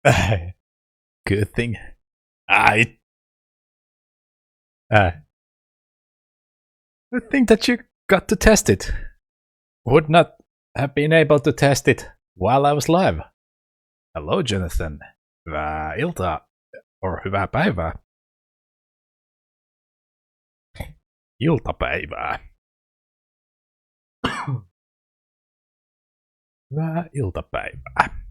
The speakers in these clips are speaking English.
Good thing. I. Good thing that you got to test it. Would not have been able to test it while I was live. Hello, Jonathan. Hyvää iltaa. Or hyvää päivää. Iltapäivää. Hyvää iltapäivää.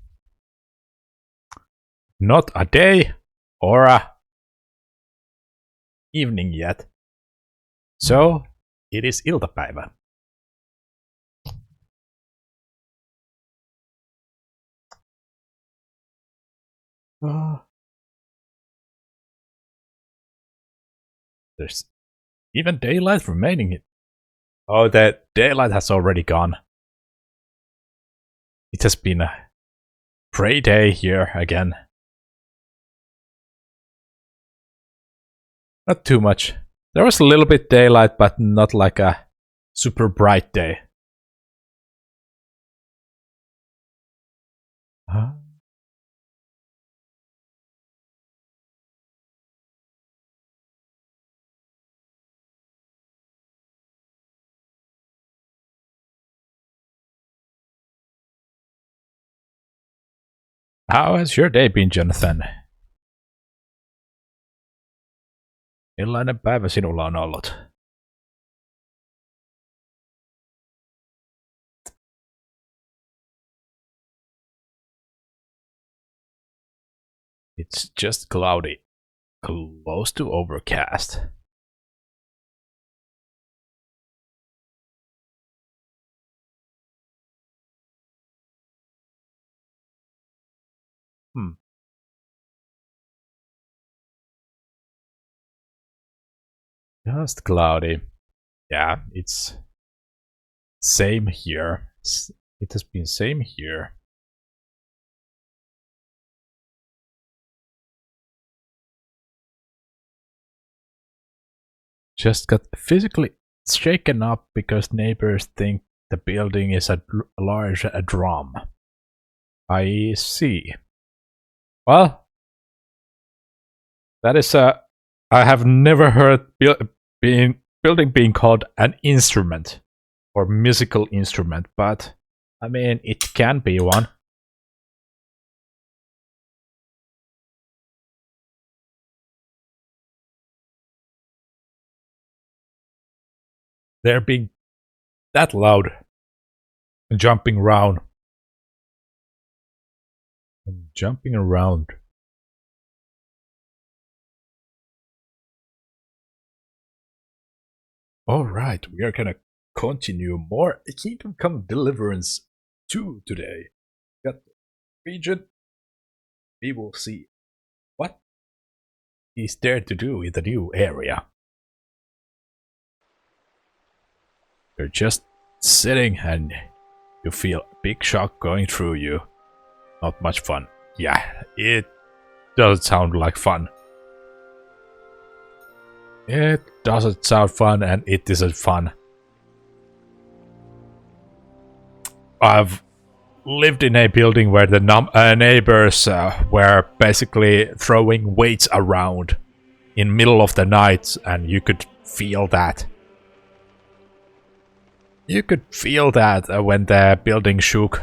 Not a day or a evening yet. So, it is iltapäivä. There's even daylight remaining. Oh, the daylight has already gone. It has been a gray day here again. Not too much. There was a little bit daylight, but not like a super bright day. Huh? How has your day been, Jonathan? Millainen päivä sinulla on ollut? It's just cloudy, close to overcast. Just cloudy. Yeah, it's same here. It has been same here. Just got physically shaken up because neighbors think the building is a large drum. I see. Well, that is a. I have never heard building being called an instrument or musical instrument, but I mean it can be one. They're being that loud and jumping around. And jumping around. Alright, we are gonna continue more Kingdom Come Deliverance 2 today. Got the region. We will see what is there to do in the new area. You're just sitting and you feel a big shock going through you. Not much fun. Yeah, it doesn't sound like fun. It doesn't sound fun and it isn't fun. I've lived in a building where the neighbors were basically throwing weights around in middle of the night, and you could feel that. You could feel that when the building shook.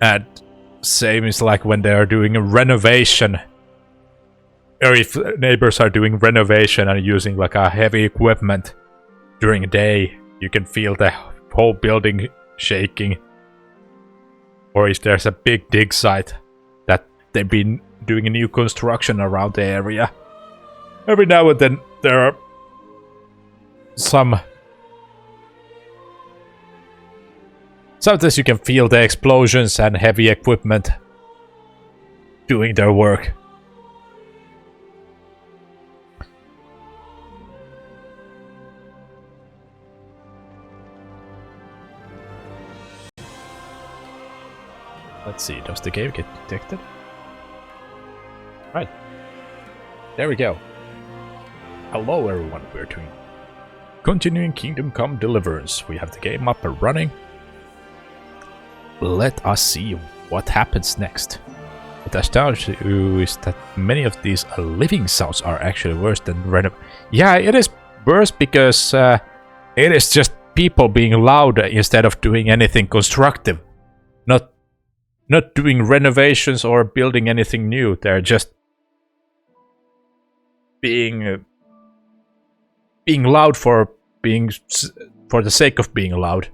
And same is like when they are doing a renovation. Or if neighbors are doing renovation and using like a heavy equipment during the day, you can feel the whole building shaking. Or if there's a big dig site that they've been doing a new construction around the area. Every now and then there are some... Sometimes you can feel the explosions and heavy equipment doing their work. Let's see, does the game get detected? Right. There we go. Hello everyone, we're doing Continuing Kingdom Come Deliverance. We have the game up and running. Let us see what happens next. What astounds you is that many of these living sounds are actually worse than random. Yeah, it is worse because it is just people being loud instead of doing anything constructive. Not doing renovations or building anything new. They're just being loud for the sake of being loud.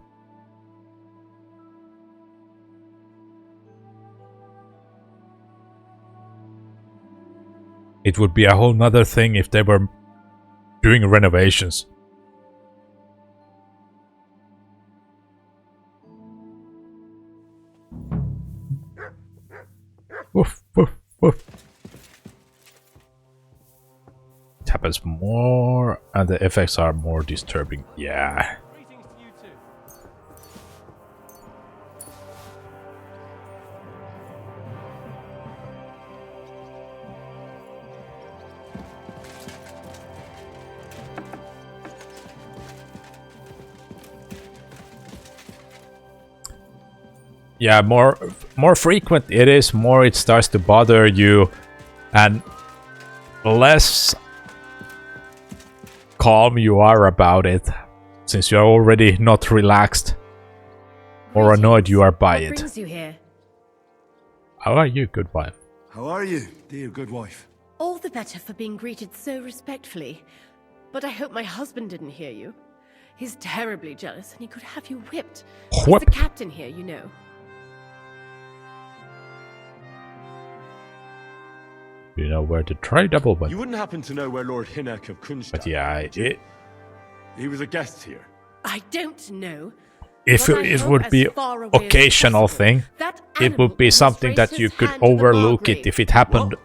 It would be a whole nother thing if they were doing renovations. Woof, woof, woof. It happens more and the effects are more disturbing. Yeah. Yeah, more frequent it is, more it starts to bother you, and less calm you are about it, since you're already not relaxed or annoyed you are by it. What brings you here? How are you, good wife? How are you, dear good wife? All the better for being greeted so respectfully. But I hope my husband didn't hear you. He's terribly jealous and he could have you whipped. He's the captain here, you know. You know where to try double, but You wouldn't happen to know where Lord Hinnek of Kunstad? but yeah, He was a guest here. I don't know. if but I it hope would as be far away as occasional possible. thing, That it would animal be almost something raised that you his could hand to the overlook Margrave. it if it happened How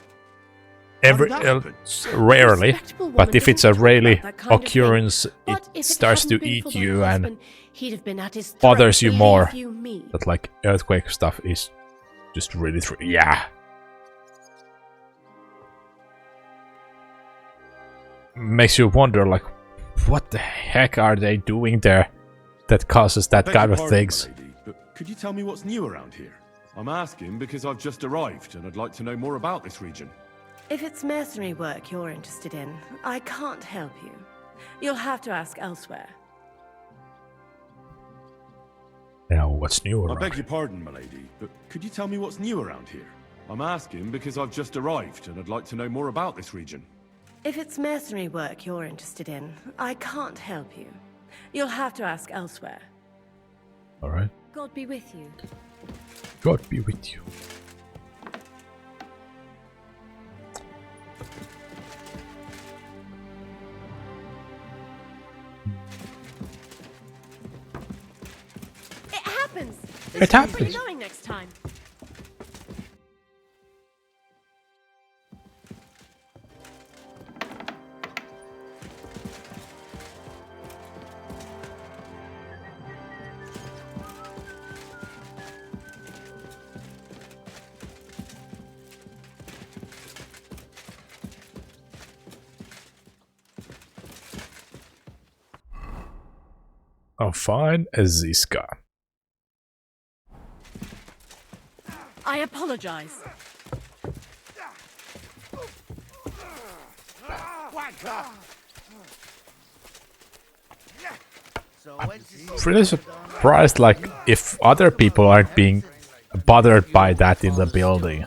every did that happen? rarely. Respectable But woman if it's a doesn't talk really about that kind of thing. occurrence, But it if starts to hadn't been eat for my you and husband, he'd have been at his throat, bothers you believe more. you me. But like earthquake stuff is just really yeah. Makes you wonder, like, what the heck are they doing there that causes that Beg kind your of pardon, things? my lady, but could you tell me what's new around here? I'm asking because I've just arrived and I'd like to know more about this region. If it's mercenary work you're interested in, I can't help you. You'll have to ask elsewhere. Now, what's new I around beg here? your pardon, my lady, but could you tell me what's new around here? I'm asking because I've just arrived and I'd like to know more about this region. If it's mercenary work you're interested in, I can't help you. You'll have to ask elsewhere. Alright. God be with you. God be with you. It happens! It happens. Knowing next time. Oh, fine, Aziska. I apologize. Really surprised, like, if other people aren't being bothered by that in the building.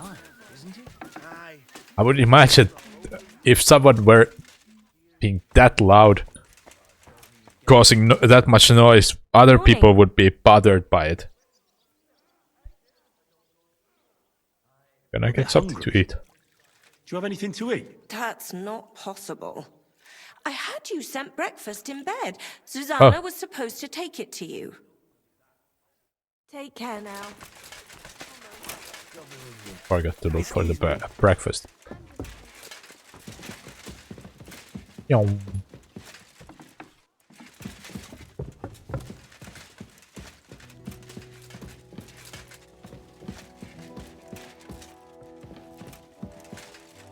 I would imagine if someone were being that loud, causing that much noise, other people would be bothered by it. Can I get something to eat? Do you have anything to eat? That's not possible. I had you sent breakfast in bed. Susanna Oh. was supposed to take it to you. Take care now. Forgot to look for the breakfast. Yum.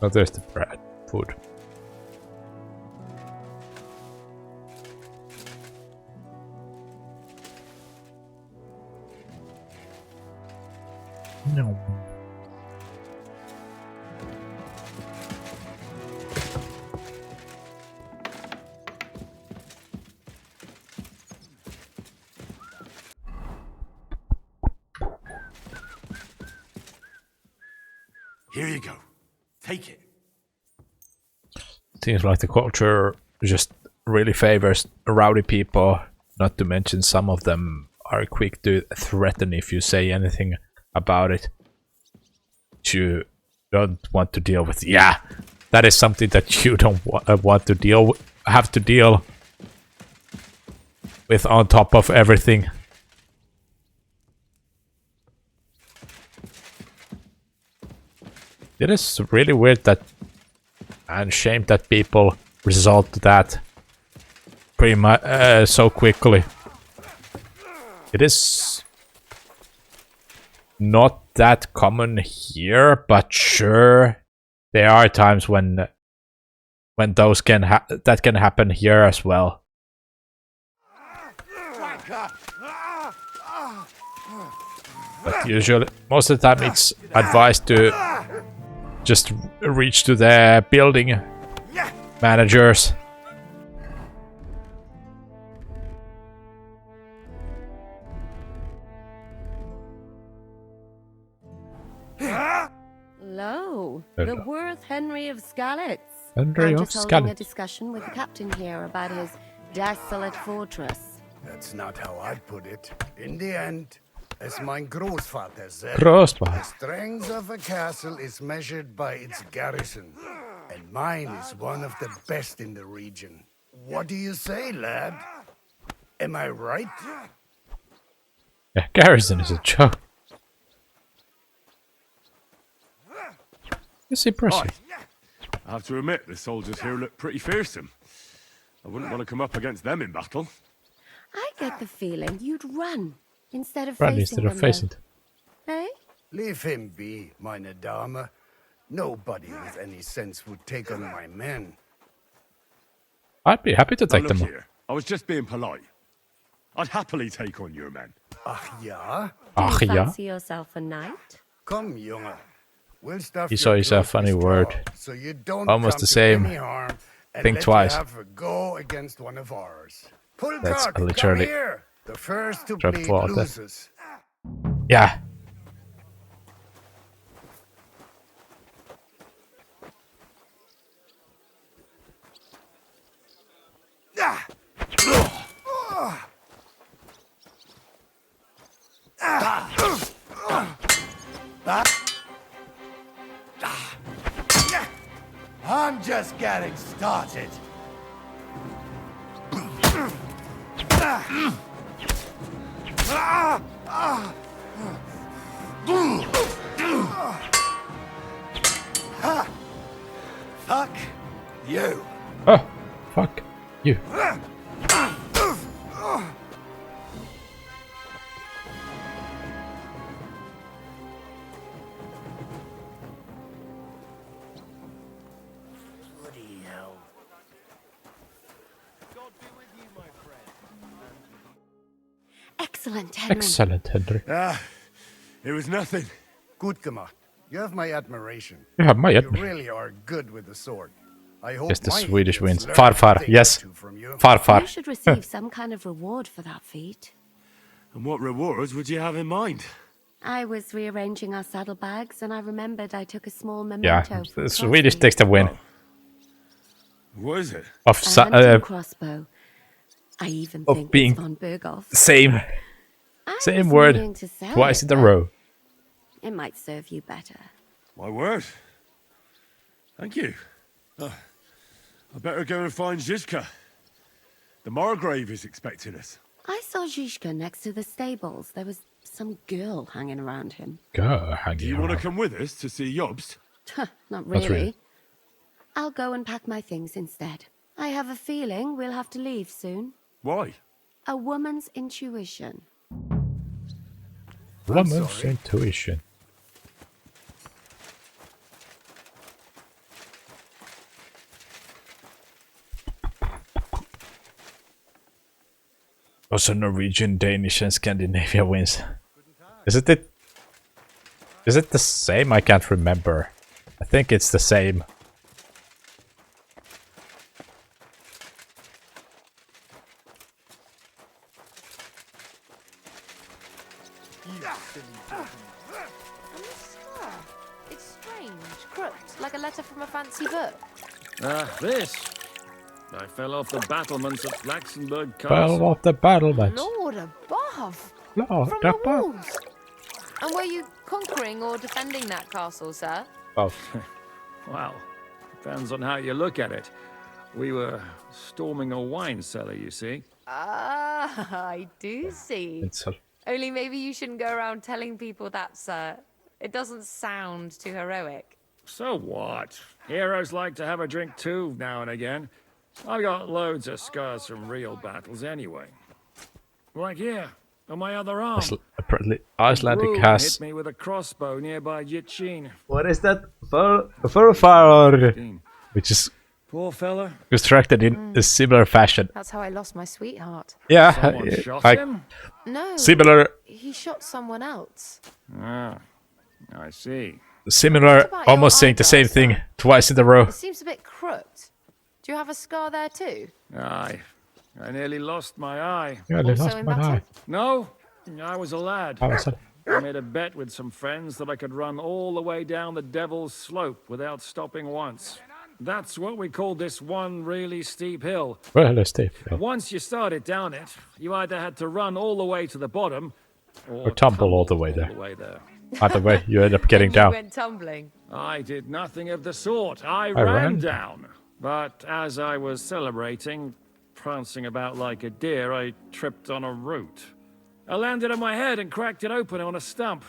Oh, there's the bread. Food. No. Here you go. Take it. Seems like the culture just really favors rowdy people, not to mention some of them are quick to threaten if you say anything about it. You don't want to deal with. Yeah, that is something that you don't want to have to deal with on top of everything. It is really weird that, and shame that people resort to that pretty much so quickly. It is not that common here, but sure, there are times when those that can happen here as well. But usually, most of the time, it's advised to just reach to the building managers. Lo, Hello. the worth Henry of Skalitz. Henry I'm of just holding a Skalitz. discussion with the captain here about his desolate fortress. That's not how I'd put it. In the end, as my Großvater said, the Großvater. strength of a castle is measured by its garrison. And mine is one of the best in the region. What do you say, lad? Am I right? Yeah, garrison is a joke. It's impressive. I have to admit, the soldiers here look pretty fearsome. I wouldn't want to come up against them in battle. I get the feeling you'd run instead of Run facing instead of them, facing. though. Eh? Leave him be, meine Dame. Nobody with any sense would take on my men. I'd be happy to Now take look them. here, I was just being polite. I'd happily take on your men. Ach ja? Ach Do you ja. fancy yourself a knight? Komm, Junge. We'll stuff He your saw a clothes funny with word. straw, so you don't Almost come the to same any harm and thing let twice. You have a go against one of ours. Pull That's guard, come literally here. The first to drop bleed water. loses. Yeah. I'm just getting started. Fuck you. Oh, fuck you. Bloody hell. Excellent, Henry. Excellent, Henry. It was nothing. Gut gemacht. You have my admiration. You have my You admiration. really are good with the sword. I hope Yes, the my Swedish idiots wins. learn Far, a far. thing or Yes. two from you. Far, far. You should receive some kind of reward for that feat. And what rewards would you have in mind? I was rearranging our saddlebags and I remembered I took a small Yeah, memento from the Swedish Crosby. takes the win. What is it? Of A hunting crossbow. I even of think being it's von Berghoff. same I was word meaning to sell twice it, in a but row. It might serve you better. My word. Thank you. I better go and find Zizka. The Margrave is expecting us. I saw Zhishka next to the stables. There was some girl hanging around him. Go, hang Do you want to come with us to see Jobst? Not really. really. I'll go and pack my things instead. I have a feeling we'll have to leave soon. Why? A woman's intuition. Woman's sorry. intuition. Also Norwegian, Danish and Scandinavia wins. Isn't it? Is it the same? I can't remember. I think it's the same. It's strange, crooked, like a letter from a fancy book. This. I fell off the battlements at Laxenburg Fell Castle. off the battlement. Lord above! Lord From the above. walls! And were you conquering or defending that castle, sir? Oh, Well, depends on how you look at it. We were storming a wine cellar, you see. Ah, I do see. it's a... Only maybe you shouldn't go around telling people that, sir. It doesn't sound too heroic. So what? Heroes like to have a drink too, now and again. I've got loads of scars from real battles anyway. Like here, on my other arm. Apparently, Icelandic Groom has... hit me with a crossbow nearby Yitchin. What is that? Fur, which is Poor fella. constructed in a similar fashion. That's how I lost my sweetheart. Yeah, Someone shot like him? No, similar, he shot someone else. Ah, I see. similar, about your almost saying the same eyebrows, thing sir? twice in a row. It seems a bit crooked. Do you have a scar there too? Aye. I nearly lost my eye. Yeah, they Also lost in my battle? eye. No, I was a lad. I was a- I made a bet with some friends that I could run all the way down the Devil's Slope without stopping once. That's what we call this one really steep hill. Well, let's stay. Once you started down it, you either had to run all the way to the bottom, Or tumble all the way there. there. Either way, you end up getting You down. went tumbling. I did nothing of the sort. I ran. ran down. But as I was celebrating, prancing about like a deer, I tripped on a root. I landed on my head and cracked it open on a stump.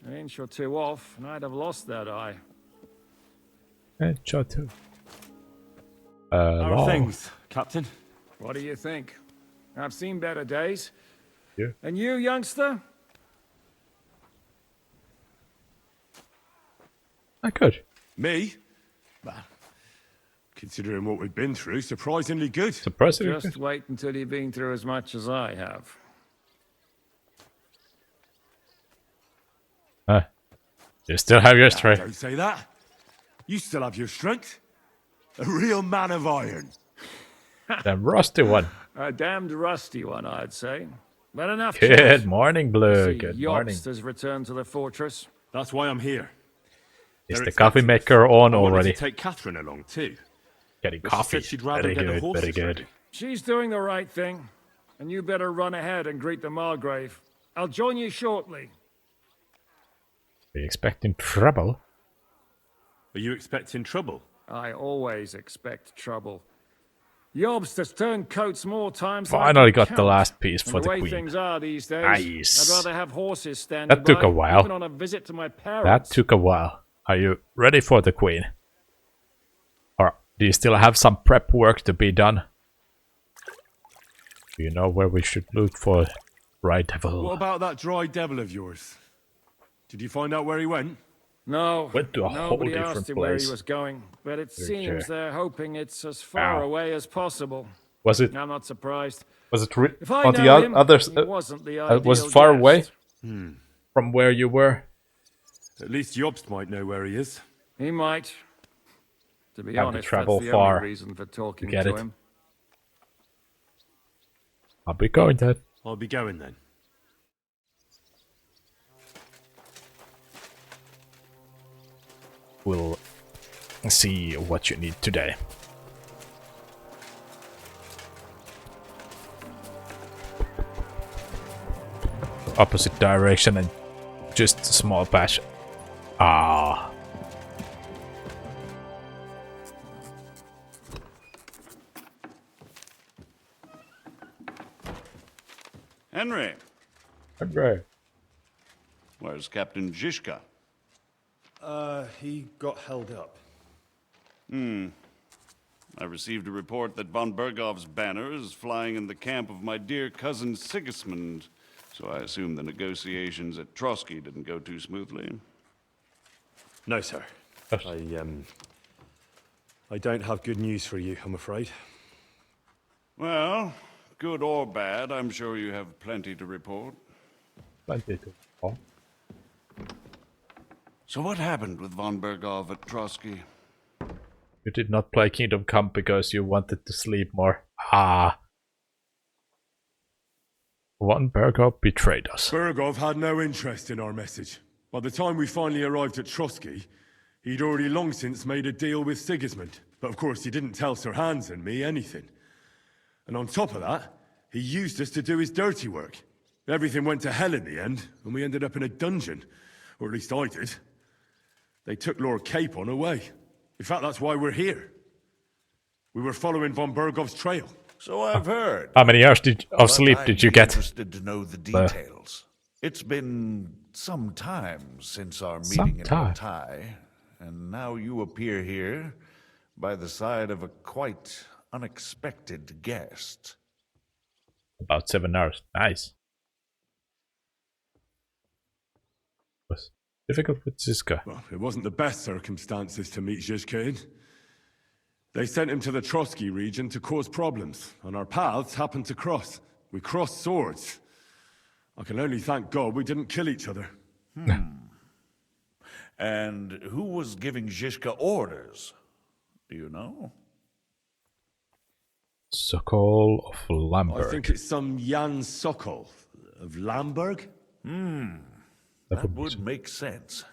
An inch or two off, and I'd have lost that eye. And shot too. How are Long. things, Captain? What do you think? I've seen better days. Yeah. And you, youngster? Good. Me? Well, considering what we've been through, surprisingly good. Surprisingly Just good. wait until you've been through as much as I have. You still have your strength. Don't say that. You still have your strength. A real man of iron. The rusty one. A damned rusty one, I'd say. But enough Good chat. morning, Blue. See, Good morning. Jobst has returned to the fortress. That's why I'm here. Is They're the coffee expecting maker on I wanted already? to take Catherine along too. Getting But she coffee. said she'd rather Very get the good, horses very good. ready. She's doing the right thing. And you better run ahead and greet the Margrave. I'll join you shortly. Are you expecting trouble? Are you expecting trouble? I always expect trouble. Jobst has turned coats more times than I Finally can got the count. last piece And for the way queen. things are these days, Nice. I'd rather have horses standing That took by, a while. even on a visit to my That parents. took a while. Are you ready for the queen? Or do you still have some prep work to be done? Do you know where we should look for Right Devil? What about that dry devil of yours? Did you find out where he went? No, Went to a whole nobody different asked him where place. he was going, but it Very seems sure. they're hoping it's as far Ow. away as possible. Was it? I'm not surprised. Was it If I on the know him, others? he wasn't the Was ideal it far guest. away from where you were? At least Jobst might know where he is. He might. To be Have to honest, travel that's the far only reason for talking get to it. him. I'll be going then. I'll be going then. We'll see what you need today. Opposite direction and just a small patch. Ah. Henry, Okay. where's Captain Zizka? He got held up. I received a report that von Bergov's banner is flying in the camp of my dear cousin Sigismund, so I assume the negotiations at Trotsky didn't go too smoothly. No, sir. I don't have good news for you, I'm afraid. Well, good or bad, I'm sure you have plenty to report. Plenty to. Oh. So what happened with von Berghoff at Trotsky? You did not play Kingdom Come because you wanted to sleep more. Ah. Von Berghoff betrayed us. Bergov had no interest in our message. By the time we finally arrived at Trotsky, he'd already long since made a deal with Sigismund. But of course, he didn't tell Sir Hans and me anything. And on top of that, he used us to do his dirty work. Everything went to hell in the end, and we ended up in a dungeon. Or at least I did. They took Lord Capon away. In fact, that's why we're here. We were following von Bergov's trail. So I've heard. How many hours of sleep But did you I'd be get? interested to know the details. It's been some time since our meeting in Altai, and now you appear here by the side of a quite unexpected guest. About 7 hours. Nice. Was difficult with Ziska. Well, it wasn't the best circumstances to meet Zizka in. They sent him to the Trotsky region to cause problems, and our paths happened to cross. We crossed swords. I can only thank God we didn't kill each other. And who was giving Zizka orders? Do you know? Sokol of Lamberg. I think it's some Jan Sokol of Lamberg. That would make sense.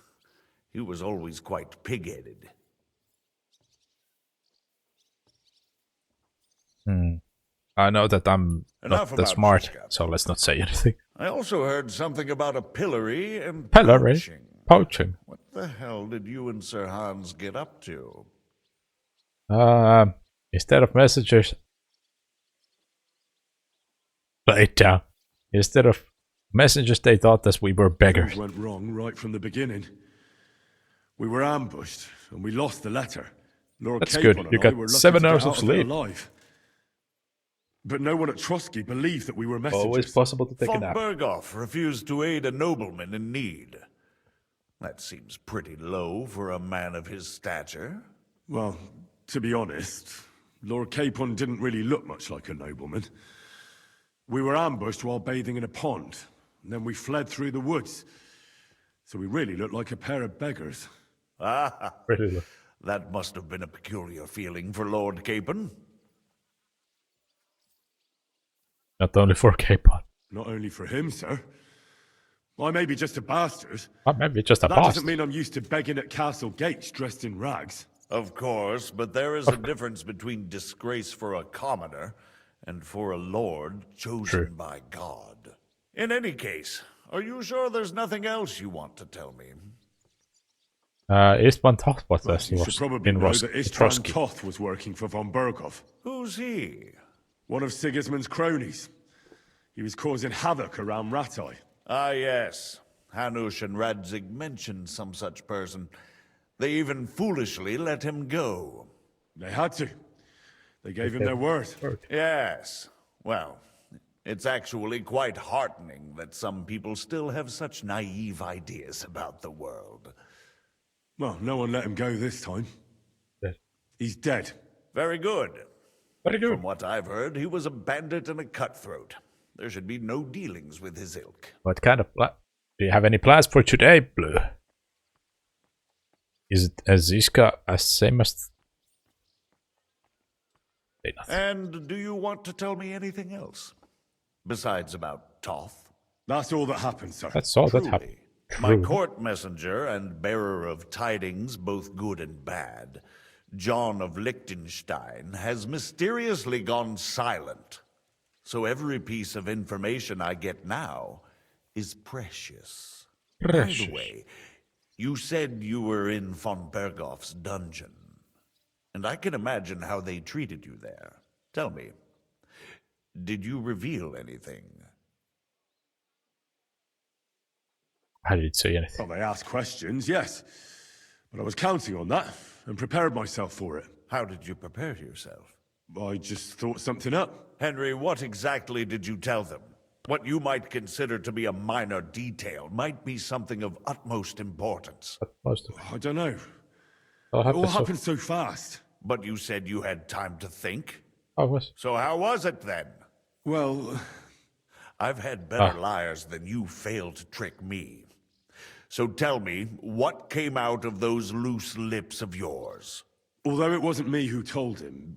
He was always quite pig-headed. I know that I'm Enough not that about smart, Ziska. so let's not say anything. I also heard something about a pillory and Pillory? poaching. Poaching. What the hell did you and Sir Hans get up to? Instead of messages... Play it down. Instead of messages, they thought that we were beggars. Things went wrong right from the beginning. We were ambushed, and we lost the letter. Lord That's Capon good. and You I got were lucky 7 to get hours of out it sleep. alive. But no one at Trotsky believed that we were messengers. Always possible to take a Von nap. Berghoff refused to aid a nobleman in need. That seems pretty low for a man of his stature. Well, to be honest, Lord Capon didn't really look much like a nobleman. We were ambushed while bathing in a pond, and then we fled through the woods. So we really looked like a pair of beggars. Ah, Really low. that must have been a peculiar feeling for Lord Capon. Not only for Capon. Not only for him, sir. I may be just a bastard. Or maybe just a That boss. doesn't mean I'm used to begging at castle gates dressed in rags. Of course, but there is a difference between disgrace for a commoner and for a lord chosen True. by God. In any case, are you sure there's nothing else you want to tell me? Istvan Toth was Well, he you should was probably in know that Istvan Trotsky. Toth was working for von Berghoff, Who's he? one of Sigismund's cronies. He was causing havoc around Ratai. Ah, yes. Hanush and Radzig mentioned some such person. They even foolishly let him go. They had to. They gave him their word. Yes. Well, it's actually quite heartening that some people still have such naive ideas about the world. Well, no one let him go this time. Dead. He's dead. Very good. Very good. From what I've heard, he was a bandit and a cutthroat. There should be no dealings with his ilk. What kind of do you have any plans for today, Blue? Is it as Ziska as same as... Say nothing. And do you want to tell me anything else? Besides about Toth? That's all that happened, sir. That's all that Truly. happened. My True. court messenger and bearer of tidings, both good and bad, John of Liechtenstein, has mysteriously gone silent. So every piece of information I get now is precious. By Precious. the way, you said you were in von Berghoff's dungeon. And I can imagine how they treated you there. Tell me, did you reveal anything? I didn't say anything. Well, they asked questions, yes. But I was counting on that and prepared myself for it. How did you prepare yourself? I just thought something up. Henry, what exactly did you tell them? What you might consider to be a minor detail might be something of utmost importance. But most of it I don't know. all It all happened so... happened so fast. But you said you had time to think. Oh, was... So how was it then? Well, I've had better liars than you fail to trick me. So tell me, what came out of those loose lips of yours? Although it wasn't me who told him,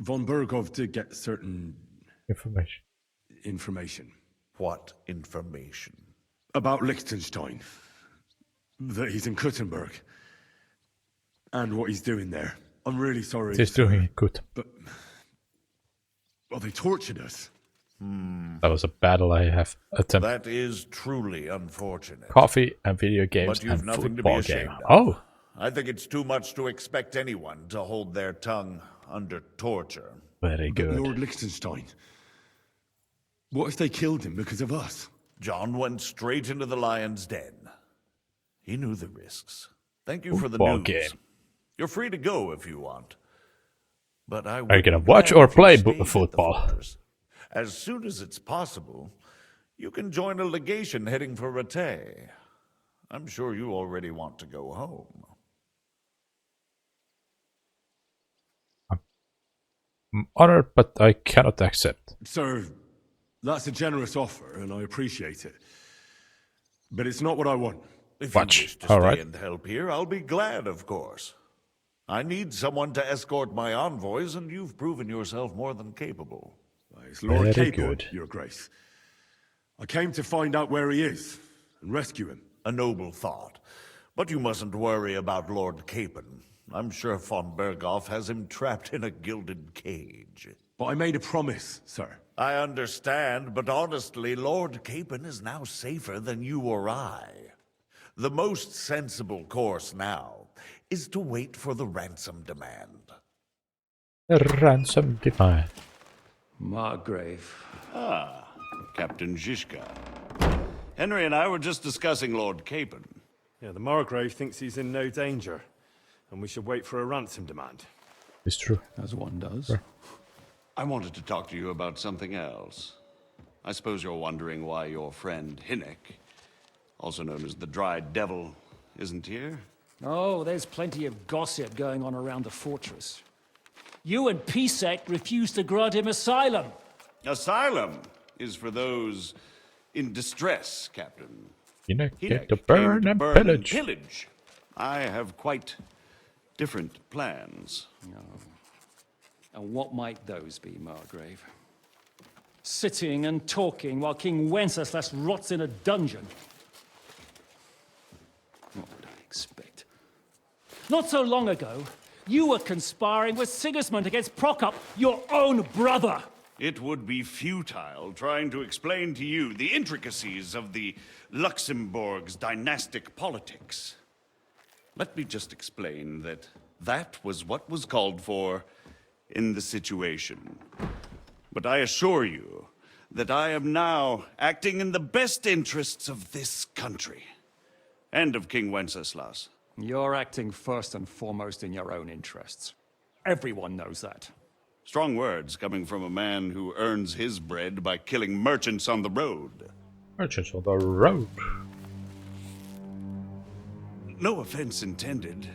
von Berghoff did get certain information. What information? About Liechtenstein. That he's in Kuttenberg. And what he's doing there. I'm really sorry. He's doing good. But... well, they tortured us. That was a battle I have attempted. That is truly unfortunate. Coffee and video games But you've and nothing to be football ashamed game. of. Oh, I think it's too much to expect anyone to hold their tongue under torture. very good. Lord Liechtenstein. What if they killed him because of us? John went straight into the lion's den. He knew the risks. Thank you for the Football news. game. You're free to go if you want. But I Are you gonna would watch be glad or if you play stayed at the football? fortress. As soon as it's possible, you can join a legation heading for Rattay. I'm sure you already want to go home. I'm honored, but I cannot accept. Sir, that's a generous offer, and I appreciate it. But it's not what I want. If Watch. you wish to All stay right. and help here, I'll be glad, of course. I need someone to escort my envoys, and you've proven yourself more than capable. It's Lord Very Capon, good. Your Grace. I came to find out where he is and rescue him. A noble thought. But you mustn't worry about Lord Capon. I'm sure von Berghoff has him trapped in a gilded cage. But I made a promise, sir. I understand, but honestly, Lord Capon is now safer than you or I. The most sensible course now is to wait for the ransom demand. Ransom demand. Margrave. Ah, Captain Zizka. Henry and I were just discussing Lord Capon. Yeah, the Margrave thinks he's in no danger, and we should wait for a ransom demand. It's true. As one does. Sure. I wanted to talk to you about something else. I suppose you're wondering why your friend Hinnek, also known as the Dried Devil, isn't here? Oh, there's plenty of gossip going on around the fortress. You and Pisek refused to grant him asylum. Asylum is for those in distress, Captain. You know, Hinnek get to came burn to and burn and pillage. pillage. I have quite different plans. And what might those be, Margrave? Sitting and talking while King Wenceslas rots in a dungeon. What would I expect? Not so long ago, you were conspiring with Sigismund against Prokop, your own brother. It would be futile trying to explain to you the intricacies of the Luxembourg's dynastic politics. Let me just explain that that was what was called for in the situation. But I assure you that I am now acting in the best interests of this country and of King Wenceslas. You're acting first and foremost in your own interests. Everyone knows that. Strong words coming from a man who earns his bread by killing merchants on the road. Merchants on the road. No offense intended.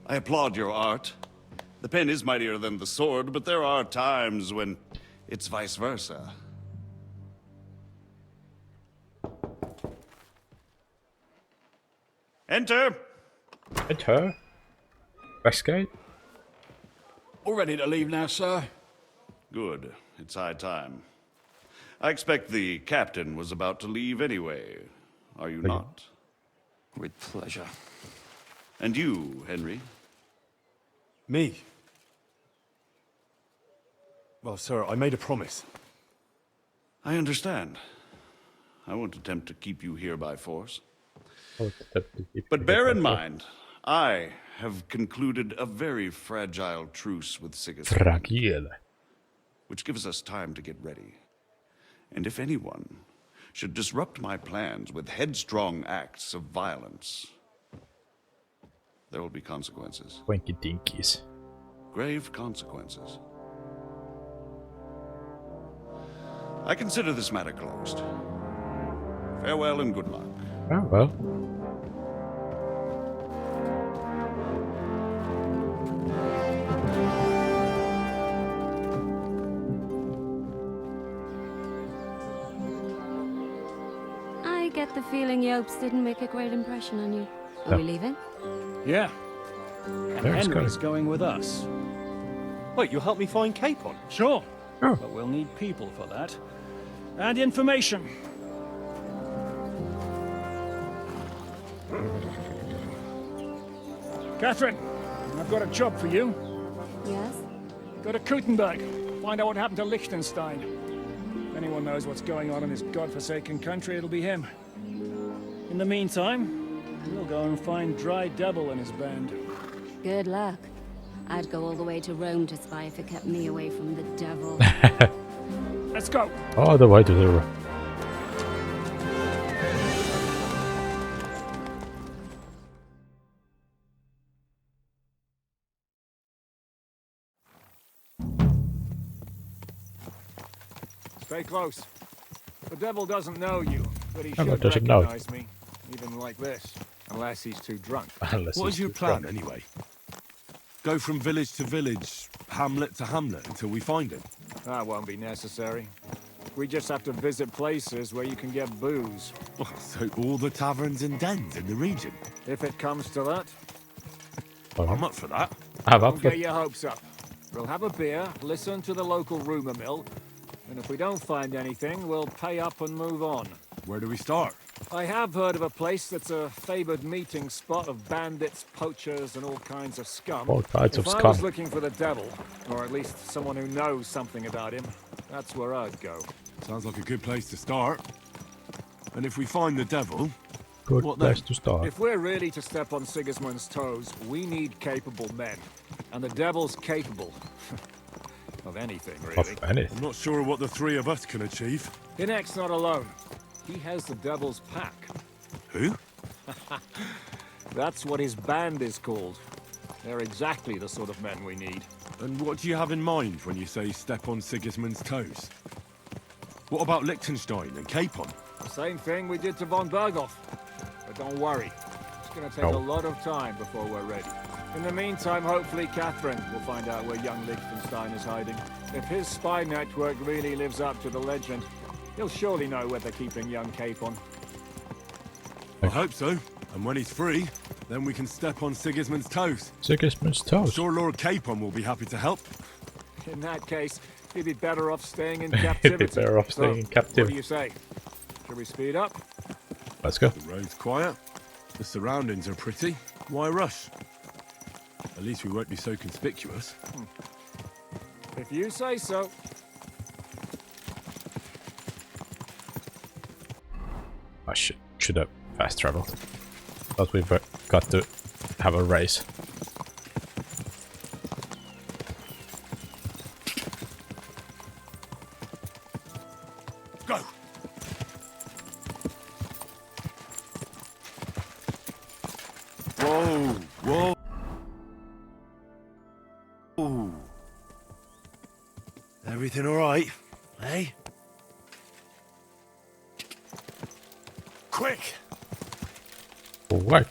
I applaud your art. The pen is mightier than the sword, but there are times when it's vice versa. Enter! Enter. Westgate. All ready to leave now, sir? Good. It's high time. I expect the captain was about to leave anyway. Are you not? With pleasure. And you, Henry? Me? Well, sir, I made a promise. I understand. I won't attempt to keep you here by force. But bear in mind, I have concluded a very fragile truce with Sigismund. Fragile. Which gives us time to get ready. And if anyone should disrupt my plans with headstrong acts of violence, there will be consequences. Winky dinkies. Grave consequences. I consider this matter closed. Farewell and good luck. Oh, well. I get the feeling Yopes didn't make a great impression on you. Are we leaving? Yeah. And Henry's going with us. Wait, you'll help me find Capon? Sure. Oh. But we'll need people for that. And information. Catherine, I've got a job for you. Yes? Go to Kuttenberg. Find out what happened to Liechtenstein. If anyone knows what's going on in this godforsaken country, it'll be him. In the meantime, we'll go and find Dry Devil and his band. Good luck. I'd go all the way to Rome to spy if it kept me away from the devil. Let's go. All the way to the room. Stay close. The devil doesn't know you, but he Oh, should doesn't know. recognize me, even like this, unless he's too drunk. What is your plan, anyway? Go from village to village, hamlet to hamlet, until we find him? That won't be necessary. We just have to visit places where you can get booze. Oh, so all the taverns and dens in the region? If it comes to that. I'm up for that. Don't get your hopes up. We'll have a beer, listen to the local rumour mill, and if we don't find anything, we'll pay up and move on. Where do we start? I have heard of a place that's a favoured meeting spot of bandits, poachers, and all kinds of scum. All kinds of If I scum. was looking for the devil, or at least someone who knows something about him, that's where I'd go. Sounds like a good place to start. And if we find the devil, Good what place then? to start. If we're really to step on Sigismund's toes, we need capable men. And the devil's capable. Of anything, really. Of anything. I'm not sure what the three of us can achieve. Inek's not alone. He has the devil's pack. Who? That's what his band is called. They're exactly the sort of men we need. And what do you have in mind when you say step on Sigismund's toes? What about Liechtenstein and Capon? The same thing we did to von Berghoff. But don't worry. It's going to take a lot of time before we're ready. In the meantime, hopefully Catherine will find out where young Liechtenstein is hiding. If his spy network really lives up to the legend, he'll surely know where they're keeping young Capon. I hope so. And when he's free, then we can step on Sigismund's toes. Sigismund's I'm toes. sure Lord Capon will be happy to help. In that case, he'd be better off staying in He'd captivity. be better off staying in What captivity. do you say? Should we speed up? Let's go. The road's quiet. The surroundings are pretty. Why rush? At least we won't be so conspicuous. If you say so. I should have fast traveled. But we've got to have a race. Go! Whoa! Whoa! Ooh. Everything all right, eh? Quick! Work.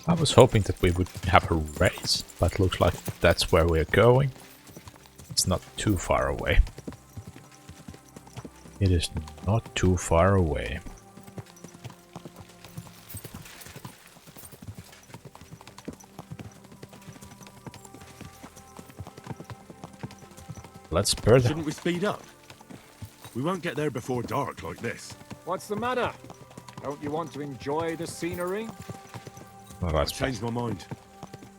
I was hoping that we would have a race, but looks like that's where we're going. It's not too far away. It is not too far away. Let's burn them. Shouldn't we speed up? We won't get there before dark like this. What's the matter? Don't you want to enjoy the scenery? Oh, that's I've changed my mind.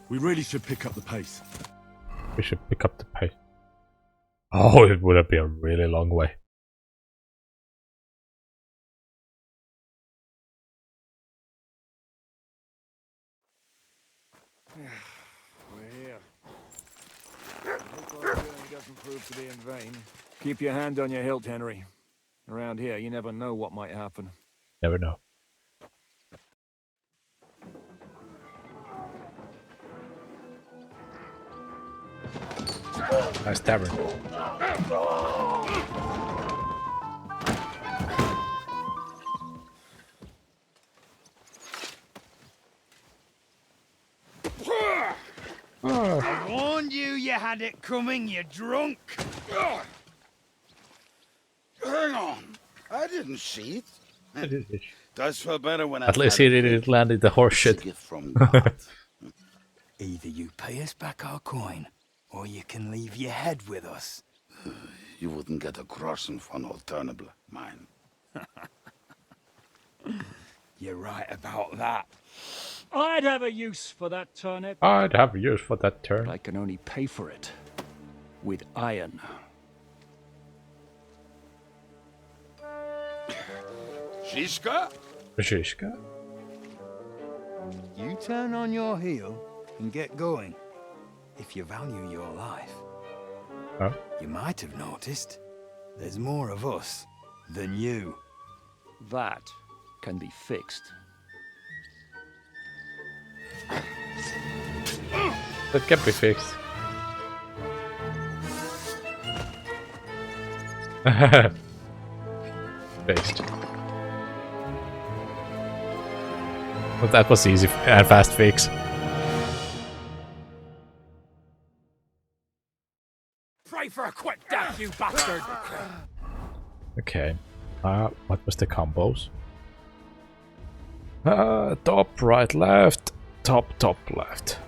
We really should pick up the pace. We should pick up the pace. Oh, it would have been a really long way. We're here. I hope our journey doesn't prove to be in vain. Keep your hand on your hilt, Henry. Around here, you never know what might happen. Never know. Nice tavern. I warned you you had it coming, you drunk. Hang on. I didn't see it. Does feel better when At least he didn't land in the horse shit. from God. Either you pay us back our coin, or you can leave your head with us. You wouldn't get a crossing for no turnable, mine. You're right about that. I'd have a use for that turnip. I'd have use for that turn. But I can only pay for it with iron. Shishka? Shishka? You turn on your heel and get going. If you value your life. Huh? You might have noticed there's more of us than you. That can be fixed. That can be fixed. Fixed. But that was easy and fast fix. Pray for a quick death, you bastard! Okay. What was the combos? Top, right, left. Top, left.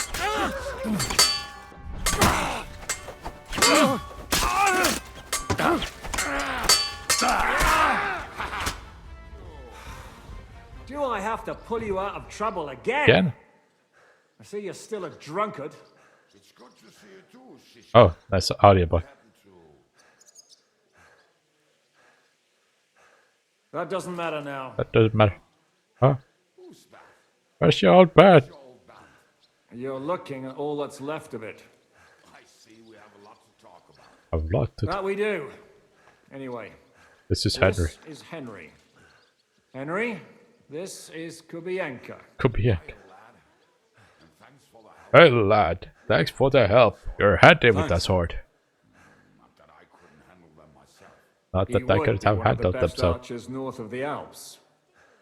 Do I have to pull you out of trouble again? Again? I see you're still a drunkard. It's good to see you too, Shishka. Oh, that's audiobook. That doesn't matter now. That doesn't matter. Huh? Where's your old bed? You're looking at all that's left of it. I see we have a lot to talk about. I've locked it. That we do. Anyway. This is Henry. This is Henry. Henry, this is Kubienka. Kubienka. Hey lad, thanks for the help. You're handy with that sword. Not that I could have handled them so. Archers north of the Alps,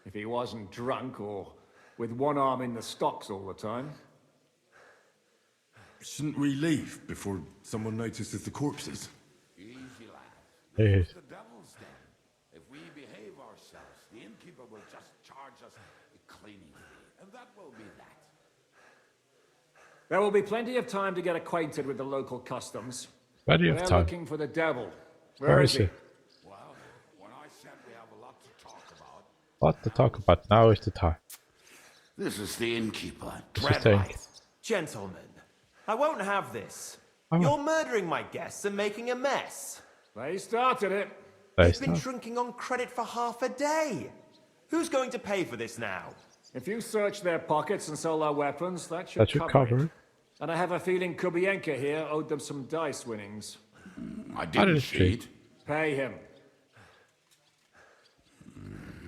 if he wasn't drunk or with one arm in the stocks all the time. Shouldn't we leave before someone notices the corpses? Easy, lad. Hey. It's the devil's den. If we behave ourselves, the innkeeper will just charge us a cleaning fee, and that will be that. There will be plenty of time to get acquainted with the local customs. Plenty of They're time. looking for the devil. Where is he? Well, when I said we have a lot to talk about... What to talk about? Now is the time. This is the innkeeper, Just saying. Gentlemen, I won't have this. Oh. You're murdering my guests and making a mess. They started it. They've been drinking on credit for half a day. Who's going to pay for this now? If you search their pockets and sell their weapons, that should cover it. And I have a feeling Kubienka here owed them some dice winnings. I didn't cheat. Pay him.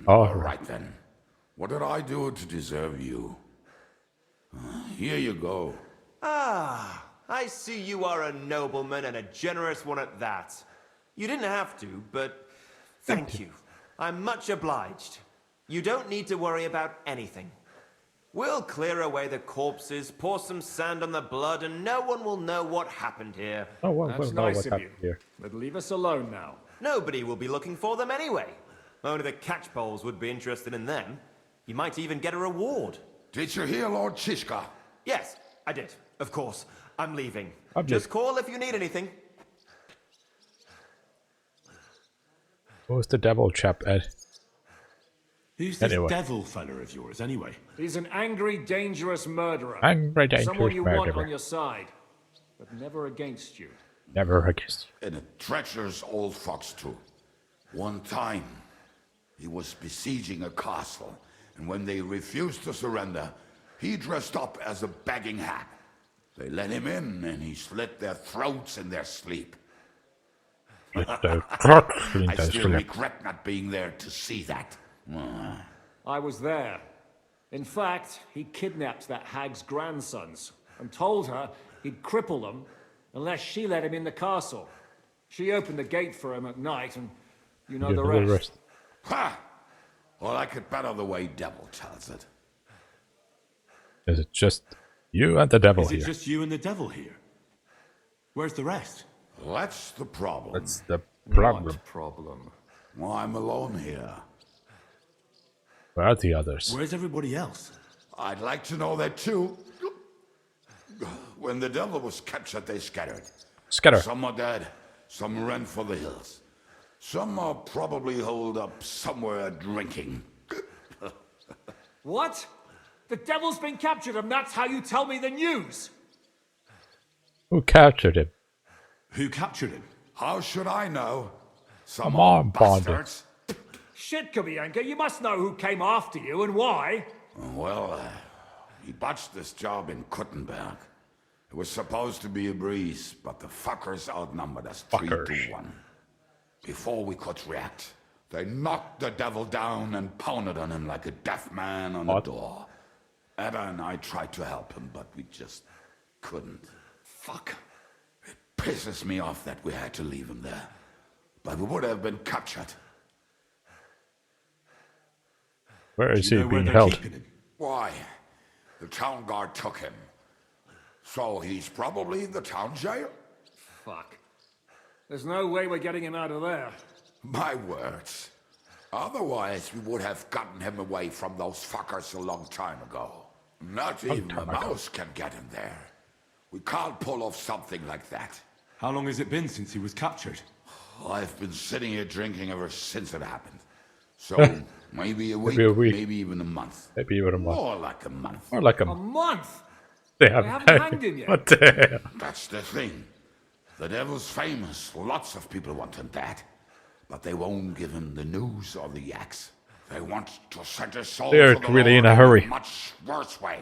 All right then. What did I do to deserve you? Here you go. Ah, I see you are a nobleman and a generous one at that. You didn't have to, but thank you. I'm much obliged. You don't need to worry about anything. We'll clear away the corpses, pour some sand on the blood, and no one will know what happened here. Oh, well, That's well, nice what of happened you. here? But leave us alone now. Nobody will be looking for them anyway. Only the catchpoles would be interested in them. You might even get a reward. Did you hear Lord Shishka? Yes, I did. Of course. I'm leaving. I'm Just call if you need anything. Who's the devil chap, Ed? Who's this Anyway. devil fella of yours, anyway? He's an angry, dangerous murderer. Angry, dangerous Someone you want murderer. on your side, but never against you. Never against. And a treacherous old fox too. One time, he was besieging a castle, and when they refused to surrender, he dressed up as a begging hag. They let him in, and he slit their throats in their sleep. I still regret not being there to see that. I was there. In fact, he kidnapped that hag's grandsons and told her he'd cripple them unless she let him in the castle. She opened the gate for him at night, and you know the rest. Ha! Well, I could better the way Devil tells it. Is it just You and the devil Is it here. just you and the devil here? Where's the rest? That's the problem. That's the problem. What problem? Well, I'm alone here. Where are the others? Where's everybody else? I'd like to know that too. When the devil was captured, they scattered. Scatter. Some are dead, some ran for the hills. Some are probably holed up somewhere drinking. What? The devil's been captured and that's how you tell me the news? Who captured him? Who captured him? How should I know? Some Come on, bastards. Shit, Kubianka, you must know who came after you and why. Well, he botched this job in Kuttenberg. It was supposed to be a breeze, but the fuckers outnumbered us 3-1. Before we could react, they knocked the devil down and pounded on him like a deaf man on a door. Ada and I tried to help him, but we just couldn't. Fuck. It pisses me off that we had to leave him there. But we would have been captured. Where is he being held? Why? The town guard took him. So he's probably in the town jail? Fuck. There's no way we're getting him out of there. My words. Otherwise, we would have gotten him away from those fuckers a long time ago. Not even a mouse can get him there. We can't pull off something like that. How long has it been since he was captured? I've been sitting here drinking ever since it happened. So, maybe a week, maybe even a month. Maybe even a month. More like a month. More like a month? They haven't hanged him yet. What the hell? That's the thing. The devil's famous. Lots of people want him dead. But they won't give him the news or the axe. They want to send his soul They're to the really in Lord a hurry. a much worse way.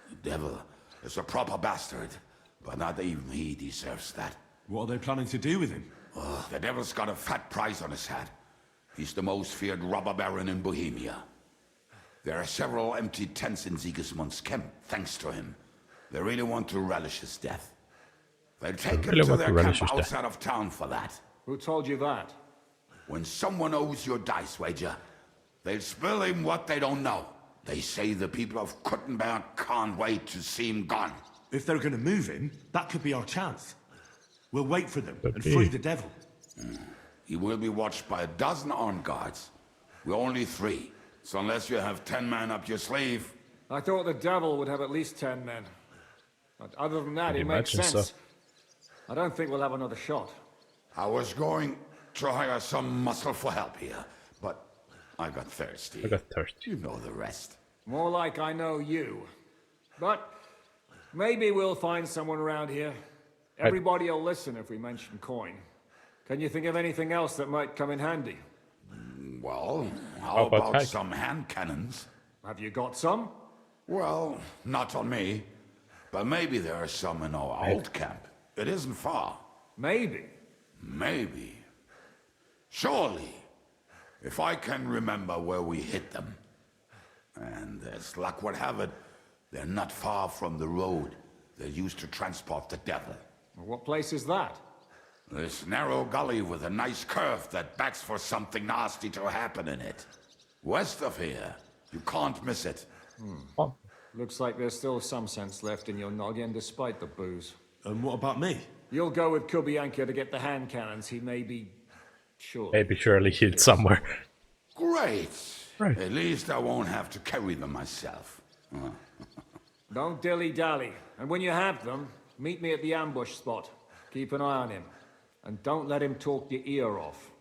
The devil is a proper bastard. But not even he deserves that. What are they planning to do with him? The devil's got a fat price on his head. He's the most feared robber baron in Bohemia. There are several empty tents in Sigismund's camp, thanks to him. They really want to relish his death. They'll take him to their camp outside of town for that. Who told you that? When someone owes your dice wager, they'll spill him what they don't know. They say the people of Kuttenberg can't wait to see him gone. If they're going to move him, that could be our chance. We'll wait for them and free the devil. He will be watched by a dozen armed guards. We're only 3. So unless you have 10 men up your sleeve... I thought the devil would have at least 10 men. But other than that, it makes sense. So. I don't think we'll have another shot. I was going to hire some muscle for help here, but I got thirsty. You know the rest. More like I know you. But maybe we'll find someone around here. Everybody will listen if we mention coin. Can you think of anything else that might come in handy? Well, how about some hand cannons? Have you got some? Well, not on me. But maybe there are some in our old camp. It isn't far. Maybe. Maybe. Surely. If I can remember where we hit them. And as luck would have it, they're not far from the road they used to transport the devil. What place is that? This narrow gully with a nice curve that backs for something nasty to happen in it. West of here. You can't miss it. Looks like there's still some sense left in your noggin despite the booze. And what about me? You'll go with Kubianka to get the hand cannons. He may be... sure. Maybe surely hid somewhere. Great. At least I won't have to carry them myself. Don't dilly-dally. And when you have them, meet me at the ambush spot. Keep an eye on him. And don't let him talk your ear off.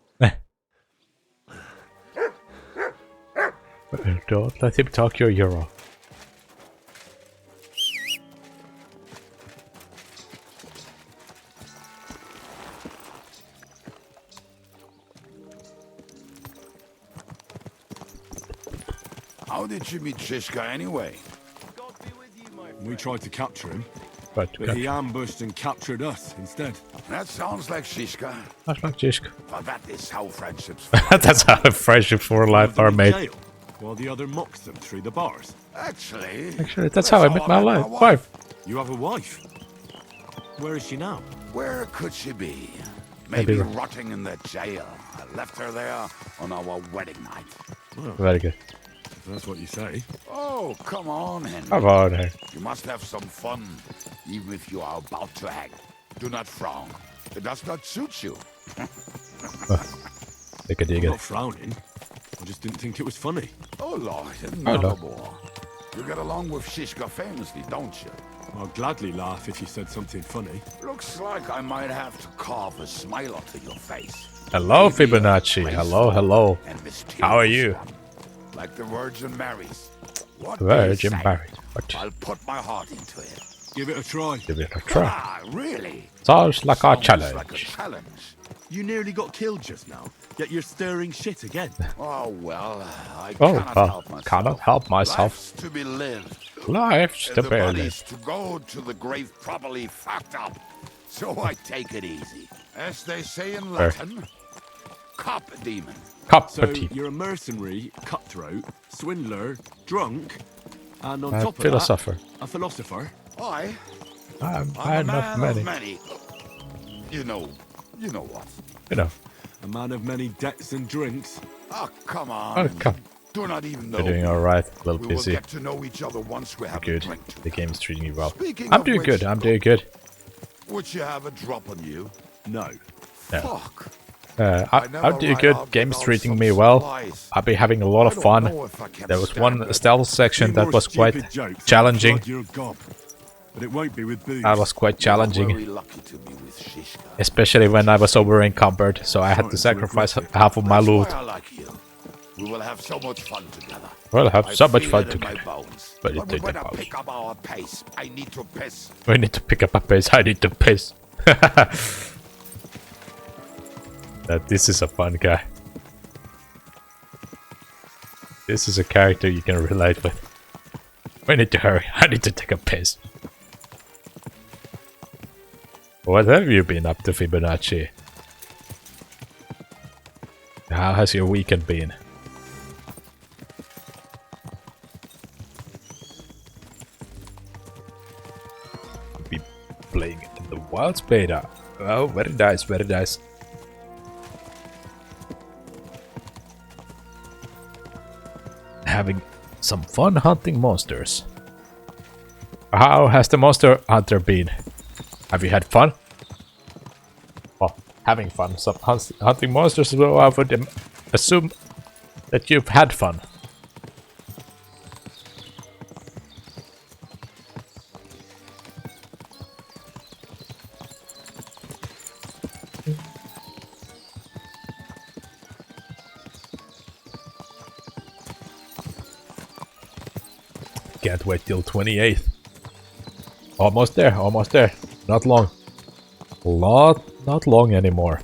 Don't let him talk your ear off. How did you meet Shishka anyway? We tried to capture him, but he ambushed and captured us instead. That sounds like Shishka. That's like Shishka. But that is how friendships That's how friendships for life are made. While the other mocks them through the bars. Actually, that's how I met my wife. You have a wife? Where is she now? Where could she be? Maybe rotting in the jail. I left her there on our wedding night. Very good. That's what you say. Oh, come on, Henry. Come on, Henry. You must have some fun, even if you are about to hang. Do not frown. It does not suit you. I'm not frowning. I just didn't think it was funny. Oh, Lord, no. never more. You get along with Shishka famously, don't you? I'd gladly laugh if you said something funny. Looks like I might have to carve a smile onto your face. Hello, Maybe a Fibonacci. Hello, hello. and mysterious How are you? one, like the Virgin Marys. What do you Virgin say? Mary. What? I'll put my heart into it. Give it a try. Give it a try. Ah, really? Sounds like a Sounds challenge. like a challenge. You nearly got killed just now, yet you're stirring shit again. Oh, well, I Oh, cannot well, help myself. cannot help myself. Life's to be lived. Life's And to the be body's lived. to go to the grave properly fucked up. So I take it easy. As they say in Latin, cop a demon. Cup So you're a mercenary, cutthroat, swindler, drunk, and on top of philosopher. that, a philosopher. I'm I'm a man of man many. You know what? You know. A man of many debts and drinks. Oh, come on. Oh, come. Do not even know. You're doing me. alright. A little We busy. will get to know each other once we have a Good. drink The together. game's treating me well. Speaking I'm of doing which, good. I'm doing good. Would you have a drop on you? No. Yeah. Fuck. I'm doing good. Game's treating me well. I'll be having a lot of fun. There was one stealth section that was quite challenging. But it won't be with booze. That was quite challenging. Very lucky to be with Shishka. Especially when I was over encumbered, so I had to sacrifice half of my That's loot. why I like you. We will have so much fun together. We'll have so much feel fun it in my together. bones. But But it we did the better bones. pick up our pace. I need to piss. We need to pick up a pace. I need to piss. This is a fun guy. This is a character you can relate with. We need to hurry. I need to take a piss. What have you been up to, Fibonacci? How has your weekend been? Be playing in the Wilds beta. Oh, very nice, very nice. Having some fun hunting monsters. How has the monster hunter been? Have you had fun? Well, having fun. Some hunting monsters, so I would assume that you've had fun. Can't wait till 28th. Almost there, almost there. Not long. Not long anymore.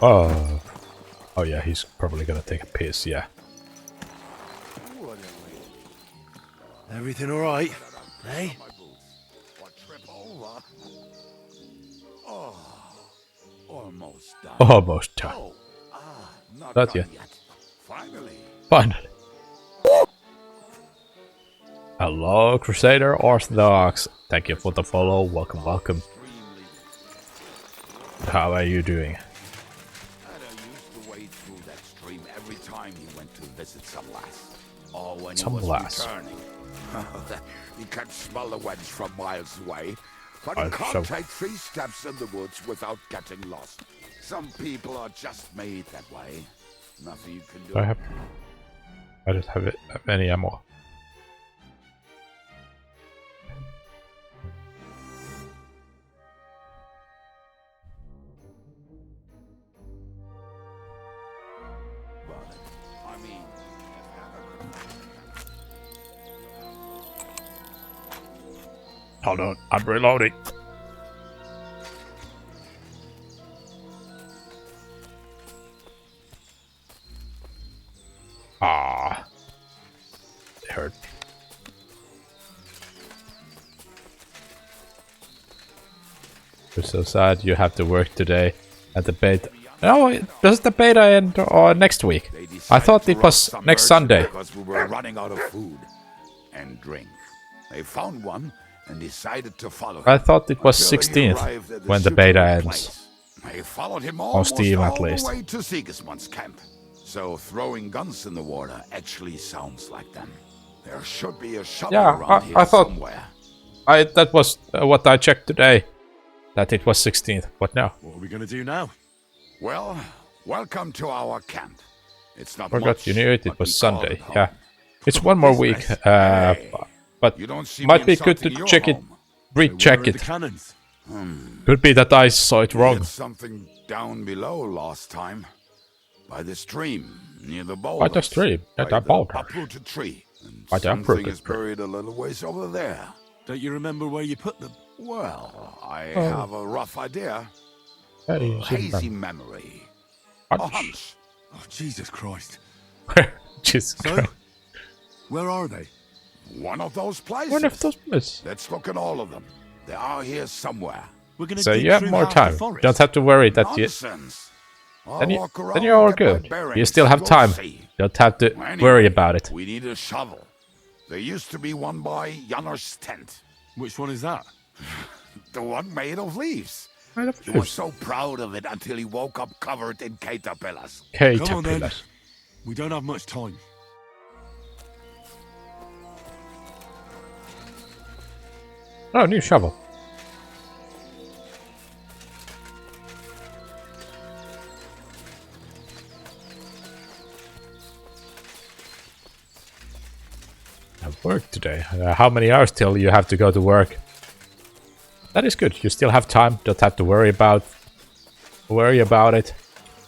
Oh. Oh yeah, he's probably gonna take a piss, yeah. Everything all right? Hey? Almost done. Almost done. Oh, not Not done yet. Finally. Finally. Hello, Crusader Orthodox. Thank you for the follow. Welcome, welcome. How are you doing? Ada used to wade through that stream every time he went to visit some lass. Or when Some he was lass. returning. He could smell the wench from miles away. But he I'm can't so- take 3 steps in the woods without getting lost. Some people are just made that way. Nothing you can do. I don't have any ammo. I mean, Hold on, I'm reloading. Ah, it hurt. We're so sad you have to work today at the beta. No, does the beta end next week? they I decided thought to it rob was some next merchant Sunday. Because we were running out of food and drink. They found one and decided to follow him. I thought it was until he arrived 16th at the when the shooting beta place. ends. I followed him On almost Steam, at all least. the way to Sigismund's camp. So throwing guns in the water actually sounds like them. There should be a shovel Yeah, around here I thought somewhere. that was what I checked today. That it was 16th, but no. What are we gonna do now? Well, welcome to our camp. It's not Forgot much, you knew it. but It was we call Sunday. it home. Yeah, it's one more week. Hey, But you don't see might me be good to insulting your check it, home. recheck Where are it. the cannons? Could be that I saw it We wrong. had something down below last time, by the stream near the boulders. By the stream, at by the boulder. uprooted tree. And By the something uprooted is tree. buried a little ways over there. Don't you remember where you put them? Well, I Oh. have a rough idea. Hey, Hazy memory. A hunch. Oh, Jesus Christ. Jesus So, Christ. where are they? One of those places. One of those places. Let's look at all of them. They are here somewhere. We're gonna So dig you have through more half time. the forest. Don't have to worry that you. Nonsense. I'll Then, walk around you're all and get my good. bearings. You still have You'll time. see. Don't have to Anyway, worry about it. We need a shovel. There used to be one by Janner's tent. Which one is that? The one made of leaves. Made of He was leaves. so proud of it until he woke up covered in caterpillars. Okay, Come on then. caterpillars. We don't have much time. Oh, new shovel. Have work today. How many hours till you have to go to work? That is good. You still have time. Don't have to worry about it.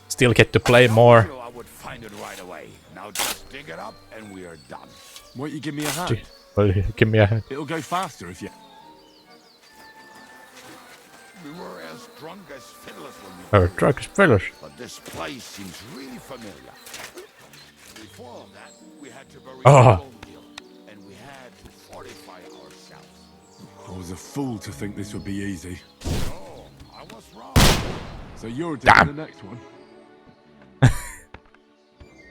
Still get to play more. knew I would find it right away. Now just dig it up and we are done. Won't you give me a hand? Well, give me a. It'll go faster if you... We were as drunk as fiddlers when we Oh, truck is finished. But this place seems really familiar. Before that, we had to bury Oh. the bone meal, and we had to fortify ourselves. I was a fool to think this would be easy. Oh, I was wrong. So you're doing Damn. the next one?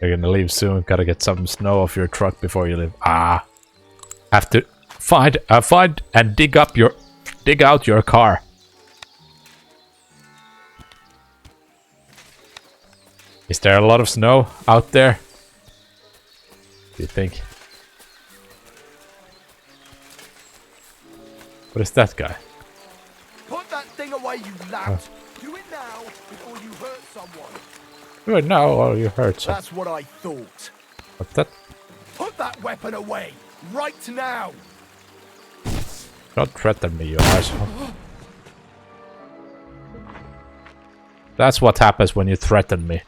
You're gonna leave soon. Gotta get some snow off your truck before you leave. Have to find and dig out your car. Is there a lot of snow out there? Do you think? What is that guy? Put that thing away, you lout! Do it now before you hurt someone. Do it now or you hurt some. That's what I thought. What's that? Put that weapon away, right now! Don't threaten me, you asshole. That's what happens when you threaten me.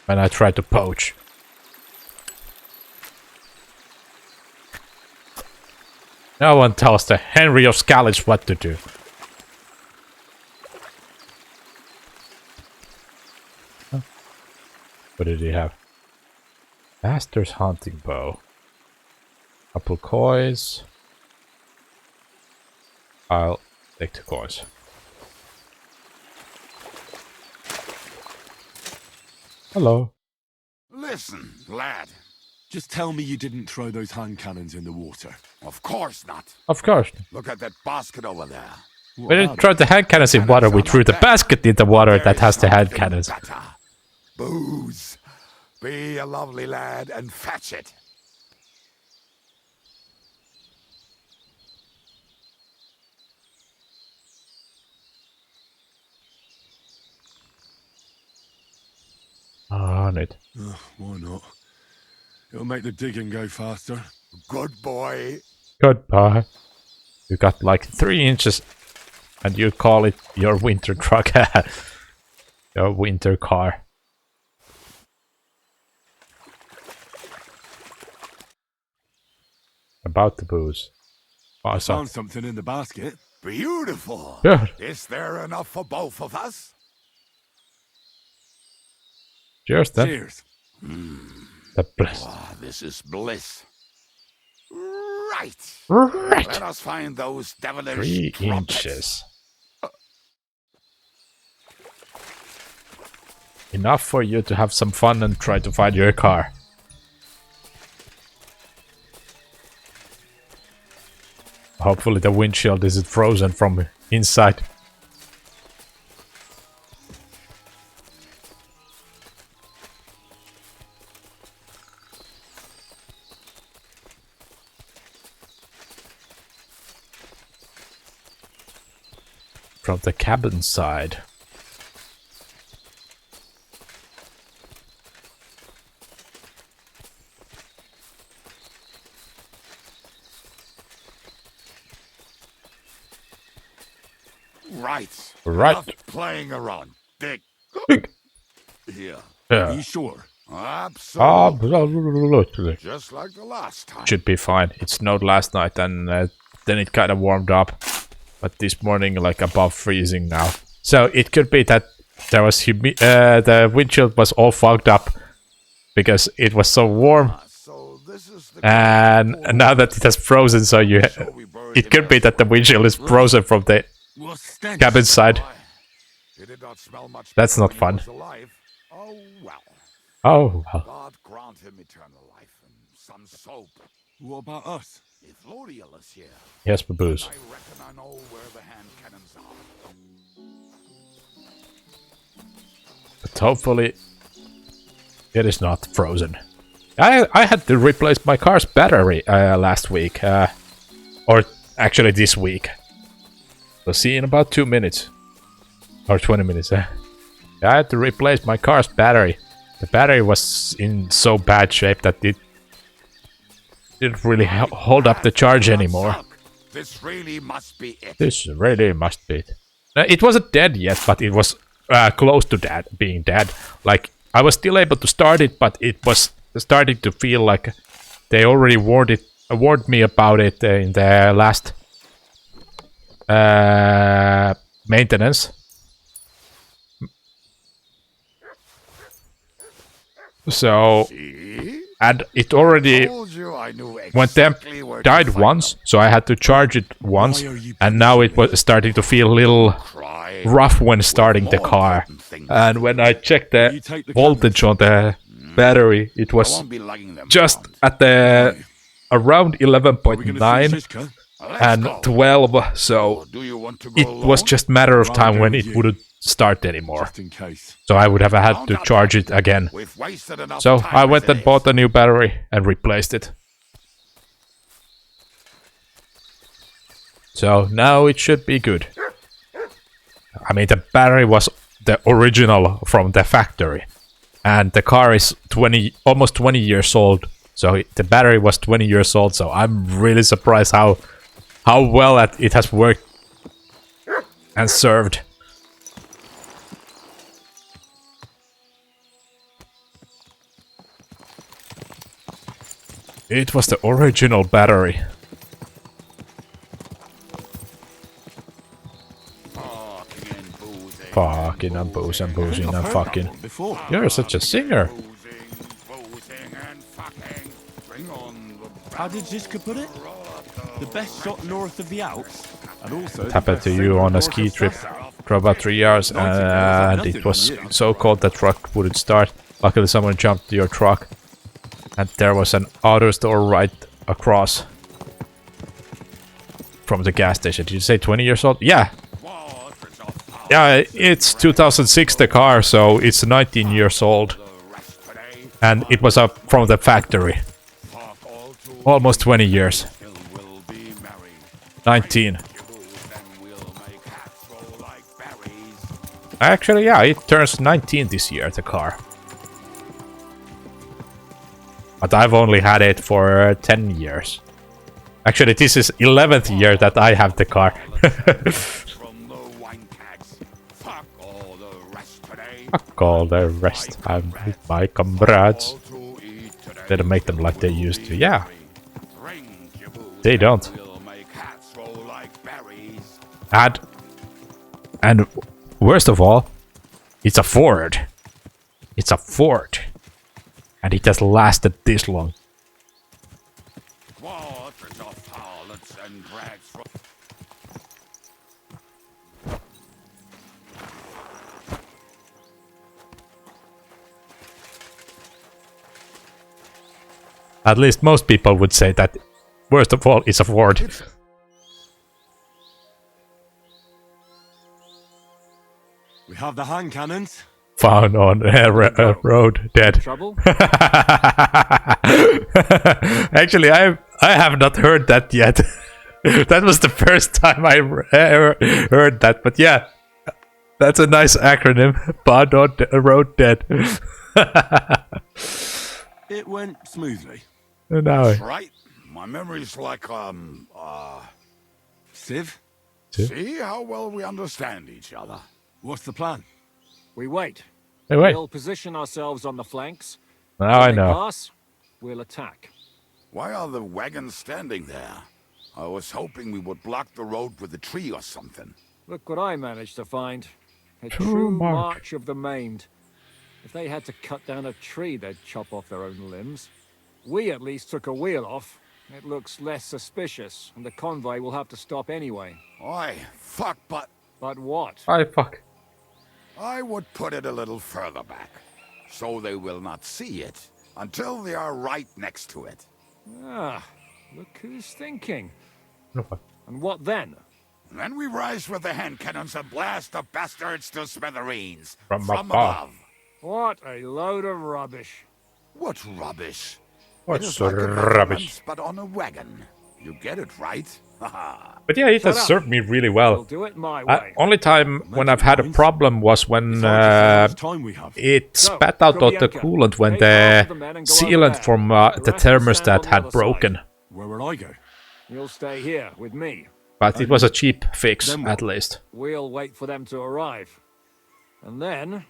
When I try to poach. No one tells the Henry of Scalage what to do. Huh? What did he have? Master's hunting bow. Couple coins. I'll take the coins. Hello. Listen, lad. Just tell me you didn't throw those hand cannons in the water. Of course not. Of course. Look at that basket over there. We didn't throw the hand cannons in water, we threw the basket in the water that has the hand cannons. Better. Booze. Be a lovely lad and fetch it. On it. Why not? It'll make the digging go faster. Good boy. Goodbye. You got like 3 inches and you call it your winter truck. Your winter car. About the booze. I Awesome. found something in the basket. Beautiful. Good. Is there enough for both of us? Cheers then. Cheers. The bliss. Ah, this is bliss. Right. Right. Let us find those devilish 3 trumpets. inches. Enough for you to have some fun and try to find your car. Hopefully the windshield isn't frozen from inside. From the cabin side. Right. Right. Enough playing around. Dick. Here. Yeah. Are you sure? Absolutely. Just like the last time. Should be fine. It snowed last night and then it kind of warmed up. But this morning, like above freezing now. So it could be that there was the windshield was all fogged up because it was so warm. And now that it has frozen, so it could be that the windshield is frozen from the cabin side. That's not fun. Oh well. Oh well. God grant him eternal life and some soap. What about us? If Lodiel is here, Yes, baboos. I reckon I know where the hand cannons are. But hopefully it is not frozen. I had to replace my car's battery last week. Or actually this week. We'll see in about 2 minutes. Or 20 minutes. I had to replace my car's battery. The battery was in so bad shape that it didn't really hold up the charge anymore. This really must be it. This really must be it. It wasn't dead yet, but it was close to being dead. Like, I was still able to start it, but it was starting to feel like they already warned me about it in the last maintenance. So, and it already went died once, so I had to charge it once, and now it was starting to feel a little rough when starting the car. And when I checked the voltage on the battery, it was just at the around 11.9 and 12, so it was just a matter of time when it wouldn't start anymore. So I would have had to charge it again. So I went and bought a new battery and replaced it. So now it should be good. I mean, the battery was the original from the factory. And the car is almost 20 years old. So the battery was 20 years old. So I'm really surprised how well it has worked and served. It was the original battery. Fucking and boozing and fucking. You're such a singer. How did Ziska put it? The best shot north of the Alps? And also it happened to you on a ski trip for about 3 hours, and it was so cold the truck wouldn't start. Luckily someone jumped to your truck, and there was an auto store right across from the gas station. Did you say 20 years old? Yeah. Yeah, it's 2006 the car, so it's 19 years old. And it was up from the factory. Almost 20 years. 19. Actually, yeah, it turns 19 this year, the car. But I've only had it for 10 years. Actually, this is 11th year that I have the car. Fuck all the rest. I'm with my comrades. They don't make them like they used to. Yeah. They don't. And worst of all, it's a Ford. It's a Ford. And it has lasted this long. At least most people would say that, worst of all, it's a Ford. We have the hand cannons. Found on road, dead. Trouble? Actually, I have not heard that yet. That was the first time I ever heard that. But yeah, that's a nice acronym. Found on road, dead. It went smoothly. Now, That's right. My memory's like, Civ? See how well we understand each other. What's the plan? We wait. Hey, wait. We'll position ourselves on the flanks. Now I When they know. pass, we'll attack. Why are the wagons standing there? I was hoping we would block the road with a tree or something. Look what I managed to find. A True true march. march of the maimed. If they had to cut down a tree, they'd chop off their own limbs. We at least took a wheel off. It looks less suspicious, and the convoy will have to stop anyway. Oi, fuck, but But what? I fuck. I would put it a little further back, so they will not see it until they are right next to it. Ah, look who's thinking. No fuck. And what then? Then we rise with the hand cannons and blast the bastards to smithereens. From above. What a load of rubbish. What rubbish? What's It is like a rubbish? Deliverance, but on a wagon. You get it right? Haha. But yeah, it has up. served me really We'll well. do it my way. Only time when I've had a problem was when It's hard to say how much time we have. it So, spat out all the Bianca, coolant when take the half of the men and go over sealant there. from The the rest will stand on thermostat the had other broken. side. Where will I go? You'll stay here with me. But it was a cheap fix, Then at what? least. We'll wait for them to arrive. And then...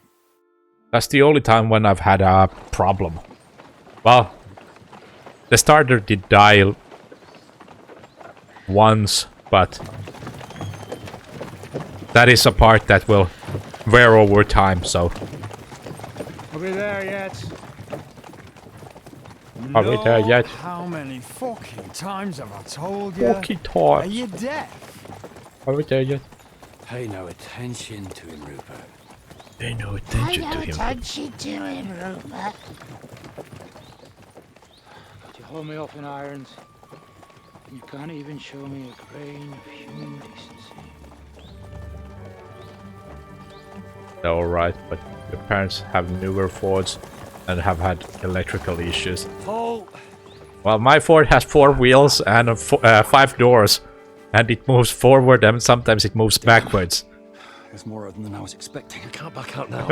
That's the only time when I've had a problem. Well, the starter did die once, but that is a part that will wear over time, so... Are we there yet? Are we there yet? How many fucking times have I told you? Walkie Are talk. you deaf? Are we there yet? Pay no attention to him, Rupert. Pay no attention to him. attention to him, Rupert. You hold me up in irons. You can't even show me a grain of human decency. They're alright, but your parents have newer Fords and have had electrical issues. Paul! Well, my Ford has 4 wheels and 5 doors, and it moves forward and sometimes it moves backwards. There's more of them than I was expecting. I can't back out now.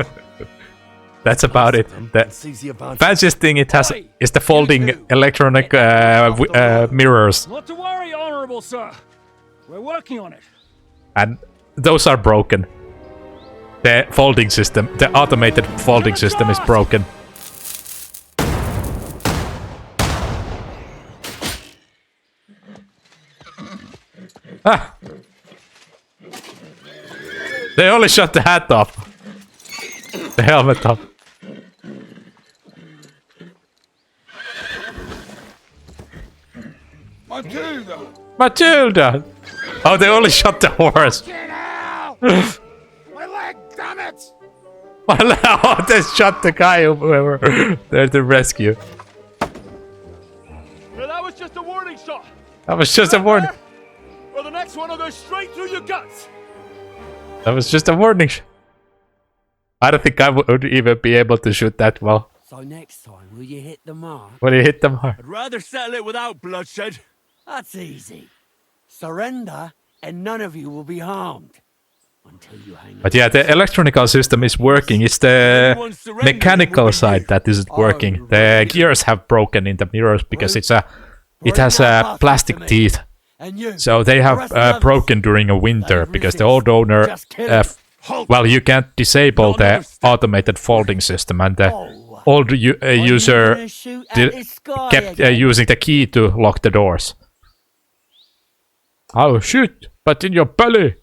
That's about it. The fanciest thing it has is the folding electronic mirrors, Not to worry, Honourable Sir. We're working on it. and those are broken. The folding system, the automated folding system is broken. Ah! They only shot the hat off. The helmet off. Matilda! Matilda! Oh, they only shot the horse. My leg, damn it! Well, oh, they shot the guy whoever. There's the rescue. No, that was just a warning shot. That was just a warning. Or the next one will go straight through your guts. That was just a warning. I don't think I would even be able to shoot that well. So next time, will you hit the mark? When you hit them hard. I'd rather settle it without bloodshed. That's easy. Surrender, and none of you will be harmed. Until you hang But yeah, the electronical system is working. It's the mechanical side that isn't working. The gears have broken in the mirrors because it has plastic teeth. So they have broken during a winter because the old owner, well, you can't disable the automated folding system, and the old user kept using the key to lock the doors. Oh shoot! But in your belly.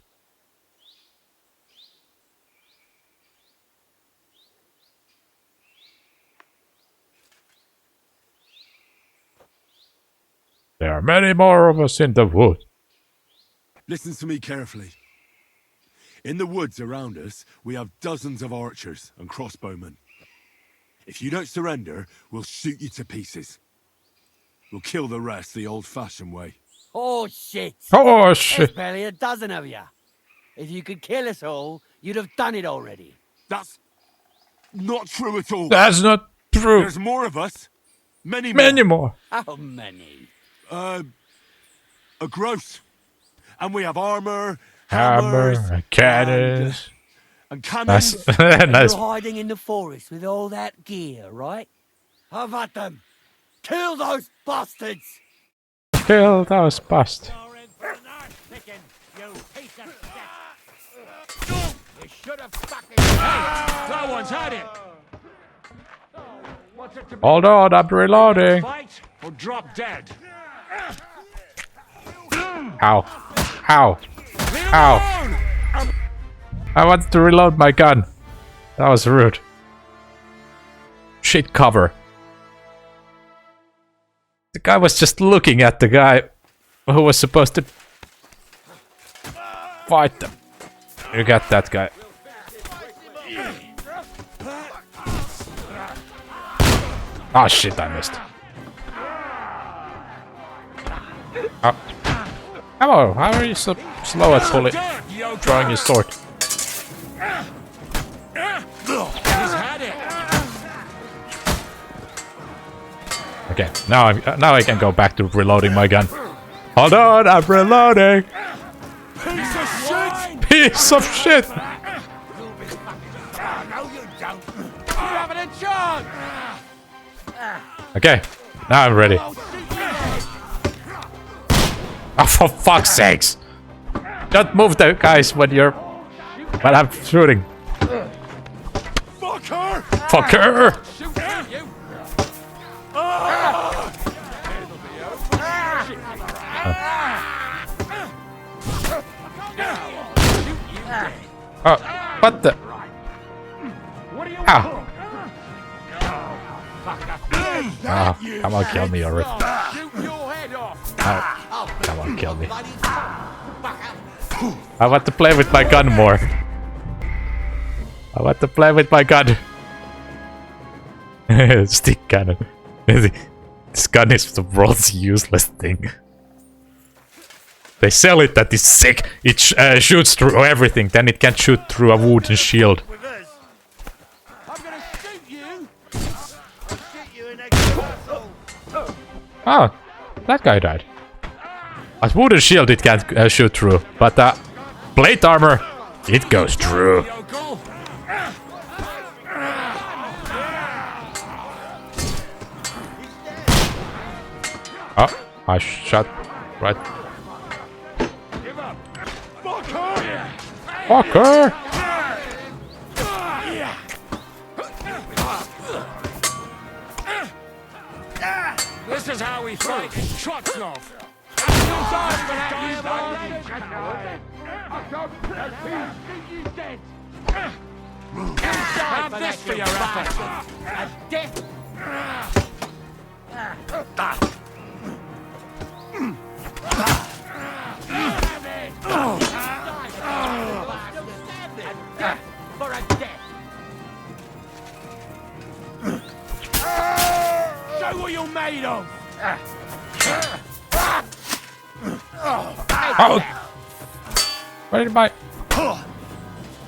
There are many more of us in the wood. Listen to me carefully. In the woods around us, we have dozens of archers and crossbowmen. If you don't surrender, we'll shoot you to pieces. We'll kill the rest the old-fashioned way. Oh, shit. Oh, shit. There's barely a dozen of you. If you could kill us all, you'd have done it already. That's not true at all. That's not true. There's more of us. Many more. Many more. How many? A gross. And we have armor, Hammer, hammers, and cannons. and cannons. Nice. And Nice. you're hiding in the forest with all that gear, right? Have at them. Kill those bastards! Kill those bastards. No one's had it. Hold on, I'm reloading. Fight or drop dead. Ow. Ow. Ow. I wanted to reload my gun. That was rude. Shit cover. The guy was just looking at the guy who was supposed to fight them. You got that guy. Oh shit, I missed. Oh. Hello, how are you so slow at pulling, drawing your sword? Okay, now I can go back to reloading my gun. Hold on, I'm reloading. Piece of shit! Piece of shit. No, you don't. You haven't a chance. Okay, now I'm ready. Oh, for fuck's sakes! Don't move the guys when I'm shooting. Fucker! Fucker! Oh, what the? Ow. Oh, come on, kill me already. Oh, come on, kill me. I want to play with my gun more. I want to play with my gun. Stick cannon. This gun is the world's useless thing. They sell it that is sick. It shoots through everything, then it can shoot through a wooden shield. Oh, that guy died. A wooden shield it can't shoot through, but plate armor, it goes through. Oh, I shot right. Fucker! This is how we fight in Trotsnov. Have this for your efforts. For a death. Show what you're made of. Oh! Where did my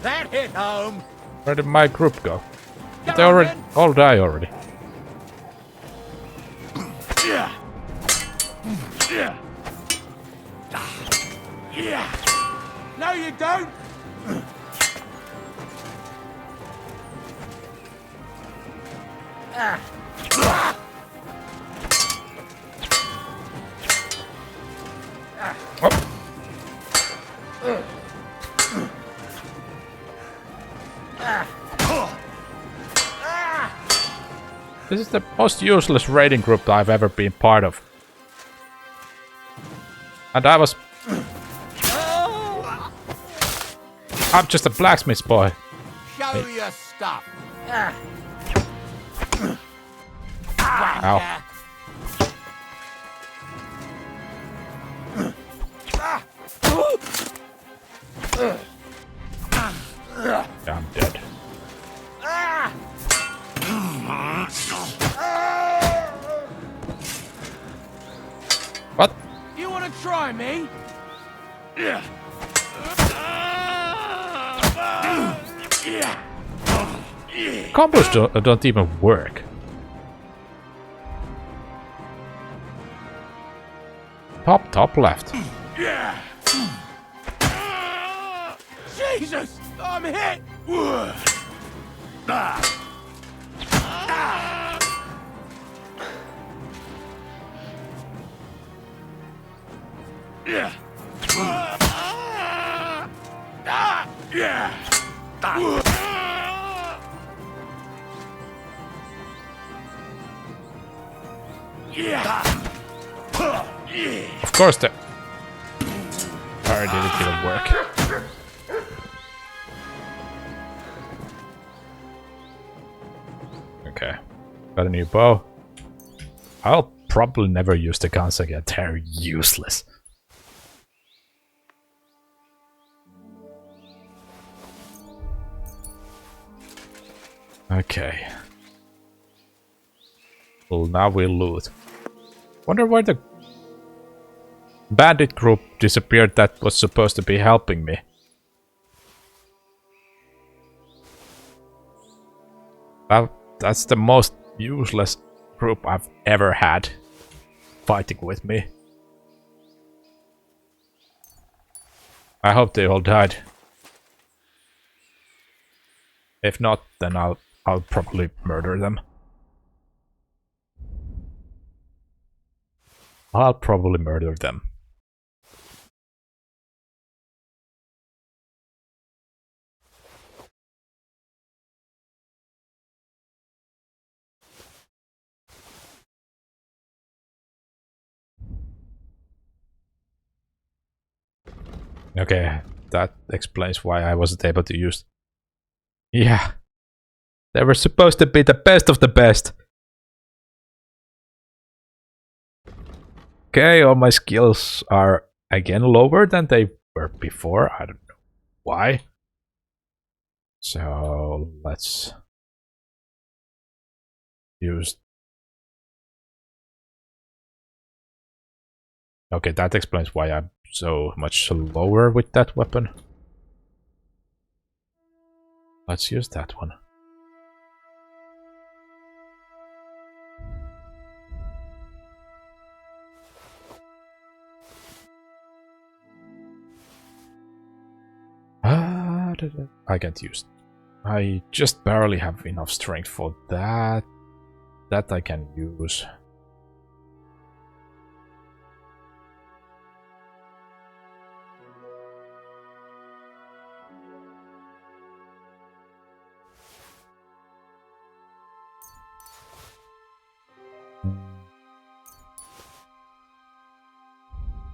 That hit home. Where did my group go? Did they already all die already? No, you don't. This is the most useless raiding group I've ever been part of. And I'm just a blacksmith boy. Show your stuff. Ow. I'm dead. What? You want to try me? Combos don't even work. Top left. Jesus! I'm hit! Of course the parry didn't even work. Okay. Got a new bow. I'll probably never use the guns again. They're useless. Okay. Well, now we loot. Wonder where the bandit group disappeared that was supposed to be helping me. Well, that's the most useless group I've ever had fighting with me. I hope they all died. If not, then I'll probably murder them. I'll probably murder them. Okay, that explains why I wasn't able to use... Yeah. They were supposed to be the best of the best. Okay, all my skills are again lower than they were before. I don't know why. So let's use... Okay, that explains why I'm so much lower with that weapon. Let's use that one. I can't use. I just barely have enough strength for that. That I can use.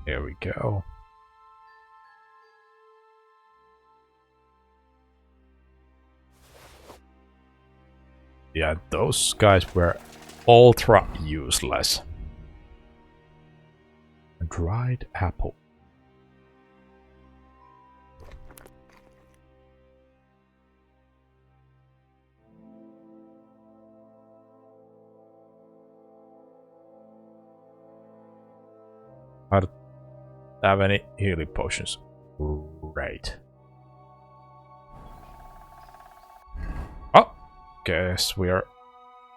There we go. Yeah, those guys were ultra useless. A dried apple. I don't have any healing potions. Great. Oh, guess we are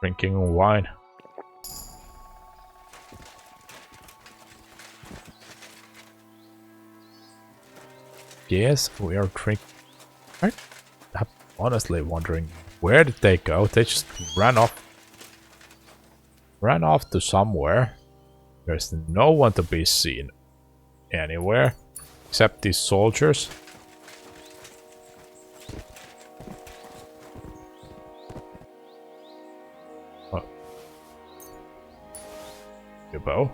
drinking wine. Yes, we are drinking. I'm honestly wondering, where did they go? They just ran off. Ran off to somewhere. There's no one to be seen anywhere except these soldiers. Oh. Your bow.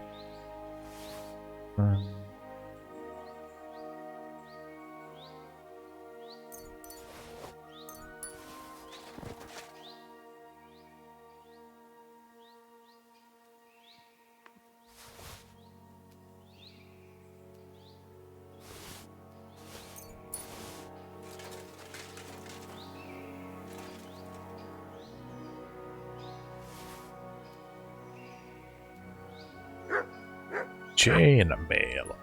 Chain mail.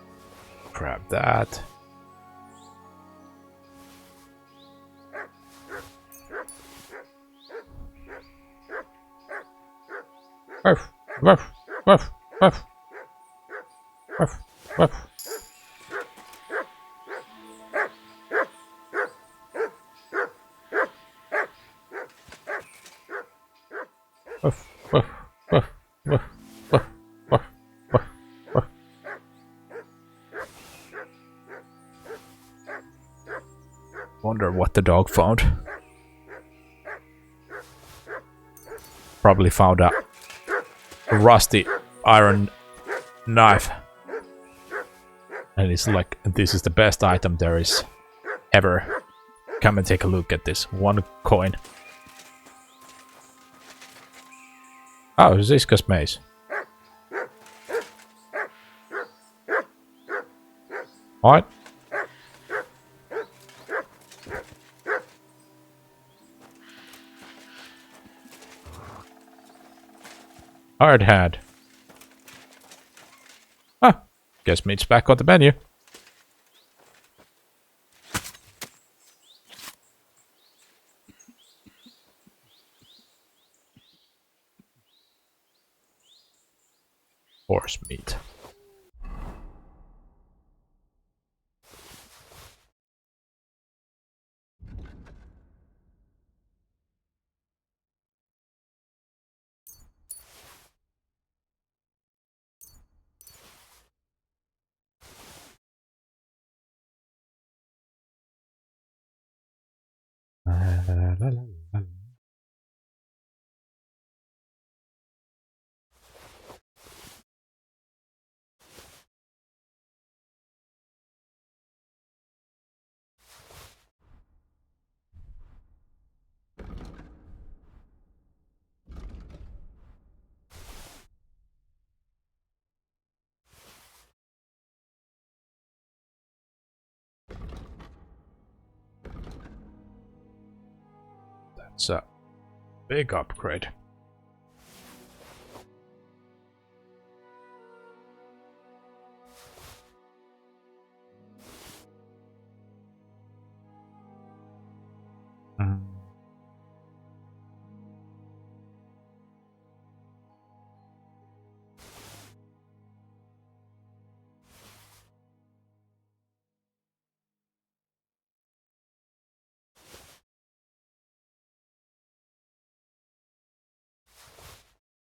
Grab that. Ruff, ruff, ruff, ruff. Ruff, ruff. Ruff, ruff, ruff, ruff, ruff, ruff, ruff, ruff. Wonder what the dog found. Probably found a rusty iron knife. And it's like, this is the best item there is ever. Come and take a look at this. 1 coin. Oh, Ziska's maze. What? Hard hat. Ah, guess meat's back on the menu. Horse meat. That's a big upgrade.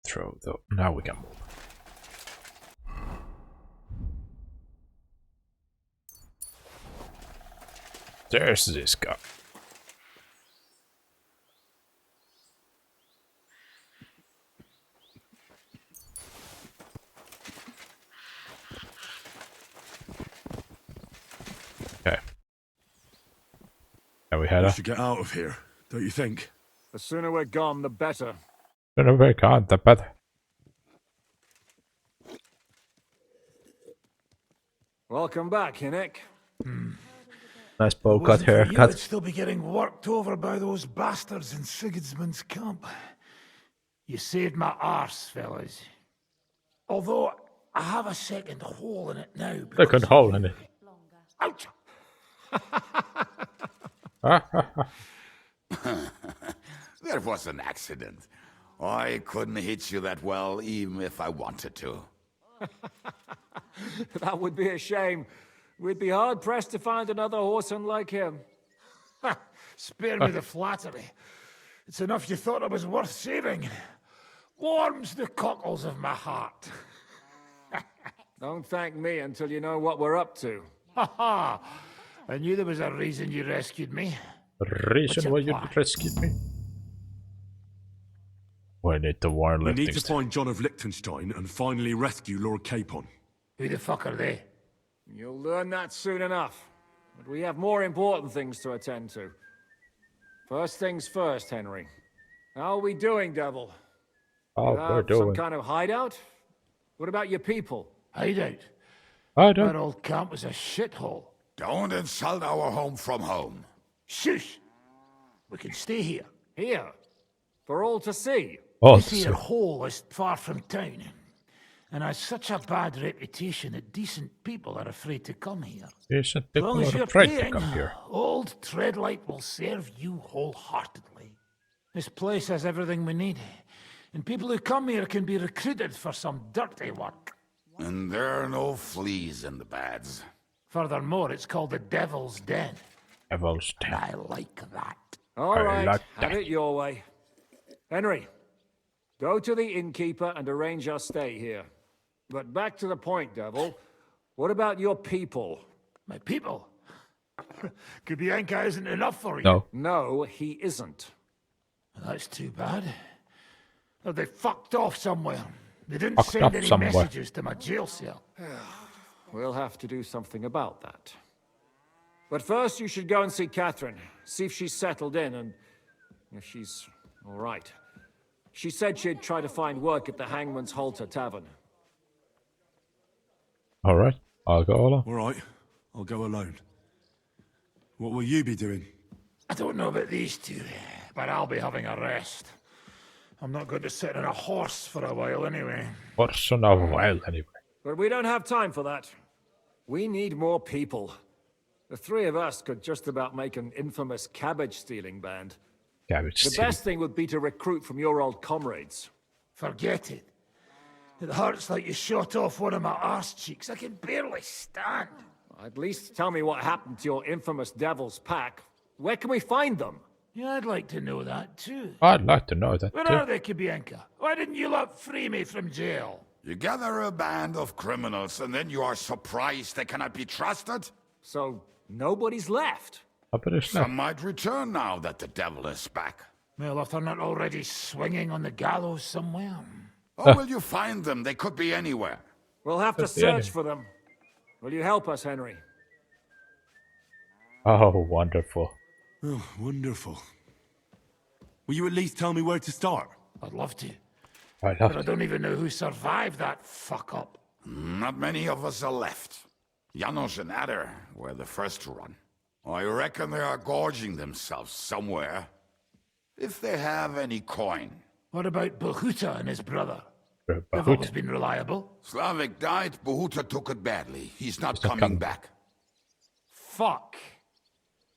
Throw though. Now we can move. There's this guy. Okay. Now we had We should get out of here, don't you think? The sooner we're gone, the better. No, we can't. That better. Welcome back, Hinnick. Nice bow cut haircut. I'd still be getting worked over by those bastards in Sigismund's camp. You saved my arse, fellas. Although I have a second hole in it now. Second hole in it. Ouch! That was an accident. I couldn't hit you that well, even if I wanted to. That would be a shame. We'd be hard-pressed to find another horseman like him. Spare me the flattery. It's enough you thought I was worth saving. Warms the cockles of my heart. Don't thank me until you know what we're up to. Ha ha! I knew there was a reason you rescued me. The reason why you rescued me? We need to warn We need to Liechtenstein. find John of Liechtenstein and finally rescue Lord Capon. Who the fuck are they? You'll learn that soon enough. But we have more important things to attend to. First things first, Henry. How are we doing, Devil? Oh, You we're have doing. some kind of hideout? What about your people? Hideout? Hideout? That old camp was a shithole. Don't insult our home from home. Shush! We can stay here. Here? For all to see? This here hole is far from town, and has such a bad reputation that decent people are afraid to come here. Decent As long people as are you're afraid to paying, come here. old Treadlight will serve you wholeheartedly. This place has everything we need. and people who come here can be recruited for some dirty work. And there are no fleas in the beds. Furthermore, it's called the Devil's Den. Devil's Den. I like that. All I right, like have that. it your way. Henry, go to the innkeeper and arrange our stay here. But back to the point, Devil. What about your people? My people? Kubienka isn't enough for you. No. No, he isn't. That's too bad. Oh, they fucked off somewhere. They didn't Fucked send off any somewhere. messages to my jail cell. We'll have to do something about that. But first, you should go and see Catherine. See if she's settled in and if she's all right. She said she'd try to find work at the Hangman's Halter Tavern. All right, I'll go along. All right, I'll go alone. What will you be doing? I don't know about these two, but I'll be having a rest. I'm not going to sit on a horse for a while anyway. What's on a while anyway? But we don't have time for that. We need more people. The three of us could just about make an infamous cabbage-stealing band. Cabbage The best thing would be to recruit from your old comrades. Forget it. It hurts like you shot off one of my arse cheeks. I can barely stand. At least tell me what happened to your infamous Devil's Pack. Where can we find them? Yeah, I'd like to know that too. I'd like to know that Where too. are they, Kubienka? Why didn't you lot free me from jail? You gather a band of criminals and then you are surprised they cannot be trusted? So, nobody's left? Some might return now that the devil is back. Well, if they're not already swinging on the gallows somewhere. How will you find them? They could be anywhere. We'll have to Could be anywhere. search for them. Will you help us, Henry? Oh, wonderful. Oh, wonderful. Will you at least tell me where to start? I'd love to. I But I don't even know who survived that fuck-up. Not many of us are left. Janos and Adder were the first to run. I reckon they are gorging themselves somewhere. If they have any coin. What about Bahuta and his brother? They've Bahut. always been reliable. Slavik died, Bahuta took it badly. He's not coming back. Fuck.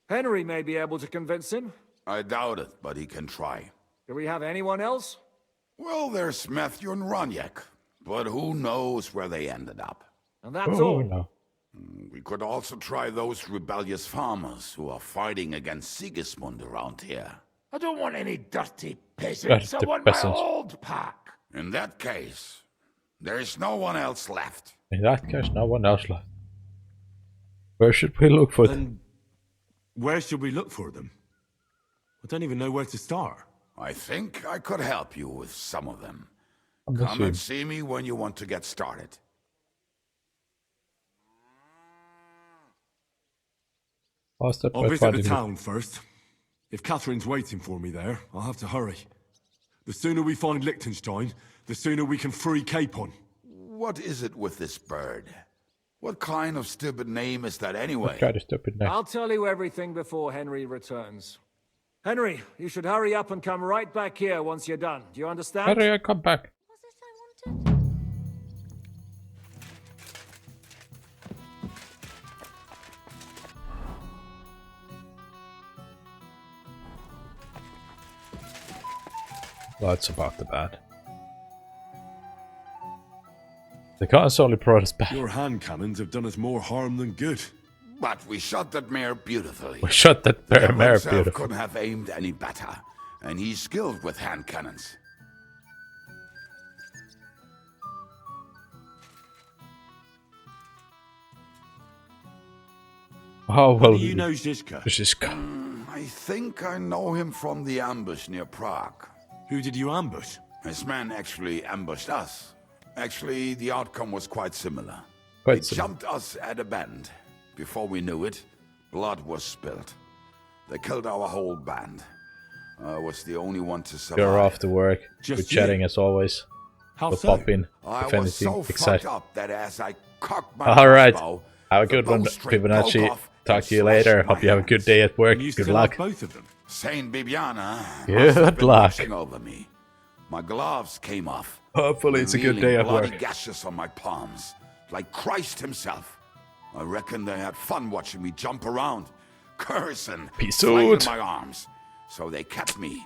Henry may be able to convince him. I doubt it, but he can try. Do we have anyone else? Well, there's Matthew and Roniek, but who knows where they ended up. And that's Oh, all. no. We could also try those rebellious farmers who are fighting against Sigismund around here. I don't want any dirty peasants. I Dirty want peasants. my old pack. In that case, there is no one else left. In that case, no one else left. Where should we look for them? Then where should we look for them? I don't even know where to start. I think I could help you with some of them. I'm Come assuming. and see me when you want to get started. I'll start I'll by visit the finding town first. If Catherine's waiting for me there, I'll have to hurry. The sooner we find Liechtenstein, the sooner we can free Capon. What is it with this bird? What kind of stupid name is that anyway? Try the stupid name. I'll tell you everything before Henry returns. Henry, you should hurry up and come right back here once you're done. Do you understand? Hurry, I come back. That's about the bad. The guns only brought us back. Your hand cannons have done us more harm than good. But we shot that mare beautifully. We shot that The mare devil himself beautiful. couldn't have aimed any better, and he's skilled with hand cannons. How well Do you know Zizka? Zizka? I think I know him from the ambush near Prague. Who did you ambush? His man actually ambushed us. Actually, the outcome was quite similar. Quite They similar. jumped us at a bend. Before we knew it, blood was spilled. They killed our whole band. I was the only one to survive. You're off to work. Just Good chatting you? as always. How We'll so? pop in I if was anything so fucked exciting. up that as I cocked my Alright. crossbow, Have a the good one, bowstring broke Fibonacci. off Talk and to you slashed later. my Hope you have a good hands. day at work. And you Good still luck. have both of them. Saint Bibiana Good must have been luck. watching over me. My gloves came off. Hopefully it's a good revealing day at bloody work. gashes on my palms, like Christ himself. I reckon they had fun watching me jump around, cursing, Peace flailing out. my arms. So they kept me.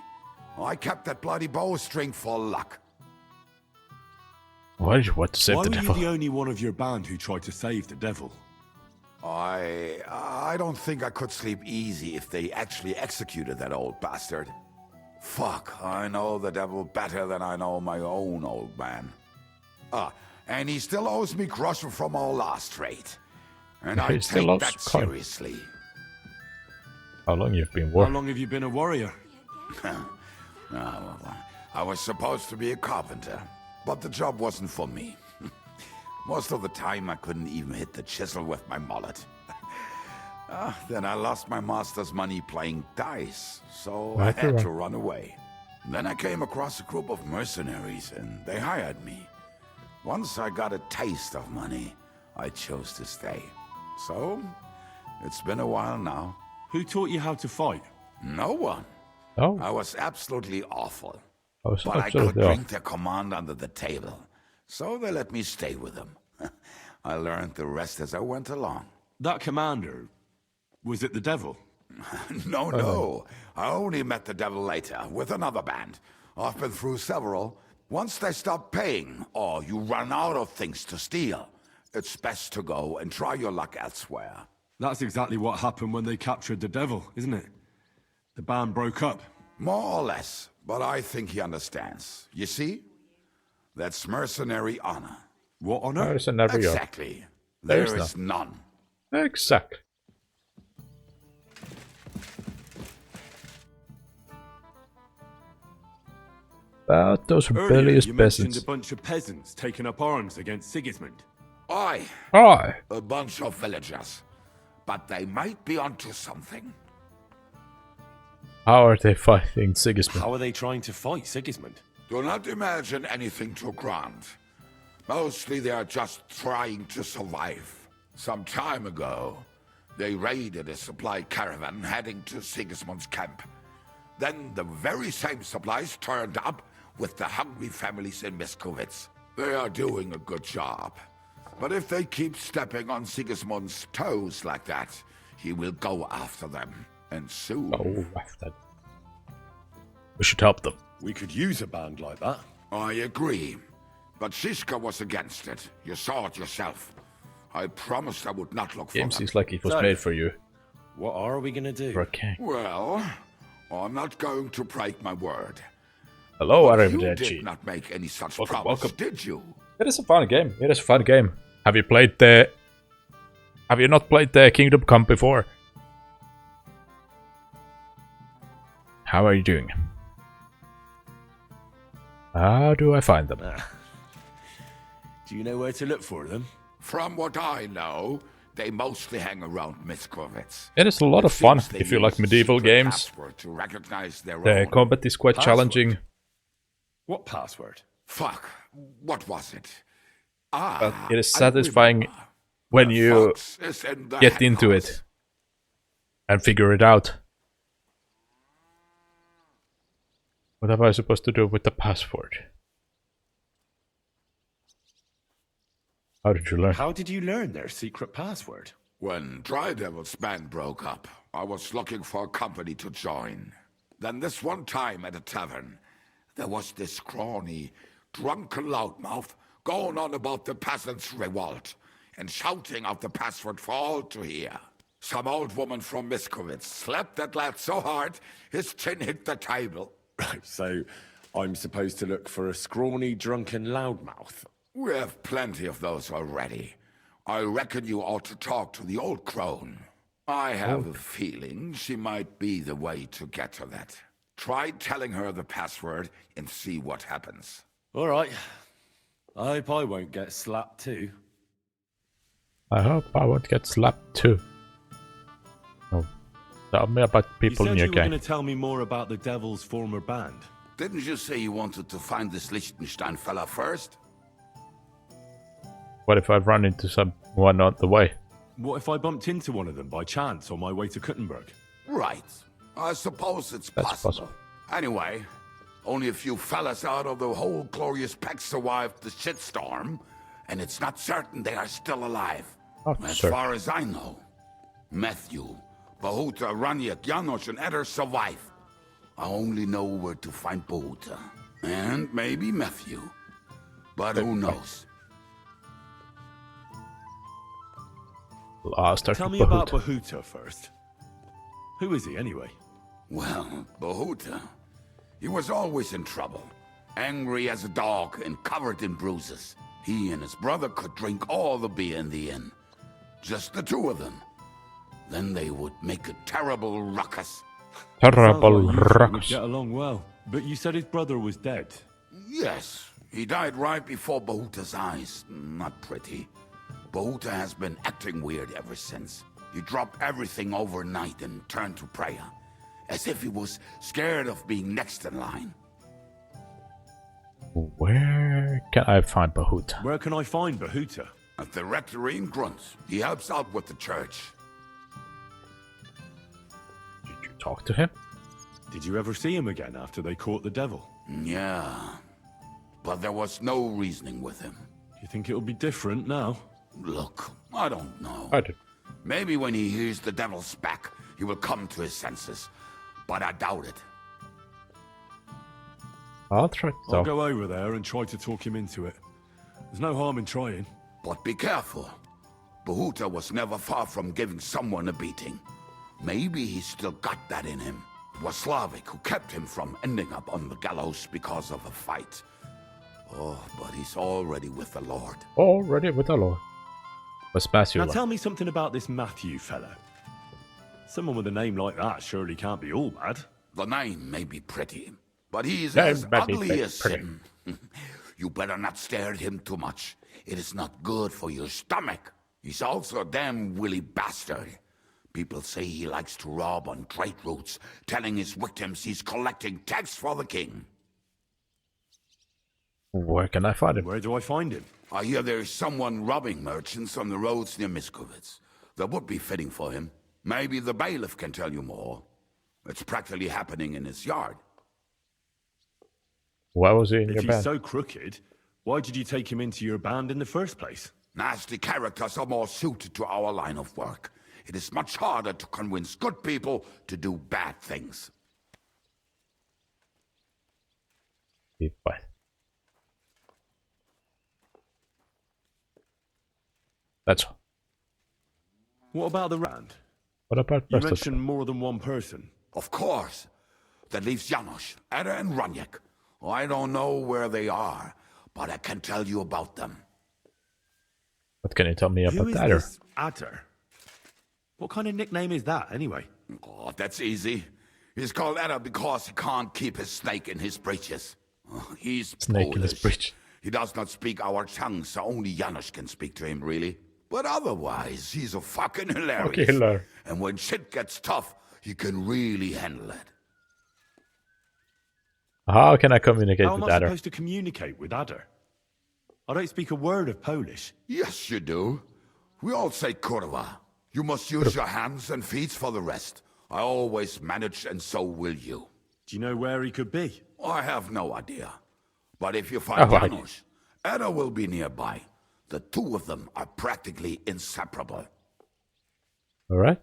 I kept that bloody bowstring for luck. Why did you want to save Why the were devil? you the only one of your band who tried to save the devil? I don't think I could sleep easy if they actually executed that old bastard. Fuck, I know the devil better than I know my own old man. And he still owes me groschen from our last raid. And I take that seriously. How long you've been How long have you been a warrior? I was supposed to be a carpenter, but the job wasn't for me. Most of the time I couldn't even hit the chisel with my mallet. Then I lost my master's money playing dice, so I had to run away. Then I came across a group of mercenaries and they hired me. Once I got a taste of money, I chose to stay. So, it's been a while now. Who taught you how to fight? No one. Oh. I was absolutely awful. But I could drink their command under the table. So they let me stay with them. I learned the rest as I went along. That commander, was it the devil? No. I only met the devil later, with another band. I've been through several. Once they stop paying, or you run out of things to steal, it's best to go and try your luck elsewhere. That's exactly what happened when they captured the devil, isn't it? The band broke up. More or less, but I think he understands. You see? That's mercenary honor. What honor? Exactly. There is none. Exactly. About those rebellious you peasants. mentioned a bunch of peasants taking up arms against Sigismund. Aye. Aye. A bunch of villagers. But they might be onto something. How are they fighting Sigismund? How are they trying to fight Sigismund? Do not imagine anything too grand. Mostly they are just trying to survive. Some time ago, they raided a supply caravan heading to Sigismund's camp. Then the very same supplies turned up with the hungry families in Miskovitz. They are doing a good job. But if they keep stepping on Sigismund's toes like that, he will go after them. And soon. Oh, after. We should help them. We could use a band like that. I agree. But Shishka was against it. You saw it yourself. I promised I would not look for Game them. seems like it was made for you. What are we gonna do? For a king. Well, I'm not going to break my word. Hello, But you Arrivederci. did not make any such Welcome, promise, welcome. did you? It is a fun game. It is a fun game. Have you played the... Have you not played the Kingdom Come before? How are you doing? How do I find them? Do you know where to look for them? From what I know, they mostly hang around Miskovitz. It is a lot of fun Seems they if you like use medieval secret games. password to recognize their The own. combat is quite Password? challenging, What password? Fuck. What was it? but it is I satisfying remember. when The you fox is in the get into henhouse. it and figure it out. What am I supposed to do with the password? How did you learn? How did you learn their secret password? When Dry Devil's band broke up, I was looking for a company to join. Then this one time at a tavern, there was this scrawny, drunken loudmouth going on about the peasants' revolt and shouting out the password for all to hear. Some old woman from Miskovitz slapped that lad so hard, his chin hit the table. Right, so I'm supposed to look for a scrawny, drunken loudmouth. We have plenty of those already. I reckon you ought to talk to the old crone. I have a feeling she might be the way to get to that. Try telling her the password and see what happens. All right. I hope I won't get slapped too. I hope I won't get slapped too. Oh. Tell me about people you in said your you were gang. going to tell me more about the devil's former band. Didn't you say you wanted to find this Liechtenstein fella first? What if I run into someone on the way? What if I bumped into one of them by chance on my way to Kuttenberg? Right. I suppose it's That's possible. Anyway, only a few fellas out of the whole glorious pack survived the shitstorm, and it's not certain they are still alive. As far as I know. Matthew, Bahuta, Raniak, Janosch, and Eder survive. I only know where to find Bohuta. And maybe Matthew. But who knows? Tell me about Bohuta first. Who is he, anyway? Well, Bohuta, he was always in trouble. Angry as a dog and covered in bruises. He and his brother could drink all the beer in the inn. Just the two of them. Then they would make a terrible ruckus. Terrible Would ruckus. get along well. But you said his brother was dead. Yes, he died right before Bohuta's eyes. Not pretty. Bohuta has been acting weird ever since. He dropped everything overnight and turned to prayer. As if he was scared of being next in line. Where can I find Bohuta? Where can I find Bohuta? At the rectory in Grunt. He helps out with the church. Did you talk to him? Did you ever see him again after they caught the devil? Yeah. But there was no reasoning with him. You think it'll be different now? Look, I don't know. I do. Maybe when he hears the devil's back, he will come to his senses. But I doubt it. I'll try. I'll go over there and try to talk him into it. There's no harm in trying. But be careful. Bohuta was never far from giving someone a beating. Maybe he's still got that in him. It was Slavic who kept him from ending up on the gallows because of a fight. Oh, but he's already with the Lord. Already with the Lord. What's Matthew Now like? tell me something about this Matthew fella. Someone with a name like that surely can't be all bad. The name may be pretty, but he's Name as may be ugly as pretty. sin. You better not stare at him too much. It is not good for your stomach. He's also a damn willy bastard. People say he likes to rob on trade routes, telling his victims he's collecting tax for the king. Where can I find him? Where do I find him? I hear there's someone robbing merchants on the roads near Miskovitz. That would be fitting for him. Maybe the bailiff can tell you more. It's practically happening in his yard. Why was he in If your he's band? so crooked, why did you take him into your band in the first place? Nasty characters are more suited to our line of work. It is much harder to convince good people to do bad things. What? That's all. What about the rand? What about You rest of mentioned more than one person. Of course. That leaves Janos, Ada and Raniek. I don't know where they are, but I can tell you about them. What can you tell me Who about is that? this Adder? What kind of nickname is that, anyway? Oh, that's easy. He's called Ada because he can't keep his snake in his breeches. He's Snake in his Polish. breech. He does not speak our tongue, so only Janos can speak to him, really. But otherwise, he's a fucking hilarious. Okay, hilarious. And when shit gets tough, he can really handle it. How can I communicate How am with I Adder? supposed to communicate with Adder? I don't speak a word of Polish. Yes, you do. We all say kurwa. You must use your hands and feet for the rest. I always manage, and so will you. Do you know where he could be? I have no idea. But if you find Oh, Janos, Ada will be nearby. The two of them are practically inseparable. Alright.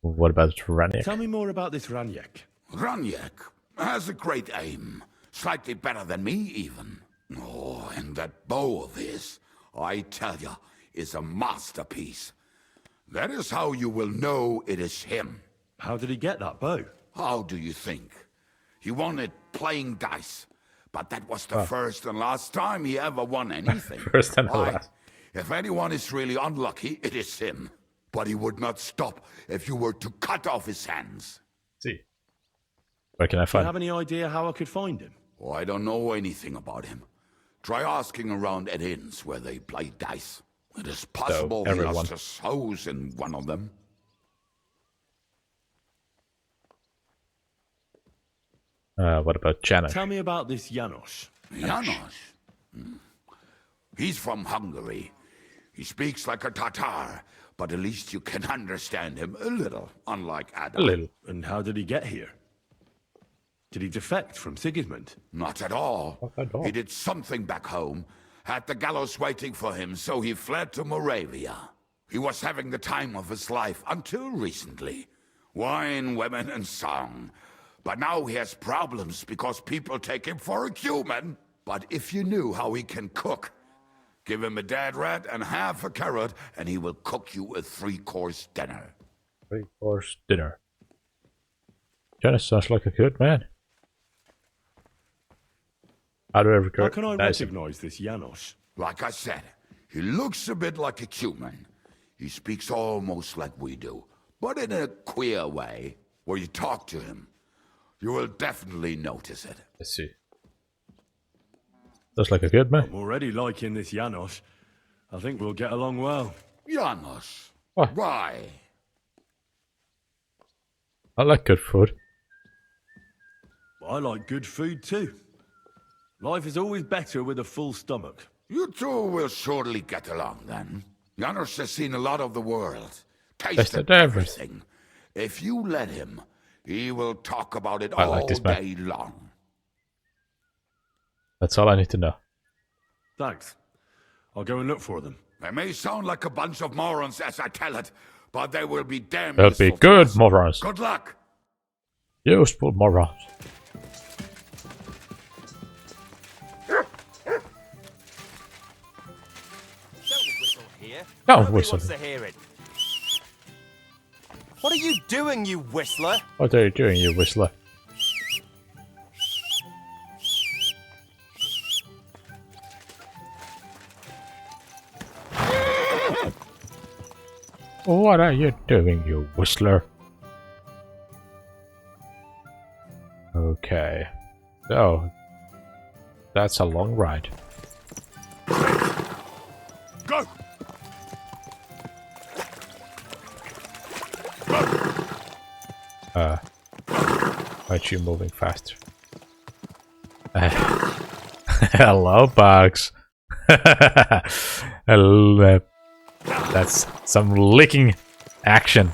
What about Raniek? Tell me more about this Raniek. Raniek has a great aim. Slightly better than me, even. Oh, and that bow of his, I tell ya, is a masterpiece. That is how you will know it is him. How did he get that bow? How do you think? He won it playing dice. But that was the first and last time he ever won anything. First and Why? last. If anyone is really unlucky, it is him. But he would not stop if you were to cut off his hands. See. Where can I Do you find have him? any idea how I could find him? Oh, I don't know anything about him. Try asking around at inns where they play dice. It is possible he everyone. lost his hose in one of them. What about Janet? Tell me about this Janos. Janos? He's from Hungary. He speaks like a Tatar, but at least you can understand him a little, unlike Adam. A little. And how did he get here? Did he defect from Sigismund? Not at all. Not at all. He did something back home, had the gallows waiting for him, so he fled to Moravia. He was having the time of his life until recently, Wine, women, and song. But now he has problems because people take him for a human. But if you knew how he can cook, give him a dead rat and half a carrot, and he will cook you a 3-course dinner. 3-course dinner. Janice sounds like a good man. How do I How can I recognize him? recognize this Janos? Like I said, he looks a bit like a human. He speaks almost like we do, but in a queer way. Where you talk to him, you will definitely notice it. Let's see. Looks like a good man. I'm already liking this Janos. I think we'll get along well. Janos? What? Why? I like good food. I like good food too. Life is always better with a full stomach. You two will surely get along then. Janos has seen a lot of the world, tasted Tasted everything. If you let him, he will talk about it I all like this man. day long. That's all I need to know. Thanks. I'll go and look for them. They may sound like a bunch of morons as I tell it, but they will be damn They'll useful be to good us. morons. Good luck. Useful morons. Don't whistle here. Don't Nobody whistle. wants to hear it. What are you doing, you whistler? What are you doing, you whistler? What are you doing, you whistler? Okay. So, that's a long ride. Go! Aren't you moving faster? Hello, bugs. Hello. That's some licking action.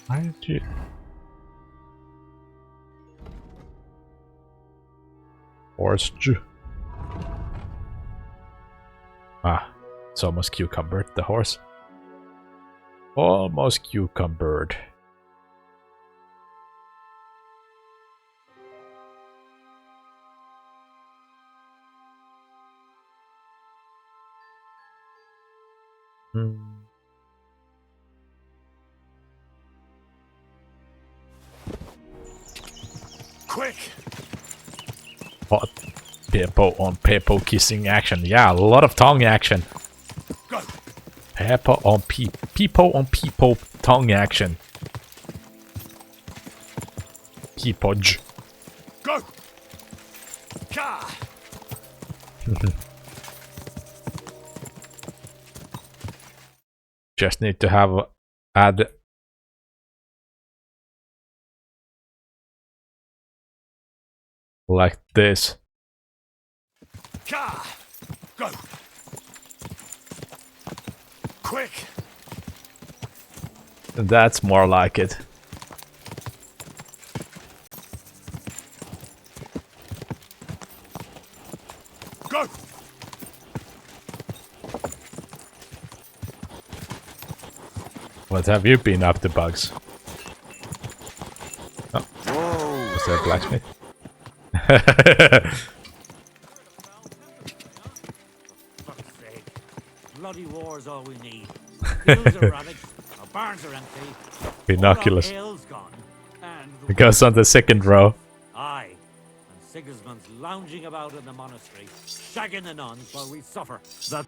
Why did you... Forced. Ah, it's almost cucumbered, the horse. Almost cucumbered. Quick! Hot people on people kissing action. Yeah, a lot of tongue action. Go! People on people tongue action. Peepodge. Go! Ka! Just need to have add like this. Ka! Go! Quick! That's more like it. Go! What have you been up to, Bugs? Oh. Whoa. Is there a blacksmith? Fuck's sake. Bloody war's all we need. Fields are ravaged, our barns are empty. Binoculars. All our ale's gone, and It goes on the second row. aye, and Sigismund's lounging about in the monastery, shagging the nuns while we suffer. That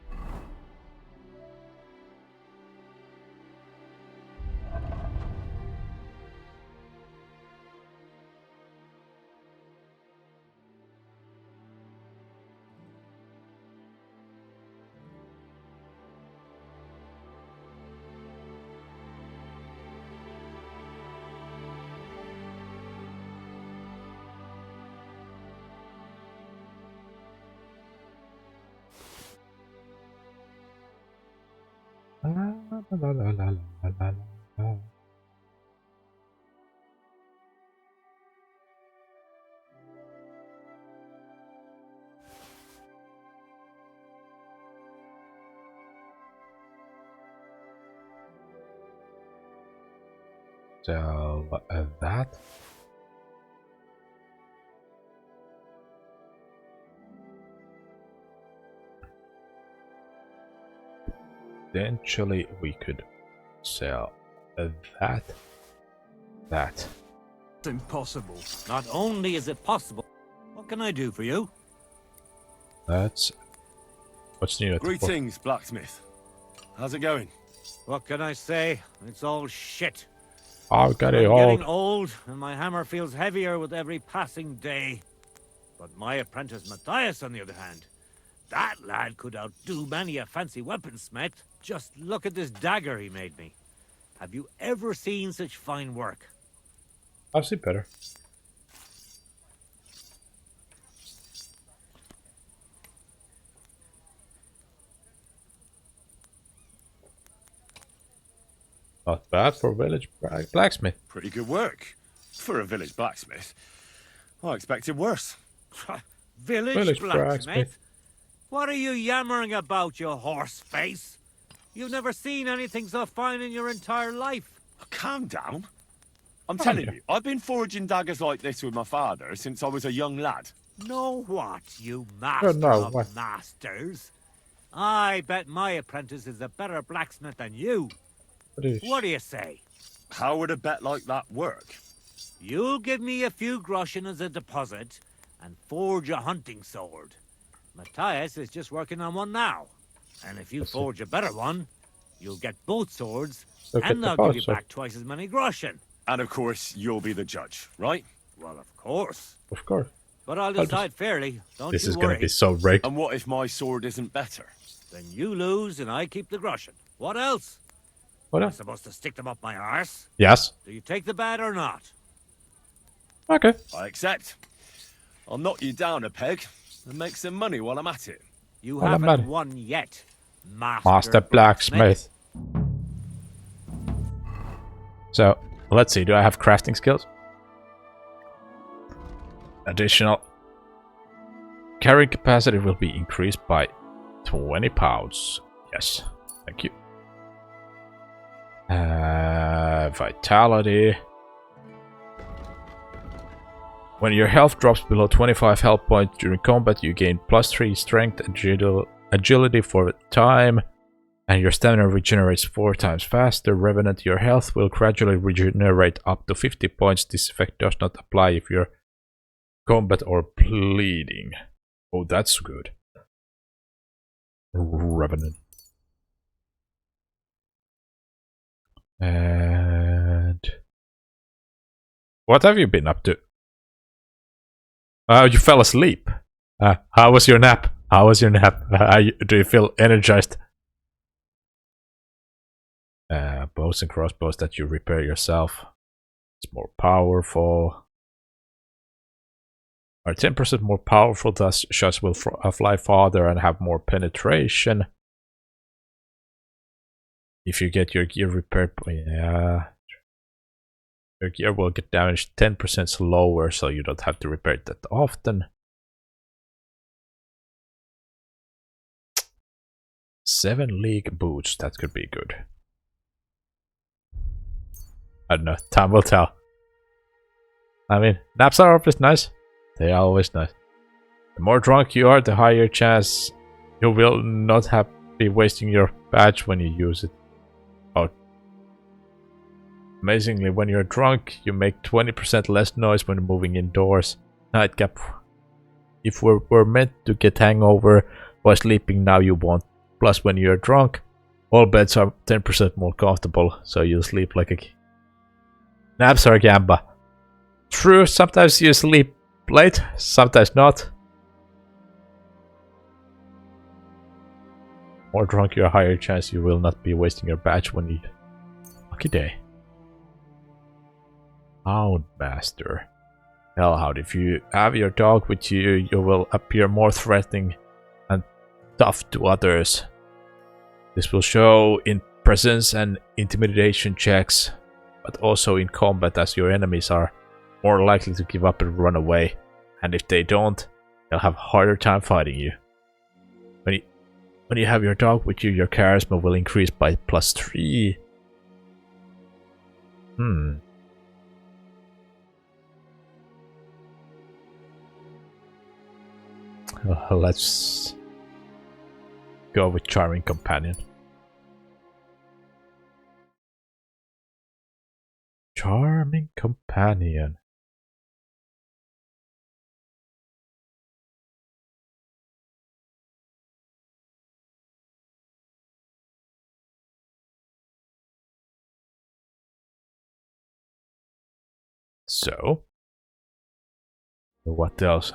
So that. Potentially we could sell that. That. It's impossible. Not only is it possible, what can I do for you? That's what's new at the port? Greetings, blacksmith. How's it going? What can I say? It's all shit. I've got it I'm all. getting old, and my hammer feels heavier with every passing day. But my apprentice Matthias, on the other hand, that lad could outdo many a fancy weaponsmith. Just look at this dagger he made me. Have you ever seen such fine work? I've seen better. Not bad for village blacksmith. Pretty good work. For a village blacksmith. I expected worse. Village blacksmith? What are you yammering about, you horse face? You've never seen anything so fine in your entire life. Calm down. I'm telling you, I've been forging daggers like this with my father since I was a young lad. Know what, you master of masters? I bet my apprentice is a better blacksmith than you. What do you say? How would a bet like that work? You'll give me a few groschen as a deposit and forge a hunting sword. Matthias is just working on one now. And if you forge a better one, you'll get both swords and I'll give you back twice as many groschen. And of course, you'll be the judge, right? Well, of course. Of course. But I'll decide fairly, don't this you is worry. gonna be so rigged. And what if my sword isn't better? Then you lose and I keep the groschen. What else? What Am I else? supposed to stick them up my arse? Yes. Do you take the bet or not? Okay. I accept. I'll knock you down a peg and make some money while I'm at it. You While I'm haven't at it. won yet, Master Blacksmith. So, let's see. Do I have crafting skills? Additional carrying capacity will be increased by 20 pounds. Yes. Thank you. Vitality. When your health drops below 25 health points during combat, you gain +3 strength and agility for time, and your stamina regenerates 4 times faster. Revenant, your health will gradually regenerate up to 50 points. This effect does not apply if you're combat or bleeding. Oh, that's good. Revenant. And what have you been up to? You fell asleep. How was your nap? How was your nap? Do you feel energized? Bows and crossbows that you repair yourself. It's more powerful. Are 10% more powerful, thus shots will fly farther and have more penetration. If you get your gear repaired, yeah. Your gear will get damaged 10% slower, so you don't have to repair it that often. 7 league boots, that could be good. I don't know, time will tell. I mean, naps are always nice. They are always nice. The more drunk you are, the higher chance you will not be wasting your badge when you use it. Oh. Amazingly, when you're drunk, you make 20% less noise when moving indoors. Nightcap. If we're meant to get hangover while sleeping, now you won't. Plus, when you're drunk, all beds are 10% more comfortable, so you'll sleep like a... Naps are gamba. True, sometimes you sleep late, sometimes not. More drunk, you're higher chance you will not be wasting your badge when you... Lucky day. Houndmaster. Hellhound. If you have your dog with you, you will appear more threatening and tough to others. This will show in presence and intimidation checks, but also in combat, as your enemies are more likely to give up and run away. And if they don't, they'll have a harder time fighting you. When you have your dog with you, your charisma will increase by +3. Let's go with Charming Companion. Charming Companion. So, what else?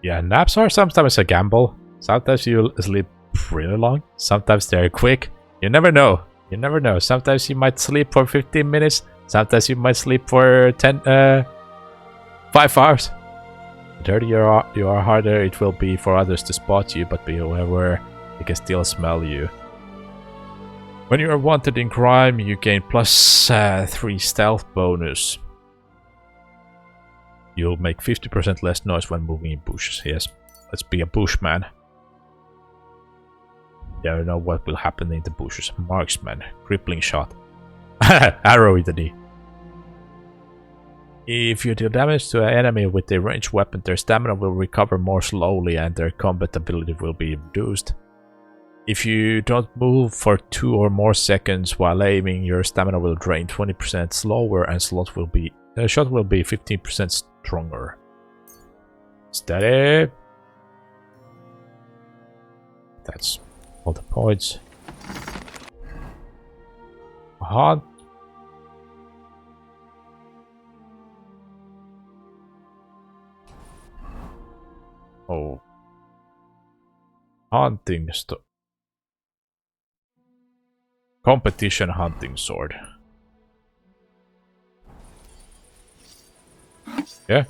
Yeah, naps are sometimes a gamble. Sometimes you sleep really long. Sometimes they're quick. You never know. You never know. Sometimes you might sleep for 15 minutes. Sometimes you might sleep for 5 hours. The dirtier you are, harder it will be for others to spot you, but be aware they can still smell you. When you are wanted in crime, you gain +3 stealth bonus. You'll make 50% less noise when moving in bushes. Yes, let's be a bushman. You never know what will happen in the bushes. Marksman, crippling shot. Arrow in the knee. If you deal damage to an enemy with a ranged weapon, their stamina will recover more slowly and their combat ability will be reduced. If you don't move for 2 or more seconds while aiming, your stamina will drain 20% slower and shot will be 15% stronger. Steady. That's all the points. Hunt. Oh. Hunting competition hunting sword. Yeah.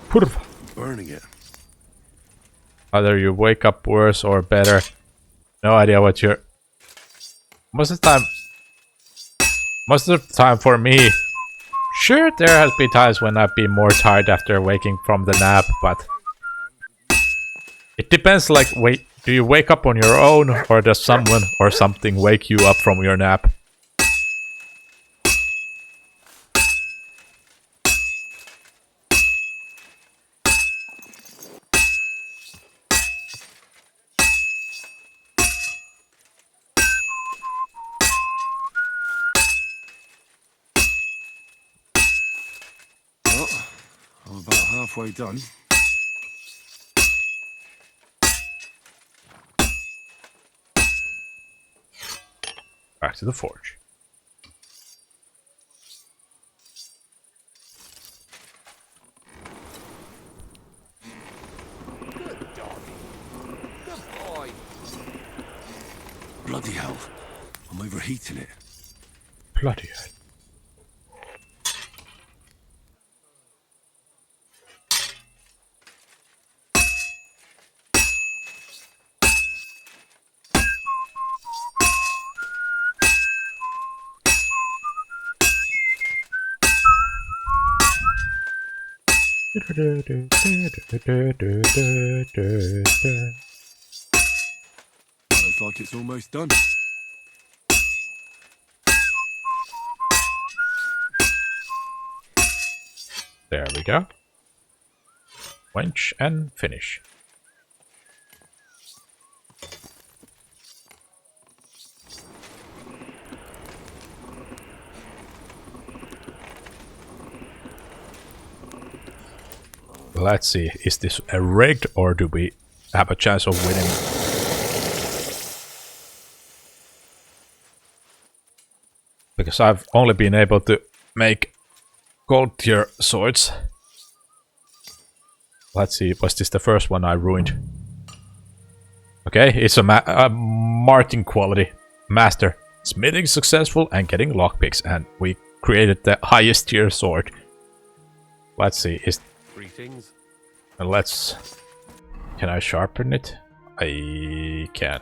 Kurva. Burning it. Either you wake up worse or better. No idea what you're... Most of the time for me... Sure, there has been times when I've been more tired after waking from the nap, but... It depends, like, do you wake up on your own, or does someone or something wake you up from your nap? Well, I'm about halfway done. Back to the forge. Bloody hell. I'm overheating it. Bloody hell. Looks like it's almost done. There we go. Quench and finish. Let's see, is this a rigged or do we have a chance of winning? Because I've only been able to make gold tier swords. Let's see, was this the first one I ruined? Okay, it's a Martin quality. Master. Smithing successful and getting lockpicks, and we created the highest tier sword. Let's see, Greetings. let's Can I sharpen it? I can.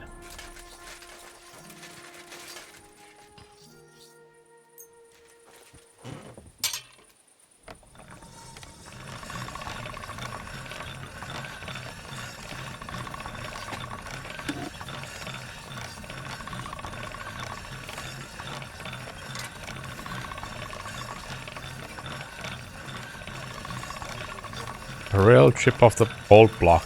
A real chip off the bolt block.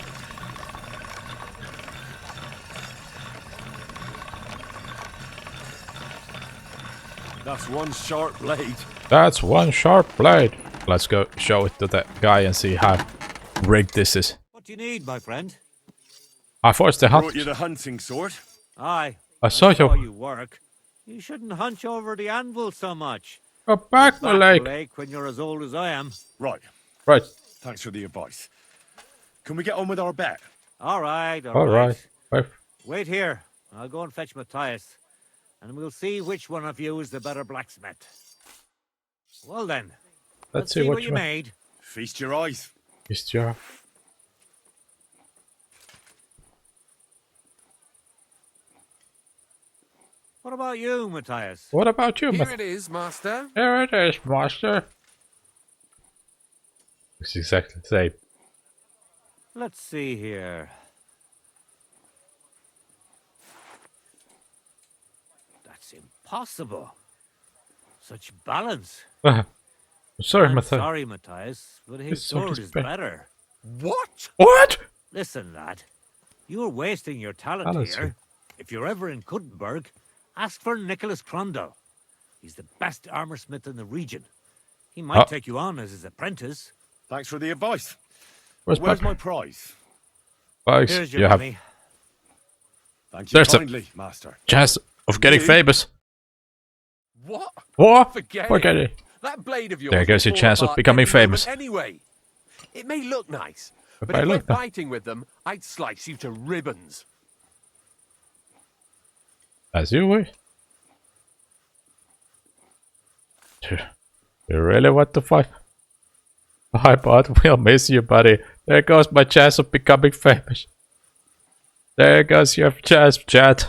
That's one sharp blade. That's one sharp blade. Let's go show it to the guy and see how rigged this is. What do you need, my friend? I forced the Brought hunt. you the hunting sword. Aye. I saw you. you work. You shouldn't hunch over the anvil so much. Go back, my leg. When you're as old as I am. Right. Right. Thanks for the advice. Can we get on with our bet? All right. All right. Wait here. I'll go and fetch Matthias, and we'll see which one of you is the better blacksmith. Well then, Let's see what you made. Feast your eyes. Feast your. What about you, Matthias? What about you, Here it is, master. Here it is, master. It's exactly the same. Let's see here. That's impossible. Such balance. Sorry, I'm Matthias. sorry, Matthias, but his His sword sword is is better. better. What? What? Listen, lad. You're wasting your talent Talents, here. If you're ever in Kuttenberg, ask for Nicholas Crondell. He's the best armorsmith in the region. He might take you on as his apprentice. Thanks for the advice. Where's my prize? Bugs, Here's your you have. money. Thank you There's kindly, master. chance of getting You? famous. What? What? Forget it. That blade of yours There goes will your fall chance of apart becoming any moment famous. Anyway, it may look nice, It but may if we're look nice. fighting with them, I'd slice you to ribbons. As you wish. You really want to fight? Bye, bud. We'll miss you, buddy. There goes my chance of becoming famous. There goes your chance, Chad.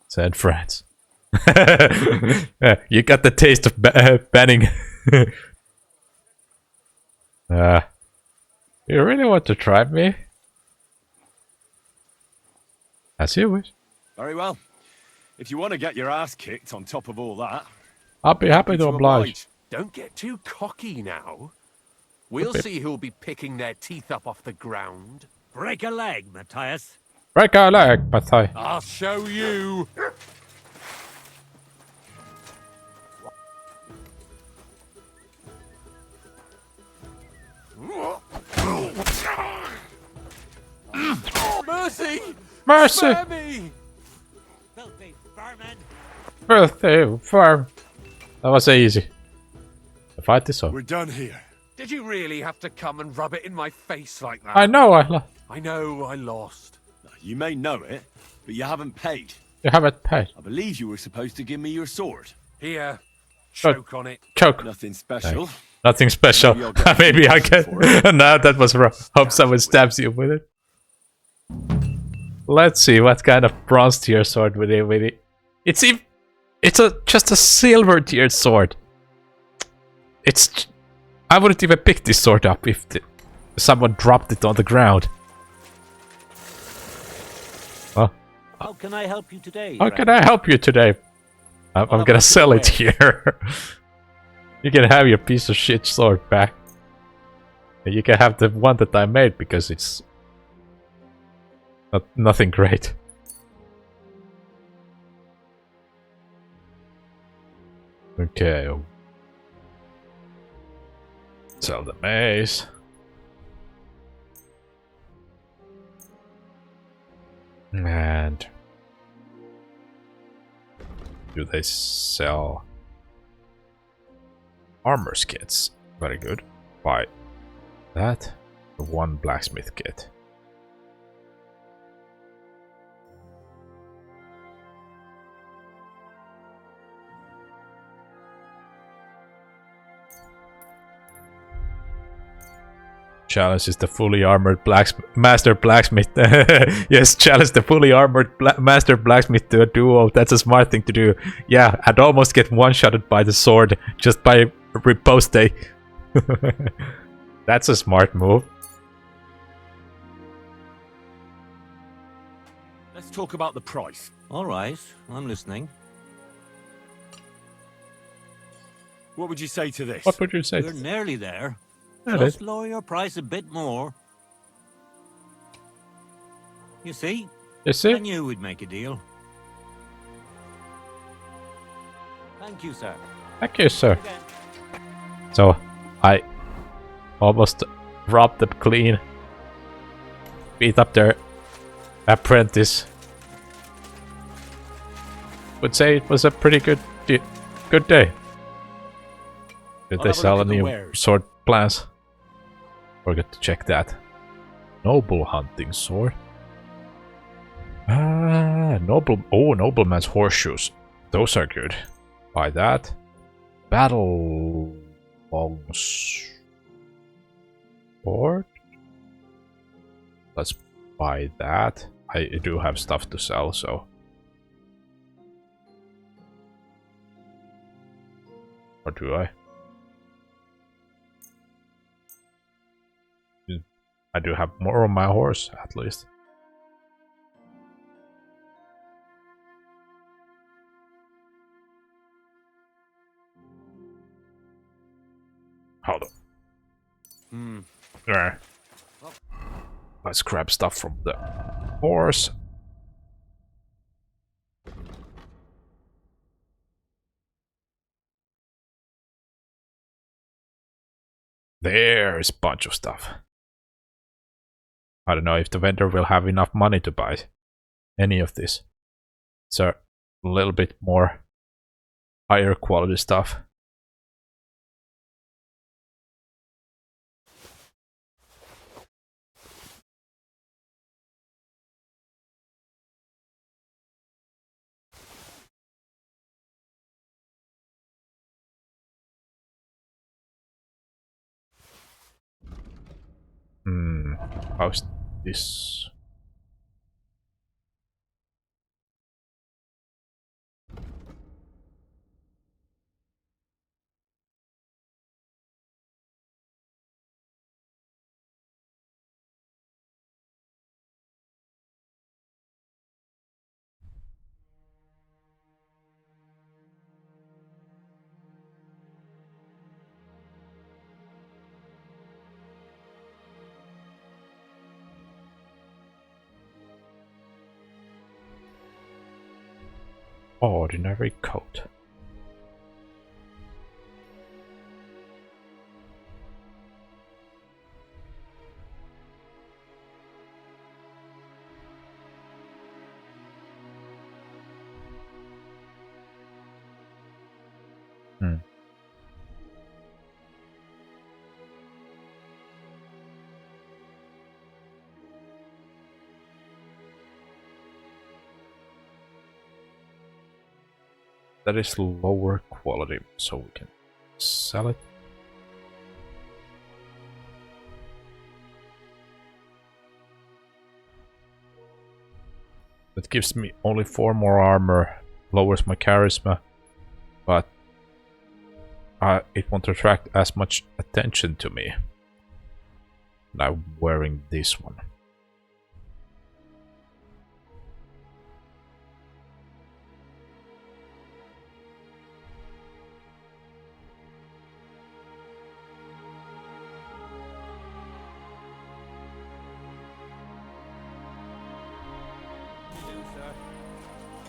Said France. Yeah, you got the taste of banning. You really want to try me? As you wish. Very well. If you want to get your ass kicked on top of all that, I'll be happy to oblige. Don't get too cocky now. We'll Okay. see who'll be picking their teeth up off the ground. Break a leg, Matthias. Break our leg, Matthias. I'll show you. Mercy! Mercy! Spare me! Filthy vermin! Birthday farm. That was easy. The fight is over. we're done here. Did you really have to come and rub it in my face like that? I know, I know I lost. You may know it, but you haven't paid. you haven't paid. I believe you were supposed to give me your sword. Here, choke on it. Choke. Nothing special. Nothing special. Maybe I'll get Maybe I for can. No, that was wrong. Hope someone stabs you with it. Let's see what kind of bronze tier sword with it. It's just a silver tier sword. I wouldn't even pick this sword up if someone dropped it on the ground. Well, How can I help you today? how can I help you today? I'm gonna sell it here. You can have your piece of shit sword back. And you can have the one that I made because it's nothing great. Okay. Sell the mace. And do they sell armor kits? Very good. Buy that. One blacksmith kit. Challenges the fully armored master blacksmith. Yes, challenge the fully armored master blacksmith to a duel. That's a smart thing to do. Yeah, I'd almost get one-shotted by the sword just by riposte. That's a smart move. Let's talk about the price. All right, I'm listening. What would you say to this? What would you say? We're nearly there. Yeah, Just lower your price a bit more. You see? You see? I knew we'd make a deal. Thank you, sir. Thank you, sir. So, I almost robbed them clean. Beat up their apprentice. Would say it was a pretty good day. Did they sell any sword plans? Forgot to check that. Noble hunting sword. Nobleman's horseshoes. Those are good. Buy that. Battle longs sword. Let's buy that. I do have stuff to sell, so. Or do I? I do have more on my horse, at least. Hold on. There. Let's grab stuff from the horse. There's a bunch of stuff. I don't know if the vendor will have enough money to buy any of this. It's a little bit more higher quality stuff. How's this? Ordinary coat. That is lower quality, so we can sell it. That gives me only 4 more armor, lowers my charisma, but it won't attract as much attention to me. And I'm wearing this one.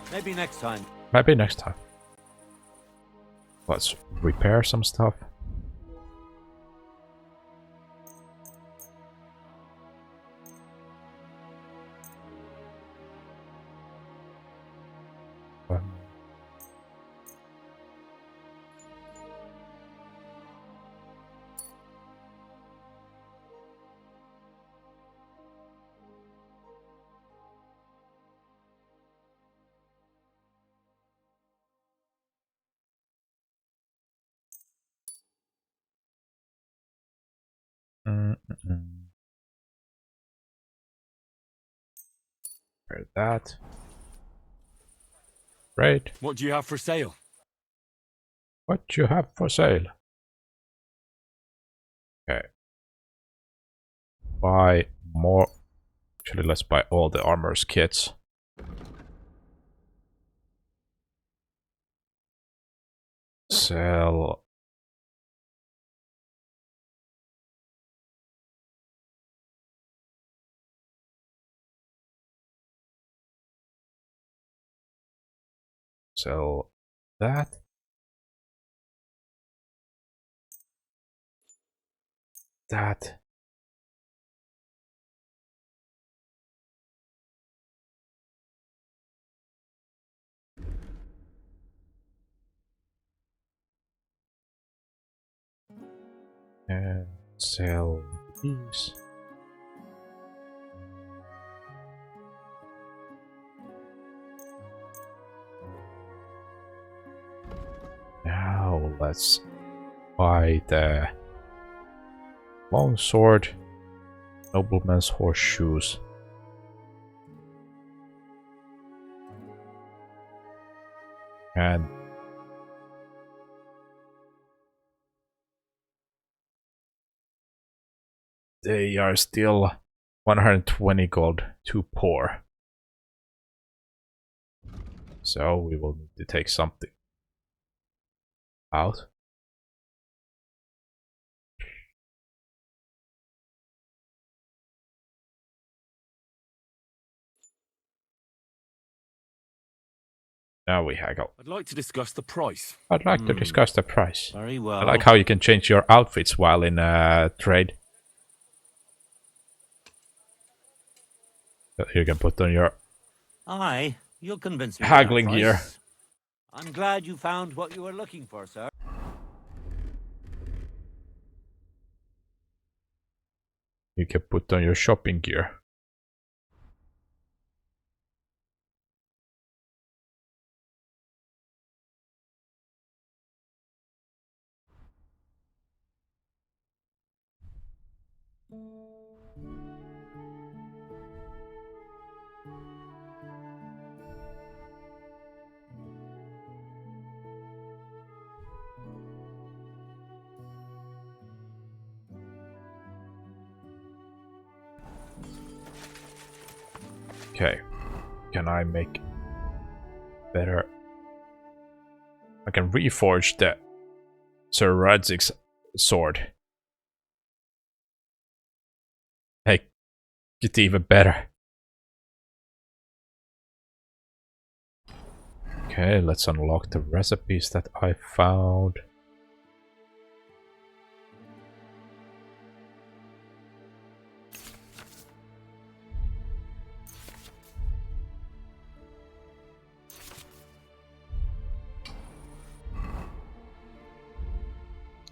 Maybe next time. Maybe next time. Let's repair some stuff. That. Right. What do you have for sale? What you have for sale? Okay. Buy more. Actually, let's buy all the armor's kits. Sell. Sell that. That. And sell these. Now let's buy the longsword, nobleman's horseshoes. And they are still 120 gold too poor. So we will need to take something out. Now we haggle. I'd like to discuss the price. I'd like to discuss the price. Very well. I like how you can change your outfits while in trade. You can put on your Aye, you'll convince me. with haggling that gear. price. I'm glad you found what you were looking for, sir. You can put on your shopping gear. Okay, can I make better? I can reforge the Sir Radzig's sword. Make it even better. Okay, let's unlock the recipes that I found.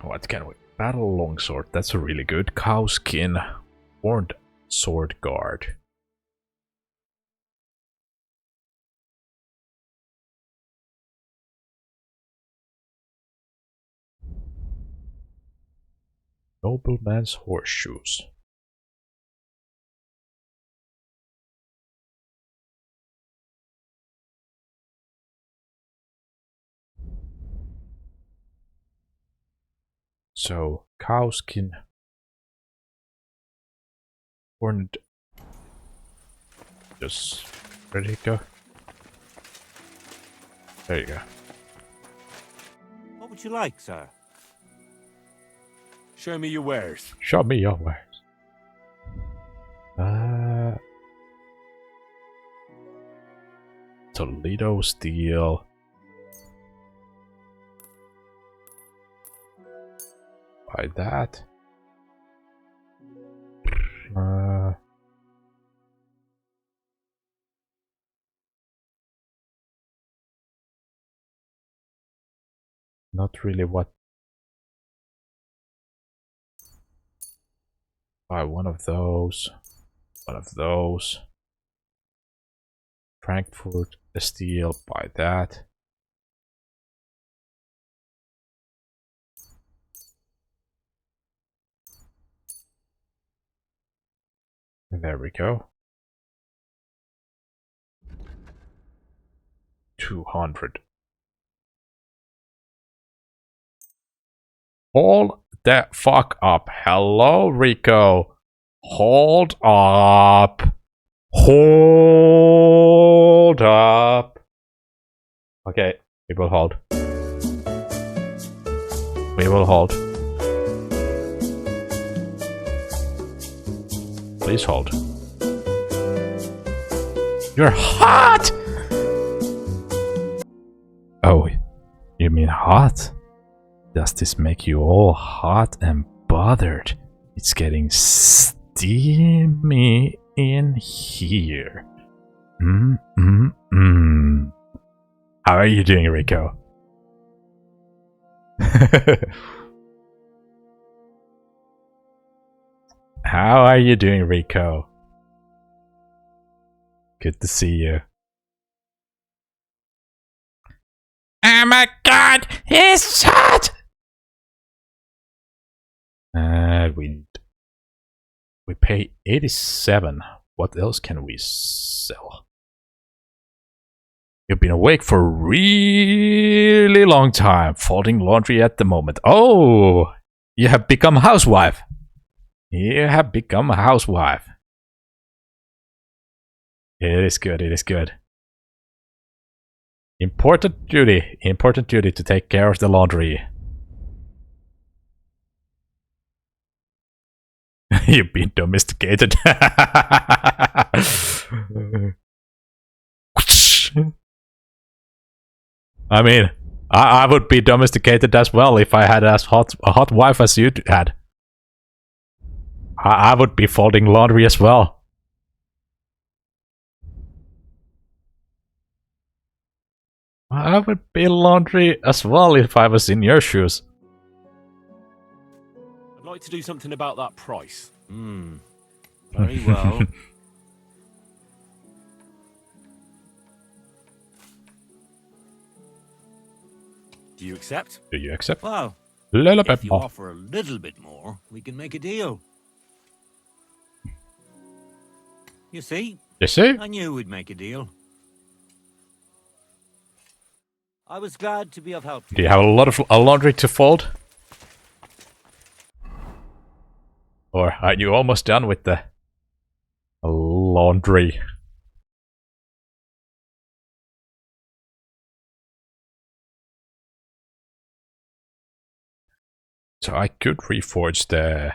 What can we? Battle longsword, that's really good. Cowskin, horned sword guard. Nobleman's horseshoes. So, cowskin. Horned. Just ready to go. There you go. What would you like, sir? Show me your wares. Show me your wares. Toledo steel. Buy that. Not really what. Buy one of those. One of those. Frankfurt steel. Buy that. There we go. 200. Hold the fuck up. Hello, Rico. Hold up. Hold up. Okay, we will hold. We will hold. Please hold. You're hot! Oh, you mean hot? Does this make you all hot and bothered? It's getting steamy in here. How are you doing, Rico? How are you doing, Rico? Good to see you. Oh my god, he's hot! We pay 87. What else can we sell? You've been awake for a really long time, folding laundry at the moment. Oh, you have become a housewife. You have become a housewife. It is good, it is good. Important duty to take care of the laundry. You've been domesticated. I mean, I would be domesticated as well if I had as a hot wife as you had. I would be folding laundry as well. I would be laundry as well if I was in your shoes. I'd like to do something about that price. Very well. Do you accept? Do you accept? Well, Little bit if you more. offer a little bit more, we can make a deal. You see? You see? I knew we'd make a deal. I was glad to be of help to you. Do you have a lot of laundry to fold? Or are you almost done with the laundry? So I could reforge the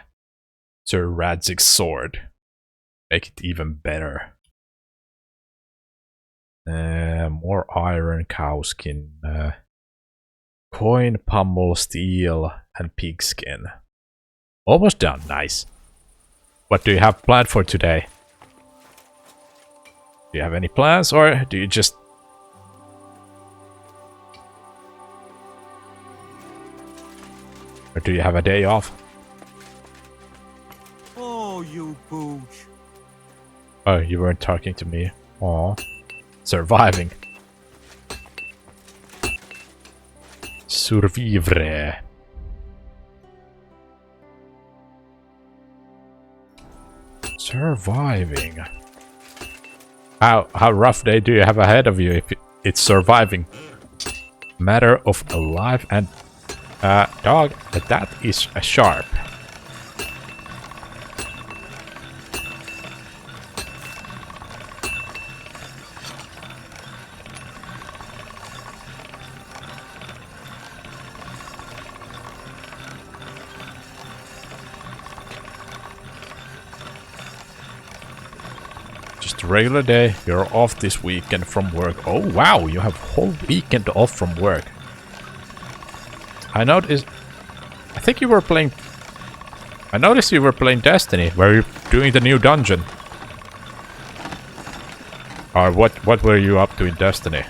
Sir Radzig's sword. Make it even better. More iron, cowskin, coin, pummel, steel, and pigskin. Almost done, nice. What do you have planned for today? Do you have any plans, or do you just... Or do you have a day off? Oh, you pooch. Oh, you weren't talking to me. Aw. Surviving. Survivre. Surviving. How rough day do you have ahead of you if it's surviving? Matter of life and dog. That is a sharp. Just a regular day. You're off this weekend from work. Oh wow, you have whole weekend off from work. I noticed. I think you were playing. I noticed you were playing Destiny. Were you doing the new dungeon? Or what were you up to in Destiny?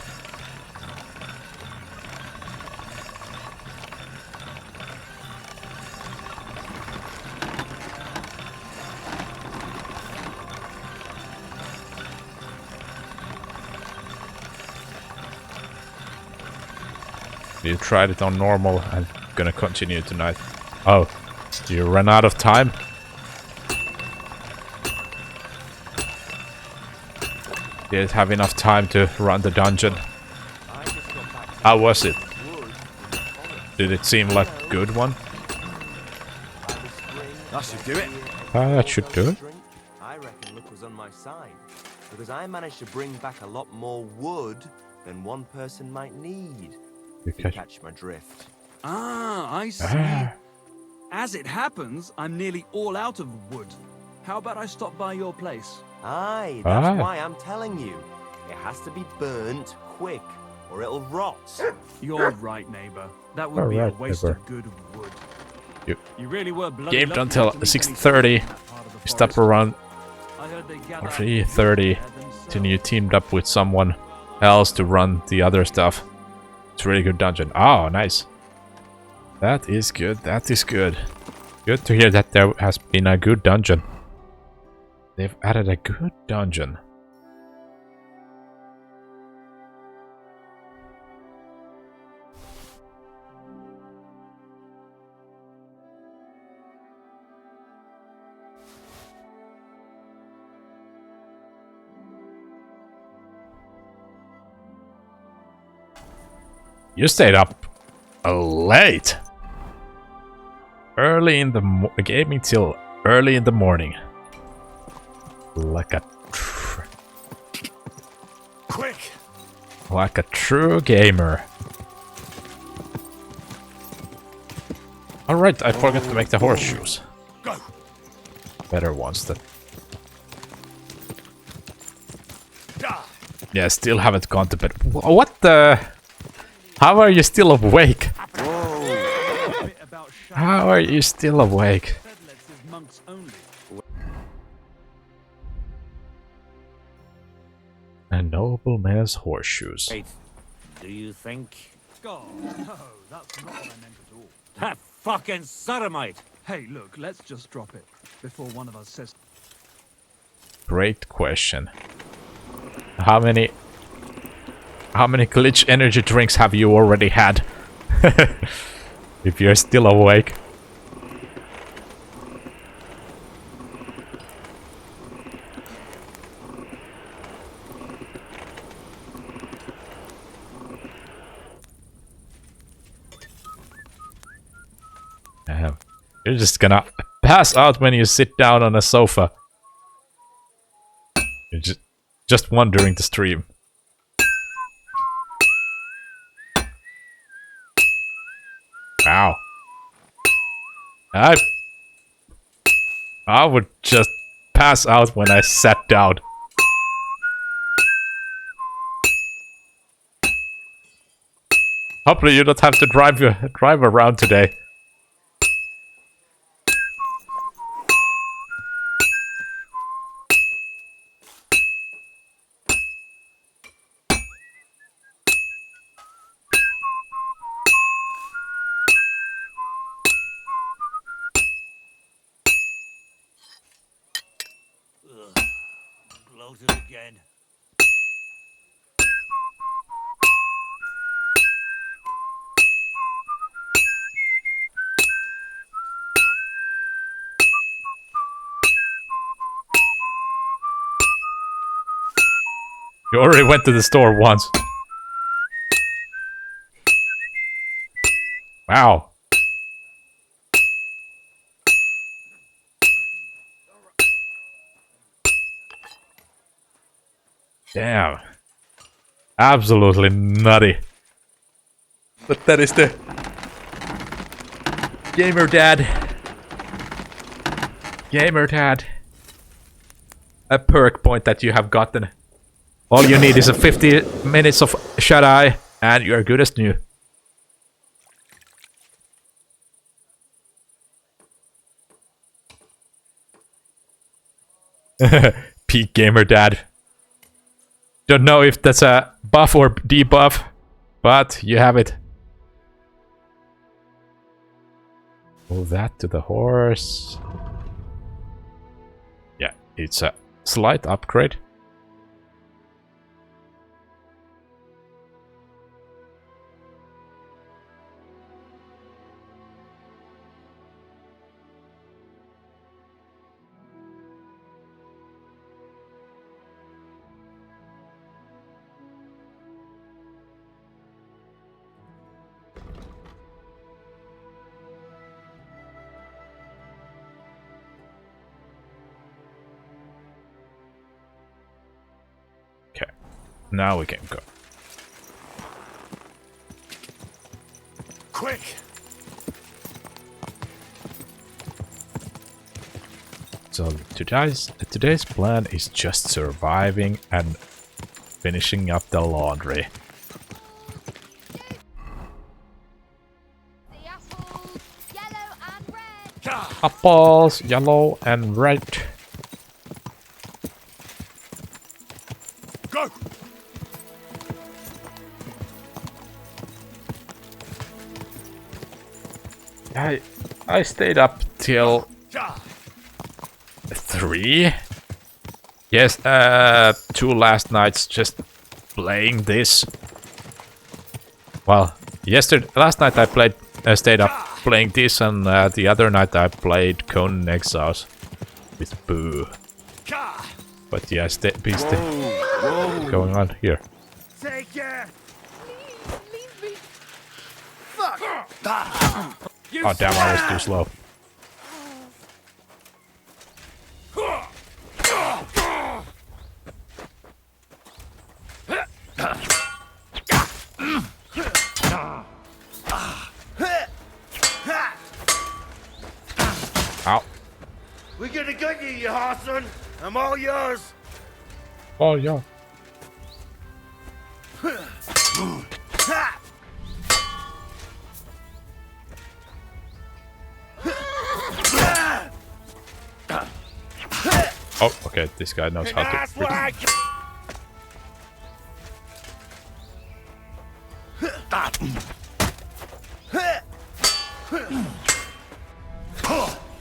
You tried it on normal and gonna continue tonight. Oh, you ran out of time? Did have enough time to run the dungeon. How was it? Did it seem like a good one? That should do it. That should do it. I reckon luck was on my side, because I managed to bring back a lot more wood than one person might need. If you catch my drift. Ah, I see. As it happens, I'm nearly all out of wood. How about I stop by your place? Aye, that's why I'm telling you. It has to be burnt quick, or it'll rot. You're right, neighbor. That would be a waste of good wood. You really were bloody Gamed lucky until not to meet 6:30. Stop around 3:30. Then you teamed up with someone else to run the other stuff. It's a really good dungeon. Oh, nice. That is good. That is good. Good to hear that there has been a good dungeon. They've added a good dungeon. You stayed up late. Early in the gaming till early in the morning. Like a quick. Like a true gamer. Alright, I forgot to make the horseshoes. Go. Better ones that. Yeah, still haven't gone to bed. What the? How are you still awake? How are you still awake? A nobleman's horseshoes. Wait, do you think? God, no, that's not what I meant at all. That fucking sodomite! Hey, look, let's just drop it before one of us says. Great question. How many glitch energy drinks have you already had? If you're still awake. You're just gonna pass out when you sit down on a sofa. You're just wandering the stream. Wow. I would just pass out when I sat down. Hopefully you don't have to drive around today. Bloated again. You already went to the store once. Wow. Damn. Absolutely nutty. But that is the Gamer Dad. Gamer Dad. A perk point that you have gotten. All you need is a 50 minutes of shut-eye, and you're good as new. Peak Gamer Dad. Don't know if that's a buff or debuff, but you have it. Move that to the horse. Yeah, it's a slight upgrade. Now we can go. Quick! So today's plan is just surviving and finishing up the laundry. Apples, yellow and red. Go! I stayed up till 3. Yes, 2 last nights just playing this. Well, last night I stayed up playing this, and the other night I played Conan Exiles with Boo. But yeah, whoa. Going on here. Take care. Leave me. Fuck. Oh damn, I was too slow. Ow. We're gonna get you, you Harson. I'm all yours. Oh yeah. Oh, okay, this guy knows how to...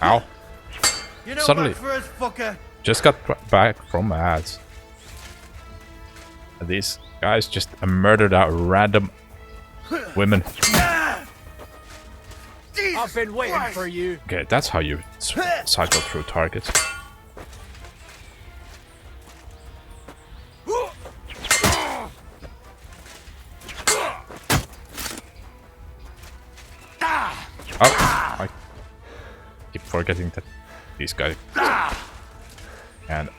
Ow. You know Suddenly, what first, fucker? just got back from ads. And these guys just murdered out random women. I've been waiting for you. Okay, that's how you cycle through targets. Oh, I keep forgetting that these guys and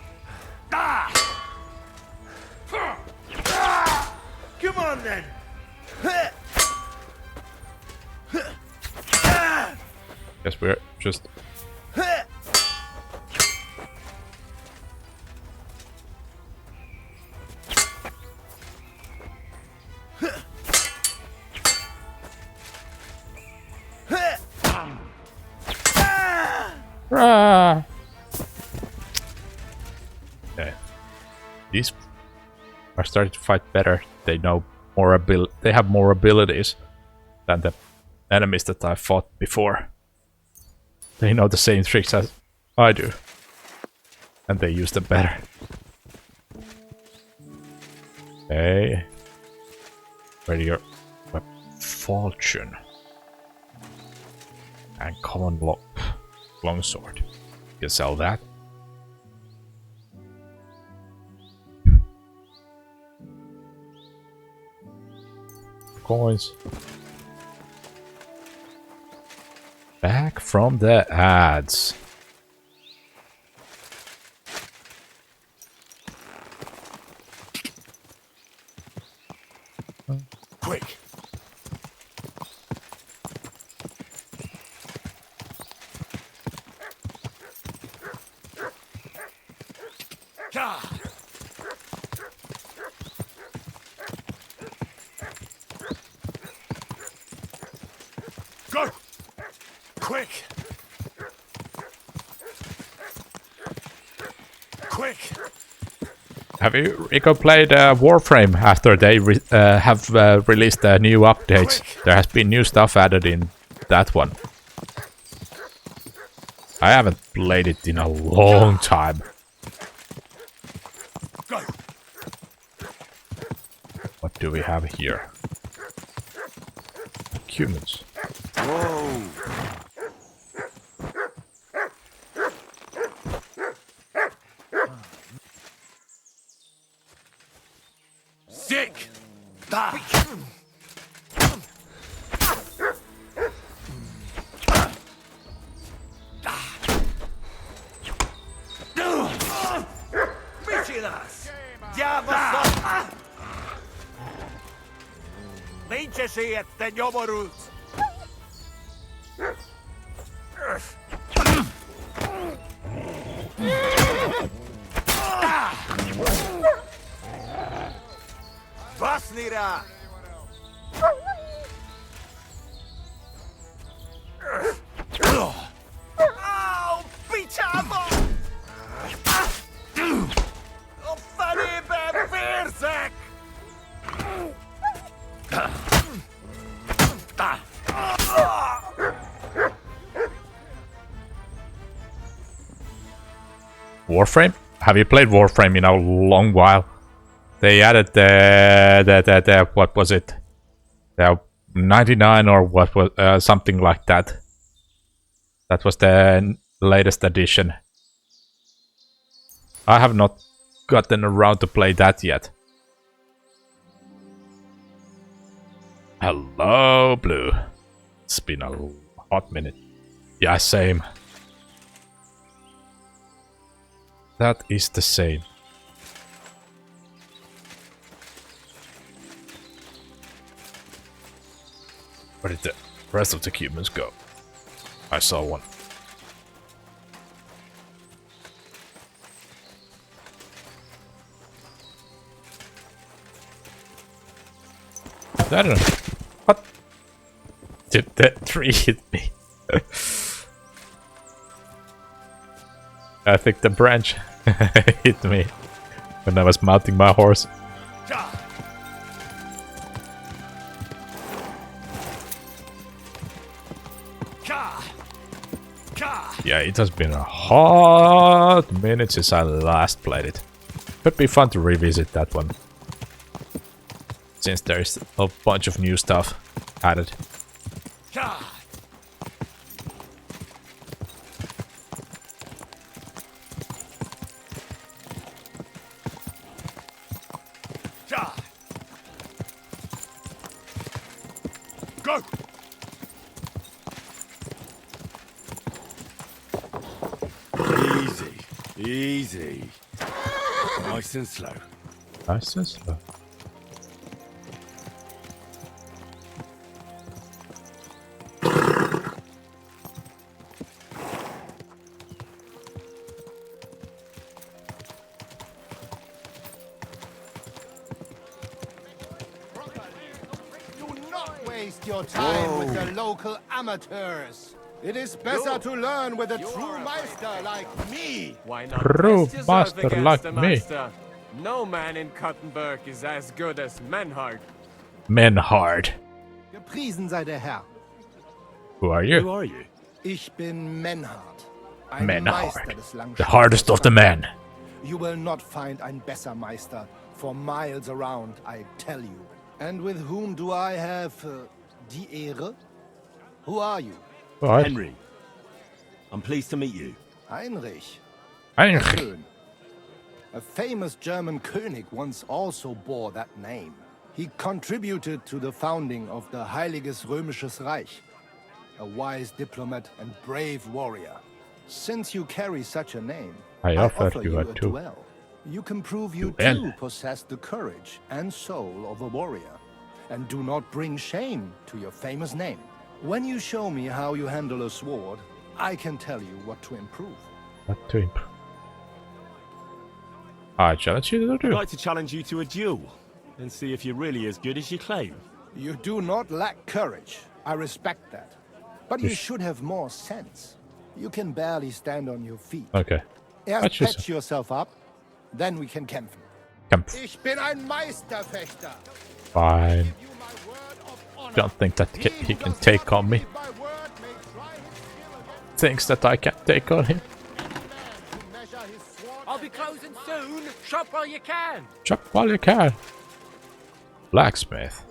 Come on then. guess we're just okay. These are starting to fight better. They know more they have more abilities than the enemies that I fought before. They know the same tricks as I do, and they use them better. Okay, ready your fortune and common longsword. You can sell that. Coins. Back from the ads. Quick! Go! Quick! Quick! Have you, Rico, played Warframe after they have released new updates? There has been new stuff added in that one. I haven't played it in a long time. Go! What do we have here? Humans. Whoa! Sick! Michilas! Diablo! Esi etten jomorut! Vasnira! Au! Pichamo! Oh, funny bad veersak! Warframe? Have you played Warframe in a long while? They added the what was it? The 99 or what was something like that. That was the latest edition. I have not gotten around to play that yet. Hello, Blue. It's been a hot minute. Yeah, same. That is the same. Where did the rest of the humans go? I saw one. I don't know. What? Did that tree hit me? I think the branch hit me when I was mounting my horse. Yeah, it has been a hot minute since I last played it. Could be fun to revisit that one, since there's a bunch of new stuff added. Go! Easy, easy. Nice and slow. Nice and slow. Do not waste your time with the local amateurs. It is better to learn with a true master like me. Why not True test yourself master against like the me. master? No man in Kuttenberg is as good as Menhard. Menhard. Gepriesen sei der Herr. Who are you? Who are you? Ich bin Menhard. Ein Menhard. Meister des The hardest of the men. You will not find ein besser Meister for miles around, I tell you. And with whom do I have die Ehre? Who are you? What? Henry. I'm pleased to meet you. Heinrich. Heinrich. Schön. A famous German König once also bore that name. He contributed to the founding of the Heiliges Römisches Reich. A wise diplomat and brave warrior. Since you carry such a name, I offer you a duel. You can prove you duel. too possess the courage and soul of a warrior. And do not bring shame to your famous name. When you show me how you handle a sword, I can tell you what to improve. What to improve? I challenge you to I'd do. like to challenge you to a duel and see if you're really as good as you claim. You do not lack courage. I respect that. But you Yes. should have more sense. You can barely stand on your feet. Okay. Erst Patch yourself. patch yourself up, then we can kämpfen. Kampf. Ich bin ein Meisterfechter. Fine. Don't think that he can take on me. Thinks that I can't take on him. I'll be closing soon. Shop while you can. Chuck while you can. Blacksmith.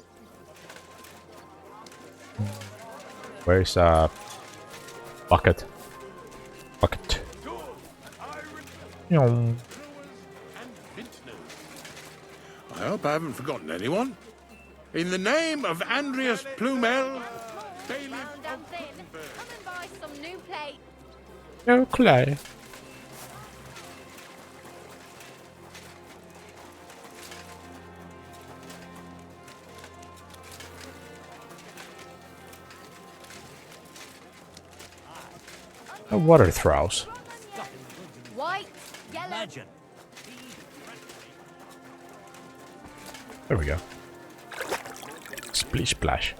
Where's bucket? Bucket. Yum. I hope I haven't forgotten anyone. In the name of Andreas Plumel, bailiff Come and buy some new plate. No clay. A water throws. White, yellow. Legend. There we go. Splish splash.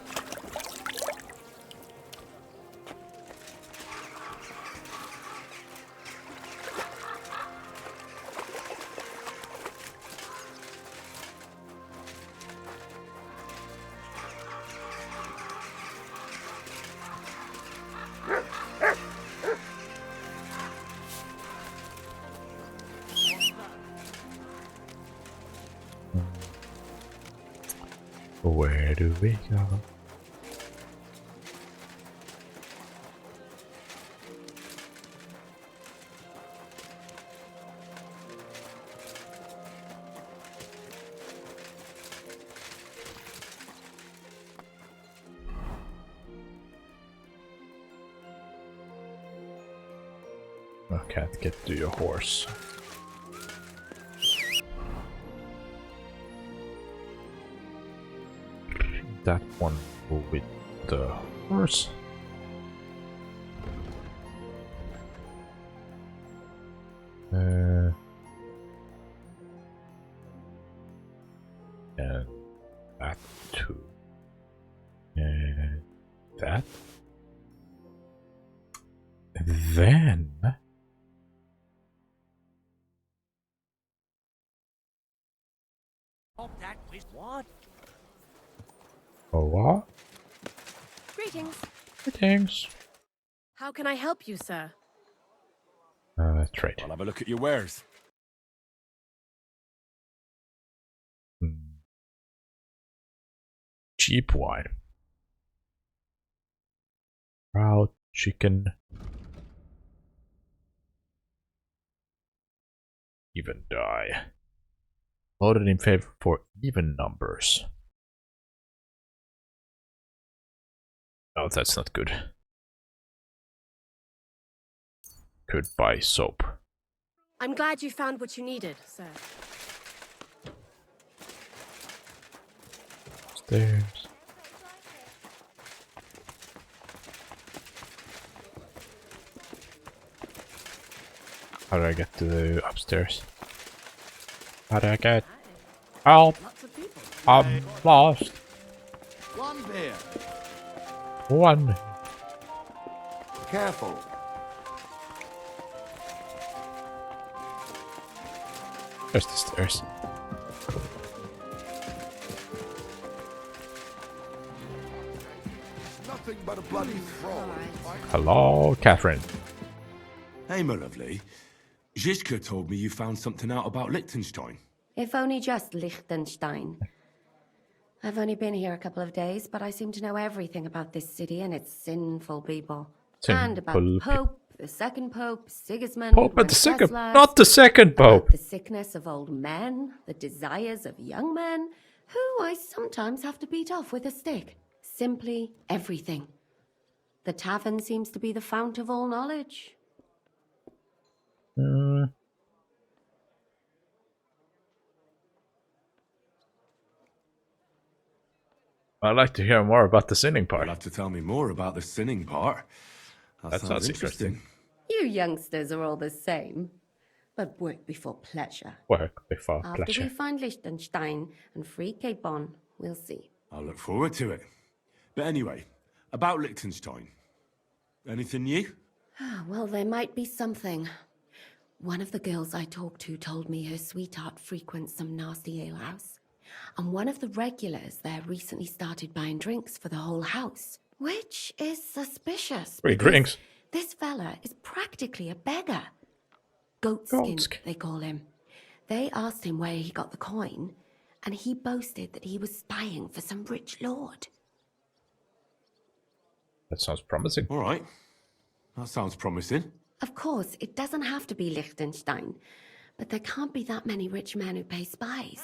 Where do we go? I can't get to your horse. That one will with the horse. And that too. And that. Then What? oh what? Greetings. Greetings. How can I help you, sir? Trade. I'll have a look at your wares. Cheap wine. Proud chicken. Even die. Voted in favor for even numbers. Oh, that's not good. Could buy soap. I'm glad you found what you needed, sir. Stairs. How do I get to the upstairs? How do I get? Help! I'm lost. One beer. One. Careful. There's the stairs. Nothing but a bloody fraud. Hello, Catherine. Hey, my lovely. Zizka told me you found something out about Liechtenstein. If only just Liechtenstein. I've only been here a couple of days, but I seem to know everything about this city and its sinful people. And about the Pope, the second Pope, Sigismund, Pope, but the second, Wenceslas, not the second Pope. about the sickness of old men, the desires of young men, who I sometimes have to beat off with a stick. Simply everything. The tavern seems to be the fount of all knowledge. I'd like to hear more about the sinning part. You'll have to tell me more about the sinning part. That sounds interesting. You youngsters are all the same. But work before pleasure. Work before After pleasure. we find Liechtenstein and free Cape Bon, we'll see. I'll look forward to it. But anyway, about Liechtenstein. Anything new? Well, there might be something. One of the girls I talked to told me her sweetheart frequents some nasty alehouse. And one of the regulars there recently started buying drinks for the whole house. Which is suspicious. Free drinks. This fella is practically a beggar. Goatskin, they call him. They asked him where he got the coin, and he boasted that he was spying for some rich lord. That sounds promising. All right. That sounds promising. Of course, it doesn't have to be Liechtenstein, but there can't be that many rich men who pay spies.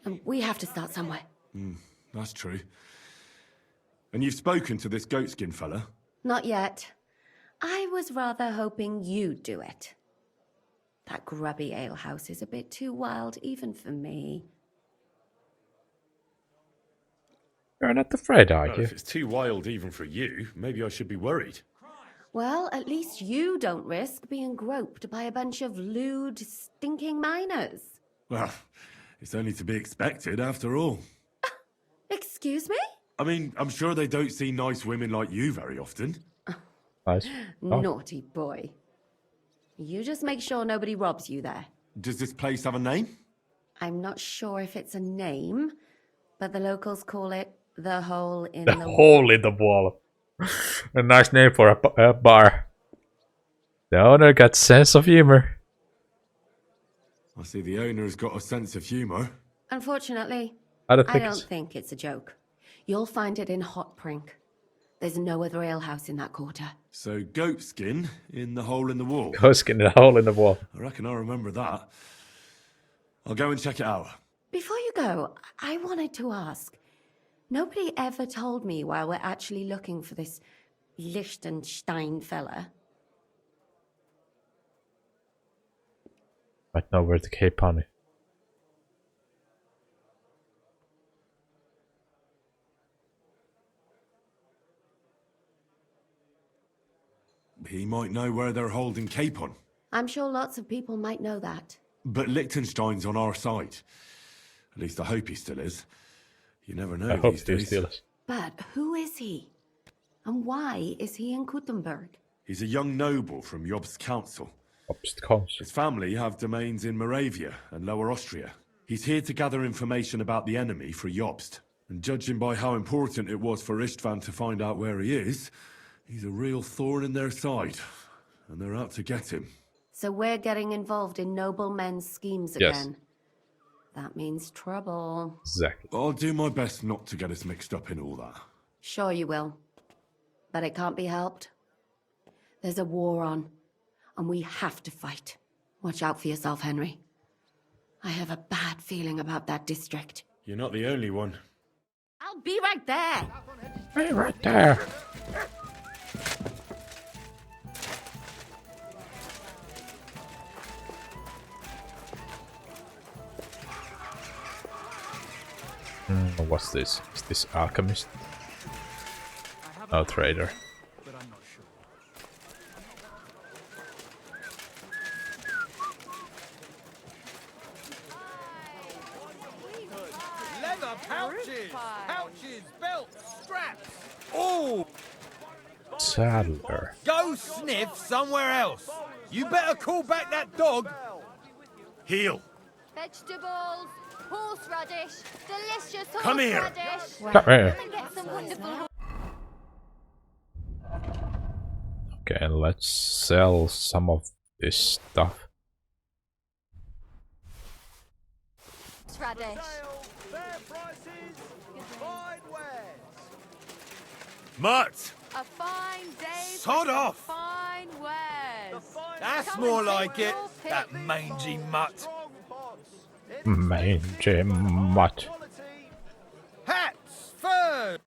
And we have to start somewhere. That's true. And you've spoken to this goatskin fella? Not yet. I was rather hoping you'd do it. That grubby alehouse is a bit too wild even for me. You're not afraid, are Well, you? if it's too wild even for you, maybe I should be worried. Well, at least you don't risk being groped by a bunch of lewd, stinking miners. Well, it's only to be expected after all. Excuse me? I mean, I'm sure they don't see nice women like you very often. Nice. Naughty boy. You just make sure nobody robs you there. Does this place have a name? I'm not sure if it's a name, but the locals call it the Hole in The the Hole in the Wall. A nice name for a bar. The owner got sense of humor. I see the owner's got a sense of humor. Unfortunately, I don't think it's a joke. You'll find it in Hot Prink. There's no other alehouse in that quarter. So goat skin in the hole in the wall. Goat skin in the hole in the wall. I reckon I remember that. I'll go and check it out. Before you go, I wanted to ask. Nobody ever told me why we're actually looking for this Liechtenstein fella. Might know where the Cape on it. He might know where they're holding Capon. I'm sure lots of people might know that. But Liechtenstein's on our side. At least I hope he still is. You never know I hope these he days. still is. But who is he? And why is he in Kuttenberg? He's a young noble from Jobst Council. Jobst Council. His family have domains in Moravia and Lower Austria. He's here to gather information about the enemy for Jobst. And judging by how important it was for Istvan to find out where he is, he's a real thorn in their side. And they're out to get him. So we're getting involved in noble men's schemes Yes. again. That means trouble. Exactly. I'll do my best not to get us mixed up in all that. Sure you will. But it can't be helped. There's a war on, and we have to fight. Watch out for yourself, Henry. I have a bad feeling about that district. You're not the only one. I'll be right there. Be right there. What's this? Is this alchemist? No, trader. Leather pouches! Pouches, belts, straps! Oh! Saddler. Go sniff somewhere else! You better call back that dog! Heel! Vegetables, horseradish, delicious Come here. horseradish. Come here. And get some wonderful Okay, and let's sell some of this stuff. horseradish. Mutt! A fine day Sod for some off. fine wares. That's Come more and take like it, your pick. that mangy mutt. Mangy mutt. Hats, furs!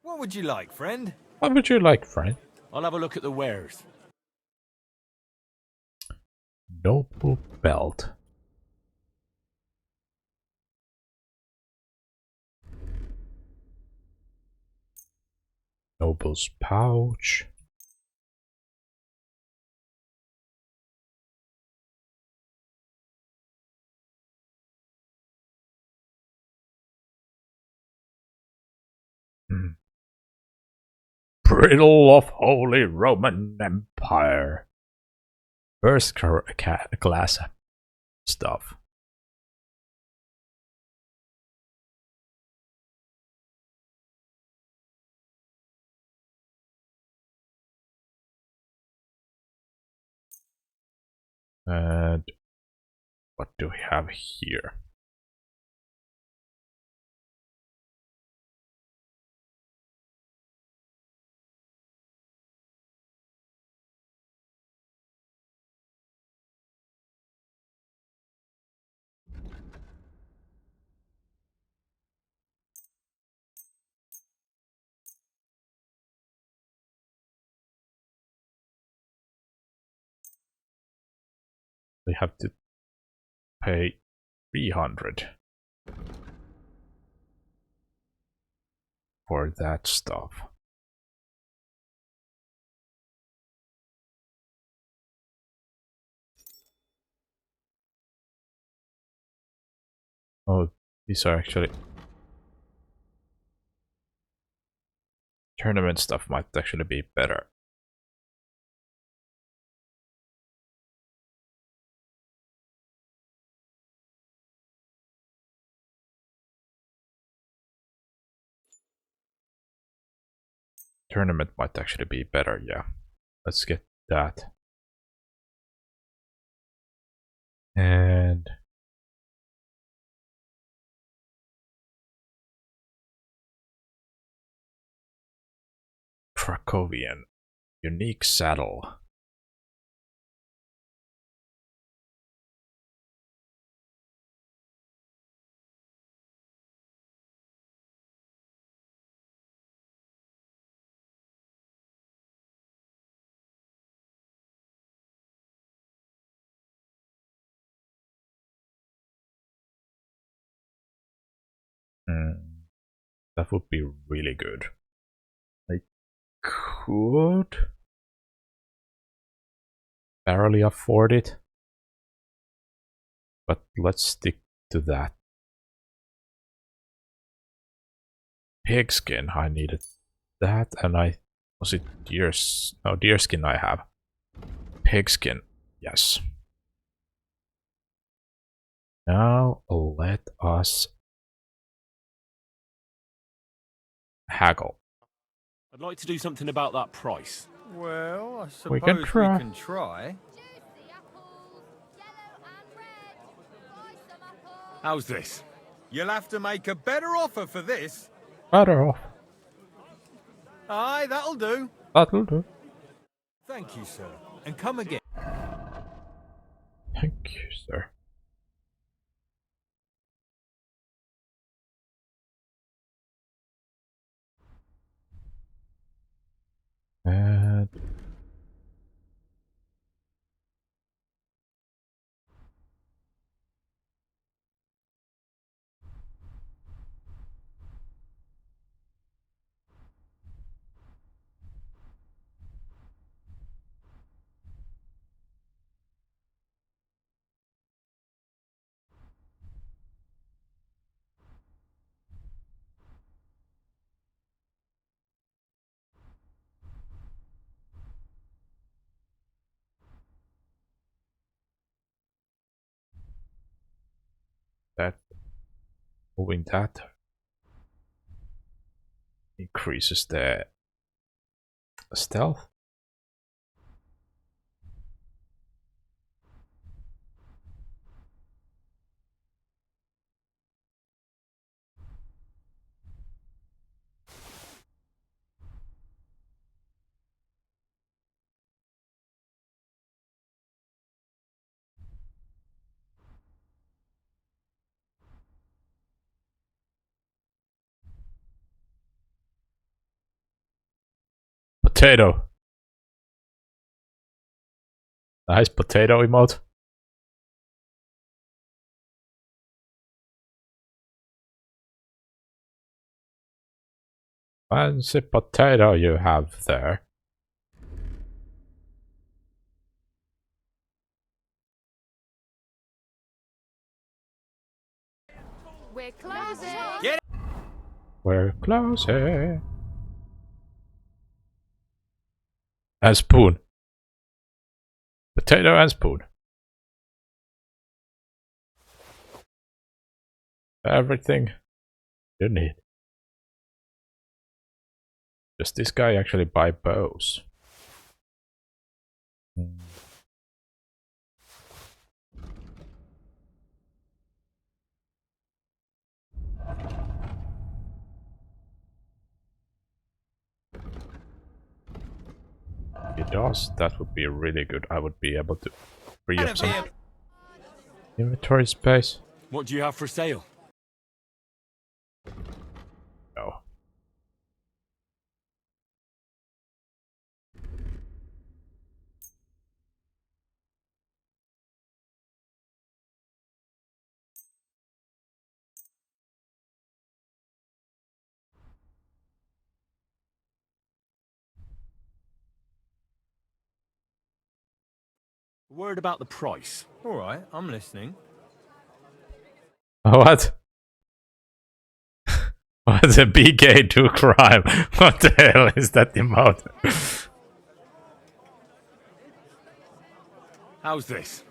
What would you like, friend? What would you like, friend? I'll have a look at the wares. Noble belt. Noble's pouch. Brittle of Holy Roman Empire. First class stuff. And what do we have here? We have to pay 300 for that stuff. Oh, these are actually... Tournament stuff might actually be better. Tournament might actually be better, yeah. Let's get that. And... Krakowian. Unique saddle. That would be really good. I could barely afford it, but let's stick to that. Pigskin, I needed that, and was it deerskin I have. Pigskin, yes. Now let us haggle. I'd like to do something about that price. Well, I suppose We can try. we can try. How's this? You'll have to make a better offer for this. Better off. Aye, that'll do. That'll do. Thank you, sir. And come again. Thank you, sir. And that moving that increases the stealth. Potato. Nice potato emote. Fancy potato you have there. We're closing. We're closing. And spoon. Potato and spoon. Everything you need. Does this guy actually buy bows? If he does, that would be really good. I would be able to free up some inventory space. What do you have for sale? No. Word about the price. All right, I'm listening. What? What's a BK to crime? What the hell is that emote? How's this?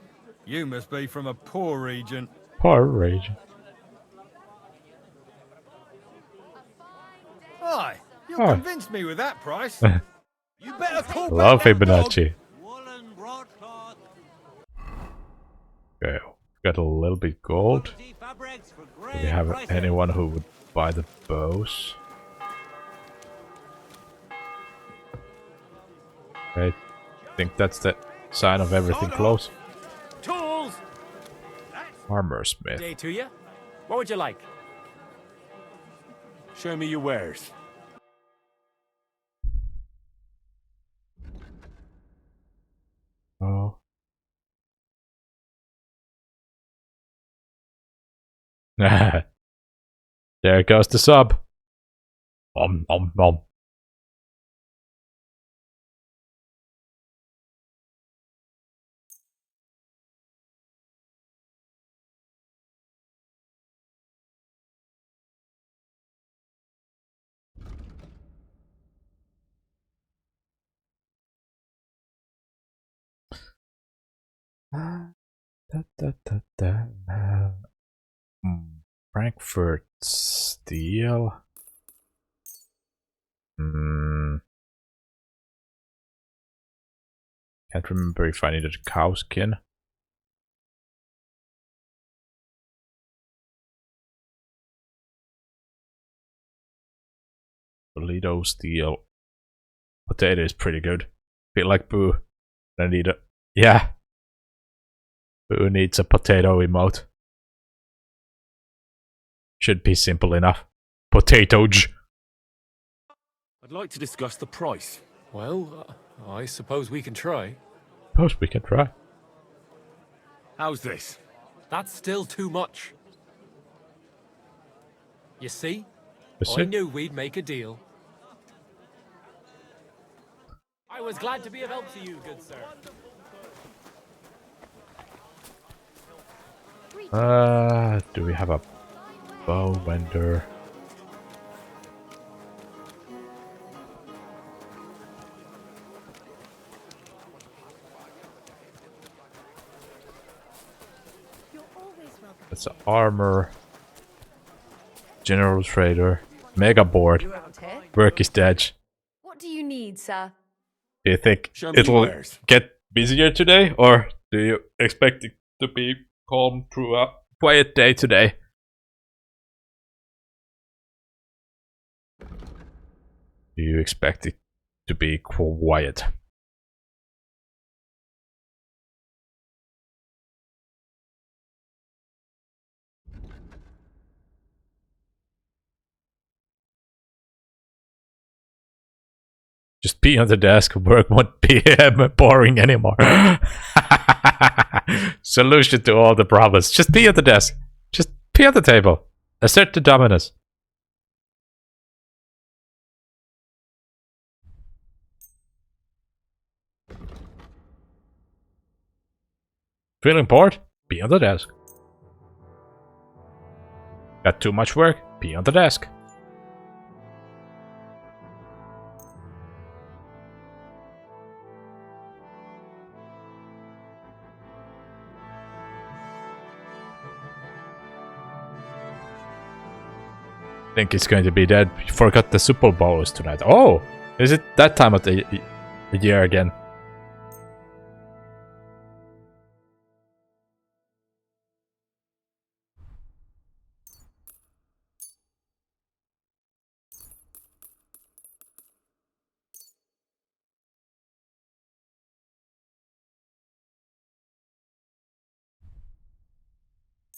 You must be from a poor region. Poor region. Aye, you Oh. convinced me with that price. You better call Love back that dog. Fibonacci. Okay, got a little bit gold. Do we have anyone who would buy the bows? I think that's the sign of everything close. Tools! Armor smith. Day to you. What would you like? Show me your wares. Oh. There goes the sub. Om. Frankfurt steel. Can't remember if I needed a cow skin. Toledo steel. Potato is pretty good. Bit like Boo. I need a... Yeah. Boo needs a potato emote. Should be simple enough. Potato-j. I'd like to discuss the price. Well, I suppose we can try. Suppose we can try. How's this? That's still too much. You see? You see? I knew we'd make a deal. I was glad to be of help to you, good sir. Do we have a bow vendor? That's an armor. General trader. Mega board. Work is dead. What do you need, sir? Do you think Show me it'll wares. get busier today, or do you expect it to be calm through a quiet day today? Do you expect it to be quiet? Just be on the desk, work won't be boring anymore. Solution to all the problems. Just be at the desk. Just be at the table. Assert the dominance. Feeling bored? Be on the desk. Got too much work? Be on the desk. Think it's going to be that. Forgot the Super Bowl is tonight. Oh, is it that time of the year again?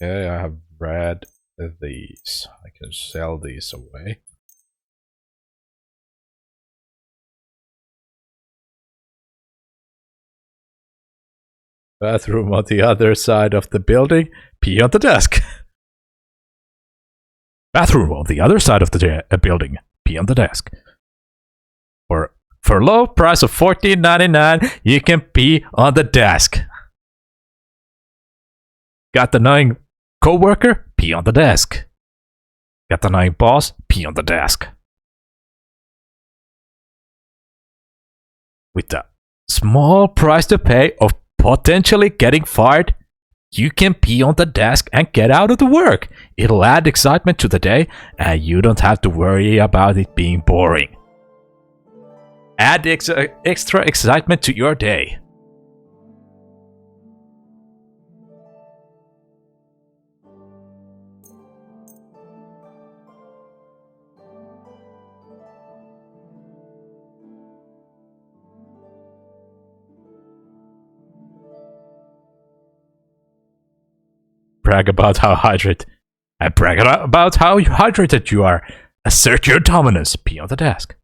Yeah, I have read these. I can sell these away. Bathroom on the other side of the building. Pee on the desk. Bathroom on the other side of the building. Pee on the desk. For low price of $14.99, you can pee on the desk. Got the annoying coworker? Pee on the desk. Got an annoying boss? Pee on the desk. With the small price to pay of potentially getting fired, you can pee on the desk and get out of the work. It'll add excitement to the day, and you don't have to worry about it being boring. Add extra excitement to your day. Brag about how hydrated. And brag about how hydrated you are. Assert your dominance. Pee on the desk.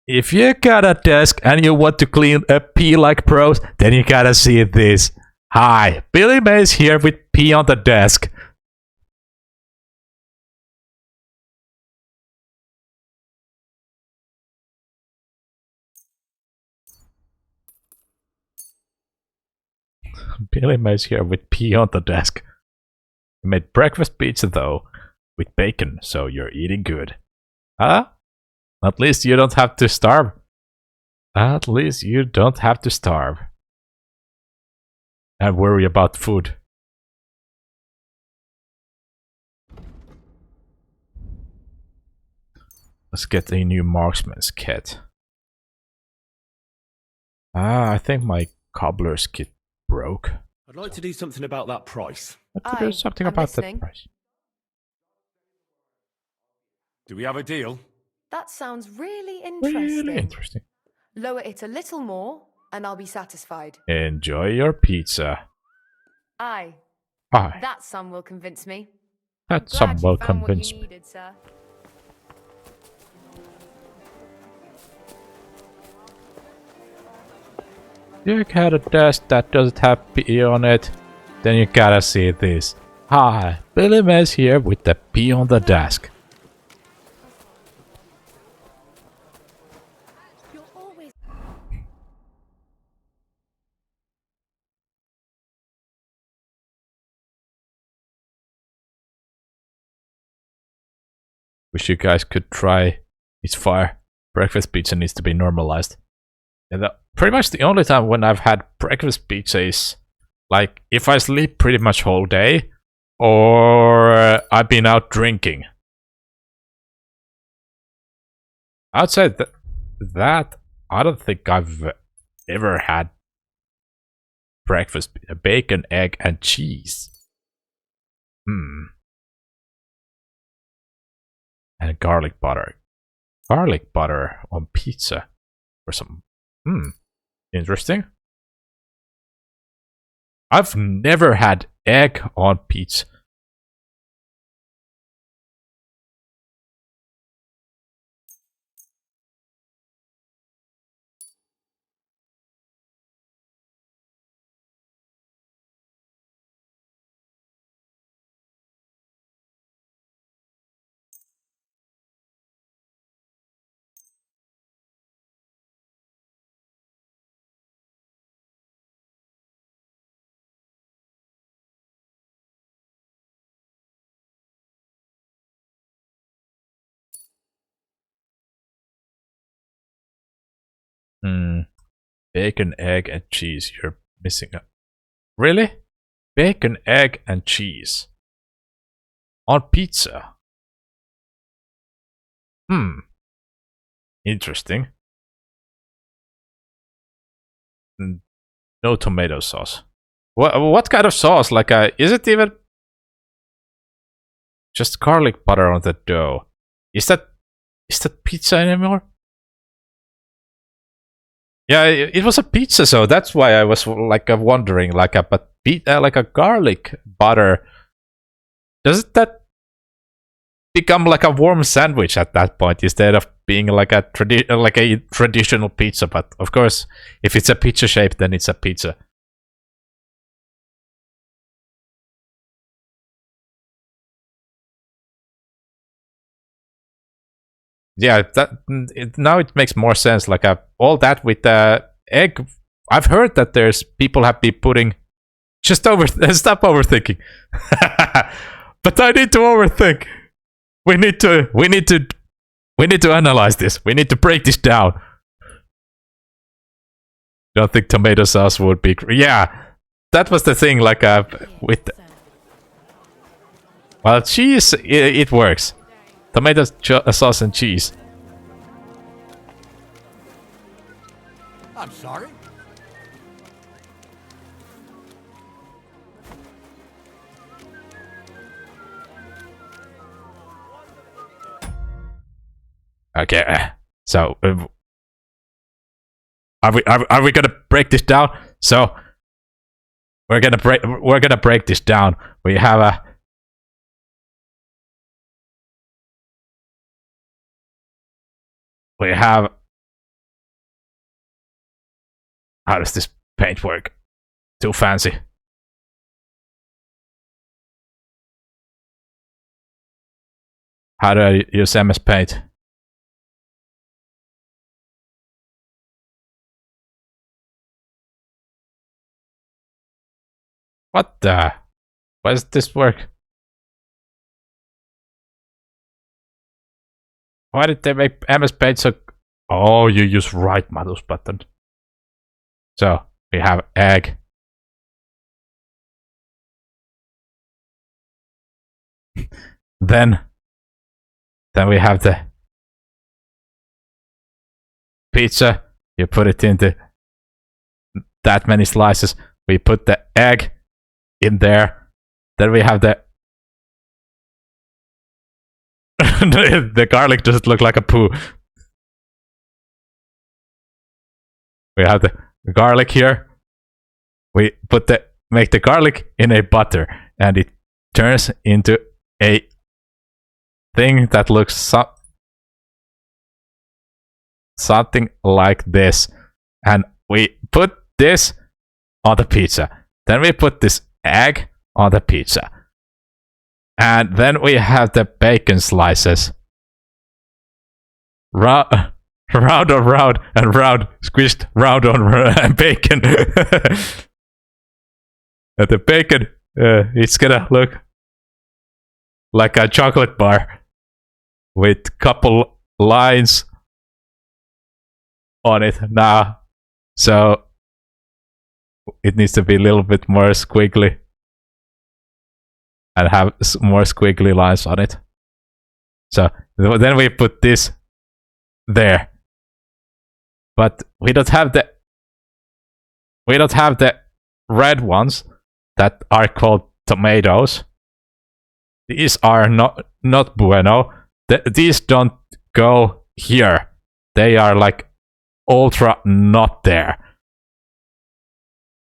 If you got a desk and you want to clean a pee like pros, then you gotta see this. Hi, Billy Mays here with Pee on the Desk. Billy Mays here with Pee on the Desk. You made breakfast pizza though, with bacon, so you're eating good. Huh? At least you don't have to starve. At least you don't have to starve. And worry about food. Let's get a new marksman's kit. I think my cobbler's kit broke. I'd like to do something about that price. Let's do something about that price. Do we have a deal? That sounds really interesting. Really interesting. Lower it a little more, and I'll be satisfied. Enjoy your pizza. Aye. Aye. That sum will convince me. That sum will convince me. Needed, sir. You got a desk that doesn't have pee on it, then you gotta see this. Hi, Billy Mays here with the pee on the desk. Wish you guys could try. It's fire. Breakfast pizza needs to be normalized. And pretty much the only time when I've had breakfast pizza is like if I sleep pretty much whole day or I've been out drinking. Outside that, I don't think I've ever had breakfast bacon, egg, and cheese. And garlic butter. Garlic butter on pizza or some. Interesting. I've never had egg on pizza. Bacon, egg, and cheese. You're missing a... Really? Bacon, egg, and cheese. On pizza. Interesting. No tomato sauce. What kind of sauce? Like is it even... Just garlic butter on the dough. Is that pizza anymore? Yeah, it was a pizza, so that's why I was like wondering, like a garlic butter. Does that become like a warm sandwich at that point instead of being like a traditional pizza? But of course, if it's a pizza shape, then it's a pizza. Yeah, now it makes more sense. Like all that with the egg. I've heard that there's people have been putting Just stop overthinking. But I need to overthink. We need to analyze this. We need to break this down. Don't think tomato sauce would be... Yeah, that was the thing, like, with... Well, cheese, it works. Tomato sauce and cheese. I'm sorry. Okay, so are we gonna break this down? So we're gonna break this down. We have a how does this paint work? Too fancy. How do I use MS Paint? What the? Why does this work? Why did they make MS Paint so... Oh, you use right mouse button. So, we have egg. Then we have the pizza. You put it into that many slices. We put the egg in there. Then we have the the garlic doesn't look like a poo. We have the garlic here. We make the garlic in a butter, and it turns into a thing that looks something like this. And we put this on the pizza. Then we put this egg on the pizza. And then we have the bacon slices. Round on round and round, squished round on bacon. And the bacon, it's gonna look like a chocolate bar with couple lines on it now. So it needs to be a little bit more squiggly and have more squiggly lines on it. So then we put this there. But we don't have the red ones that are called tomatoes. These are not bueno. These don't go here. They are like ultra not there.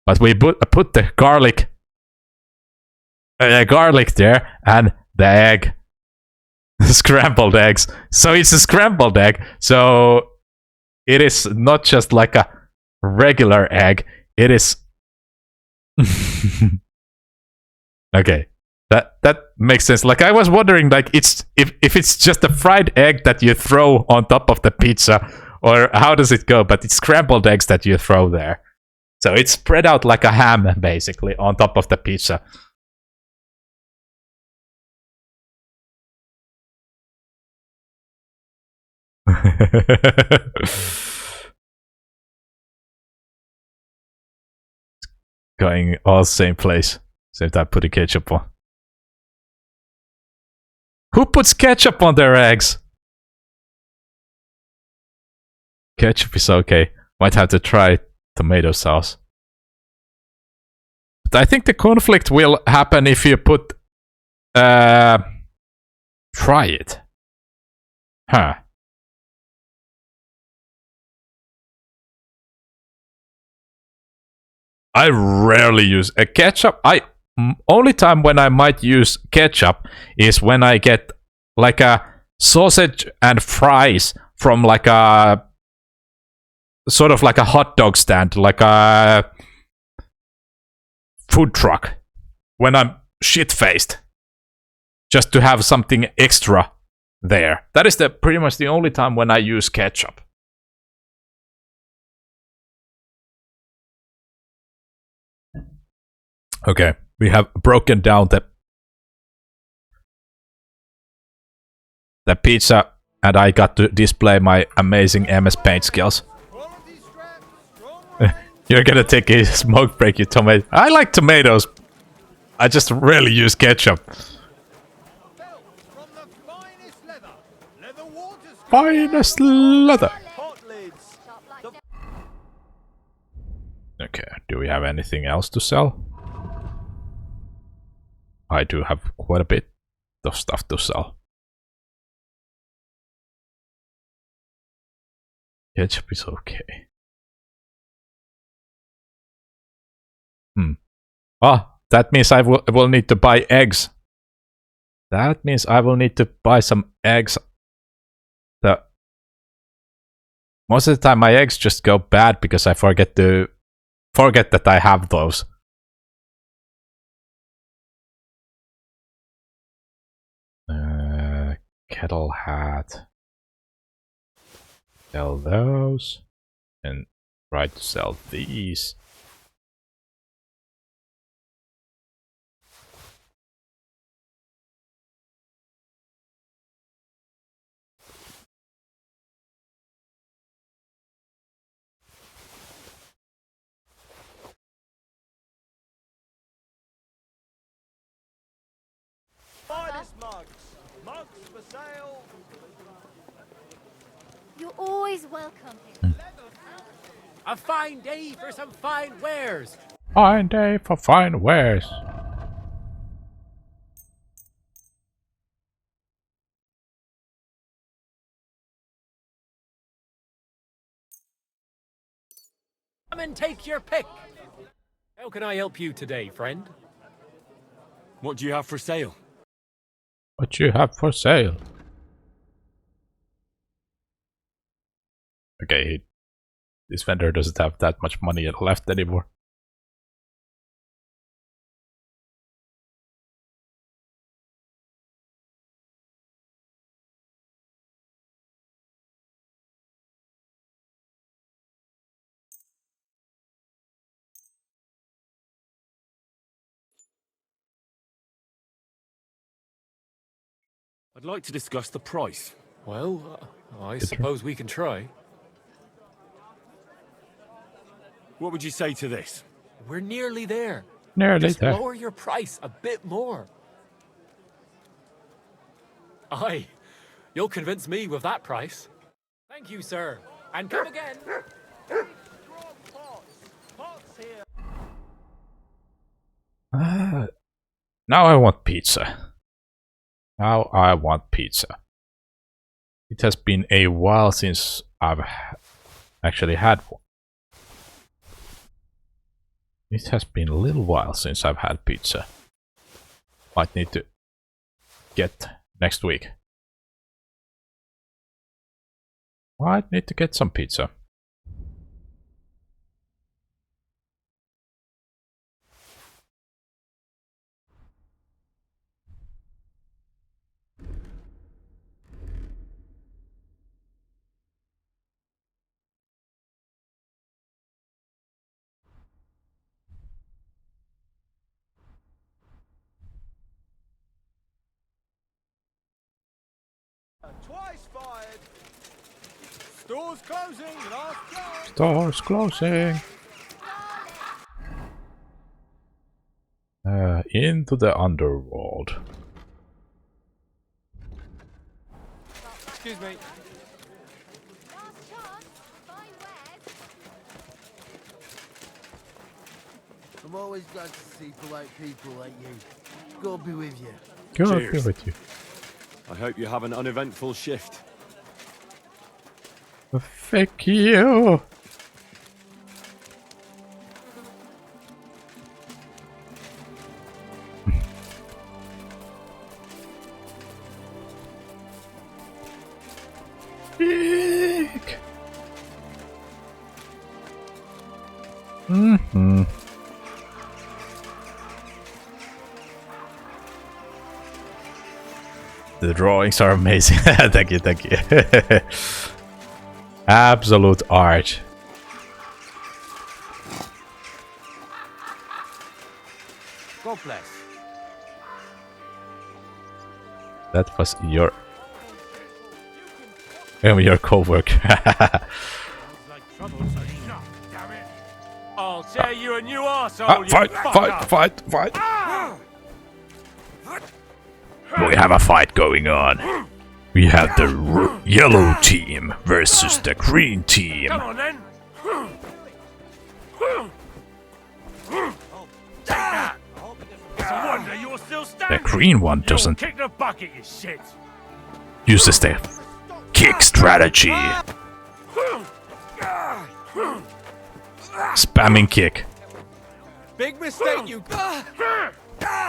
But we put the garlic there and the egg. Scrambled eggs. So it's a scrambled egg. So it is not just like a regular egg. It is okay. That makes sense. Like I was wondering, like if it's just a fried egg that you throw on top of the pizza, or how does it go? But it's scrambled eggs that you throw there. So it's spread out like a ham, basically, on top of the pizza. Going all same place. Same time putting ketchup on. Who puts ketchup on their eggs? Ketchup is okay. Might have to try tomato sauce. But I think the conflict will happen if you put... try it. Huh. I rarely use a ketchup. Only time when I might use ketchup is when I get like a sausage and fries from like a sort of like a hot dog stand, like a food truck. When I'm shit-faced, just to have something extra there. That is pretty much the only time when I use ketchup. Okay, we have broken down the pizza, and I got to display my amazing MS Paint skills. You're gonna take a smoke break, you tomato. I like tomatoes. I just rarely use ketchup. Finest leather. Okay, do we have anything else to sell? I do have quite a bit of stuff to sell. Ketchup is okay. Ah, that means I will need to buy eggs. That means I will need to buy some eggs. Most of the time my eggs just go bad because I forget that I have those. Kettle hat. Sell those. And try to sell these. Finest mugs. Mugs for sale. You're always welcome here. A fine day for some fine wares. Fine day for fine wares. Come and take your pick. How can I help you today, friend? What do you have for sale? What you have for sale? Okay, this vendor doesn't have that much money left anymore. I'd like to discuss the price. Well, I suppose we can try. What would you say to this? We're nearly there. Nearly Just there. lower your price a bit more. Aye, you'll convince me with that price. Thank you, sir. And come again. Now I want pizza. Now I want pizza. It has been a while since I've actually had one. It has been a little while since I've had pizza. Might need to get next week. Might need to get some pizza. Twice fired. Store's closing. Last chance. Stores closing. Into the underworld. Excuse me. I'm always glad to see polite people like you. God be with you. God be Cheers. with you. I hope you have an uneventful shift. Fuck you. Eek. Mm-hmm. The drawings are amazing. Thank you, thank you. Absolute art. God bless. That was your co-worker. I'll tear you a new arsehole, Fight! We have a fight going on. We have the yellow team versus the green team. Come on then. Take that. It's a wonder you're still The standing. green one doesn't Kick the bucket, you shit. use the kick strategy. Spamming kick. Big mistake, you.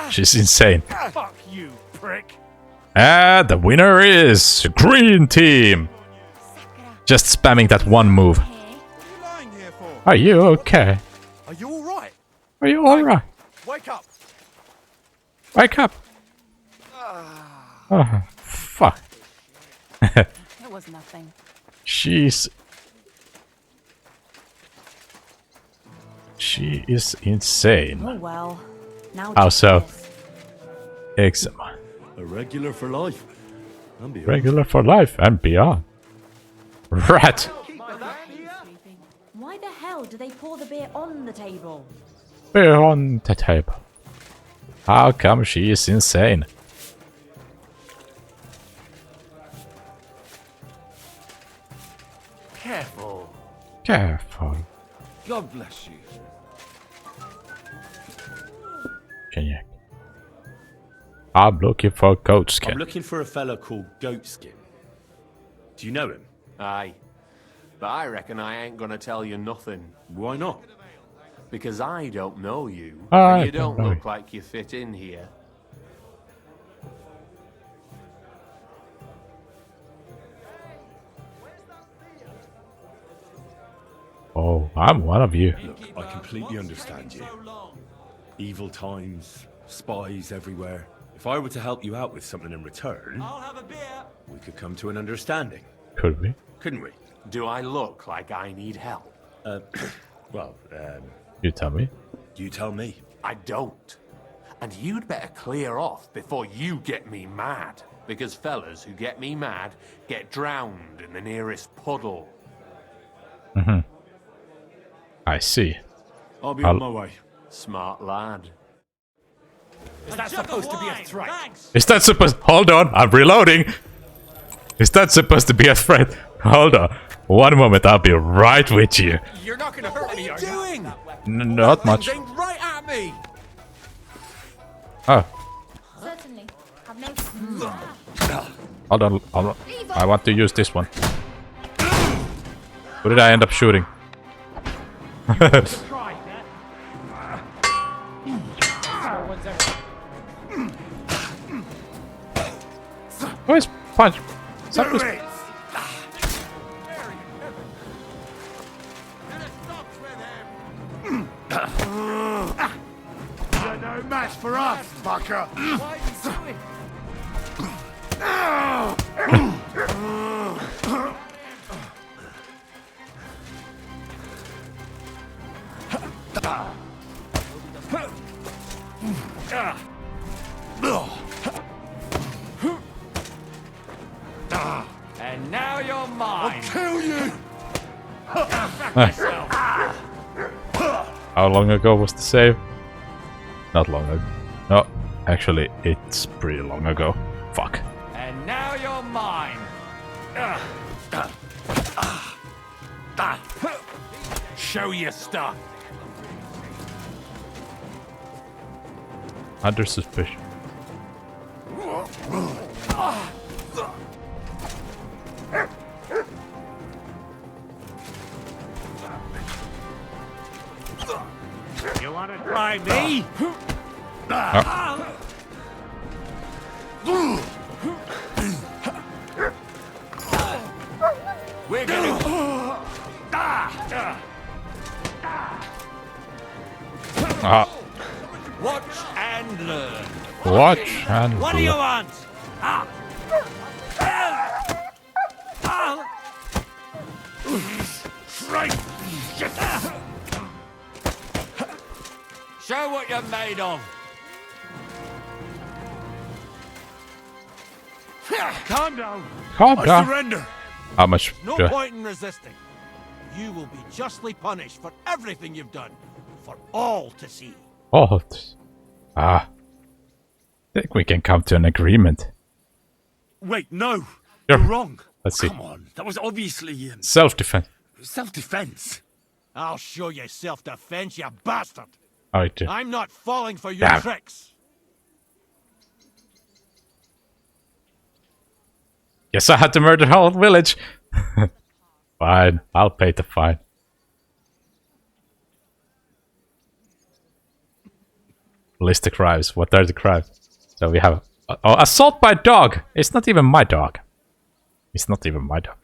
She's insane. Fuck you, prick. And the winner is green team. Just spamming that one move. Are you okay? Are you all right? Are you alright? Wake up. Wake up. Oh, fuck. It was nothing. She is insane. Oh well. Now How so? Eczema. A regular for life. And beyond. Regular for life and beyond. Rat. Why the hell do they pour the beer on the table? We're on the table. How come she is insane? Careful. Careful. God bless you. Cognac. I'm looking for goat skin. I'm looking for a fella called Goatskin. Do you know him? Aye. But I reckon I ain't gonna tell you nothing. Why not? Because I don't know you. I And you don't don't know look you. like you fit in here. Oh, I'm one of you. Look, I completely understand you. Evil times, spies everywhere. If I were to help you out with something in return, we could come to an understanding. Could we? Couldn't we? Do I look like I need help? Well, You tell me. you tell me. I don't. And you'd better clear off before you get me mad. Because fellas who get me mad get drowned in the nearest puddle. I see. I'll be on my way. Smart lad. Is that supposed to be a threat? Is that supposed? Hold on, I'm reloading. Is that supposed to be a threat? Hold on. One moment, I'll be right with you. You're not gonna hurt me, are you? Doing? Not much. Aimed right at me. Oh, Certainly. Have no. hold on. I want to use this one. Who did I end up shooting? Where's punch? Something's... You're no match for us, fucker. And now you're mine. I'll kill you. How long ago was the save? Not long ago. No, actually, it's pretty long ago. Fuck. And now you're mine. Show your stuff. Under suspicion. You want to try me? We're gonna. Watch and learn. Watch and What do you want? Show what you're made of. Calm down. Calm I down. surrender. How much? No point in resisting. You will be justly punished for everything you've done, for all to see. Oh, I think we can come to an agreement. Wait, no. Sure. You're wrong. Let's see. Come on, that was obviously Self-defense. self-defense. I'll show you self-defense, you bastard. Alright. I'm not falling for your Damn. tricks. Yes, I had to murder the whole village. Fine, I'll pay the fine. List the crimes. What are the crimes? So we have assault by dog. It's not even my dog. It's not even my dog.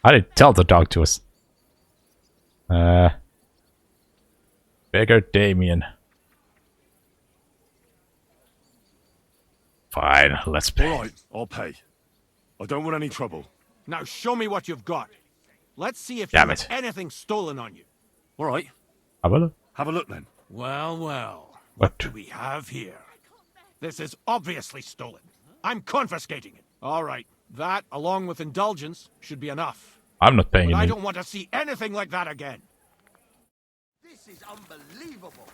I didn't tell the dog to us. Beggar Damien. Fine, let's pay. All right, I'll pay. I don't want any trouble. Now show me what you've got. Let's see if Damn you it. have anything stolen on you. All right, Have a look. have a look then. Well, What? what do we have here? This is obviously stolen. I'm confiscating it. All right, that, along with indulgence, should be enough. I'm not paying But I any. don't want to see anything like that again. This is unbelievable.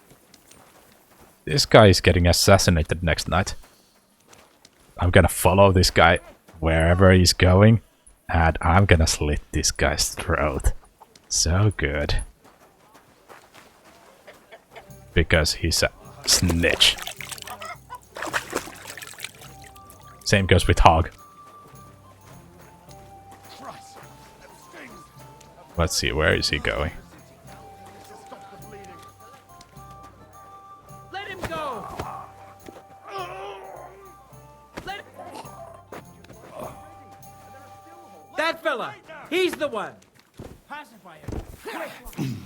This guy is getting assassinated next night. I'm gonna follow this guy wherever he's going, and I'm gonna slit this guy's throat. So good. Because he's a snitch. Same goes with Hog. Let's see, where is he going? Let him go! That fella! He's the one! Pacify him!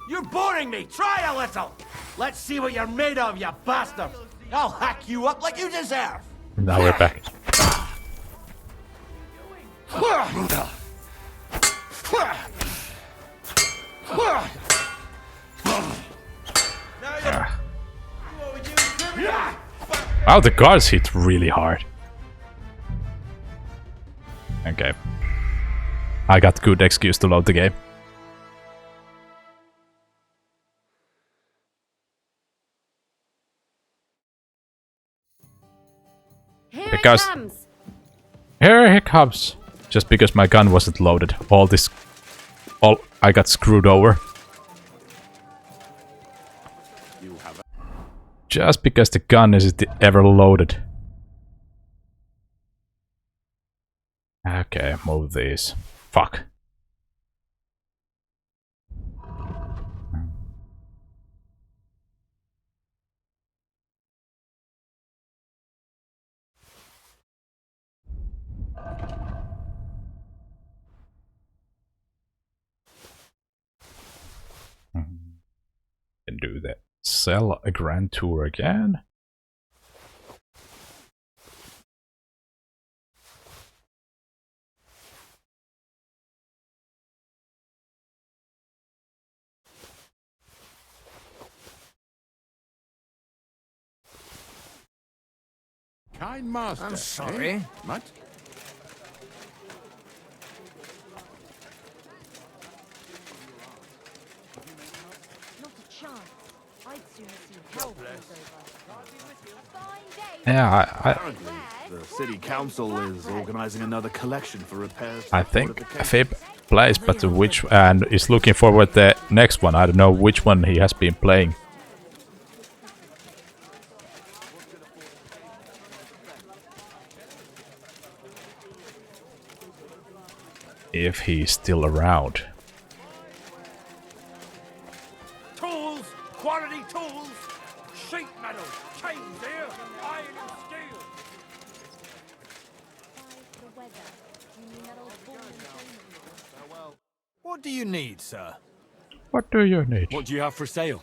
You're boring me! Try a little! Let's see what you're made of, you bastard! I'll hack you up like you deserve! Now we're back. Wow, the guards hit really hard. Okay. I got good excuse to load the game. Here Because- it comes. Here he comes. Just because my gun wasn't loaded. All I got screwed over. Just because the gun isn't ever loaded. Okay, move these. Fuck. Can do that. Sell a grand tour again. Kind master. I'm sorry. Eh? What? Not a chance. I'd sooner see hell freeze over. Yeah, The city council is organizing another collection for repairs. I think Fib plays, but which and is looking forward the next one. I don't know which one he has been playing. If he's still around. Tools! Quality tools! Sheet metal! Chains here! Iron and steel! What do you need, sir? What do you need? What do you have for sale?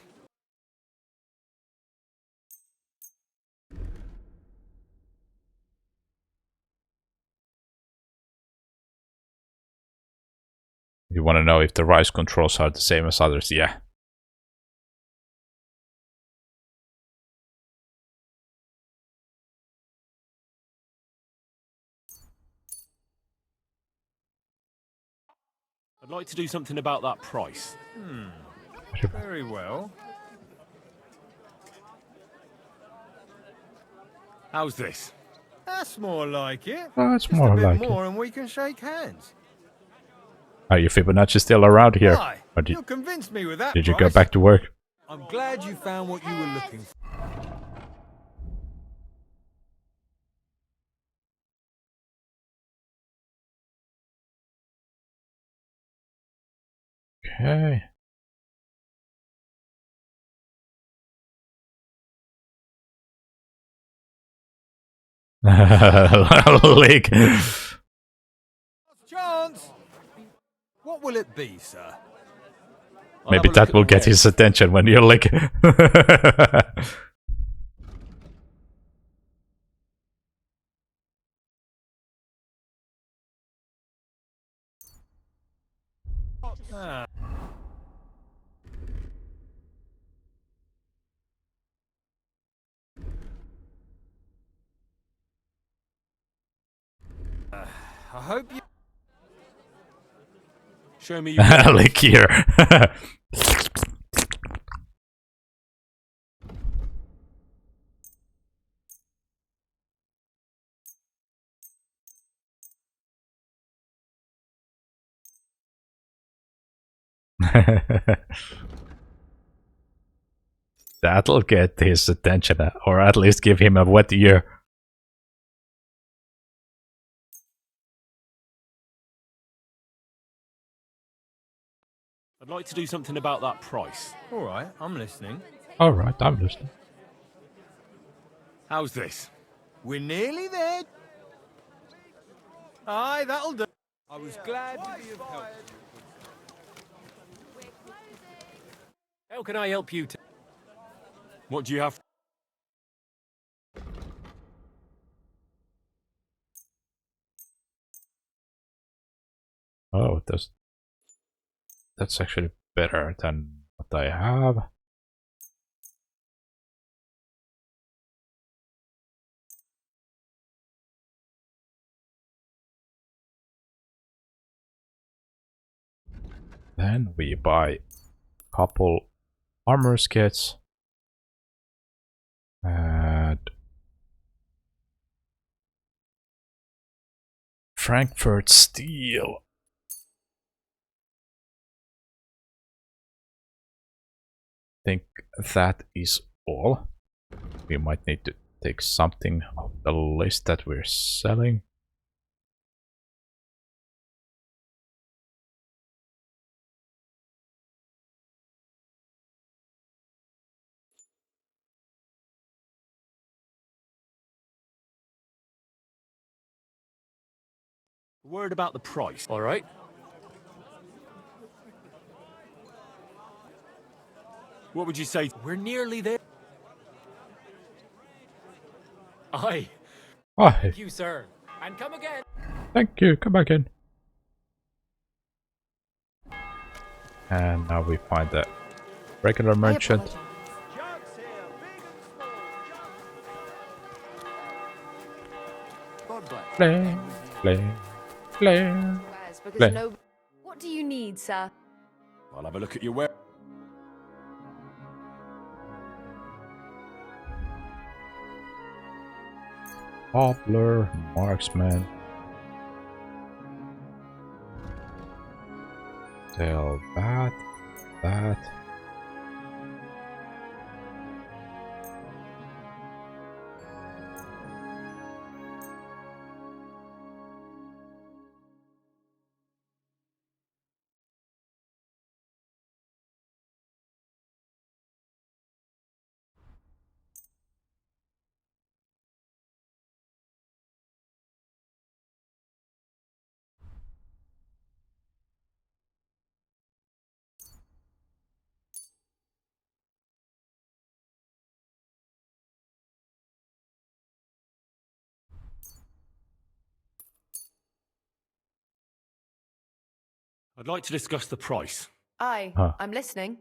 You want to know if the rise controls are the same as others? Yeah. I'd like to do something about that price. Very well. How's this? That's more like it. That's Just more a bit like more and we can shake hands. Are you Fibonacci still around here? Why? Or You convinced me with that did you go price. back to work? I'm glad you found what you were looking for. Okay. Lick. Chance. What will it be, sir? Maybe that will get his attention when you lick. Ah. I hope you... Show me your... Lick here. That'll get his attention, or at least give him a wet ear. I'd like to do something about that price. All right, I'm listening. Alright, I'm listening. How's this? We're nearly there. Aye, that'll do. I was glad to be of help. How can I help you? What do you have? Oh, that's actually better than what I have. Then we buy a couple armor kits. And Frankfurt steel. I think that is all. We might need to take something off the list that we're selling. Word about the price, all right? What would you say? We're nearly there. Aye. Oh, Thank you, sir. And come again. thank you. Come back in. And now we find the regular merchant. Play, play, play, play. What do you need, sir? I'll have a look at your web. Poplar, marksman. Tail, bat, bat. I'd like to discuss the price. Aye, Huh. I'm listening.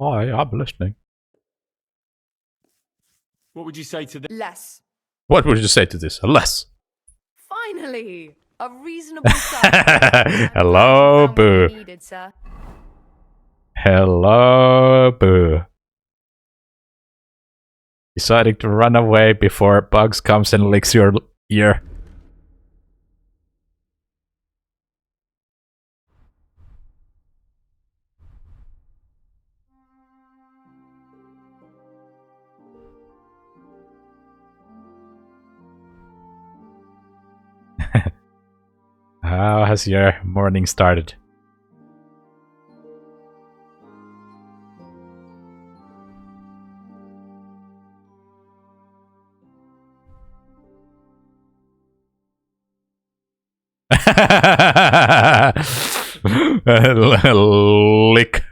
Hi, I'm listening. What would you say to this? Less. What would you say to this? Less. Finally! A reasonable sum. Hello, Boo. Needed, sir. Hello, Boo. Deciding to run away before Bugs comes and licks your ear. How has your morning started? Lick.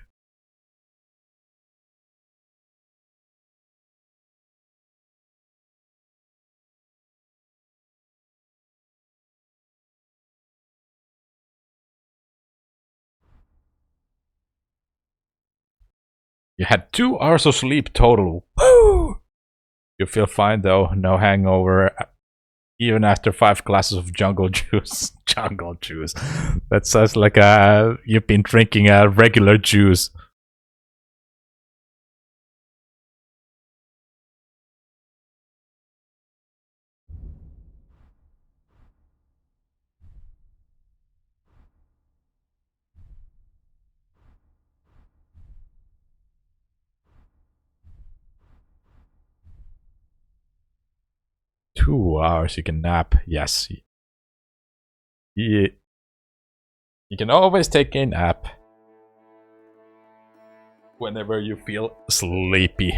You had 2 hours of sleep total. Woo! You feel fine though, no hangover, even after 5 glasses of jungle juice. Jungle juice. That sounds like you've been drinking a regular juice. Two hours you can nap. Yes. You can always take a nap whenever you feel sleepy.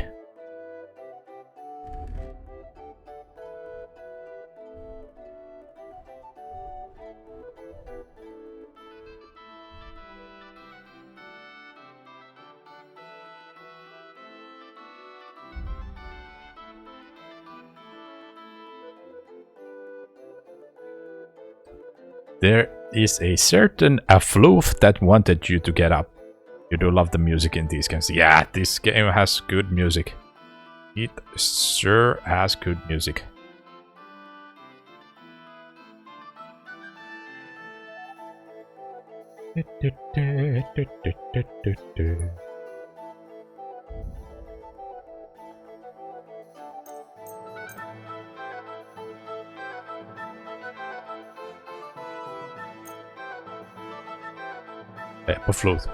There is a certain affluff that wanted you to get up. You do love the music in these games. Yeah, this game has good music. It sure has good music. Pepperfloat.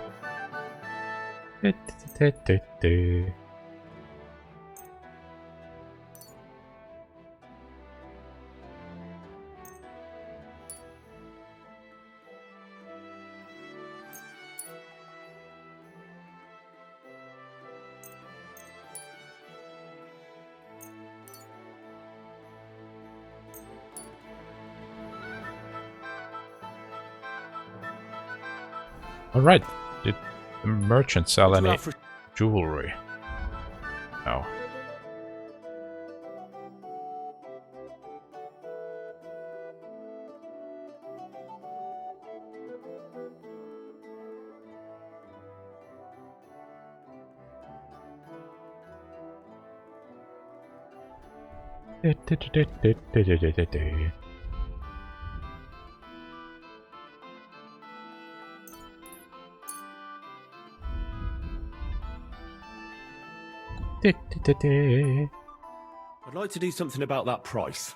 Alright, did the merchant sell any jewelry? No. I'd like to do something about that price.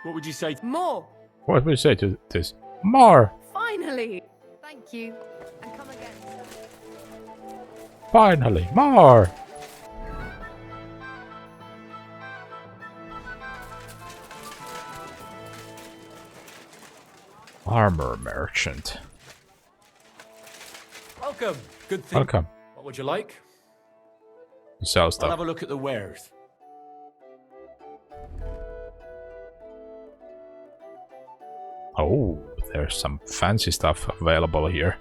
What would you say? More. What would you say to this? More! Finally. Thank you. And come again, sir. Finally, more! Armor merchant. Welcome. Good thing. Welcome. What would you like? Sell I'll stuff. have a look at the wares. Oh, there's some fancy stuff available here.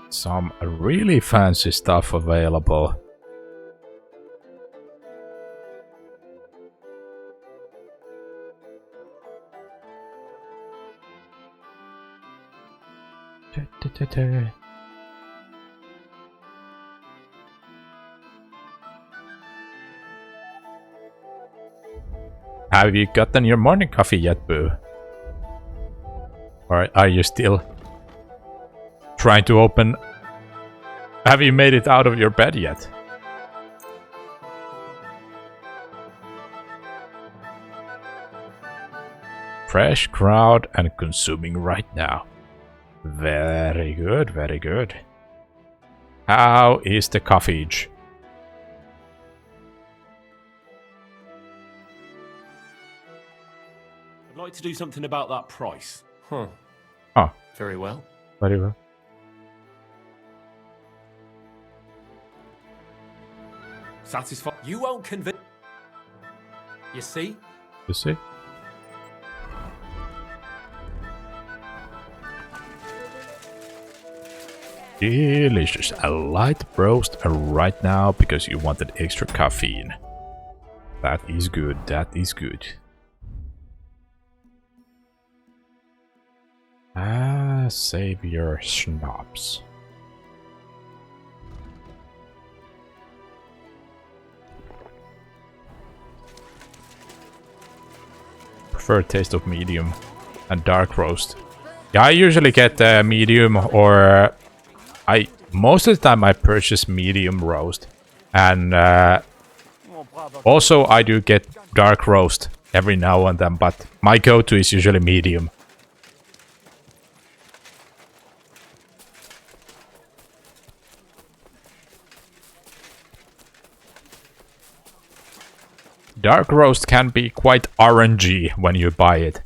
Some really fancy stuff available. Have you gotten your morning coffee yet, Boo? Or are you still trying to open... Have you made it out of your bed yet? Fresh crowd and consuming right now. Very good, very good. How is the coffee? I'd like to do something about that price. Huh. Oh. Very well. Very well. Satisfied? You won't convince... You see? You see? Delicious. A light roast right now because you wanted extra caffeine. That is good. That is good. Save your schnapps. Preferred taste of medium and dark roast. Yeah, I usually get medium, or most of the time I purchase medium roast, and also I do get dark roast every now and then, but my go-to is usually medium. Dark roast can be quite RNG when you buy it.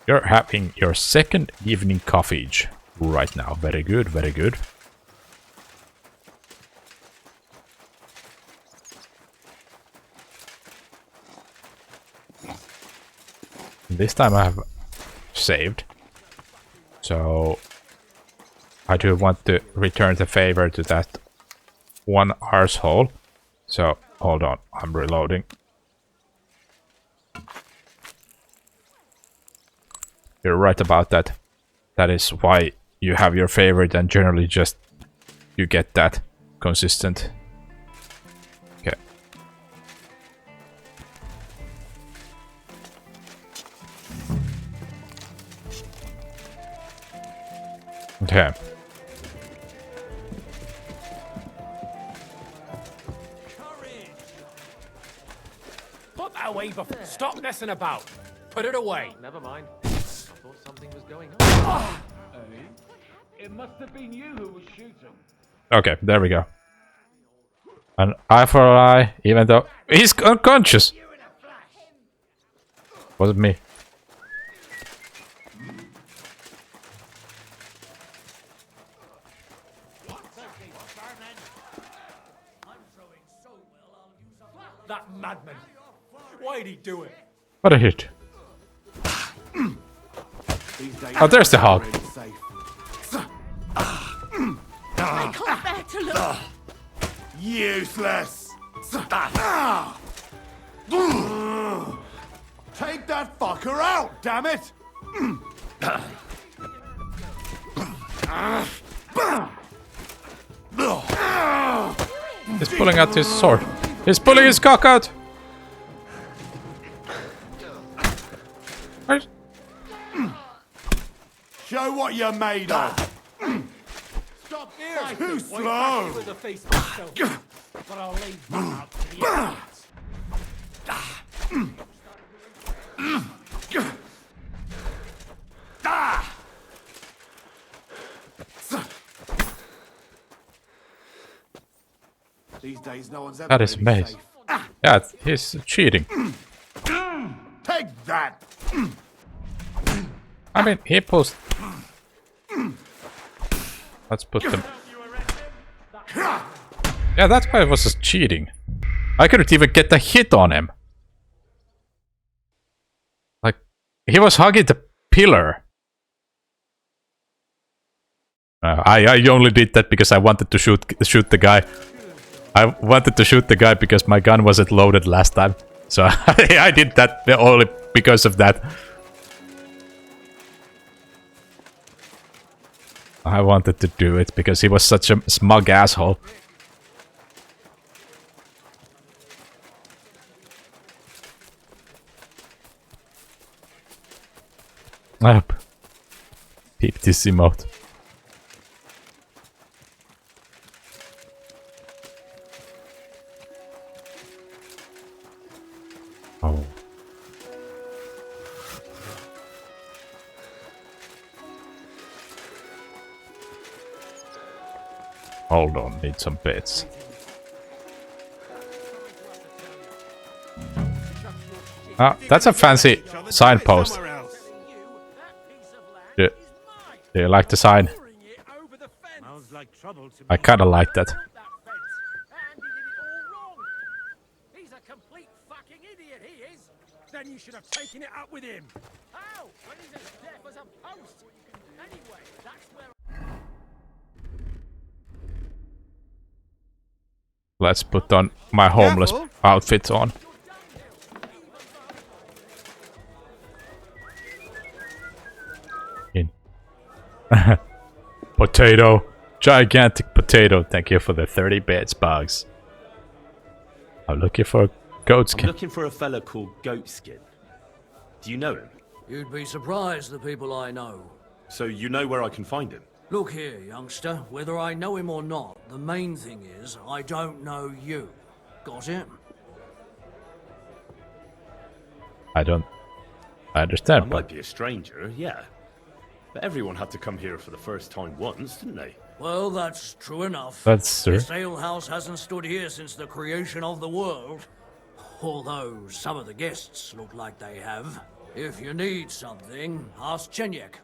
You're having your second evening coffee right now. Very good, very good. This time I have saved. So I do want to return the favor to that one arsehole. So, hold on, I'm reloading. You're right about that. That is why you have your favorite and generally just you get that consistent. Okay. Okay. Put that away before. Stop messing about. Put it away. Never mind. I thought something was going on. It must have been you who was shooting. Okay, there we go. An eye for an eye, even though he's unconscious. Was it me? That madman. Why'd he do it? What a hit. Oh, there's the Hulk. I can't bear to look. Useless! Take that fucker out, damn it! He's pulling out his sword. He's pulling his cock out. What? Show what you're made of. Stop Too slow. With the face myself, but I'll leave that out to the These days, no one's ever That is really amazing. safe. Yeah, he's cheating. Take that. I mean, he pulls. Let's put them. Yeah, that guy was just cheating. I couldn't even get a hit on him. Like, he was hugging the pillar. I only did that because I wanted to shoot the guy. I wanted to shoot the guy because my gun wasn't loaded last time. So I did that only because of that. I wanted to do it because he was such a smug asshole. Keep this emote. Oh. Hold on, need some bits. Ah, that's a fancy signpost. Do you like the sign? I kinda like that. He's a complete fucking idiot, he is! Then you should have taken it up with him! How? When he's as deaf as a post! Anyway, that's where... Let's put on my homeless outfit on. In. Potato. Gigantic potato. Thank you for the 30 bits, Bugs. I'm looking for a goatskin. I'm looking for a fella called Goatskin. Do you know him? You'd be surprised the people I know. So you know where I can find him? Look here, youngster. Whether I know him or not, the main thing is I don't know you. Got it? I understand, I but might be a stranger, yeah. But everyone had to come here for the first time once, didn't they? Well, that's true enough. That's true. This alehouse hasn't stood here since the creation of the world. Although some of the guests look like they have. If you need something, ask Chenyek.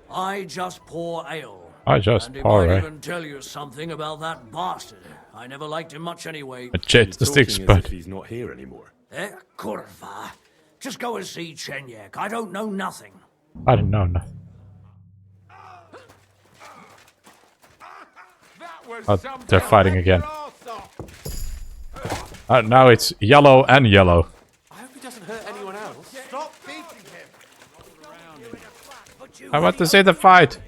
I just pour ale. And he might even tell you something about that bastard. I never liked him much anyway. A jet the sticks, but he's not here anymore. Kurva. Just go and see Chenyek. I don't know nothing. I don't know nothing. Oh, they're fighting again. Now it's yellow and yellow. I hope he doesn't hurt anyone else. Stop beating him. I want to see the fight.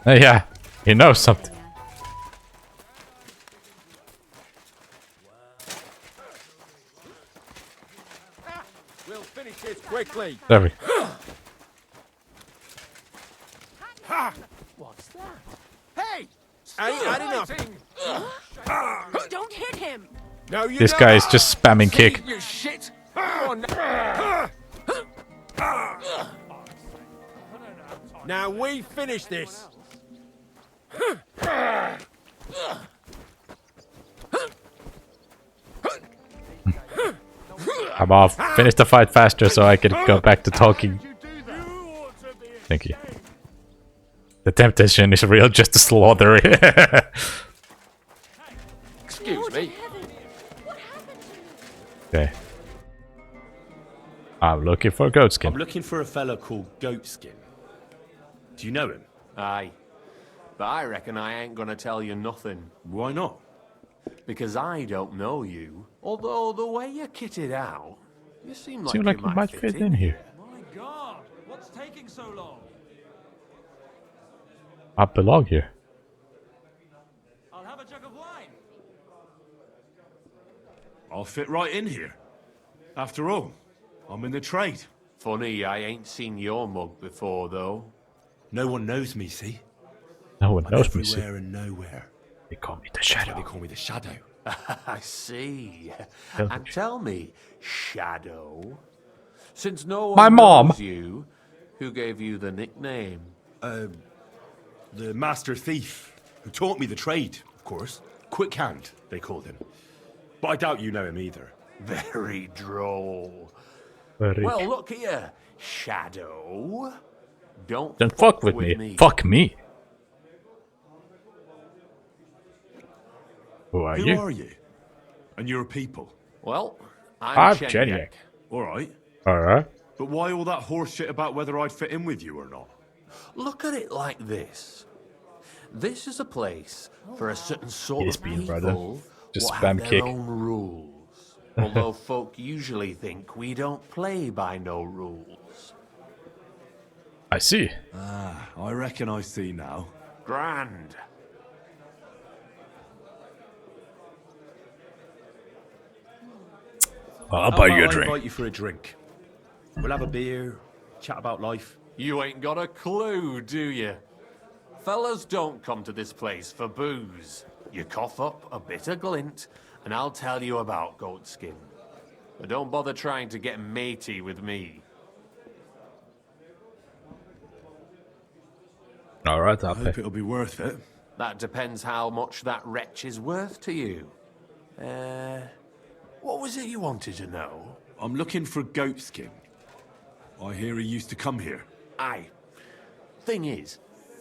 Yeah, he knows something. We'll finish this quickly. There we go. What's that? Hey! I ain't had enough. Don't hit him! No, you This guy is just spamming kick. You shit! Come on. Now we finish this. I'm off. Finish the fight faster so I can go back to talking. Thank you. The temptation is real, just to slaughter. Excuse me. Okay. I'm looking for goatskin. I'm looking for a fella called Goatskin. Do you know him? Aye. But I reckon I ain't gonna tell you nothing. Why not? Because I don't know you. Although the way you're kitted out, you seem like, Seems like you might fit in here. My God, what's taking so long? I belong here. I'll have a jug of wine. I'll fit right in here. After all, I'm in the trade. Funny, I ain't seen your mug before, though. No one knows me, see? No one I'm knows me, see? everywhere and nowhere. They call me the Shadow. They call me the Shadow. I see. Tell And tell me, Shadow, since no one My mom. knows you, who gave you the nickname? The Master Thief, who taught me the trade, of course. Quick Hand, they called him. But I doubt you know him either. Very droll. Very. Well, look here, Shadow. Don't fuck with me. Fuck me. Who are you? Who are you? And your people? Well, I'm Chenyek. Alright. Alright. But why all that horse shit about whether I'd fit in with you or not? Look at it like this. This is a place for a certain sort of people brother. Just what spam have kick. their own rules. Although folk usually think we don't play by no rules. I see. Ah, I reckon I see now. Grand. I'll How buy about you a I drink. invite you for a drink. We'll have a beer, chat about life. You ain't got a clue, do you? Fellas don't come to this place for booze. You cough up a bit of glint, and I'll tell you about goatskin. But don't bother trying to get matey with me. Alright, I I'll hope pay. it'll be worth it. That depends how much that wretch is worth to you. What was it you wanted to know? I'm looking for goatskin. I hear he used to come here. Aye. Thing is,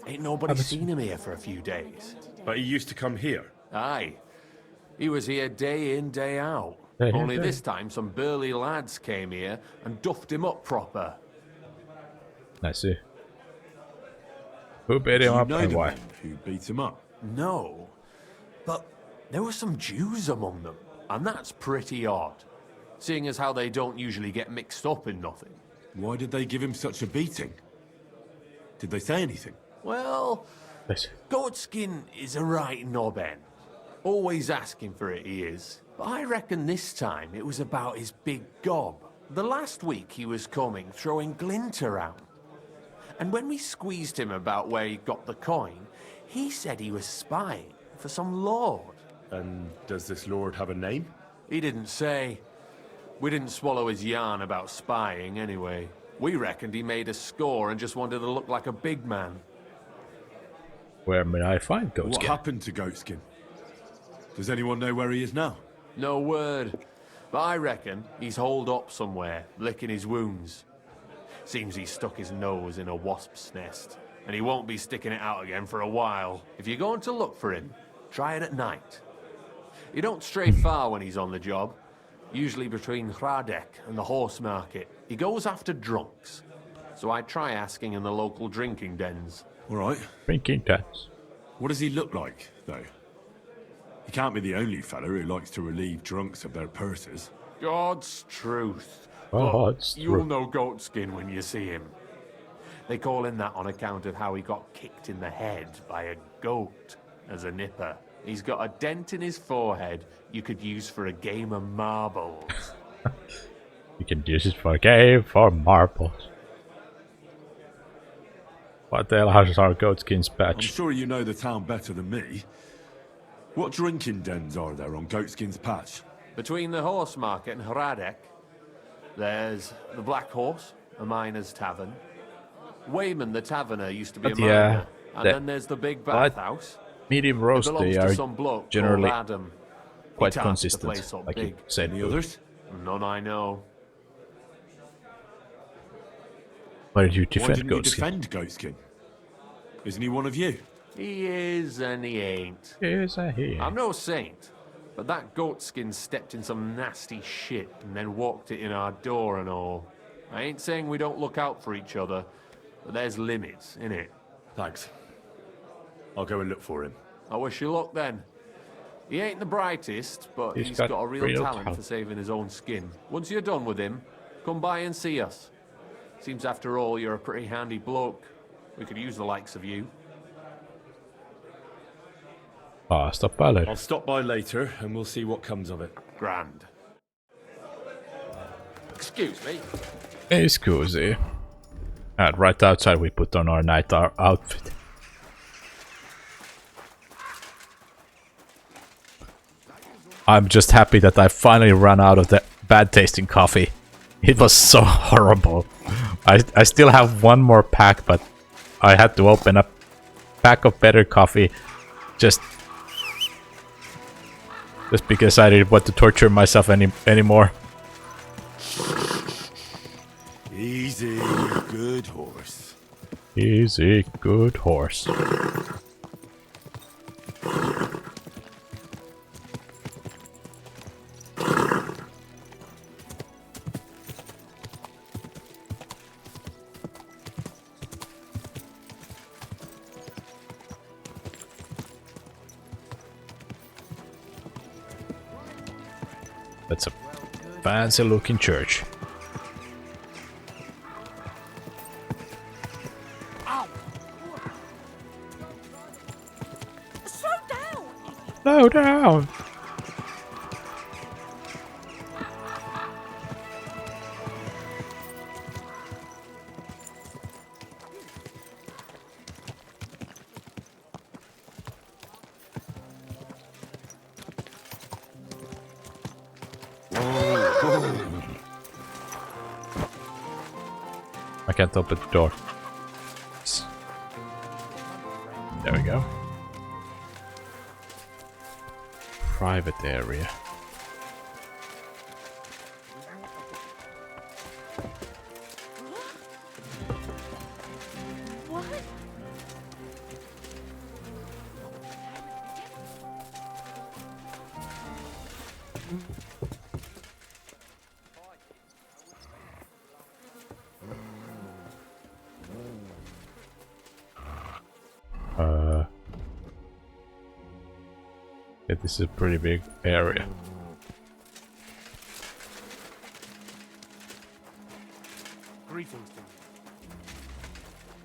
ain't nobody seen him here for a few days. But he used to come here. Aye. He was here day in, day out. Day in, Only day this time some burly lads came here and duffed him up proper. I see. Who beat him up and why? Who beat him up? No. But there were some Jews among them, and that's pretty odd. Seeing as how they don't usually get mixed up in nothing. Why did they give him such a beating? Did they say anything? Well, Yes. goatskin is a right knobhead. Always asking for it, he is. But I reckon this time it was about his big gob. The last week he was coming, throwing glint around. And when we squeezed him about where he got the coin, he said he was spying for some lord. And does this lord have a name? He didn't say. We didn't swallow his yarn about spying anyway. We reckoned he made a score and just wanted to look like a big man. Where may I find What goatskin? happened to Goatskin? Does anyone know where he is now? No word. But I reckon he's holed up somewhere, licking his wounds. Seems he stuck his nose in a wasp's nest, and he won't be sticking it out again for a while. If you're going to look for him, try it at night. He don't stray far when he's on the job. Usually between Hradek and the horse market. He goes after drunks. So I try asking in the local drinking dens. All right. Drinking dens. What does he look like, though? He can't be the only fella who likes to relieve drunks of their purses. God's truth. God's You'll truth. know Goatskin when you see him. They call him that on account of how he got kicked in the head by a goat as a nipper. He's got a dent in his forehead you could use for a game of marbles. You can use it for a game for marbles. What the hell has our goatskin's I'm patch? sure you know the town better than me. What drinking dens are there on Goatskin's Patch? Between the horse market and Hradek, there's the Black Horse, a miner's tavern. Wayman the taverner used to be But a yeah, miner. And then there's the big bathhouse. Medium It roast, belongs they to are some bloke generally called Adam. He quite tarts the consistent, place up like you big. said. Any others? None I know. Why did you Why defend didn't you goatskin? defend Goatskin? Isn't he one of you? He is and he ain't. Yes, I hear. I'm no saint, but that goatskin stepped in some nasty shit and then walked it in our door and all. I ain't saying we don't look out for each other, but there's limits, innit? Thanks. I'll go and look for him. I wish you luck then. He ain't the brightest, but He's he's got got a real real talent talent. for saving his own skin. Once you're done with him, come by and see us. Seems after all you're a pretty handy bloke. We could use the likes of you. Stop by later. I'll stop by later and we'll see what comes of it. Grand. Excuse me. It's cozy. And right outside we put on our night outfit. I'm just happy that I finally ran out of the bad tasting coffee. It was so horrible. I still have one more pack, but I had to open a pack of better coffee just because I didn't want to torture myself anymore. Easy, good horse. Easy, good horse. That's a fancy looking church. Slow down! Slow down! can't open the door. There we go. Private area. Yeah, this is a pretty big area. Greetings to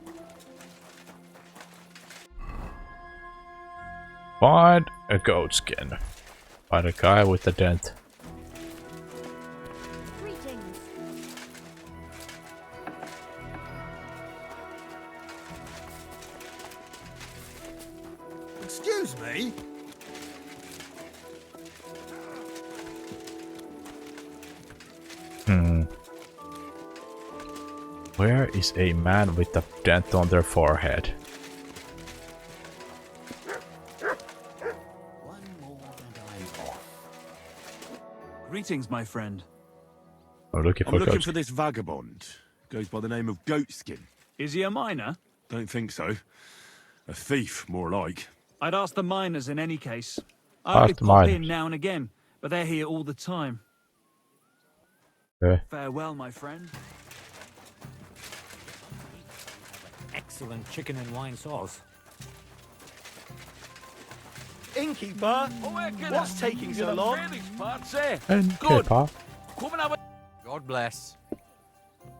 you. Find a goat skin. Find a guy with a dent. Excuse me? Where is a man with a dent on their forehead? Greetings, my friend. I'm looking for this vagabond. Goes by the name of Goatskin. Is he a miner? Don't think so. A thief, more like. I'd ask the miners in any case. I only pop in now and again, but they're here all the time. Farewell, my friend. Excellent chicken and wine sauce. Innkeeper, what's taking so long? Good. God bless.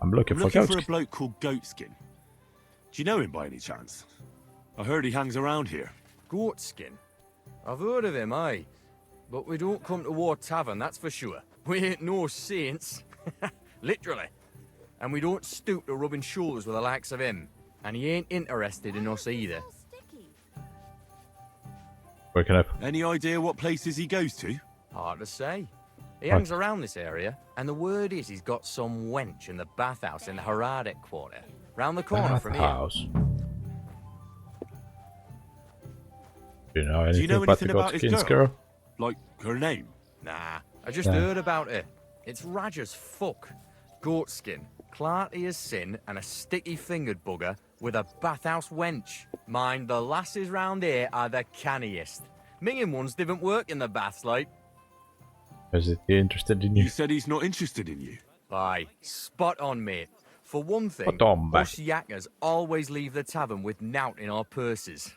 I'm looking for a bloke called Goatskin. Do you know him by any chance? I heard he hangs around here. Goatskin? I've heard of him, aye. But we don't come to War Tavern, that's for sure. We ain't no saints. Literally. And we don't stoop to rubbing shoulders with the likes of him. And he ain't interested in us either. Waking up. Any idea what places he goes to? Hard to say. He hangs around this area, and the word is he's got some wench in the bathhouse in the Heradic quarter. Round the corner from here. Do you know anything about the Godskins girl? Like her name? Nah, I just heard about it. It's raj as fuck. Goatskin, clarty as sin, and a sticky-fingered bugger with a bathhouse wench. Mind, the lasses round here are the canniest. Minging ones didn't work in the baths, like. Is he interested in you? You said he's not interested in you. Aye, spot on, mate. For one thing, us yackers always leave the tavern with nowt in our purses.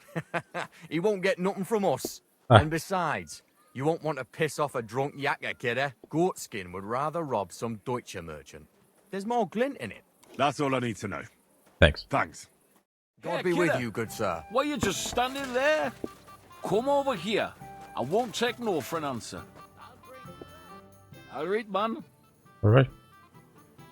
He won't get nothing from us. And besides, you won't want to piss off a drunk yakker, kidder. Goatskin would rather rob some Deutsche merchant. There's more glint in it. That's all I need to know. Thanks. God be with you, good sir. Why you just standing there? Come over here. I won't take no for an answer. All right, man. Alright.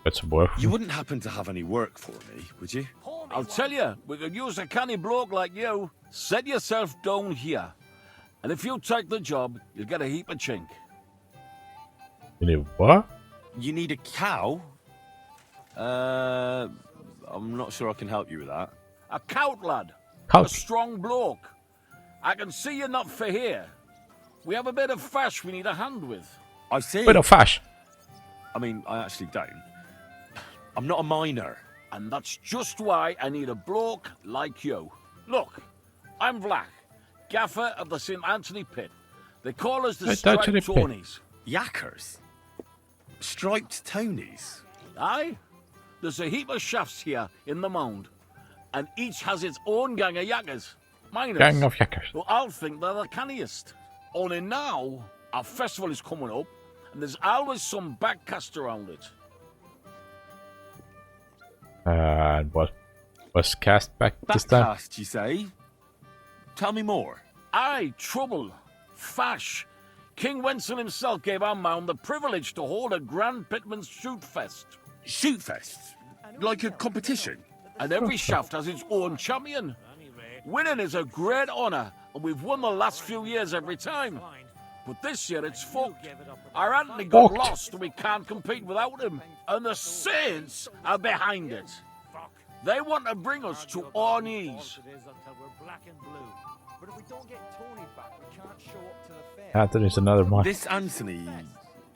Got some work. You wouldn't happen to have any work for me, would you? I'll tell you, we could use a canny bloke like you. Set yourself down here. And if you take the job, you'll get a heap of chink. You need what? You need a cow? I'm not sure I can help you with that. A cout, lad. Cout. A strong bloke. I can see you're not for here. We have a bit of fash we need a hand with. I see. Bit of fash. I mean, I actually don't. I'm not a miner. And that's just why I need a bloke like you. Look, I'm Vlach, gaffer of the St. Anthony Pit. They call us the Striped Tonies. Yackers? Striped Tonies? Aye. There's a heap of shafts here in the mound, and each has its own gang of yackers. Miners. Gang of yackers. Who I'll think they're the canniest. Only now, our festival is coming up, and there's always some backcast around it. And what was cast back this time? Backcast, you say? Tell me more. Aye, trouble. Fash. King Wenzel himself gave our mound the privilege to hold a grand pitman's shoot fest. Shoot fest? Like a competition? And every shaft has its own champion. Winning is a great honour, and we've won the last few years every time. But this year it's fucked. Our Anthony got lost and we can't compete without him. And the Saints are behind it. They want to bring us to our knees. But if we don't get Tony back, we can't show up to the fair. Anthony's another miner. This Anthony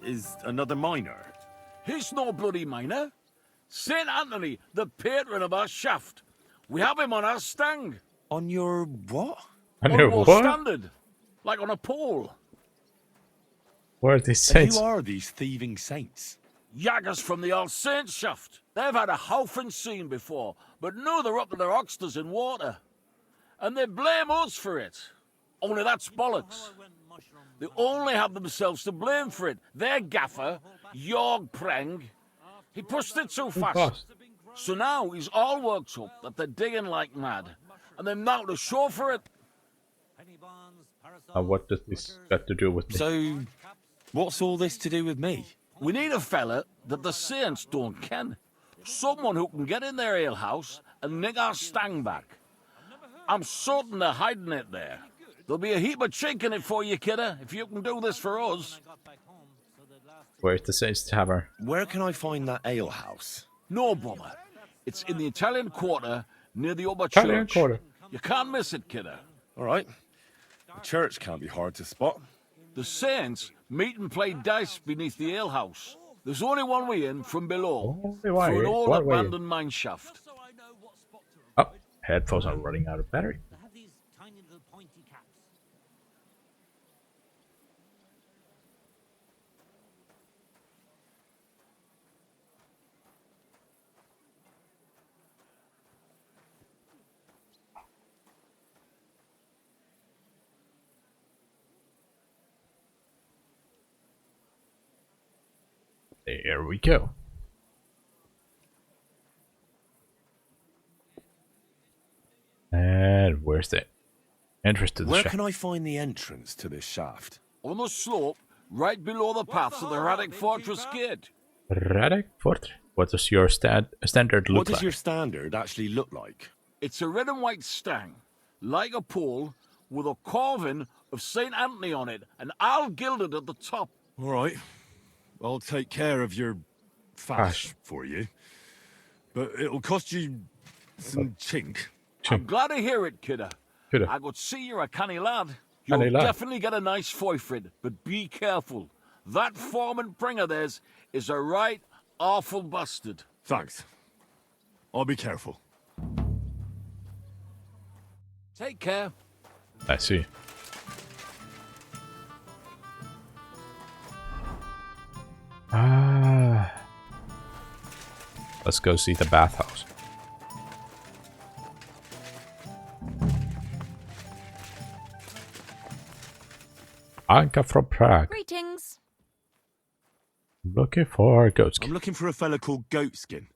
is another miner. He's no bloody miner. St. Anthony, the patron of our shaft. We have him on our stang. On your what? On your our what? standard. Like on a pole. Where are these saints? Who are these thieving saints? Yaggers from the All Saints shaft. They've had a howfing scene before, but now they're up to their oxters in water. And they blame us for it. Only that's bollocks. They only have themselves to blame for it. Their gaffer, Jorg Preng, he pushed it too fast. So now he's all worked up that they're digging like mad. And they're now to show for it. What does this got to do with me? So, what's all this to do with me? We need a fella that the Saints don't ken. Someone who can get in their alehouse and nick our stang back. I'm certain they're hiding it there. There'll be a heap of chink in it for you, kidder, if you can do this for us. Where's the Saints Tavern? Where can I find that alehouse? No bother. It's in the Italian Quarter near the upper Italian church. Quarter. You can't miss it, kidder. All right. The church can't be hard to spot. The Saints meet and play dice beneath the alehouse. There's only one way in from below, through an old abandoned mine shaft. Oh, headphones are running out of battery. There we go. And where's the entrance to the shaft? Where can I find the entrance to this shaft? On the slope, right below the paths of the Radic Fortress Gate. Radic Fortress? What does your standard look What does like? your standard actually look like? It's a red and white stang, like a pole, with a carving of St. Anthony on it, and all gilded at the top. All right. I'll take care of your fash for you. But it'll cost you some chink. I'm glad to hear it, kidder. I could see you're a canny lad. You'll definitely get a nice foy for it, but be careful. That foreman pring of theirs is a right awful bastard. Thanks. I'll be careful. Take care. I see. Let's go see the bathhouse. Anka from Prague. Greetings. Looking for Goatskin. I'm looking for a fella called Goatskin.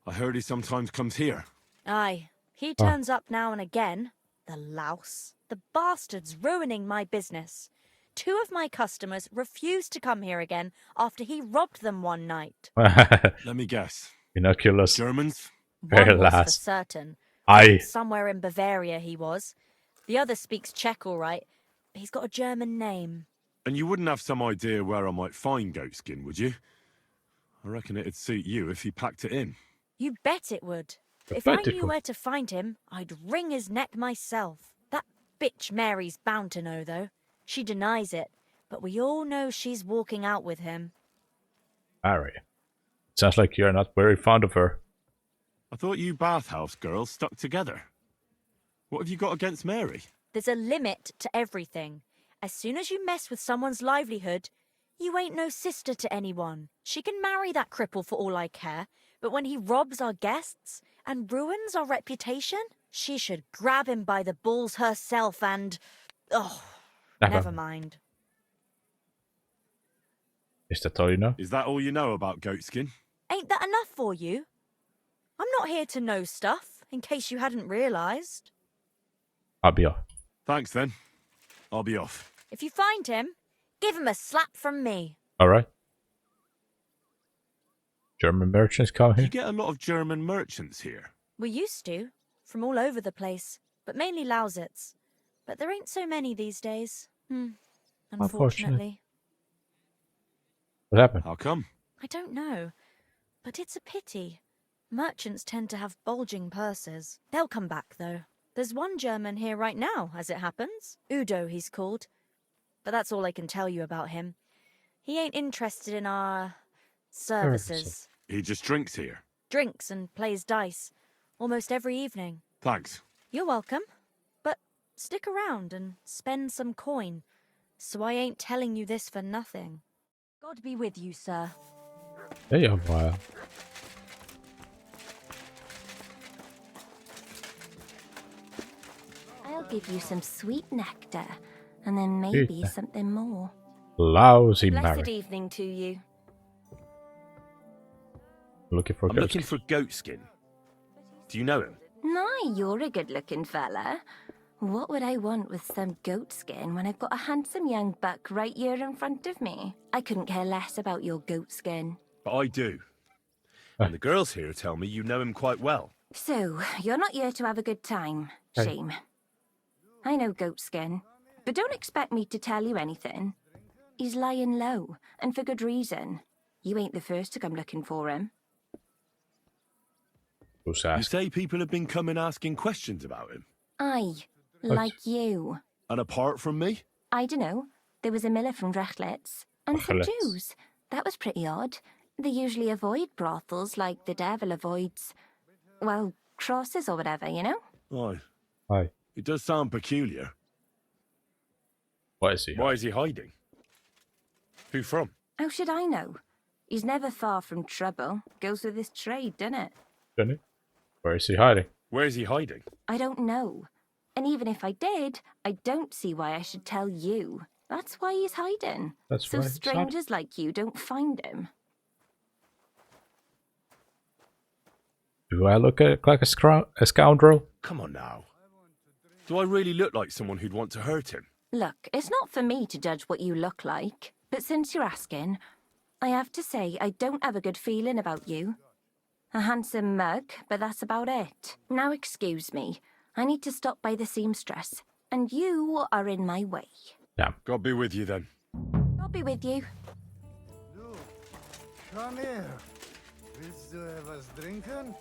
I heard he sometimes comes here. Aye, he turns up now and again. The louse. The bastard's ruining my business. 2 of my customers refused to come here again after he robbed them one night. Let me guess. Innocuous. Germans? One was for certain. Somewhere in Bavaria he was. The other speaks Czech all right. He's got a German name. And you wouldn't have some idea where I might find Goatskin, would you? I reckon it'd suit you if he packed it in. You bet it would. If I knew where to find him, I'd wring his neck myself. That bitch Mary's bound to know, though. She denies it, but we all know she's walking out with him. Mary. Sounds like you're not very fond of her. I thought you bathhouse girls stuck together. What have you got against Mary? There's a limit to everything. As soon as you mess with someone's livelihood, you ain't no sister to anyone. She can marry that cripple for all I care, but when he robs our guests and ruins our reputation, she should grab him by the balls herself and... Oh, never mind. Is that all you know? Is that all you know about Goatskin? Ain't that enough for you? I'm not here to know stuff, in case you hadn't realised. I'll be off. Thanks, then. I'll be off. If you find him, give him a slap from me. Alright. German merchants come here? You get a lot of German merchants here. We used to, from all over the place, but mainly Lausitz. But there ain't so many these days. Unfortunately. What happened? How come? I don't know, but it's a pity. Merchants tend to have bulging purses. They'll come back, though. There's one German here right now, as it happens. Udo, he's called. But that's all I can tell you about him. He ain't interested in our services. He just drinks here. Drinks and plays dice. Almost every evening. Thanks. You're welcome. But stick around and spend some coin. So I ain't telling you this for nothing. God be with you, sir. Hey, a while. I'll give you some sweet nectar, and then maybe something more. Lousy Blessed marriage. evening to you. Looking for I'm looking for Goatskin. Do you know him? Nah, you're a good-looking fella. What would I want with some goat skin when I've got a handsome young buck right here in front of me? I couldn't care less about your goat skin. But I do. And the girls here tell me you know him quite well. So, you're not here to have a good time. Hey. Shame. I know goat skin, but don't expect me to tell you anything. He's lying low, and for good reason. You ain't the first to come looking for him. You say people have been coming asking questions about him? Aye, like you. And apart from me? I dunno. There was a miller from Drechlitz. And some Drechlitz. Jews. That was pretty odd. They usually avoid brothels like the devil avoids, well, crosses or whatever, you know? Aye. Aye. It does sound peculiar. Why is he? Why is he hiding? Who from? How should I know? He's never far from trouble. Goes with his trade, doesn't it? Where is he hiding? Where is he hiding? I don't know. And even if I did, I don't see why I should tell you. That's why he's hiding. That's so why he's strangers like you don't find him. Do I look like a scoundrel? Come on now. Do I really look like someone who'd want to hurt him? Look, it's not for me to judge what you look like. But since you're asking, I have to say I don't have a good feeling about you. A handsome mug, but that's about it. Now excuse me. I need to stop by the seamstress. And you are in my way. Yeah. God be with you then. I'll be with you. Come here. Willst du etwas trinken?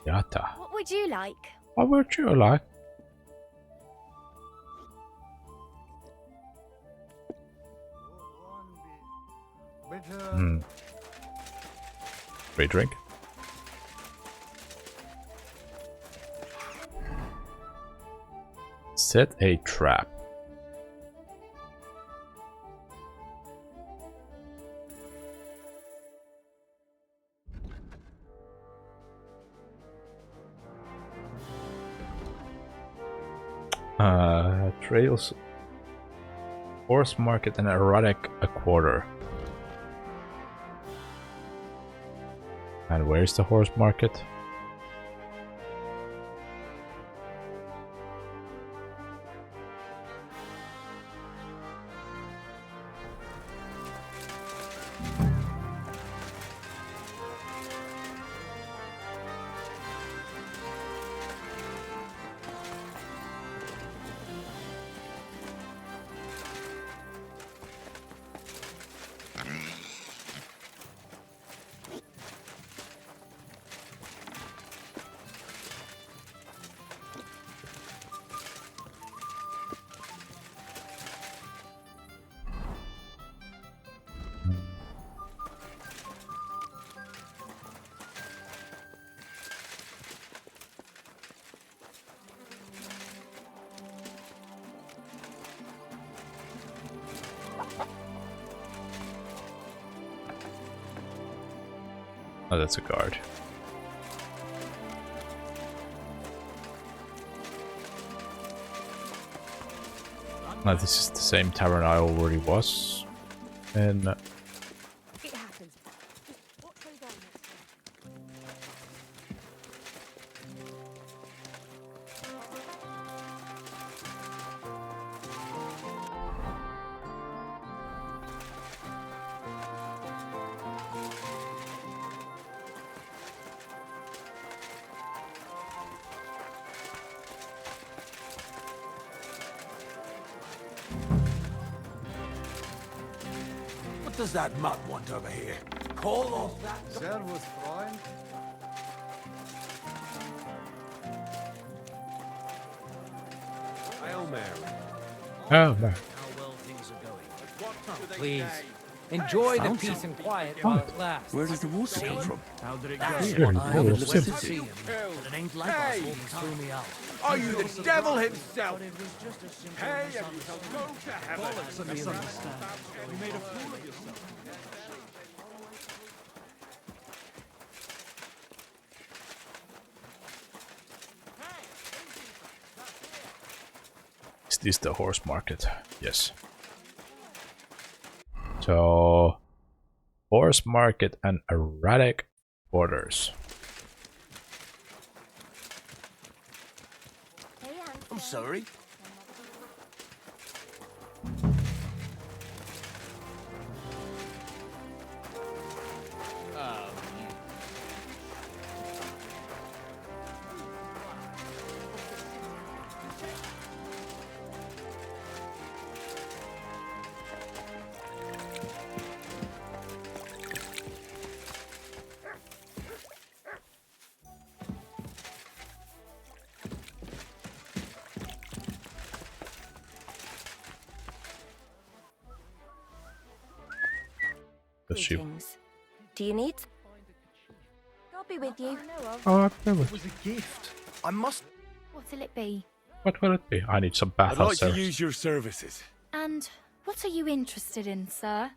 Yata. What would you like? What would you like? Free drink. Set a trap. Trails, horse market, and erotic a quarter. And where's the horse market? Oh, that's a guard. Now this is the same tavern I already was in. It happens. What goes on next time? What does that mutt want over here? Call off that... Servus, Freund. Oh, no. Please, enjoy the peace and quiet while it lasts. Where does the water come from? How did it That's go? what Here, I oh, always wanted to simple. see him. But it ain't like us walking through me out. Are you the devil himself? But it was just a simple Hey, and you shall go to heaven. Bollocks, I misunderstand. You made a fool of yourself. Is this the horse market? Yes. So, horse market and erratic orders. I'm sorry. Greetings. Do you need? I'll be with you. Oh, It was a gift. I must. What'll it be? what will it be? I need some I'd bathhouse like to service. use your services. And what are you interested in, sir?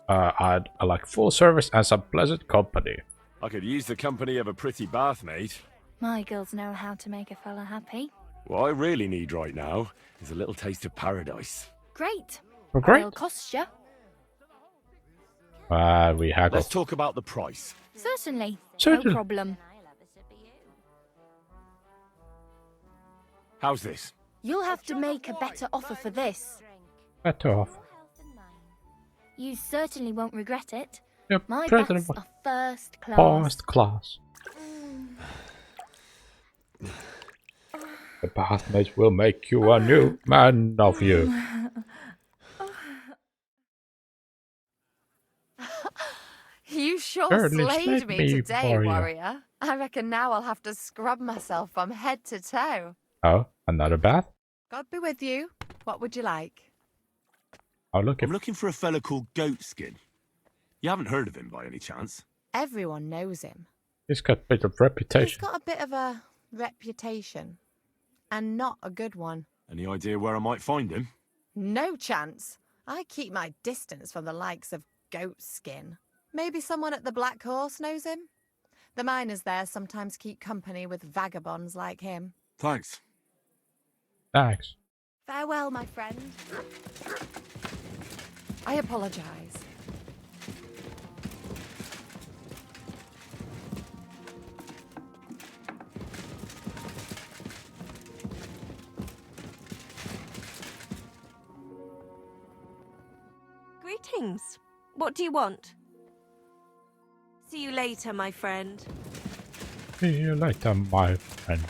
I like full service and some pleasant company. I could use the company of a pretty bath maid. My girls know how to make a fella happy. What I really need right now is a little taste of paradise. Great. Oh, great. It'll cost you. We haggle. Let's talk about the price. Certainly. Certainly. No problem. How's this? You'll have to make a better offer for this. Better off. You certainly won't regret it. Yep, My president baths are first class. First class. The bathmaid will make you a new man of you. You sure Certainly slayed me today, warrior. warrior. I reckon now I'll have to scrub myself from head to toe. Oh, another bath? God be with you. What would you like? Oh, look. I'm looking for a fella called Goatskin. You haven't heard of him by any chance? Everyone knows him. He's got a bit of He's reputation. got a bit of a reputation. And not a good one. Any idea where I might find him? No chance. I keep my distance from the likes of Goatskin. Maybe someone at the Black Horse knows him? The miners there sometimes keep company with vagabonds like him. Thanks. Thanks. Farewell, my friend. I apologize. Greetings. What do you want? See you later, my friend. See you later, my friend.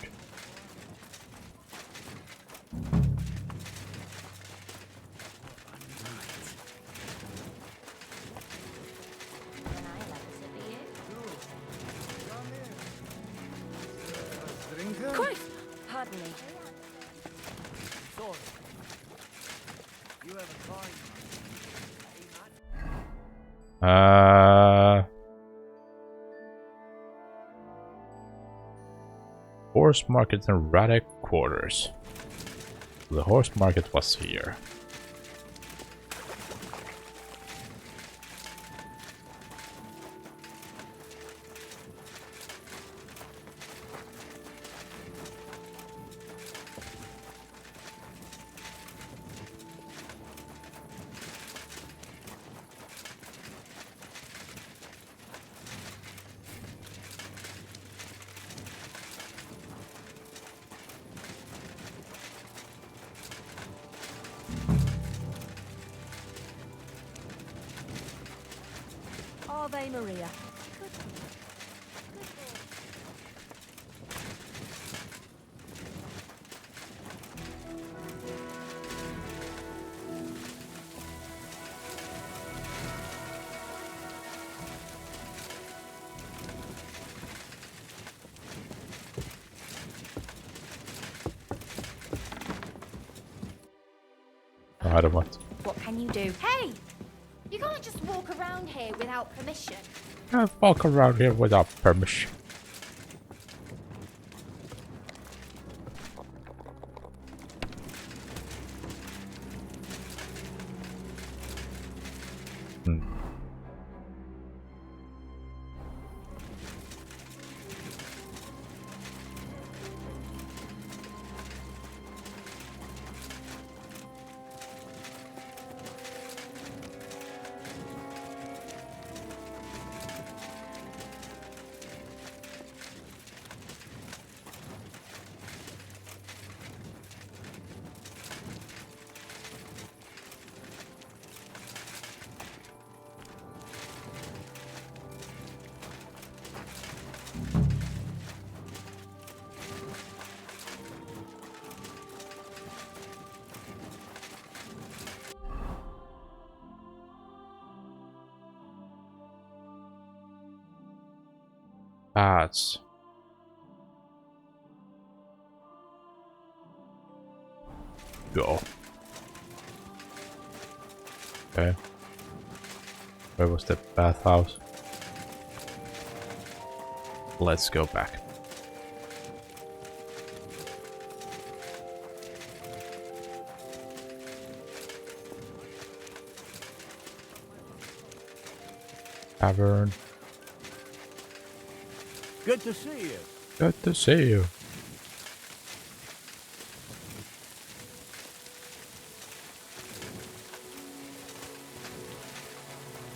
Christ! Pardon me. Sorry. You have a time. Horse market and Radic quarters. The horse market was here. Ave Maria. I don't want. What can you do? Hey! You can't just walk around here without permission. I walk around here without permission. Paths. Go. Okay. Where was the bathhouse? Let's go back. Tavern. Good to see you. Good to see you.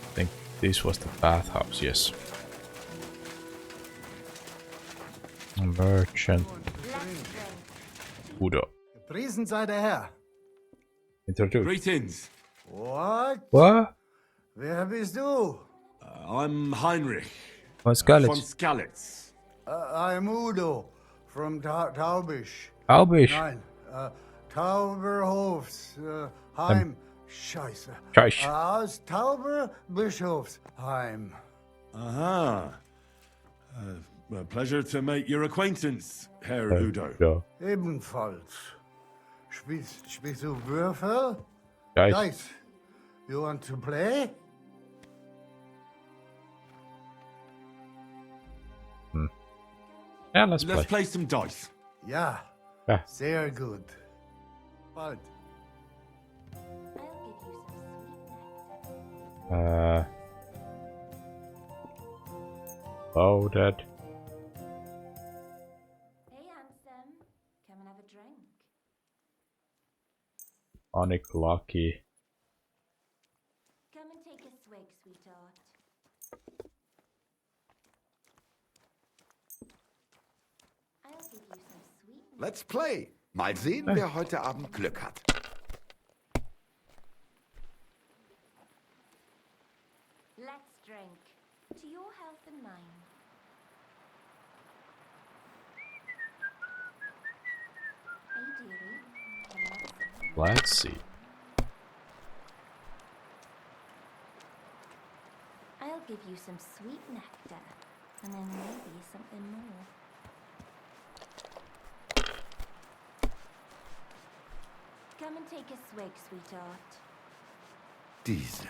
I think this was the bathhouse, yes. Merchant. Udo. Gepriesen sei der Herr. Introduce. Greetings. What? What? Wer bist du? I'm Heinrich. Von Skalitz. Von Skalitz. I'm Udo from Taubisch. Taubisch. Nein, Tauberhofs. Heim. Scheiße. Scheiße. Aus Tauberbischofsheim. Aha. A pleasure to make your acquaintance, Herr Udo. Ja. Ebenfalls. Spielst du Würfel? Dice. Dice. You want to play? Yeah, let's play some dice. Ja. Ja. Sehr gut. Bald. Loaded. Hey, handsome. Come and have a drink. Onic Lucky. Come and take a swig, sweetheart. I'll give you some sweet. Let's play. Mal sehen, wer heute Abend Glück hat. Let's drink. To your health and mine. Hey, dearie. Come and have a sip. Let's see. I'll give you some sweet nectar, and then maybe something more. Come and take a swig, sweetheart. Diese.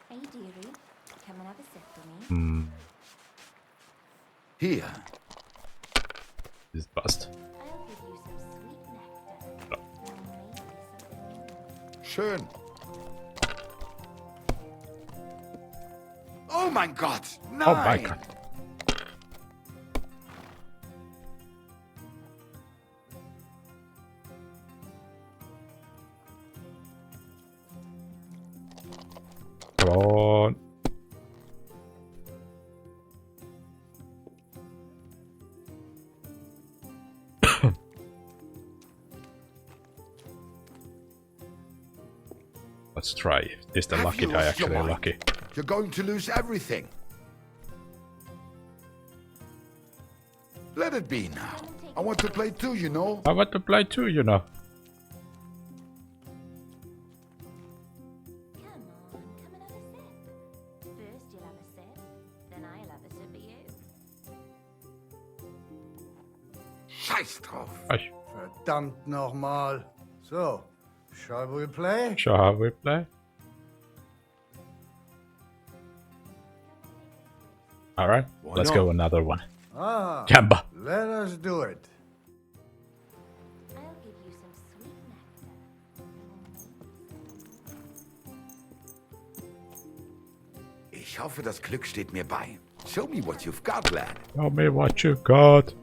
Hey, dearie. Come and have a sip for me. Hier. This is bust. I'll give you some sweet nectar, and then maybe something more. Schön. Oh mein Gott! Nein! Oh my god. Come on. Let's try. Is the Have lucky you die lost your actually mind? lucky? You're going to lose everything. Let it be now. I want to play too, you know. I want to play too, you know. Come on, come and have a sip. First you'll have a sip, then I'll have a sip of you. Scheiß drauf. Verdammt nochmal. So, shall we play? Shall we play? Alright, let's go another one. Ah, Gamba. let us do it. I'll give you some sweet nectar. Ich hoffe, das Glück steht mir bei. Show me what you've got, lad. Show me what you got.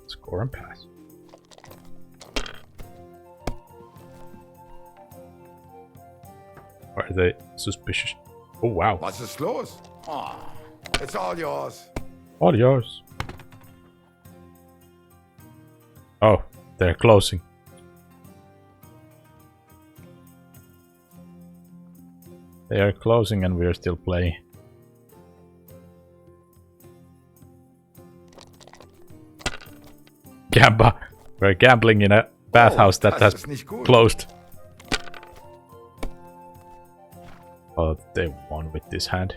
Score and pass. Why are they suspicious? Oh wow. Was ist los? Oh, it's all yours. All yours. Oh, they're closing. They are closing and we're still playing. Gamba. We're gambling in a bathhouse that has closed. Oh, they won with this hand.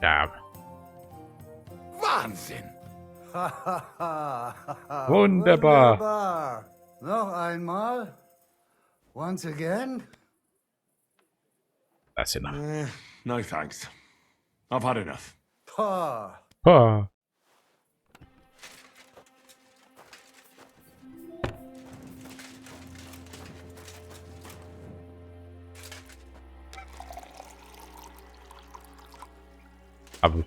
Damn. Wahnsinn! Wunderbar. Wunderbar. Noch einmal. Once again. That's enough. No thanks. I've had enough. Pa. Ah. I've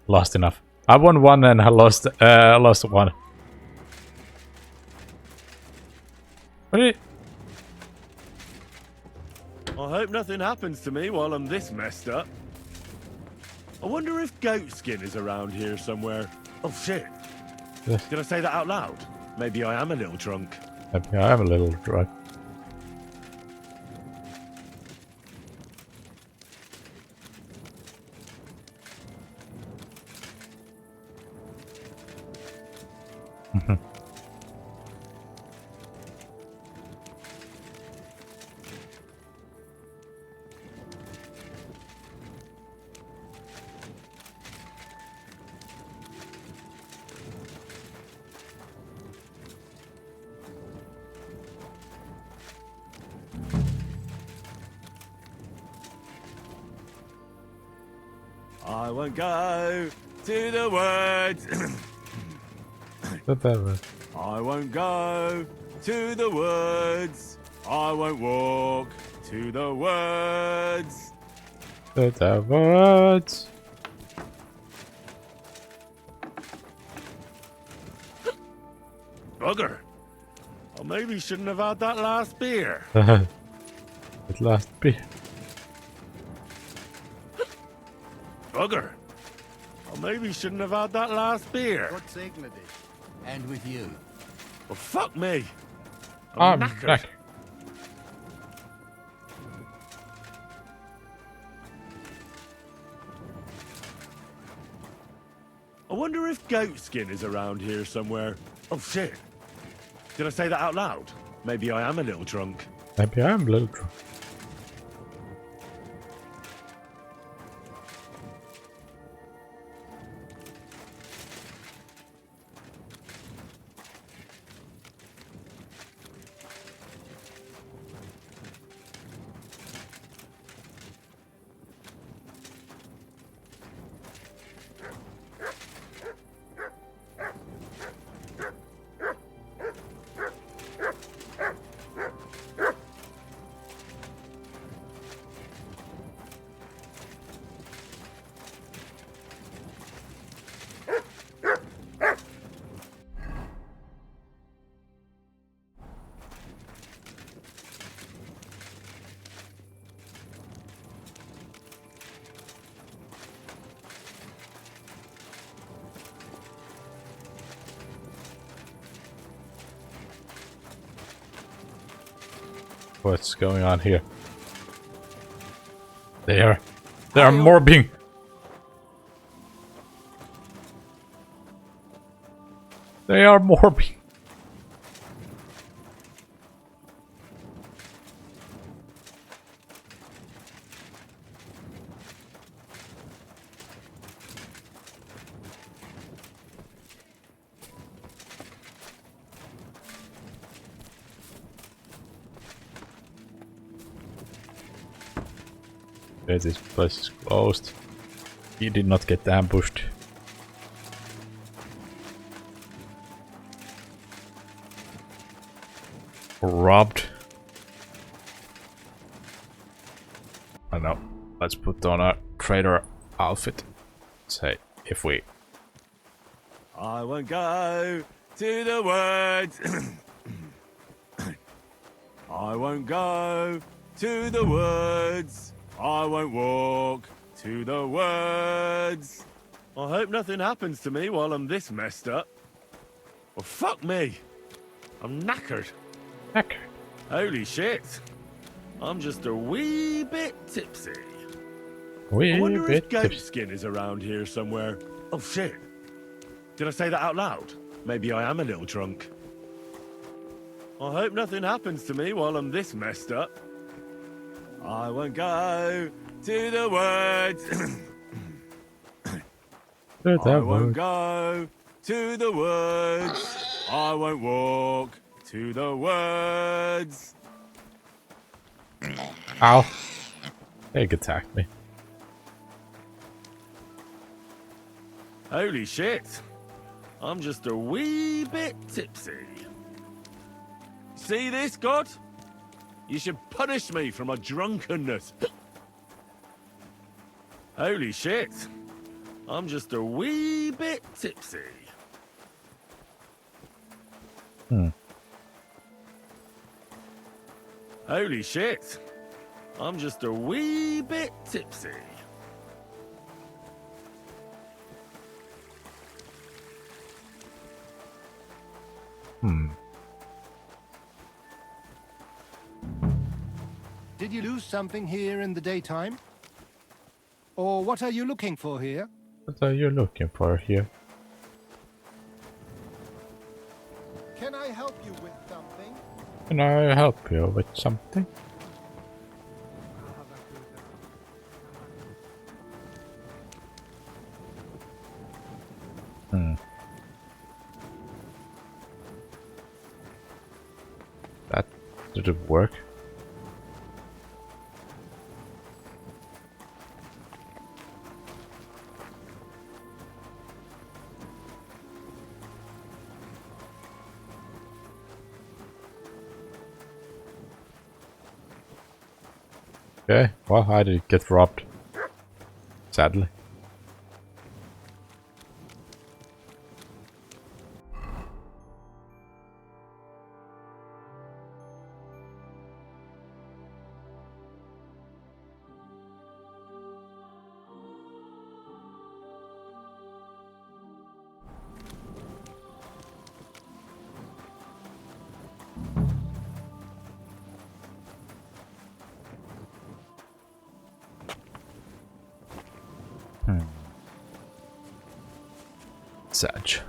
lost enough. I won one and I lost one. What? I hope nothing happens to me while I'm this messed up. I wonder if Goatskin is around here somewhere. Oh shit. Yes. Did I say that out loud? Maybe I am a little drunk. Maybe I am a little drunk. I won't go to the woods. I won't go to the woods. I won't walk to the woods. To the woods. Bugger. I maybe shouldn't have had that last beer. That last beer. Bugger. I maybe shouldn't have had that last beer. God segne dich. And with you. Well, fuck me. I'm knackered. back. I wonder if Goatskin is around here somewhere. Oh shit. Did I say that out loud? Maybe I am a little drunk. Maybe I am a little drunk. What's going on here? They are They are mobbing. They are mobbing. This place is closed. He did not get ambushed. Or robbed. I don't know. Let's put on a trader outfit. Say, if we... I won't go to the woods. I won't go to the woods. I won't walk to the woods. I hope nothing happens to me while I'm this messed up. Well, fuck me. I'm knackered. Knackered? Holy shit. I'm just a wee bit tipsy. Wee I wonder bit if goatskin is around here somewhere. Oh shit. Did I say that out loud? Maybe I am a little drunk. I hope nothing happens to me while I'm this messed up. I won't go to the woods. I won't go to the woods. I won't walk to the woods. Ow. They attacked me. Holy shit. I'm just a wee bit tipsy. See this, God? You should punish me for my drunkenness. Holy shit. I'm just a wee bit tipsy. Holy shit. I'm just a wee bit tipsy. Did you lose something here in the daytime? Or what are you looking for here? What are you looking for here? Can I help you with something? Can I help you with something? That didn't work. Okay, well, I did get robbed. Sadly. Sad.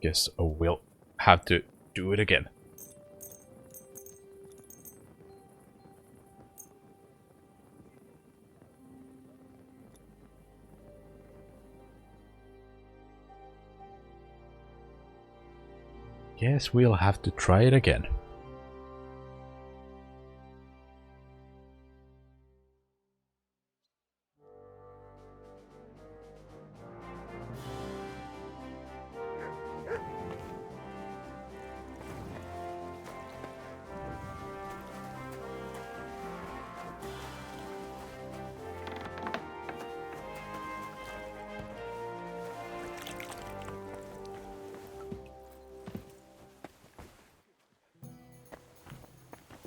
Guess I will have to do it again. Guess we'll have to try it again.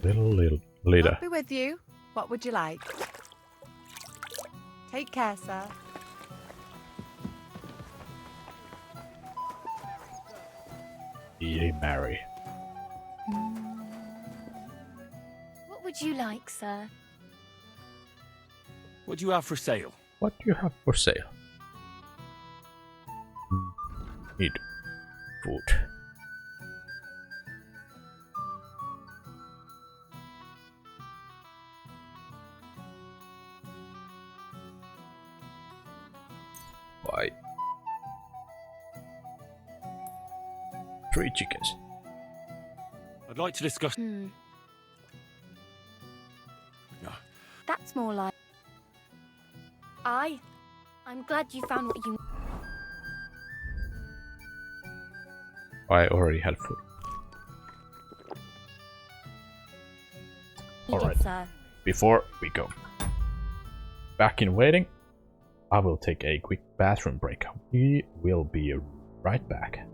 Little leader. I'll be with you. What would you like? Take care, sir. Ye Mary. would you like, sir? What do you have for sale? What do you have for sale? Need food. Why? 3 chickens. I'd like to discuss. That's more like. I'm glad you found what you. I already had food. Alright, before we go back in waiting, I will take a quick bathroom break. We will be right back.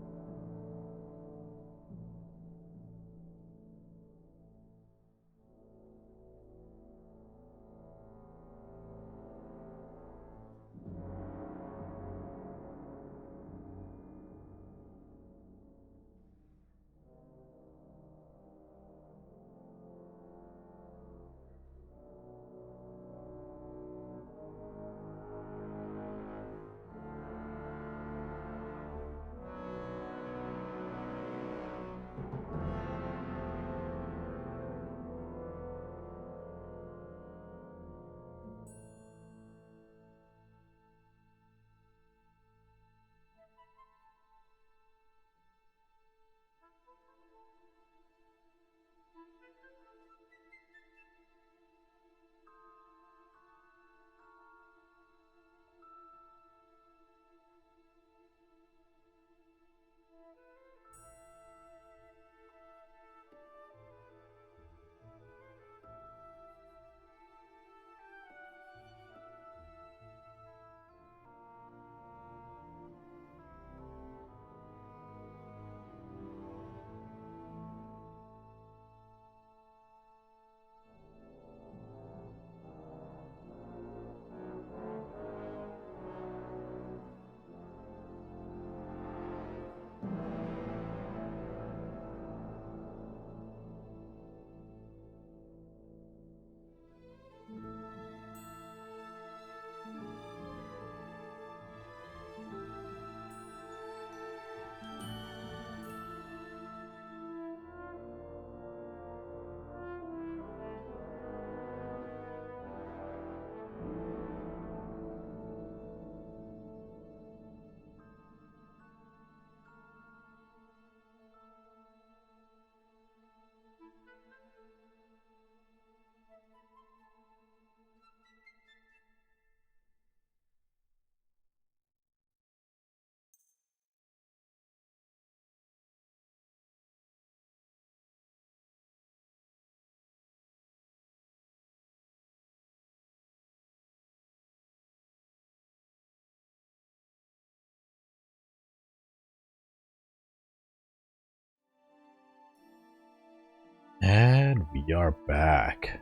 And we are back.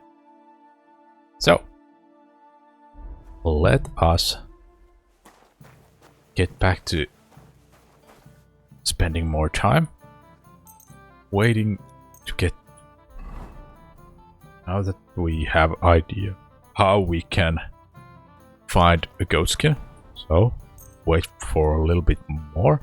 So, let us get back to spending more time waiting to get. Now that we have idea how we can find a goat skin, so wait for a little bit more.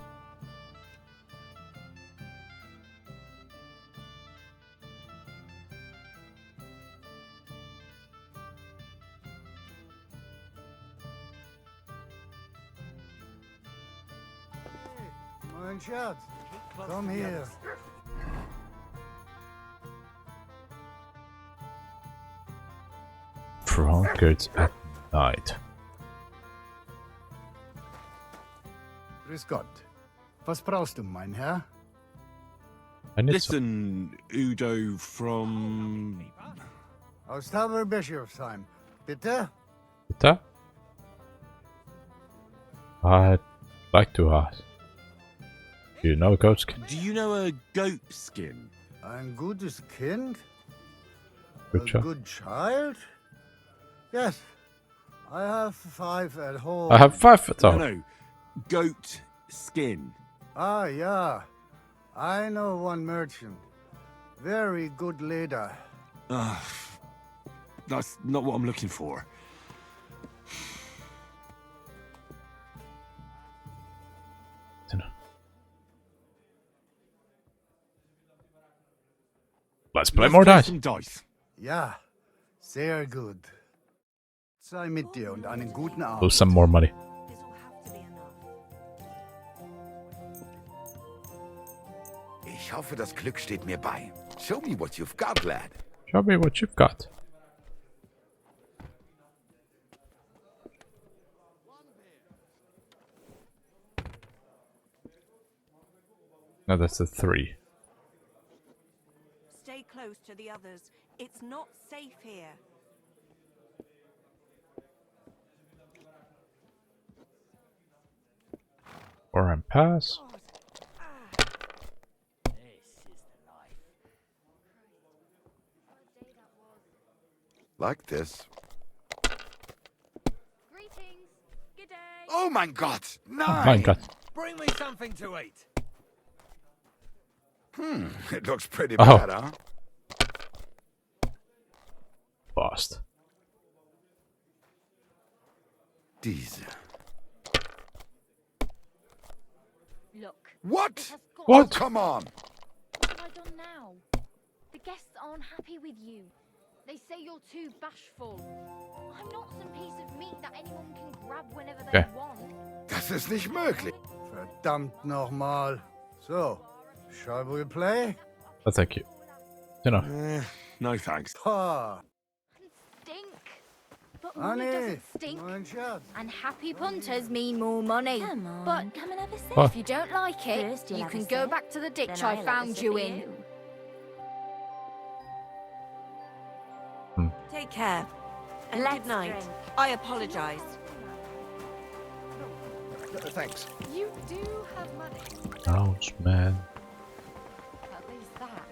Mein Schatz, komm hier. Drunkards at night. Grüß Gott. Was brauchst du, mein Herr? Listen, Udo from... Aus Taberbischofsheim. Bitte? Bitte? I'd like to ask. Do you know a goat skin? Do you know a goat skin? Ein gutes Kind? Good a child. good child? Yes. I have 5 at home. I have 5 at home. No, goat skin. Ah, yeah. I know one merchant. Very good leader. That's not what I'm looking for. Let's play more dice. Some dice. Ja, sehr gut. Sei mit dir und einen guten Abend. Lose some more money. Ich hoffe, das Glück steht mir bei. Show me what you've got, lad. Show me what you've got. No, that's a 3. Stay close to the others. It's not safe here. Or I'm pass. Like this. Greetings. Good day. Oh mein Gott! Nein! Oh mein Gott. Bring me something to eat. It looks pretty Oh. bad, huh? Lost. Diese. Look. What? What? Oh, come on! What have I done now? The guests aren't happy with you. They say you're too bashful. I'm not some piece of meat that anyone can grab whenever they Okay. want. Das ist nicht möglich. Verdammt nochmal. So, shall we play? Oh, thank you. No thanks. Ha! Stink. But money Honey, doesn't stink. mein Schatz. And happy punters mean more money. Come on, But come and have a sip. What? if you don't like it, First you'll you have a can go sip, back to the ditch then I I'll have a found sip you of in. Take care. And Let's good night. drink. I apologize. Thanks. You do have money. Ouch, man. At least that.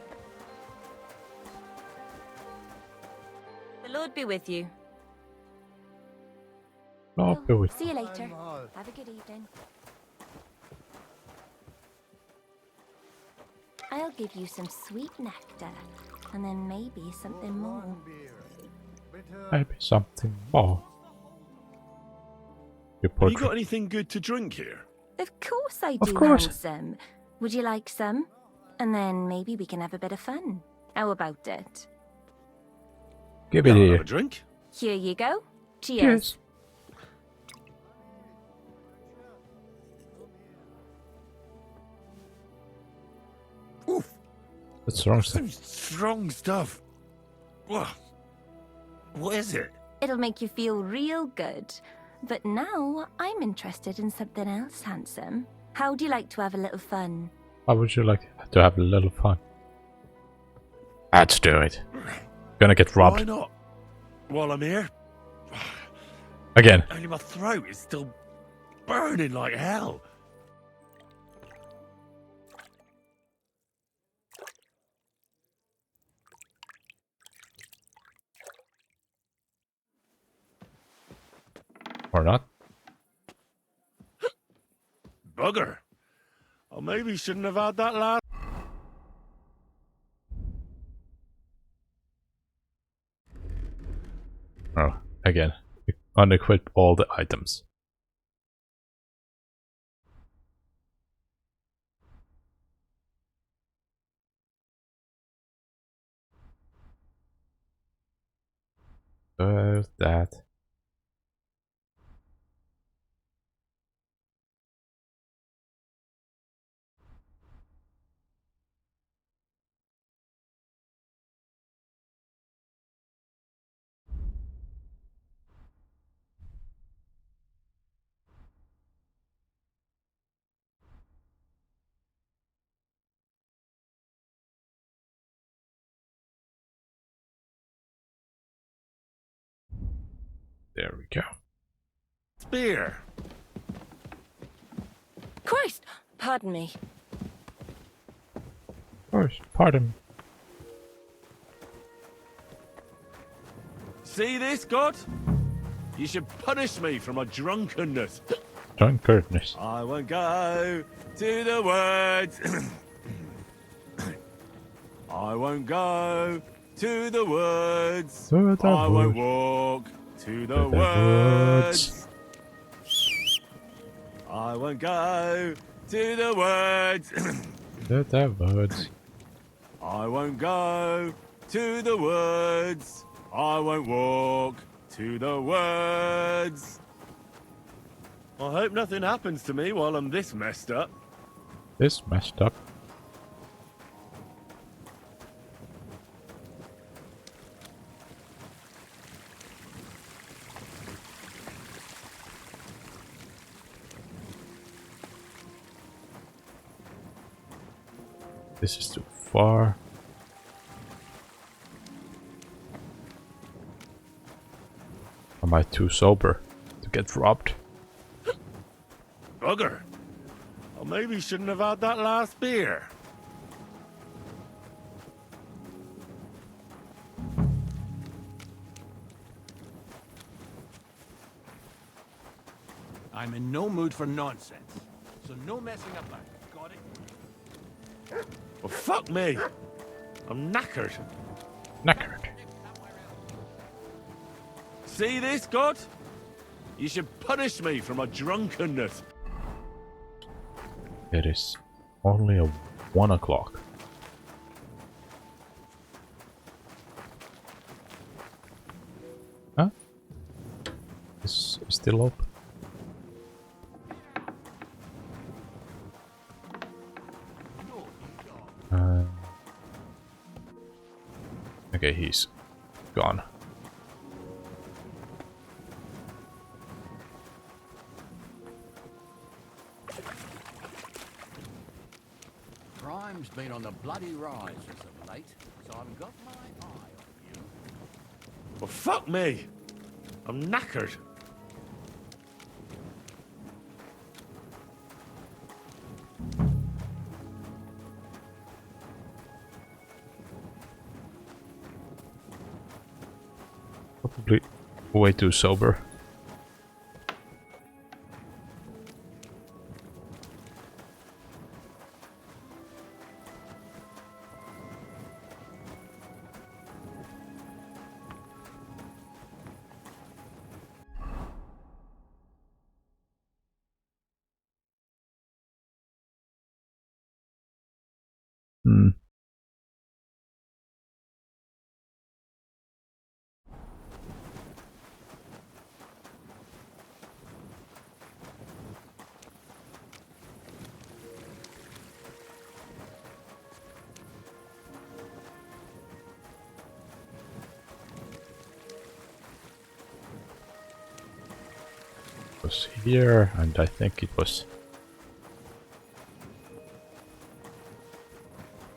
The Lord be with you. Lord be with See you later. Have a good evening. I'll give you some sweet nectar, and then maybe something more. Maybe something more. Your Have you portrait. got anything good to drink here? Of course I Of do, course. handsome. Would you like some? And then maybe we can have a bit of fun. How about it? Give it Yeah, I'll here. have a drink. Here you go. Cheers. Cheers. That's wrong stuff. Some strong stuff. Whoa. What is it? It'll make you feel real good. But now I'm interested in something else, handsome. How would you like to have a little fun? How would you like to have a little fun? Let's do it. Gonna get Why robbed. not? While I'm here? Again. Only my throat is still burning like hell. Or not. Bugger. I maybe shouldn't have had that last. Oh, again. Unequip all the items. That. There we go. Spear. Christ! Pardon me. Of course, pardon. See this, God? You should punish me for my drunkenness. Drunkardness. I won't go to the woods. I won't go to the woods. To the I won't woods. walk to the woods. I won't go to the woods. To the woods. I won't go to the woods. I won't walk to the woods. I hope nothing happens to me while I'm this messed up. This messed up. This is too far. Am I too sober to get robbed? Bugger. I maybe shouldn't have had that last beer. I'm in no mood for nonsense, so no messing about. Got it? Well, fuck me. I'm knackered. Knackered. See this, God? You should punish me for my drunkenness. It is only 1 o'clock. Huh? It's still open. Okay, he's gone. Crime's been on the bloody rise as of late, so I've got my eye on you. Well, fuck me. I'm knackered. Probably way too sober. Was here, and I think it was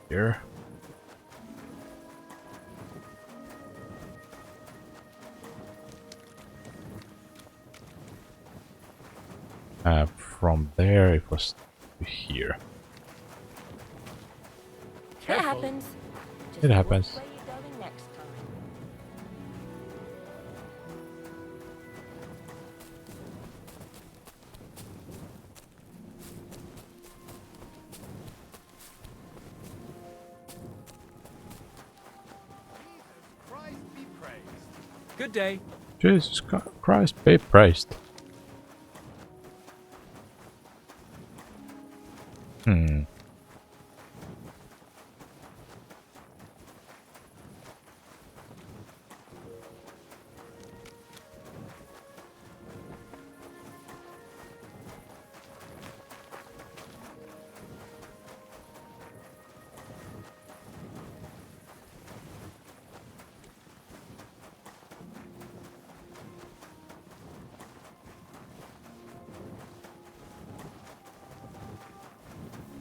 here. From there it was here. It happens. It happens. Where you going next time? Good day. Jesus Christ, be praised.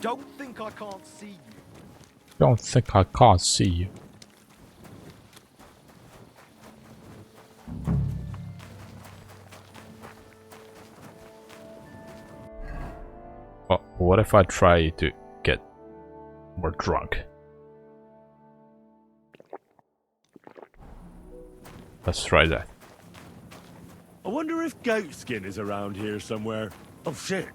Don't think I can't see you. Don't think I can't see you. Well, what if I try to get more drunk? Let's try that. I wonder if Goatskin is around here somewhere. Oh shit.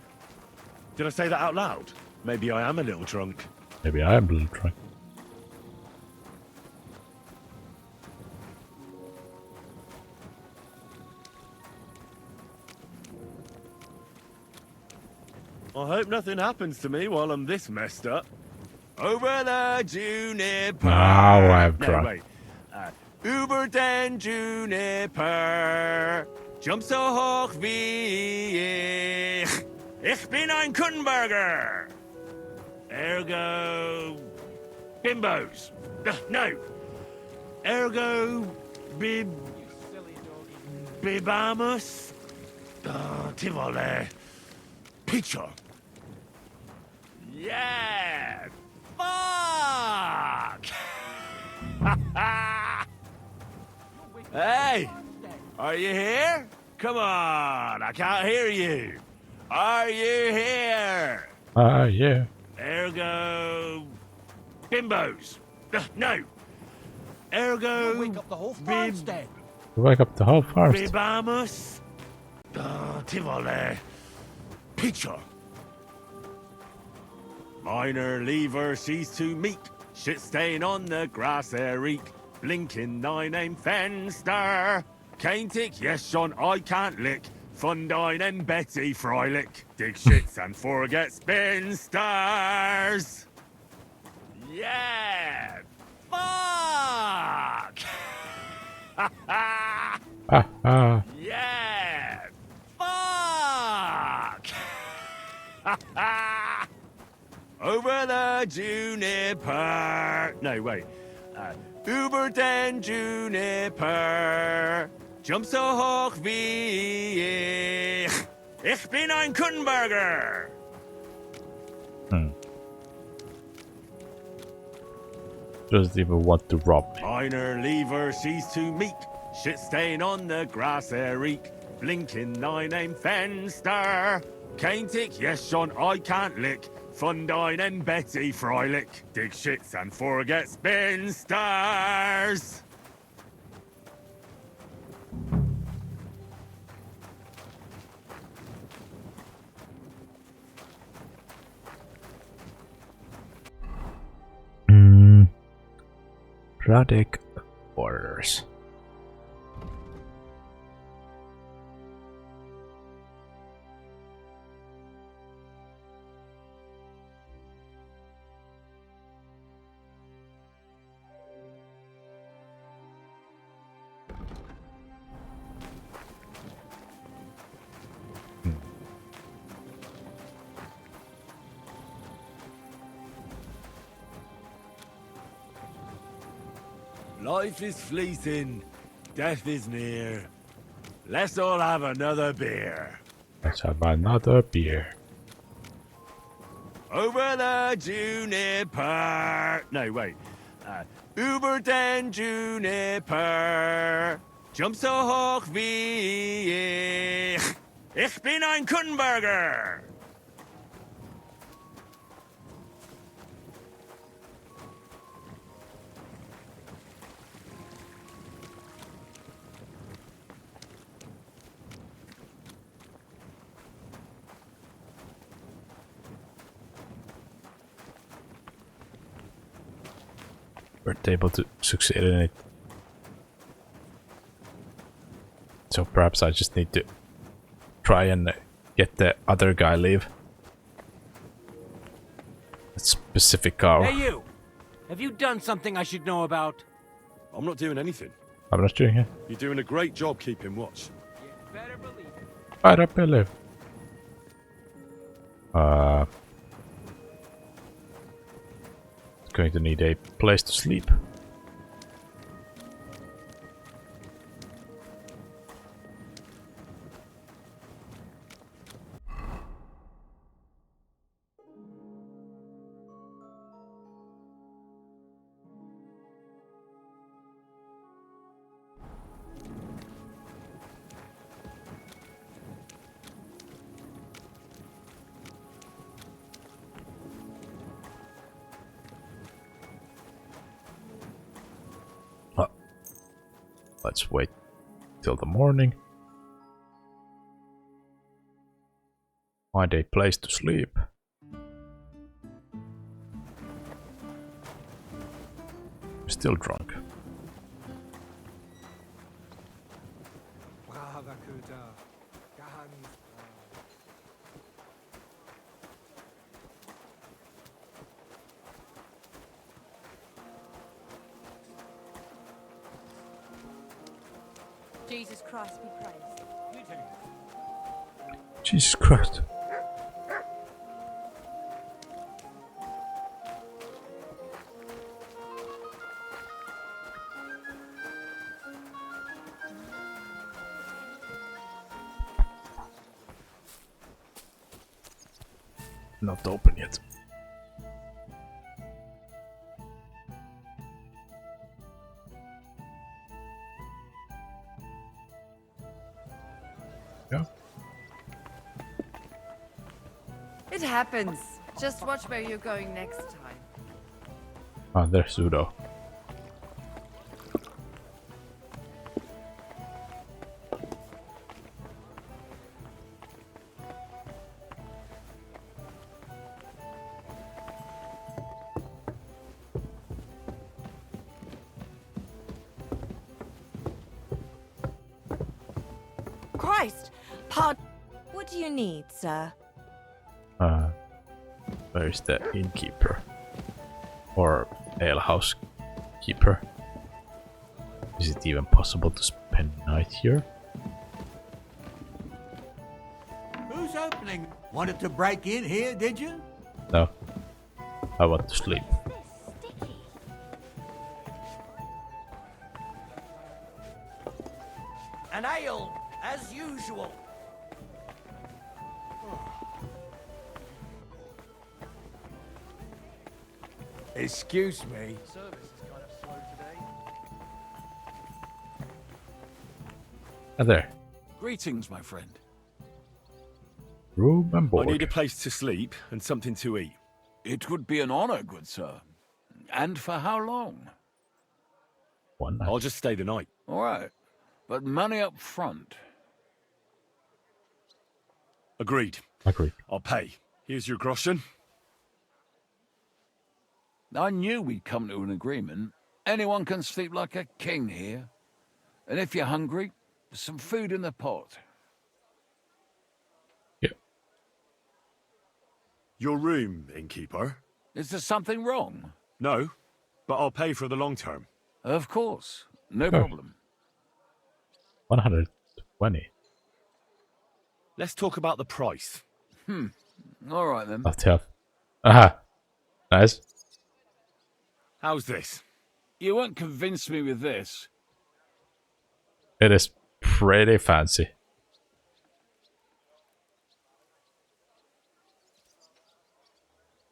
Did I say that out loud? Maybe I am a little drunk. Maybe I am a little drunk. I hope nothing happens to me while I'm this messed up. Over the juniper. Now I'm No, drunk. wait. Über den Juniper. Jump so hoch wie ich. Ich bin ein Kundenburger. Ergo... Bimbos. No. Ergo... Bibamus. Tivole. Picture. Yeah! Fuck! Hey! Are you here? Come on, I can't hear you. Are you here? Yeah. Ergo... Bimbos. No. Ergo... Wake up the whole farmstead. Wake up the whole farm. Bibamus. Tivole. Picture. Minor lever, she's too meek. Shit stain on the grass, Eric. Blinking, thy name Fenster. Cane tick, yes, John, I can't lick. Fundine and Betty Freilich. Dig shits and forget spinsters. Yeah! Fuck! Yeah! Fuck! Over the juniper. No, wait. Über den Juniper. Jump so hoch wie ich. Ich bin ein Kundenburger. Doesn't even want to rob me. Minor lever, she's too meek. Shit stain on the grass, Eric. Blinking, thy name Fenster. Cane tick, yes, John, I can't lick. Fundine and Betty Freilich. Dig shits and forget spinsters. Radek orders. Life is fleeting, death is near. Let's all have another beer. Let's have another beer. Over the juniper. No, wait. Über den Juniper. Jump so hoch wie ich. Ich bin ein Kundenburger. Weren't able to succeed in it. So perhaps I just need to try and get the other guy leave. That specific car. Hey you! Have you done something I should know about? I'm not doing anything. I'm not doing it. You're doing a great job keeping watch. Better believe it. I don't believe. Going to need a place to sleep. Let's wait till the morning. Find a place to sleep. Still drunk. Jesus Christ be praised. Jesus Christ. Not open yet. Yeah. It happens. Just watch where you're going next time. Ah, there's Zudo. Christ! Pardon. What do you need, sir? Where is the innkeeper? Or alehouse keeper? Is it even possible to spend the night here? Who's opening? Wanted to break in here, did you? No. I want to sleep. An ale, as usual. Excuse me. Service is kind of slow today. Ah, there. Greetings, my friend. Room and board. I need a place to sleep and something to eat. It would be an honor, good sir. And for how long? One night. I'll just stay the night. All right. But money up front. Agreed. Agreed. I'll pay. Here's your groschen. I knew we'd come to an agreement. Anyone can sleep like a king here. And if you're hungry, there's some food in the pot. Yeah. Your room, innkeeper. Is there something wrong? No, but I'll pay for the long term. Of course. No problem. 120. Let's talk about the price. All right, then. That's tough. Aha. Nice. How's this? You won't convince me with this. It is pretty fancy.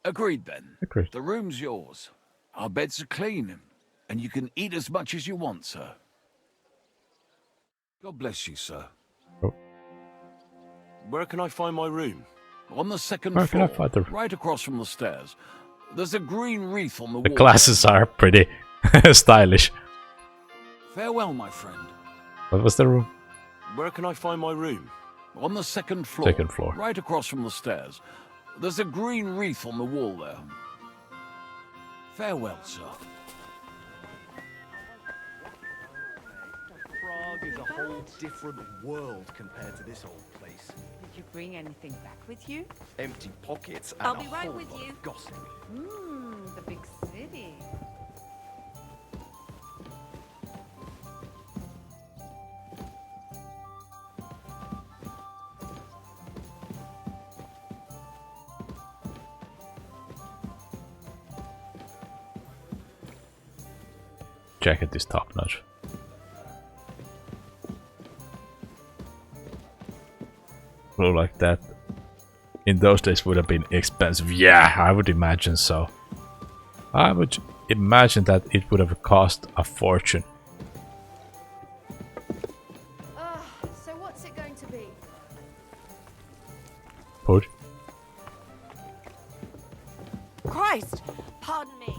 Agreed, then. Agreed. The room's yours. Our beds are clean, and you can eat as much as you want, sir. God bless you, sir. Oh. Where can I find my room? On the second Where can I floor, find the... right across from the stairs. There's a green wreath on the The wall. glasses are pretty stylish. Farewell, my friend. What was the room? Where can I find my room? On the second floor. Second floor. Right across from the stairs. There's a green wreath on the wall there. Farewell, sir. Prague is a whole different world compared to this old place. Did you bring anything back with you? Empty pockets and I'll be a right whole with lot you. of gossip. The big city. Jacket is top notch. Blue like that in those days would have been expensive. Yeah, I would imagine so. I would imagine that it would have cost a fortune. So what's it going to be? Food? Christ! Pardon me.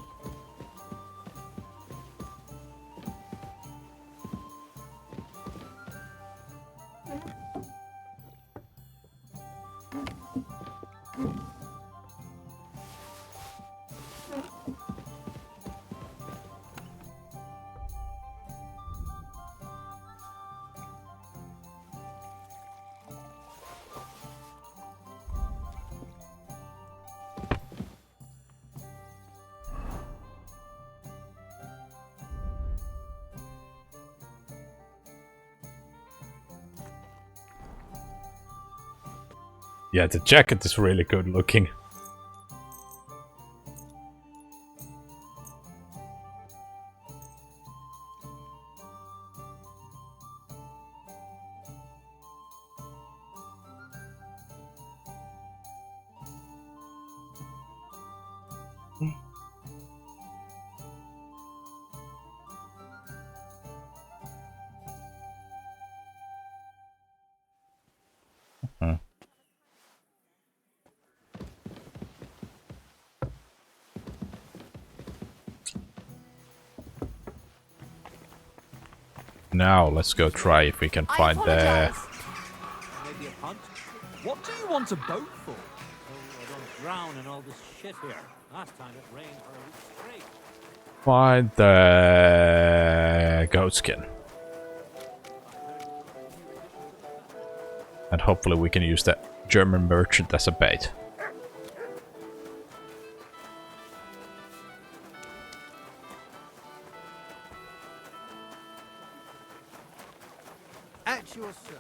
Yeah, the jacket is really good looking. Now let's go try if we can find the... Maybe a punt? What do you want a boat for? So I don't drown in all this shit here. Last time it rained for a week straight. Find the goat skin. And hopefully we can use the German merchant as a bait. At your service.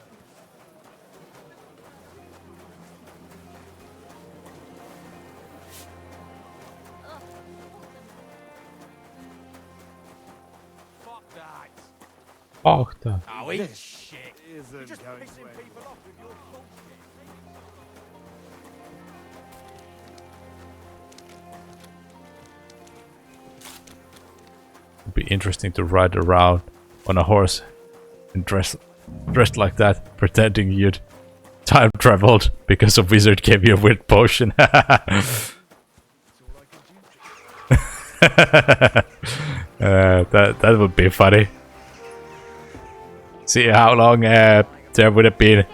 Fuck that. Oh, the... Oh, eat shit. Isn't You're just going pissing well. people off with your bullshit. It'd be interesting to ride around on a horse and dressed like that, pretending you'd time traveled because a wizard gave you a weird potion. That would be funny. See how long there would have been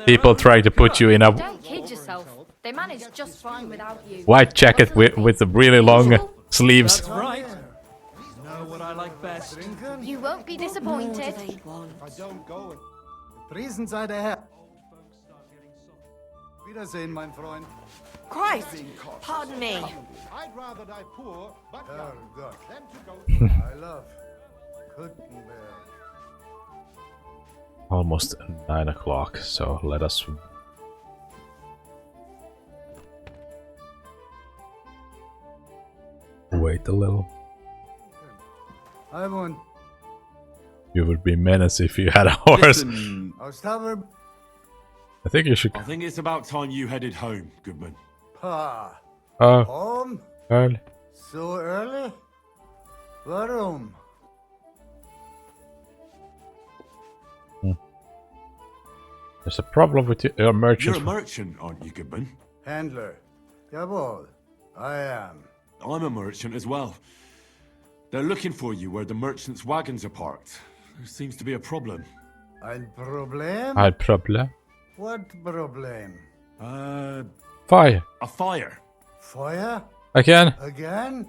people trying to put you in a Don't kid yourself. They managed just fine without you. white jacket with the really long sleeves. That's right. You know what I like best? You won't be disappointed. If I don't go, Priesen sei der Herr. Wiedersehen, mein Freund. Christ! Pardon me. I'd rather die poor, but young, God. than to go... I love Kuttenberg. Almost 9 o'clock, so let us wait a little. I want... You would be menace if you had a horse. Listen, I think you should. I think it's about time you headed home, Goodman. Pa. Oh, Home? early. So early? Warum? There's a problem with your merchant. You're a merchant, aren't you, Goodman? Handler. Jawohl. I am. I'm a merchant as well. They're looking for you where the merchants' wagons are parked. There seems to be a problem. Ein Problem? Ein Problem? What problem? Fire. A fire. Feuer? Again? Again?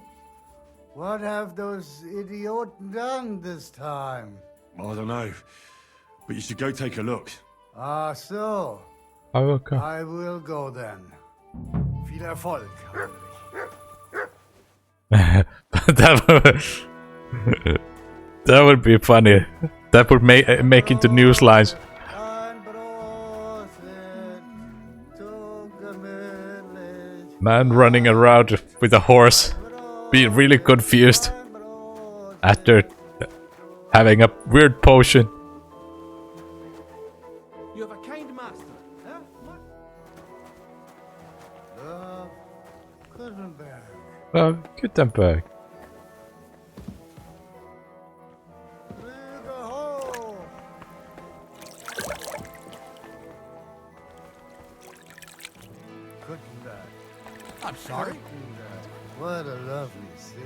What have those idioten done this time? I don't know. But you should go take a look. Ah, so. I will go. I will go then. Viel Erfolg, Heinrich. That would be funny. That would make into news lines. Man running around with a horse, being really confused after having a weird potion. You have a kind master, huh? Gutenberg. I'm sorry. What a lovely city.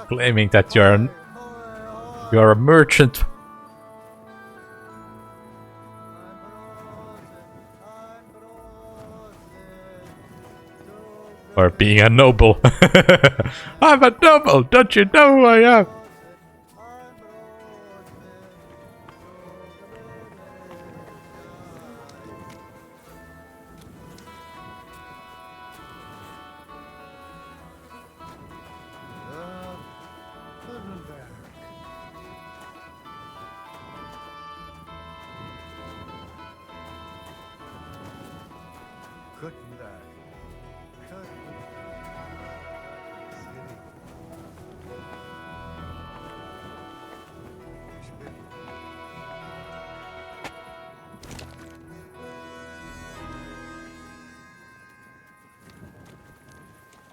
Claiming that you're a merchant. Or being a noble. I'm a noble, don't you know who I am?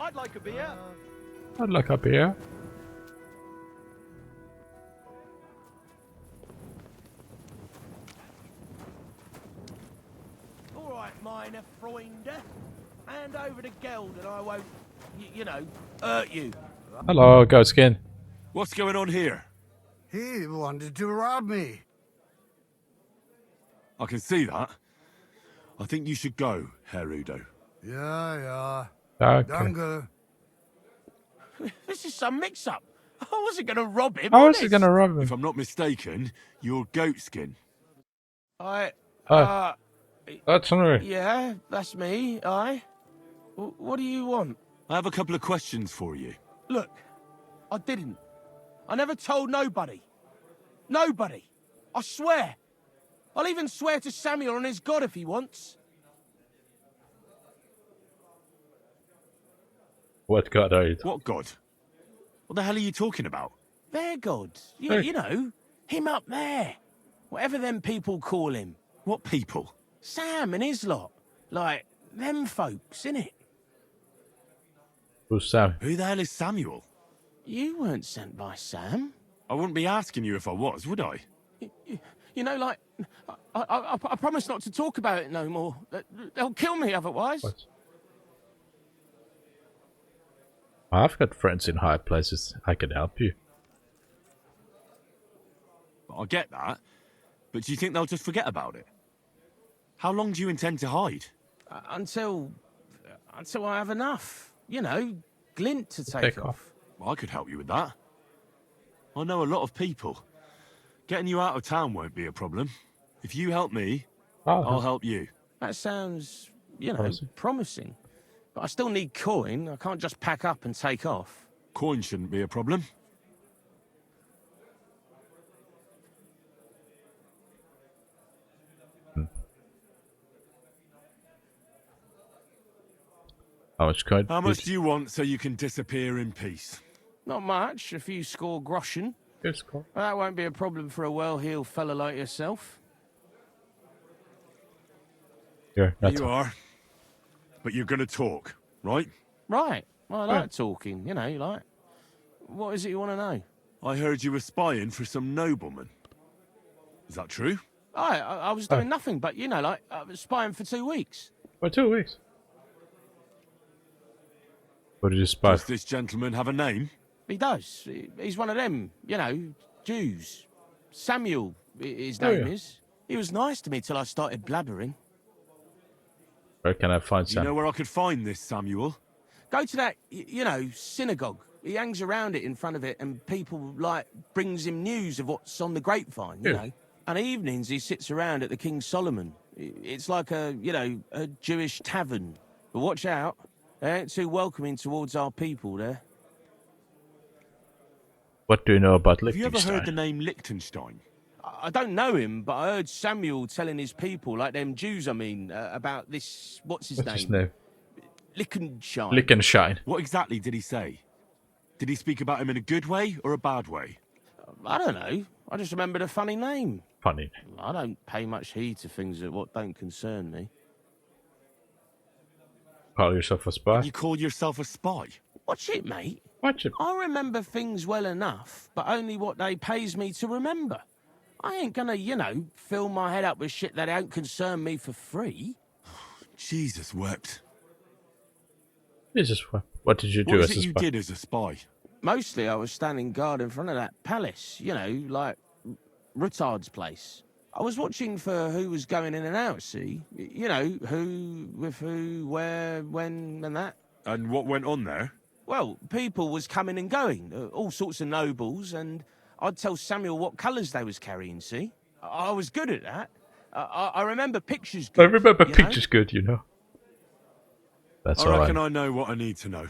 I'd like a beer. I'd like a beer. All right, minor Freunde. Hand over the geld and I won't, you know, hurt you. Hello, Goatskin. What's going on here? He wanted to rob me. I can see that. I think you should go, Herr Udo. Yeah. Okay. Danke. This is some mix-up. I wasn't going to rob him. How is he gonna rob him? If I'm not mistaken, you're Goatskin. That's me. Yeah, that's me. What do you want? I have a couple of questions for you. Look, I didn't. I never told nobody. Nobody. I swear. I'll even swear to Samuel on his God if he wants. What god are you? What god? What the hell are you talking about? Their God. Hey. You know, him up there. Whatever them people call him. What people? Sam and his lot. Like, them folks, innit? Who's Sam? Who the hell is Samuel? You weren't sent by Sam. I wouldn't be asking you if I was, would I? You know, like, I promise not to talk about it no more. They'll kill me otherwise. What? I've got friends in high places. I can help you. I get that. But do you think they'll just forget about it? How long do you intend to hide? Until I have enough. You know, glint to take off. Well, I could help you with that. I know a lot of people. Getting you out of town won't be a problem. If you help me, I'll help you. That sounds, you know, promising. But I still need coin. I can't just pack up and take off. Coin shouldn't be a problem. How much coin? How much do you want so you can disappear in peace? Not much, a few score groschen. Good score. That won't be a problem for a well-heeled fella like yourself. Here you are. But you're going to talk, right? Right. Well, I like talking, you know, like. What is it you want to know? I heard you were spying for some nobleman. Is that true? I was doing nothing but, you know, like, I was spying for 2 weeks. For 2 weeks? What did you spy? Does this gentleman have a name? He does. He's one of them, you know, Jews. Samuel, his name is. He was nice to me till I started blabbering. Where can I find Sam? You know where I could find this Samuel? Go to that, you know, synagogue. He hangs around it in front of it and people, like, brings him news of what's on the grapevine, you know. And evenings he sits around at the King Solomon. It's like a, you know, a Jewish tavern. But watch out. They ain't too welcoming towards our people there. What do you know about Liechtenstein? Have you ever heard the name Liechtenstein? I don't know him, but I heard Samuel telling his people, like them Jews, I mean, about this, what's his name? Liechtenstein. Liechtenstein. What exactly did he say? Did he speak about him in a good way or a bad way? I don't know. I just remembered a funny name. Funny. I don't pay much heed to things that what don't concern me. Call yourself a spy? You call yourself a spy? Watch it, mate. Watch it. I remember things well enough, but only what they pays me to remember. I ain't gonna, you know, fill my head up with shit that don't concern me for free. Jesus wept. Jesus, what did you do as a spy? What was it you did as a spy? Mostly I was standing guard in front of that palace, you know, like Rutard's place. I was watching for who was going in and out, see? You know, who, with who, where, when, and that. And what went on there? Well, people was coming and going, all sorts of nobles, and I'd tell Samuel what colours they was carrying, see? I was good at that. I remember pictures good. I remember pictures good, you know. That's all right. I reckon I know what I need to know.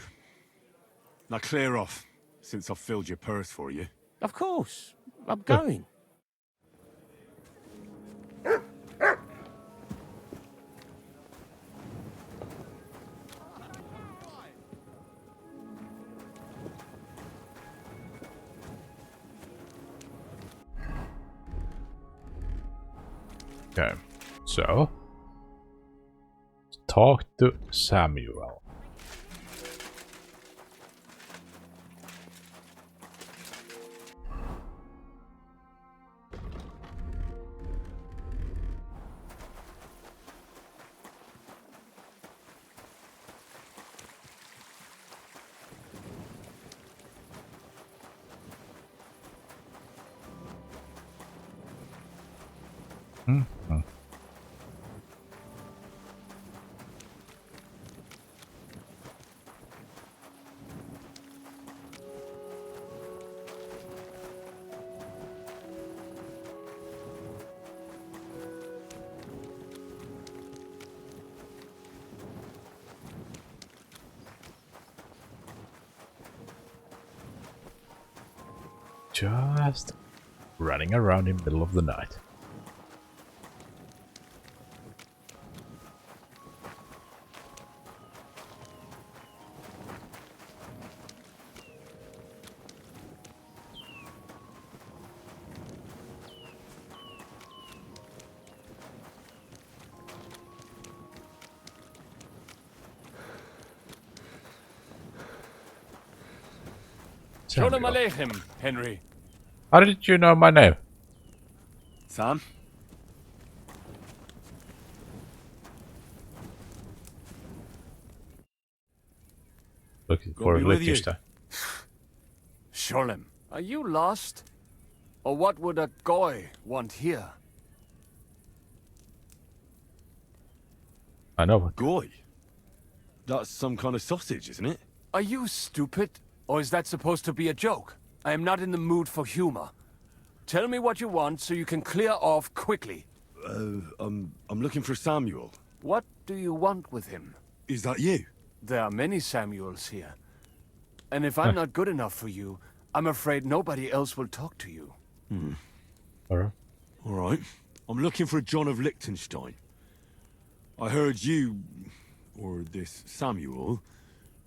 Now clear off, since I've filled your purse for you. Of course. I'm going. Okay, so talk to Samuel. Mm-hmm. Just running around in the middle of the night. Shalom Aleichem, Henry. How did you know my name? Sam? Looking Gonna for be with you. Liechtenstein. Shalom. Are you lost? Or what would a goy want here? I know. Goy? That's some kind of sausage, isn't it? Are you stupid? Or is that supposed to be a joke? I am not in the mood for humor. Tell me what you want so you can clear off quickly. I'm looking for Samuel. What do you want with him? Is that you? There are many Samuels here. And if I'm not good enough for you, I'm afraid nobody else will talk to you. Alright. Alright. I'm looking for John of Liechtenstein. I heard you, or this Samuel,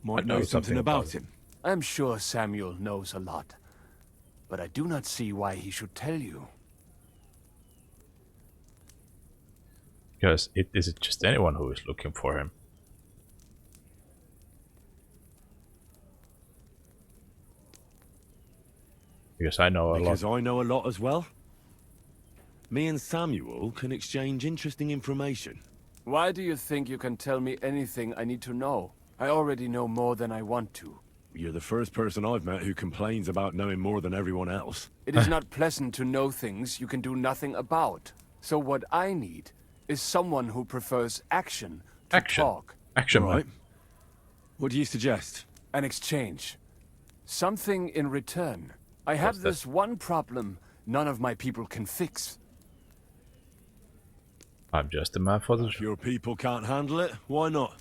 might know something about him. I'm sure Samuel knows a lot. But I do not see why he should tell you. Because it isn't just anyone who is looking for him. Because I know a lot. Because I know a lot as well? Me and Samuel can exchange interesting information. Why do you think you can tell me anything I need to know? I already know more than I want to. You're the first person I've met who complains about knowing more than everyone else. It is not pleasant to know things you can do nothing about. So what I need is someone who prefers action to talk. Action, right. What do you suggest? An exchange. Something in return. I have this one problem none of my people can fix. I'm just a man for the... If your people can't handle it, why not?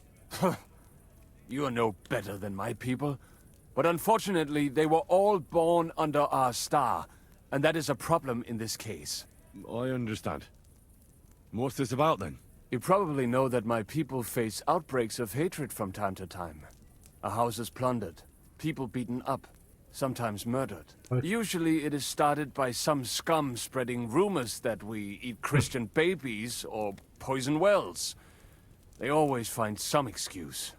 You are no better than my people. But unfortunately, they were all born under our star. And that is a problem in this case. I understand. What's this about then? You probably know that my people face outbreaks of hatred from time to time. A house is plundered, people beaten up, sometimes murdered. Usually it is started by some scum spreading rumors that we eat Christian babies or poison wells. They always find some excuse.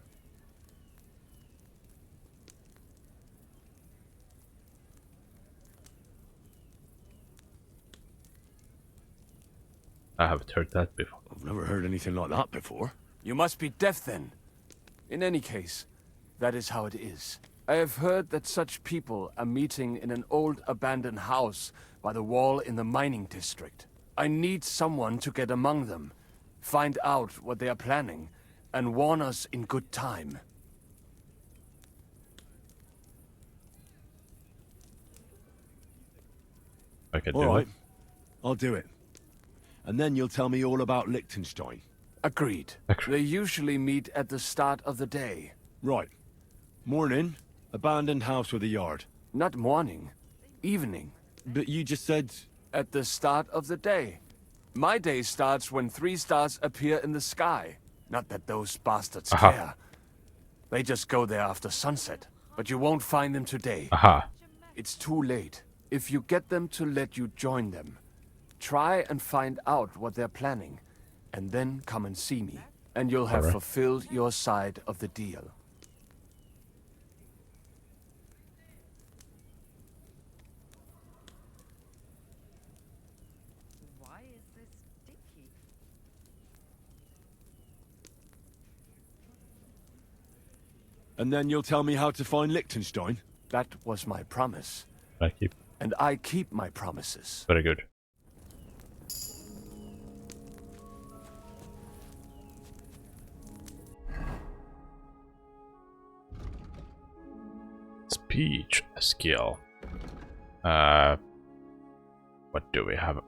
I haven't heard that before. I've never heard anything like that before. You must be deaf then. In any case, that is how it is. I have heard that such people are meeting in an old abandoned house by the wall in the mining district. I need someone to get among them, find out what they are planning, and warn us in good time. I can All do right. it. I'll do it. And then you'll tell me all about Liechtenstein. Agreed. They usually meet at the start of the day. Right. Morning, abandoned house with a yard. Not morning. Evening. But you just said... At the start of the day. My day starts when 3 stars appear in the sky. Not that those bastards care. They just go there after sunset. But you won't find them today. It's too late. If you get them to let you join them, try and find out what they're planning. And then come and see me. And you'll have fulfilled your side of the deal. Why is this sticky? And then you'll tell me how to find Liechtenstein? That was my promise. I keep. And I keep my promises. Very good. Speech skill. What do we have?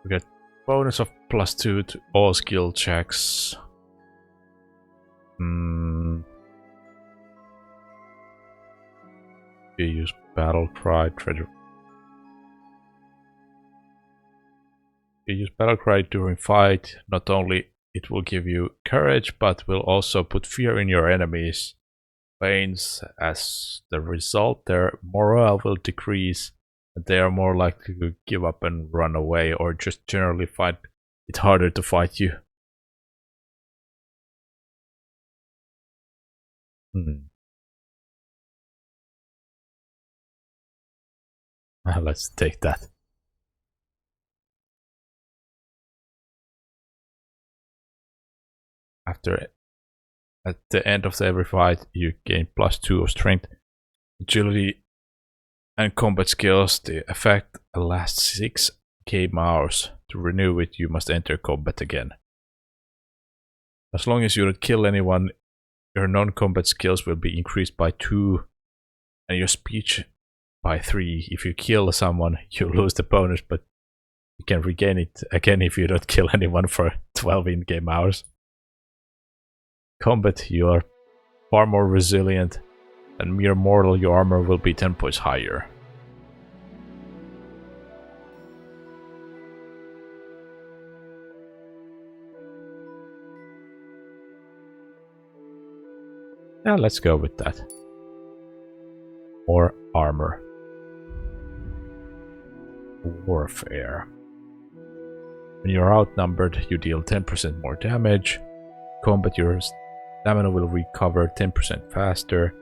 We got bonus of +2 to all skill checks. We use battle cry, treasure. You use battle cry during fight. Not only it will give you courage, but will also put fear in your enemies' veins. As the result, their morale will decrease, and they are more likely to give up and run away, or just generally find it harder to fight you. Let's take that. At the end of every fight, you gain +2 of strength, agility, and combat skills. The effect lasts 6 game hours. To renew it, you must enter combat again. As long as you don't kill anyone, your non-combat skills will be increased by 2, and your speech by 3. If you kill someone, you lose the bonus, but you can regain it again if you don't kill anyone for 12 in-game hours. Combat, you are far more resilient, and mere mortal, your armor will be 10 points higher. Yeah, let's go with that. More armor. Warfare. When you're outnumbered, you deal 10% more damage. Combat, your stamina will recover 10% faster.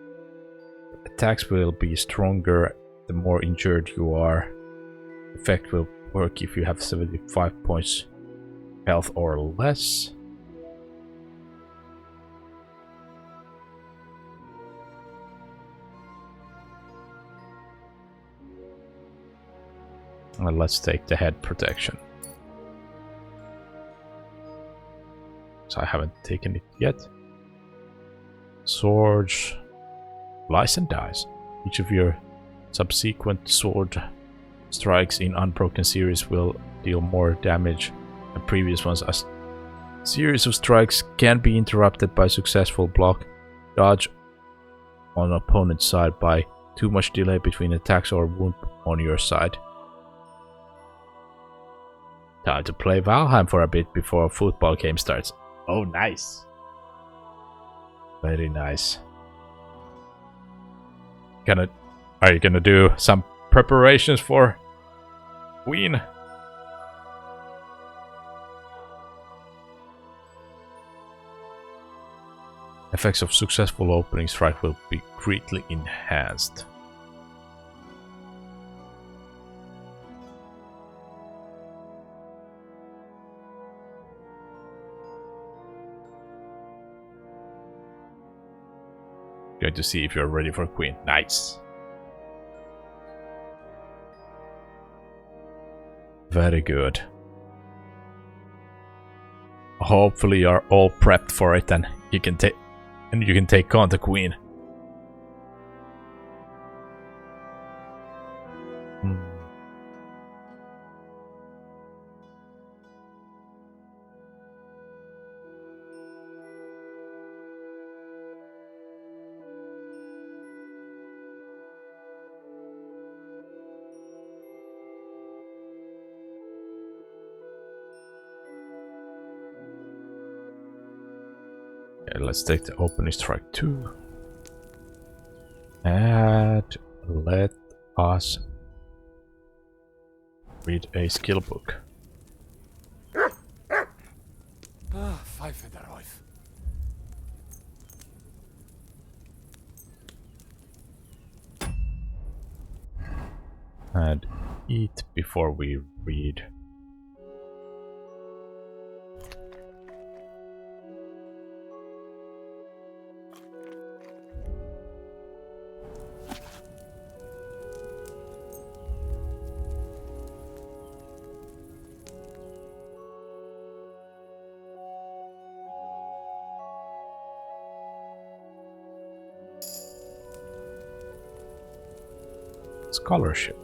Attacks will be stronger the more injured you are. Effect will work if you have 75 points health or less. And let's take the head protection. So I haven't taken it yet. Swords, slice and dice. Each of your subsequent sword strikes in Unbroken series will deal more damage than previous ones. A series of strikes can be interrupted by successful block, dodge on opponent's side by too much delay between attacks or wound on your side. Time to play Valheim for a bit before a football game starts. Oh, nice. Very nice. Are you gonna do some preparations for Queen? Effects of successful opening strike will be greatly enhanced. Going to see if you're ready for Queen. Nice. Very good. Hopefully you're all prepped for it and you can take on the Queen. Let's take the opening strike 2. And let us read a skill book. And eat before we read. Scholarship.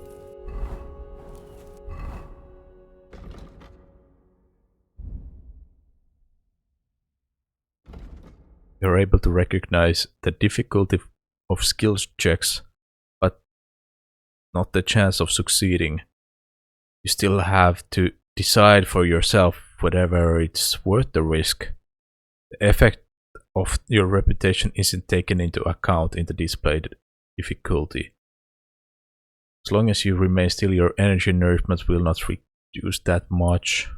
You're able to recognize the difficulty of skills checks, but not the chance of succeeding. You still have to decide for yourself whether it's worth the risk. The effect of your reputation isn't taken into account in the displayed difficulty. As long as you remain still, your energy nourishment will not reduce that much.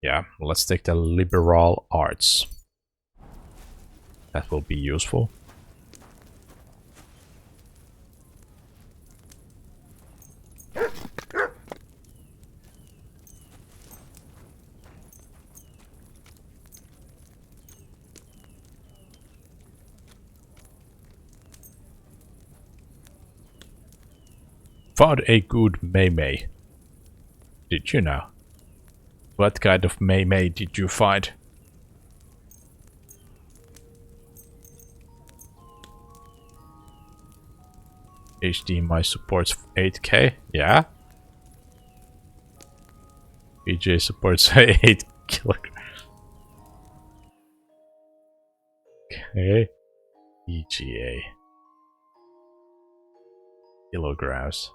Yeah, let's take the liberal arts. That will be useful. Found a good May. Did you now? What kind of May did you find? HDMI supports 8K, yeah. PJ supports 8 kilograms. Okay. EGA. Kilograms.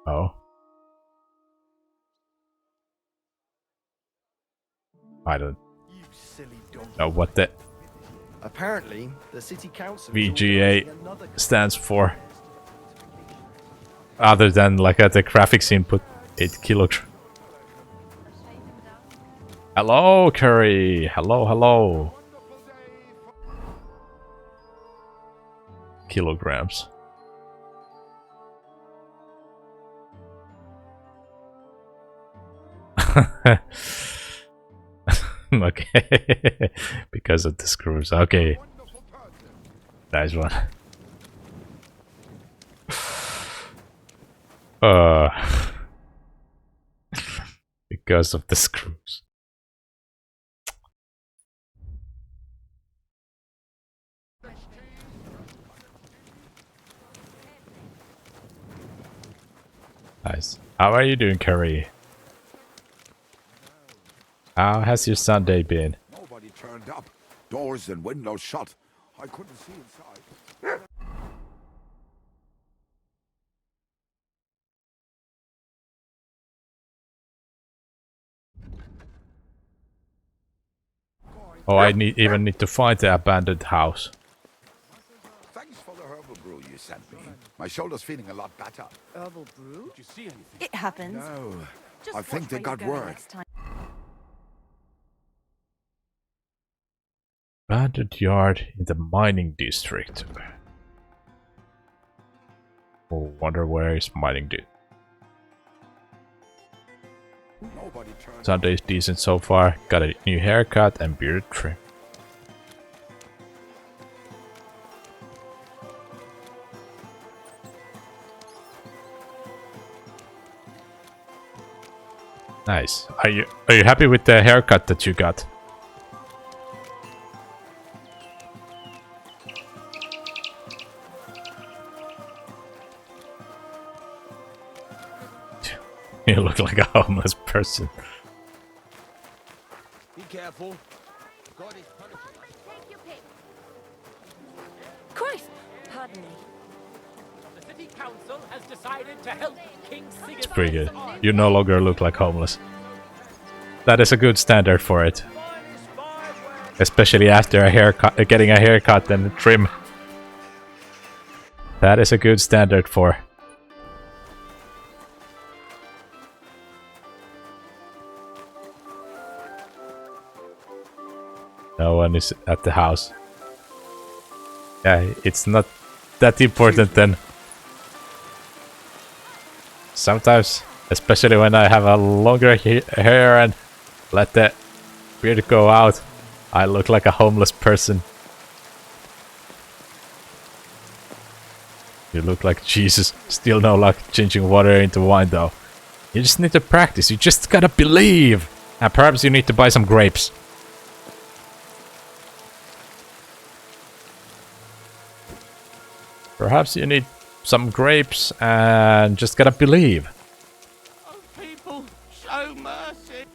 Oh. I don't know what the Apparently, the city council VGA stands for. Other than like at the graphics input, 8 kilograms. Hello, Curry. Hello. Kilograms. Okay. Because of the screws. Okay. Nice one. Because of the screws. Nice. How are you doing, Curry? How has your Sunday been? Nobody turned up. Doors and windows shut. I couldn't see inside. Oh, I even need to find the abandoned house. Thanks for the herbal brew you sent me. My shoulder's feeling a lot better. Herbal brew? Did you see anything? It happens. No. Just I think watch they where got you're going word. next time. Abandoned yard in the mining district. Oh, wonder where is mining district. Sunday's decent so far. Got a new haircut and beard trim. Nice. Are you happy with the haircut that you got? You look like a homeless person. Be careful. God is punishing us. Take your pick. Christ! Pardon me. The city council has decided to help King Sigismund. It's pretty good. You no longer look like homeless. That is a good standard for it. Especially after a haircut, getting a haircut and a trim. That is a good standard for. No one is at the house. Yeah, it's not that important then. Sometimes, especially when I have a longer hair and let the beard go out, I look like a homeless person. You look like Jesus. Still no luck changing water into wine though. You just need to practice. You just gotta believe. And perhaps you need to buy some grapes. Perhaps you need some grapes and just gotta believe. Oh, people, show mercy.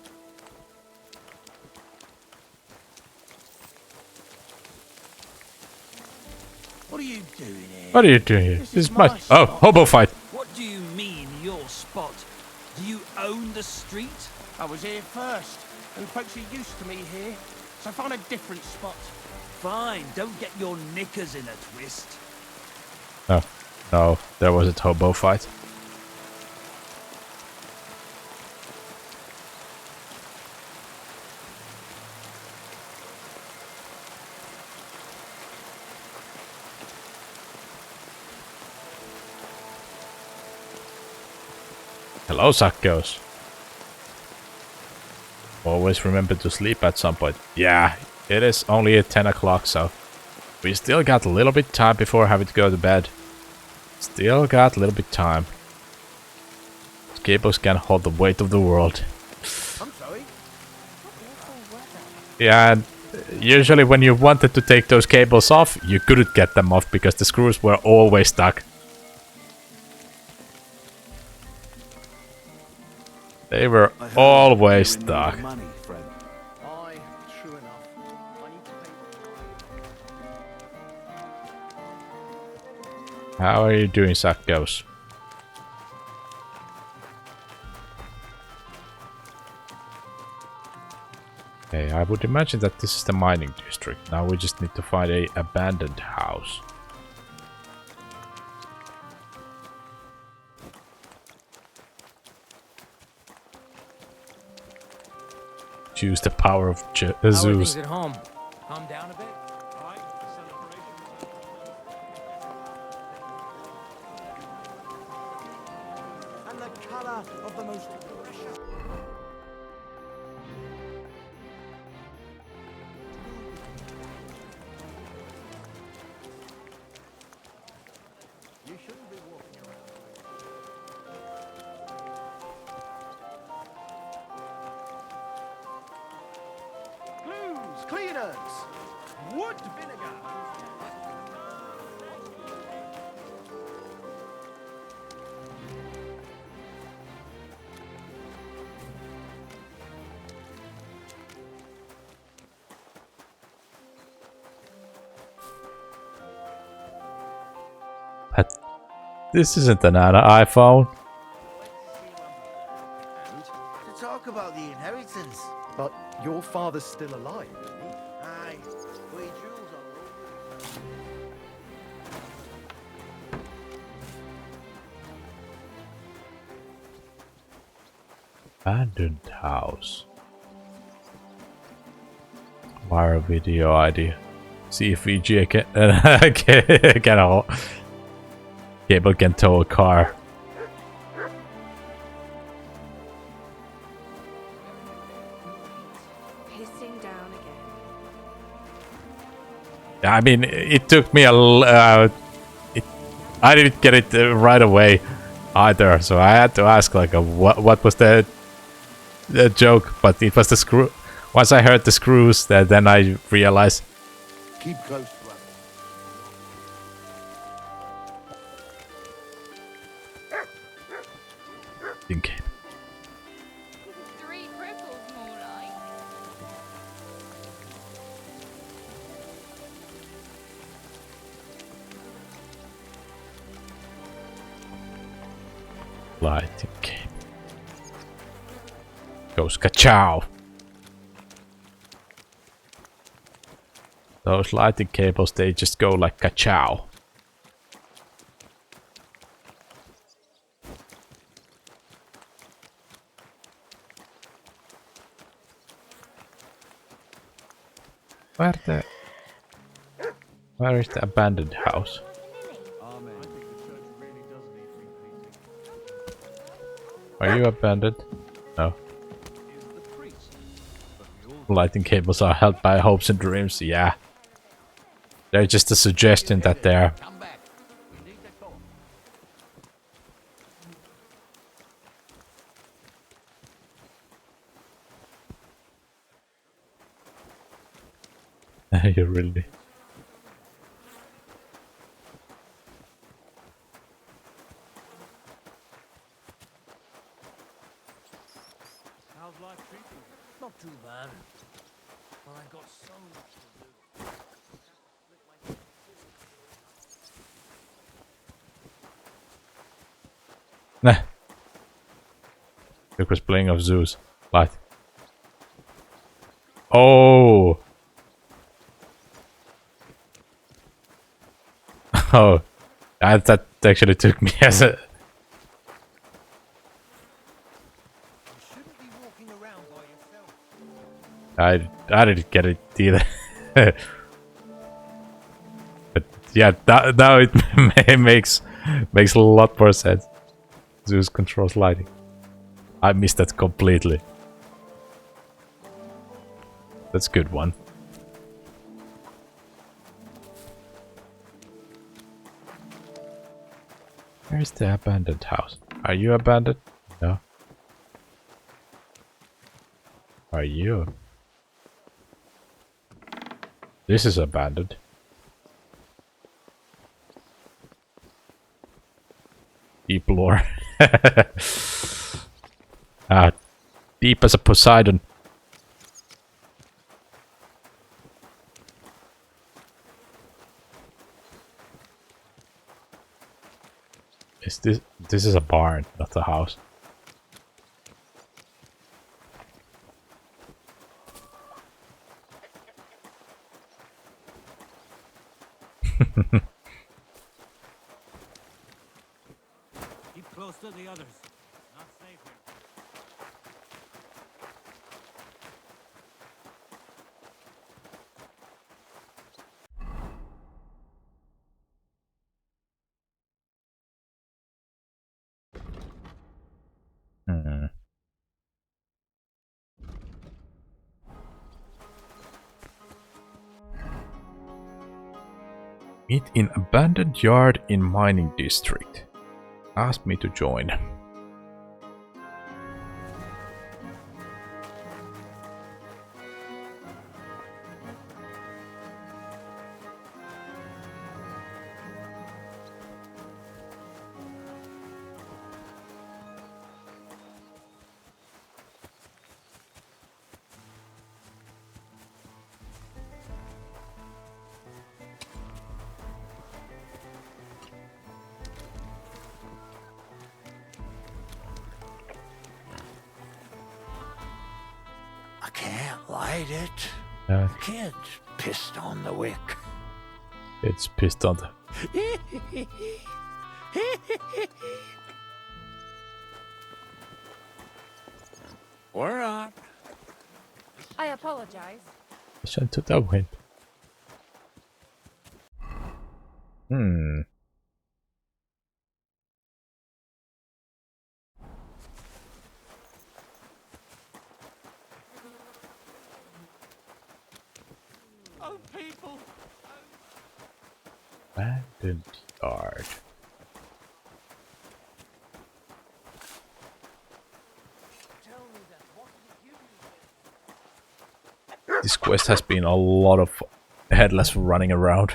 What are you doing here? What are you doing here? This is my... Oh, hobo fight. What do you mean, your spot? Do you own the street? I was here first, and folks are used to me here, so find a different spot. Fine, don't get your knickers in a twist. No, no, there was a hobo fight. Hello, suckers. Always remember to sleep at some point. Yeah, it is only at 10 o'clock, so we still got a little bit time before having to go to bed. Still got a little bit time. Cables can hold the weight of the world. I'm sorry. Yeah, and usually when you wanted to take those cables off, you couldn't get them off because the screws were always stuck. They were always stuck. How are you doing, Sackos? Okay, I would imagine that this is the mining district. Now we just need to find a abandoned house. Choose the power of Zeus. At home? Calm down a bit. And the color of the most precious. You shouldn't be walking around. Glues, cleaners, wood vinegar. But this isn't an iPhone. And to talk about the inheritance. But your father's still alive, isn't he? Aye. We jewels all over. Abandoned house. Wire video idea. See if VG can cable can tow a car. Pissing down again. I mean, it took me I didn't get it right away either, so I had to ask like, what was the joke? But it was the screw. Once I heard the screws, then I realized. Keep close to us. Okay. 3 cripples, more like. Lighting cable. Goes ka-chow. Those lighting cables, they just go like ka-chow. Where is the abandoned house? Are you abandoned? No. Lighting cables are held by hopes and dreams, yeah. They're just a suggestion that they're... You really... life treat you? Not too bad. But I got so much to do. Nah. Luke was playing of Zeus. What? Oh! Oh. That actually took me as a... I didn't get it either. But yeah, now it makes a lot more sense. Zeus controls lighting. I missed that completely. That's a good one. Where's the abandoned house? Are you abandoned? No. Are you? This is abandoned. Deep lore. Deep as a Poseidon. This is a barn, not a house. Keep close to the others. Not safe here. Meet in abandoned yard in mining district. Asked me to join. I can't light it. Yeah. The kid's pissed on the wick. It's pissed on the... We're on. I apologize. Listen to the wind. Oh, people! Abandoned yard. This quest has been a lot of headless running around.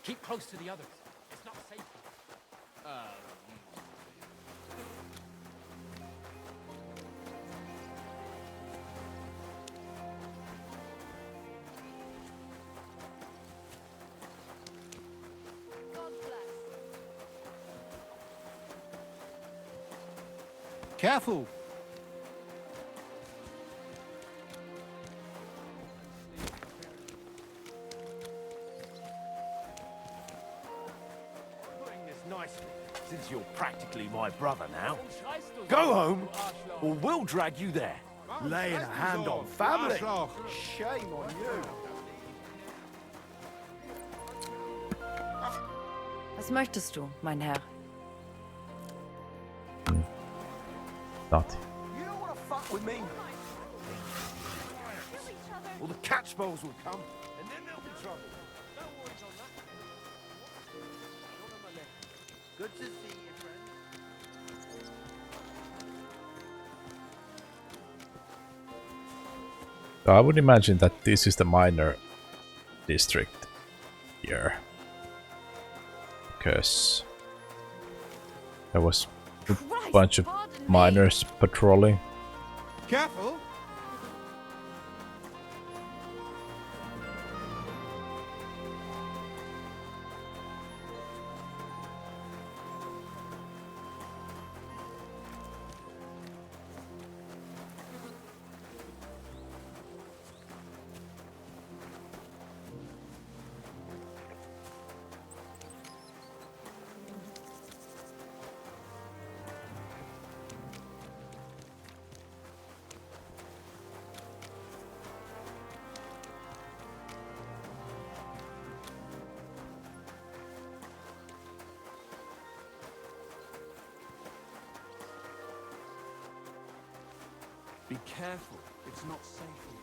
Keep close to the others. It's not safe. Careful! Nicely, since you're practically my brother now. Go home, or we'll drag you there. Laying a hand on family. Shame on you. Was möchtest du, mein Herr? Not. You don't want to fuck with me. Well, the catch balls will come, and then they'll Good to see you, friend. So I would imagine that this is the minor district here. Because there was a bunch of miners patrolling. Careful! Be careful. It's not safe here.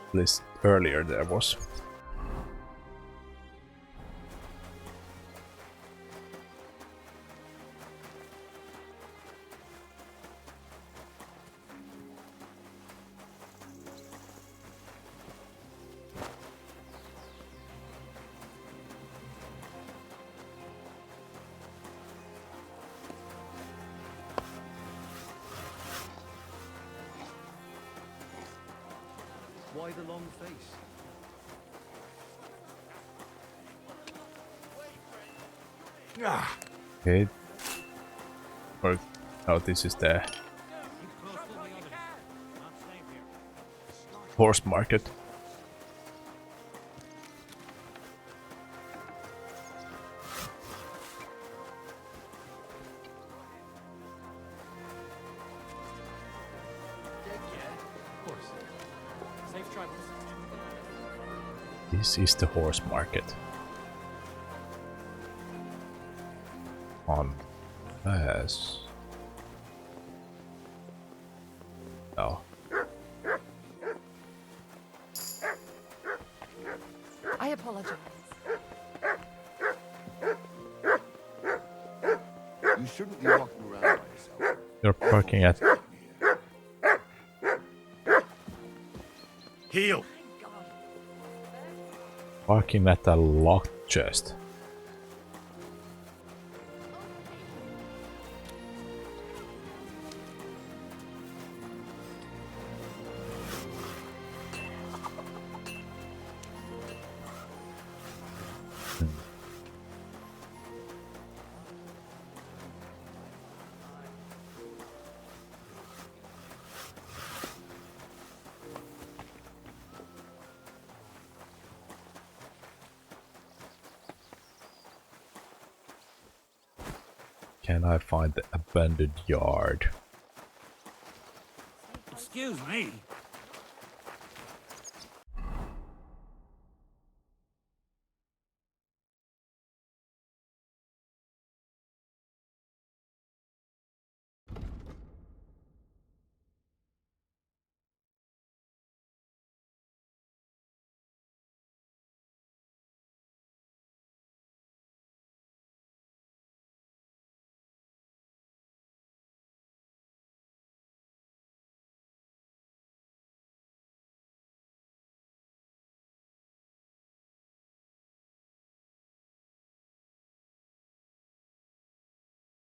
At least earlier there was. Why the long face? Okay. Or, oh, this is the horse market. This is the horse market. On yes. No. I apologize. You shouldn't be walking around by yourself. You're parking at Heal. parking at a locked chest. Can I find the abandoned yard? Excuse me.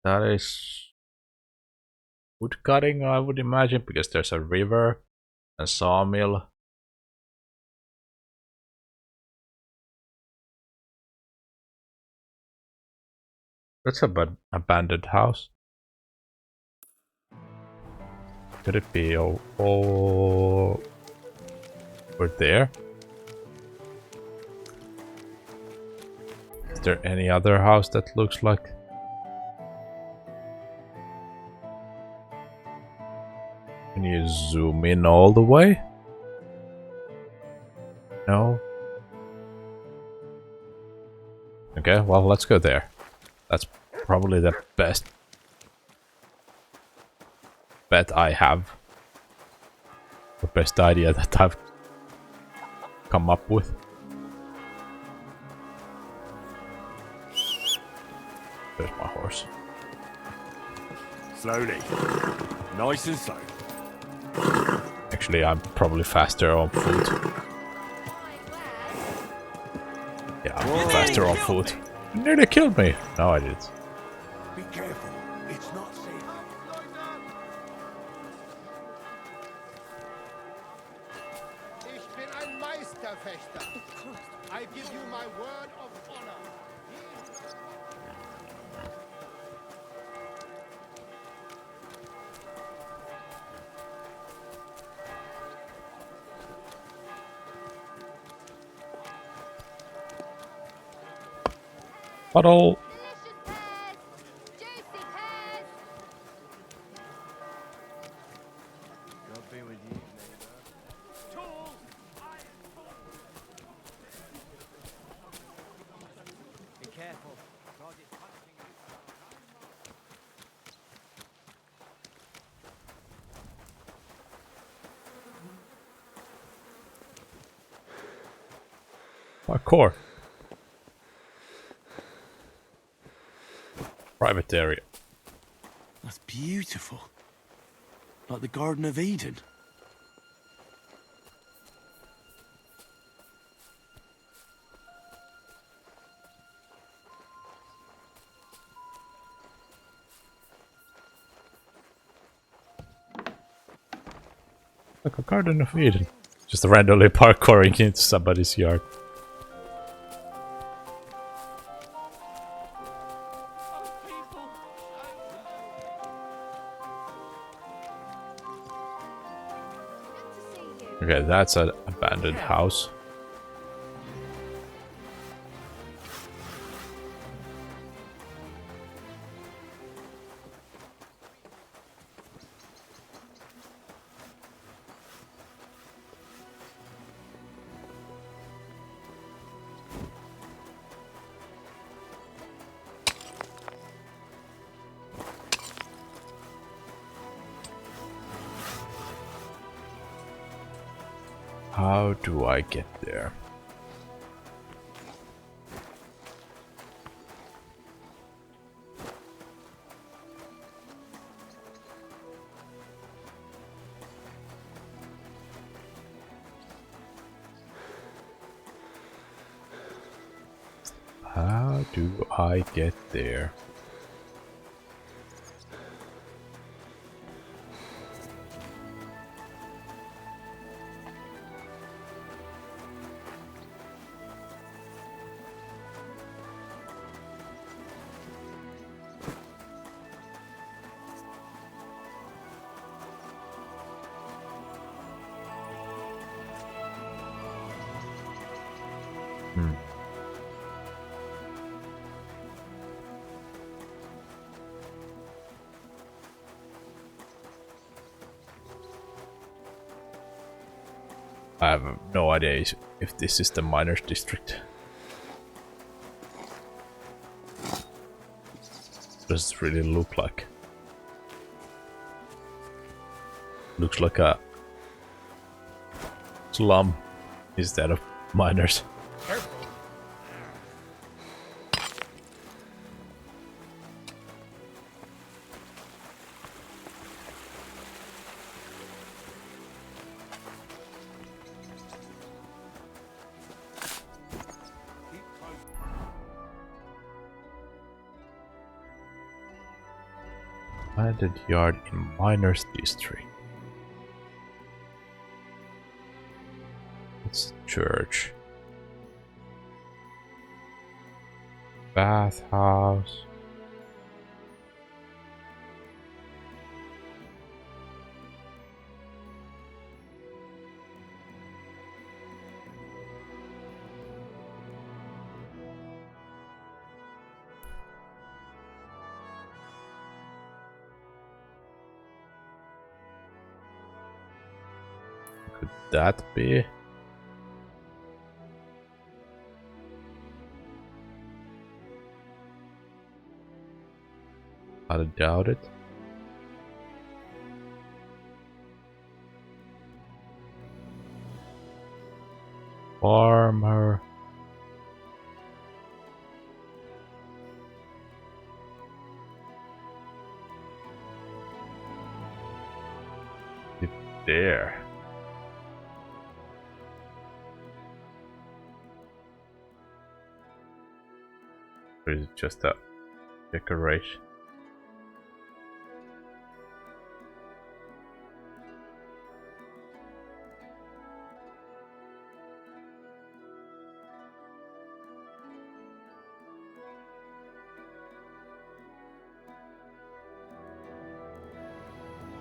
That is wood cutting, I would imagine, because there's a river and sawmill. That's a abandoned house. Could it be over there? Is there any other house that looks like? Can you zoom in all the way? No? Okay, well, let's go there. That's probably the best bet I have. The best idea that I've come up with. There's my horse. Slowly. Nice and slow. Actually, I'm probably faster on foot. Yeah, I'm faster on foot. You nearly killed me. No, I didn't. Be careful. It's not safe. Ich bin ein Meisterfechter. I give you my word of honor. Puddle. God be with you, Be careful. Parkour. Private area. That's beautiful. Like the Garden of Eden. Like a Garden of Eden. Just randomly parkouring into somebody's yard. Okay, that's an abandoned house. How do I get there? How do I get there? I have no idea if this is the miners district. Does it really look like? Looks like a slum instead of miners. Careful. Abandoned yard in miners district. It's a church. Bathhouse. Could that be? I doubt it. farmer. There. Or is it just a decoration?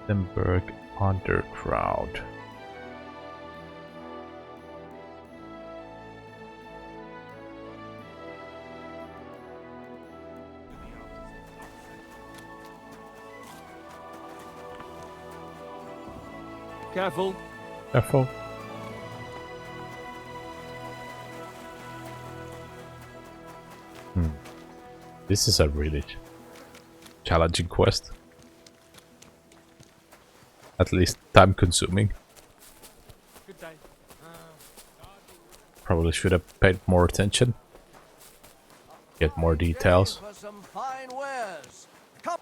Limburg Underground. Careful. Careful. This is a really challenging quest. At least time consuming. Good day. Probably should have paid more attention. Get more details. For some fine wares. Come.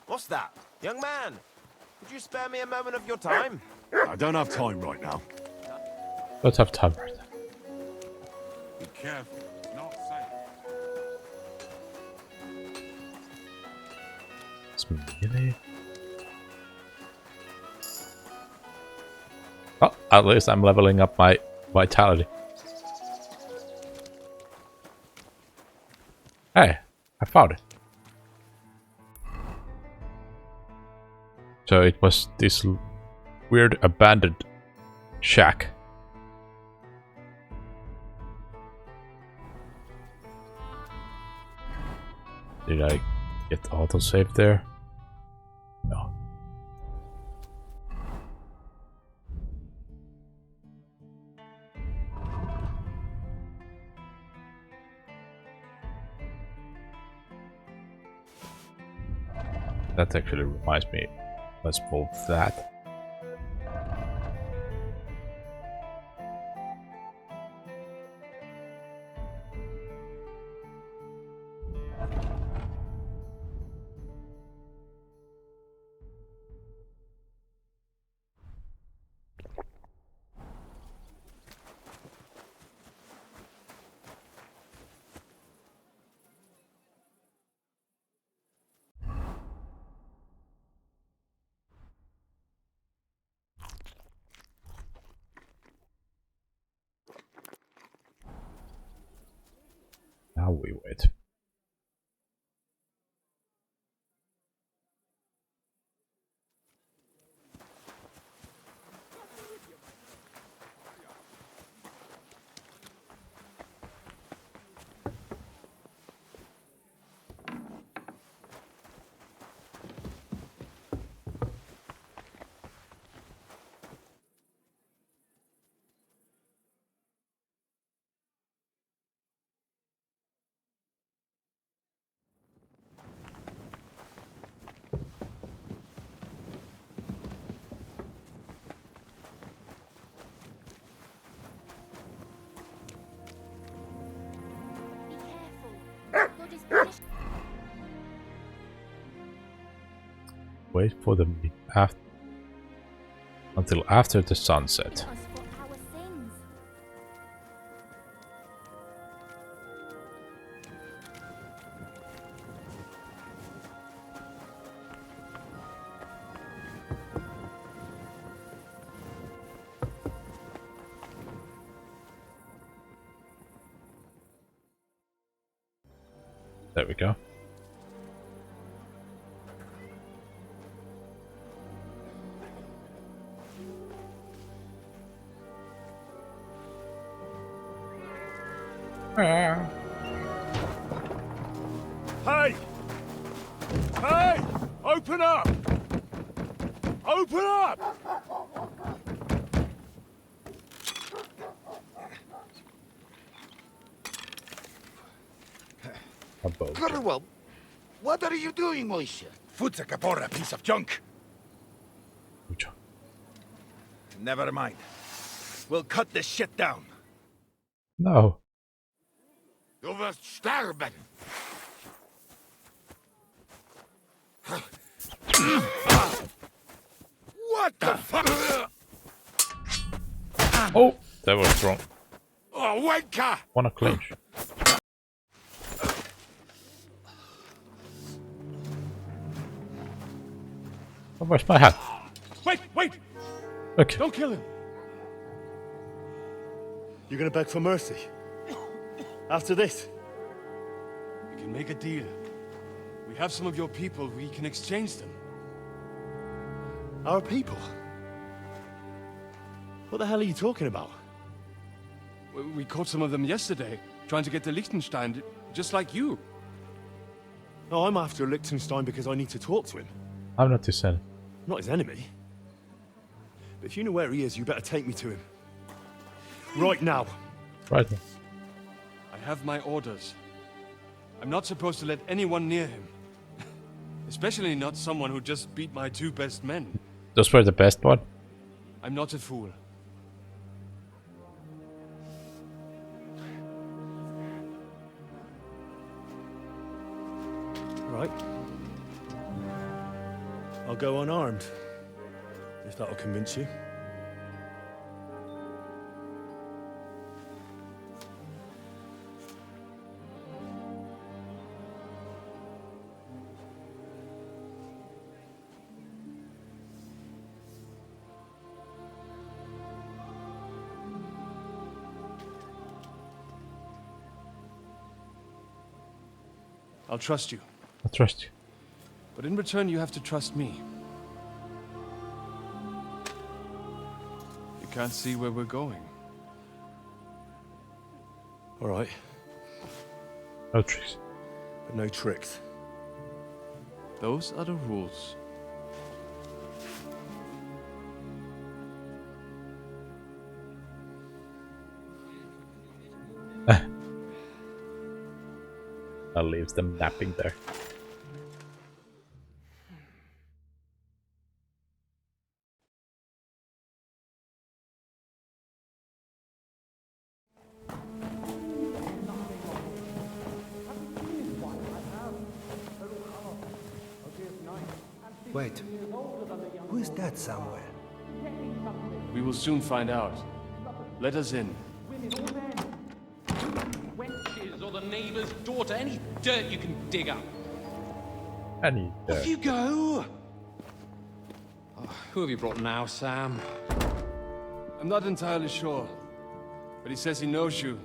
What's that? Young man, could you spare me a moment of your time? I don't have time right now. Don't have time right now. Be careful. It's not safe. It's melee. Oh, at least I'm leveling up my vitality. Hey, I found it. So it was this weird abandoned shack. Did I get autosave there? No. That actually reminds me. Let's move that. Now we wait. Wait for the until after the sunset. There we go. Hey! Hey! Open up! Open up! A boat. Well, what are you doing, Moishe? Futsa Kapora, piece of junk. Mucho. Never mind. We'll cut this shit down. No. Du wirst sterben. What the fuck? Oh, that was wrong. Oh, Wenka! Wanna clinch. Oh, where's my hat? Wait! Okay. Don't kill him. You're gonna beg for mercy. After this, we can make a deal. We have some of your people, we can exchange them. Our people? What the hell are you talking about? We caught some of them yesterday, trying to get to Liechtenstein, just like you. No, I'm after Liechtenstein because I need to talk to him. I'm not his enemy. Not his enemy. But if you know where he is, you better take me to him. Right now. Right now. I have my orders. I'm not supposed to let anyone near him. Especially not someone who just beat my 2 best men. Those were the best one? I'm not a fool. Right. I'll go unarmed. If that'll convince you. I'll trust you. I trust you. But in return, you have to trust me. You can't see where we're going. All right. No tricks. But no tricks. Those are the rules. That leaves them napping there. Wait, who is that somewhere? We will soon find out. Let us in. Wenches or the neighbor's daughter, any dirt you can dig up. Any dirt. Off you go! Oh, who have you brought now, Sam? I'm not entirely sure. But he says he knows you,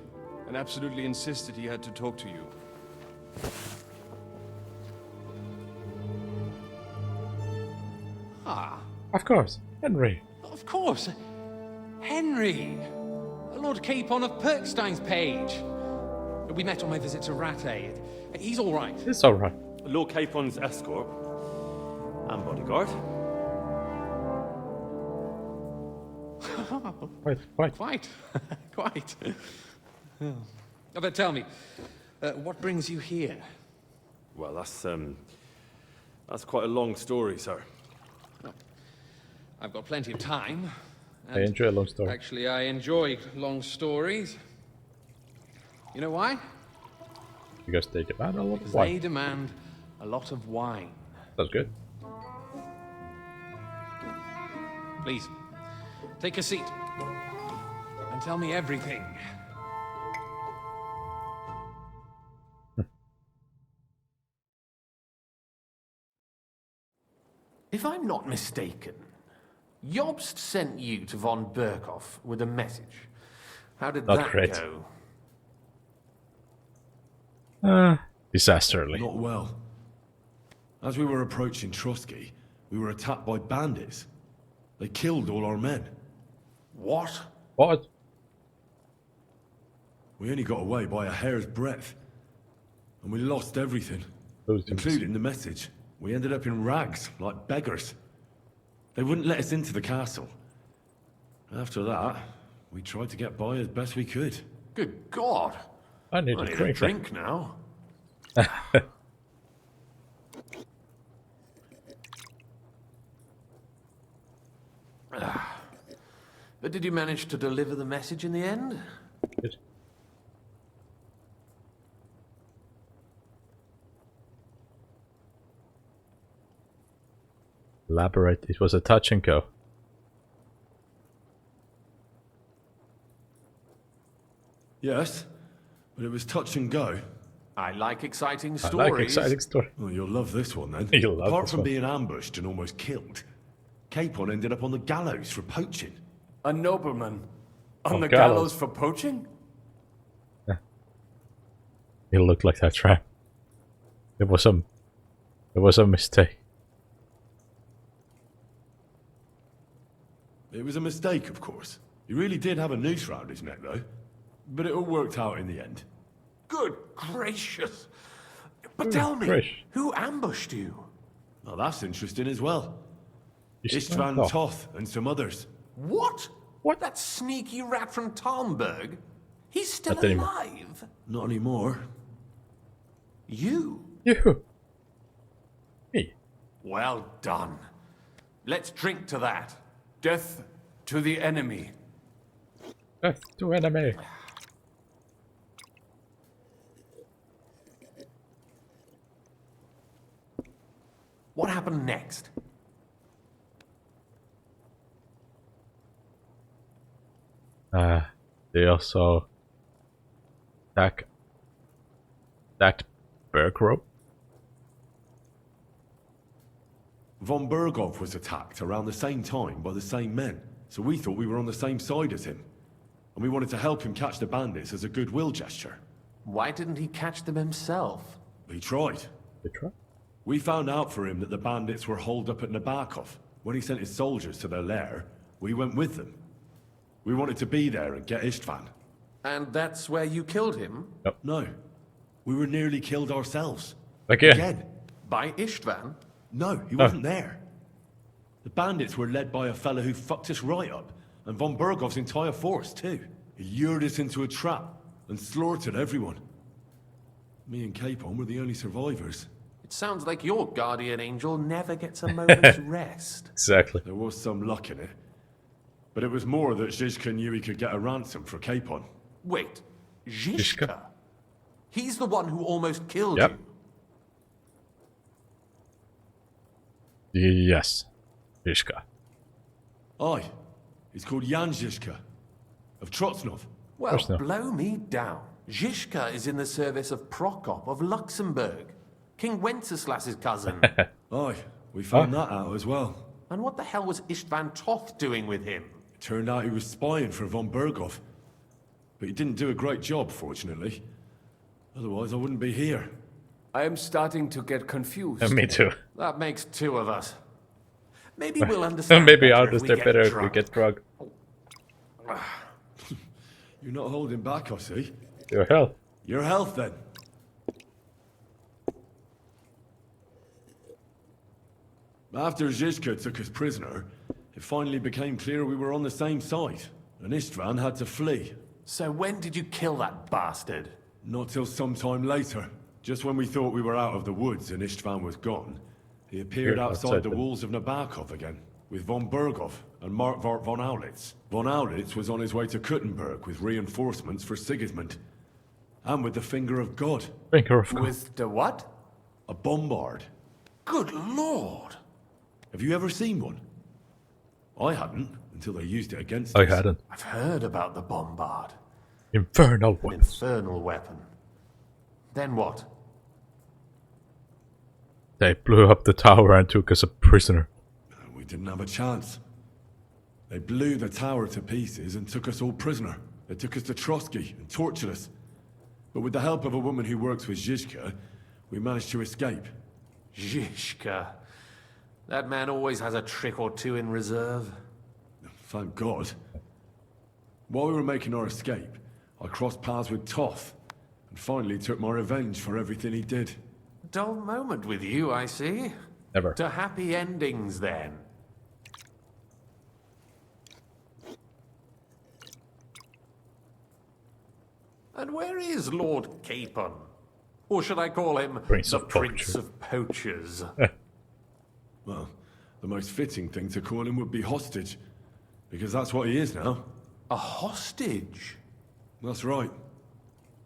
and absolutely insisted he had to talk to you. Ah. Of course, Henry. Of course. Henry. Lord Capon of Perkstein's page. We met on my visit to Rattay. He's all right. It's all right. Lord Capon's escort. And bodyguard. Quite. Quite. Oh, but tell me, what brings you here? Well, that's quite a long story, sir. Well, I've got plenty of time. I enjoy a long story. Actually, I enjoy long stories. You know why? Because they demand a lot Because of wine. they demand a lot of wine. That's good. Please, take a seat. And tell me everything. If I'm not mistaken, Jobst sent you to von Berkhoff with a message. How did Not that great. go? Disasterly. Not well. As we were approaching Trotsky, we were attacked by bandits. They killed all our men. What? What? We only got away by a hair's breadth. And we lost everything. Including the message. We ended up in rags, like beggars. They wouldn't let us into the castle. After that, we tried to get by as best we could. Good God! I need a drink now. But did you manage to deliver the message in the end? Good. Elaborate. It was a touch and go. Yes, but it was touch and go. I like exciting I stories. like exciting story. Well, you'll love this one then. You'll love Apart this from one. being ambushed and almost killed, Capon ended up on the gallows for poaching. A nobleman on On the gallows. gallows for poaching? It looked like that trap. It was a mistake. It was a mistake, of course. He really did have a noose round his neck, though. But it all worked out in the end. Good gracious. But tell me, who ambushed you? Well, that's interesting as well. Istvan Istvan Toth and some others. What? What? That sneaky rat from Talmberg? He's still Not anymore. alive. Not anymore. You? You. Me. Well done. Let's drink to that. Death to the enemy. Death to enemy. What happened next? They also attacked Bergro. Von Berghoff was attacked around the same time by the same men, so we thought we were on the same side as him. And we wanted to help him catch the bandits as a goodwill gesture. Why didn't he catch them himself? He tried. They tried? We found out for him that the bandits were holed up at Nabokov. When he sent his soldiers to their lair, we went with them. We wanted to be there and get Istvan. And that's where you killed him? No. We were nearly killed ourselves. Again? By Istvan? No, he wasn't there. The bandits were led by a fellow who fucked us right up, and von Bergov's entire force, too. He lured us into a trap and slaughtered everyone. Me and Capon were the only survivors. It sounds like your guardian angel never gets a moment's rest. Exactly. There was some luck in it. But it was more that Zizka knew he could get a ransom for Capon. Wait, Zizka? He's the one who almost killed you. Yes. Zizka. Aye. He's called Jan Zizka. Of Trotsnov. Well, blow me down. Zizka is in the service of Prokop of Luxembourg. King Wenceslas's cousin. Aye, we found that out as well. And what the hell was Istvan Toth doing with him? It turned out he was spying for von Berghoff. But he didn't do a great job, fortunately. Otherwise, I wouldn't be here. I am starting to get confused. Me too. That makes two of us. Maybe we'll understand. Maybe better I'll if we understand get better if we drunk. get drunk. You're not holding back, I see. Your health. Your health, then. After Zizka took us prisoner, it finally became clear we were on the same side, and Istvan had to flee. So when did you kill that bastard? Not till some time later. Just when we thought we were out of the woods and Istvan was gone, he appeared outside the walls of Nabokov again, with von Berghoff and Markvart von Aulitz. Von Aulitz was on his way to Kuttenberg with reinforcements for Sigismund. And with the Finger of God. Finger of God. With the what? A bombard. Good lord! Have you ever seen one? I hadn't, until they used it against I us. hadn't. I've heard about the bombard. Infernal An weapon. infernal weapon. Then what? They blew up the tower and took us a prisoner. We didn't have a chance. They blew the tower to pieces and took us all prisoner. They took us to Trotsky and tortured us. But with the help of a woman who works with Zizka, we managed to escape. Zizka. That man always has a trick or two in reserve. Thank God. While we were making our escape, I crossed paths with Toth, and finally took my revenge for everything he did. Dull moment with you, I see. Never. To happy endings, then. And where is Lord Capon? Or should I call him Prince the of Prince of Poachers? Well, the most fitting thing to call him would be hostage, because that's what he is now. A hostage? That's right.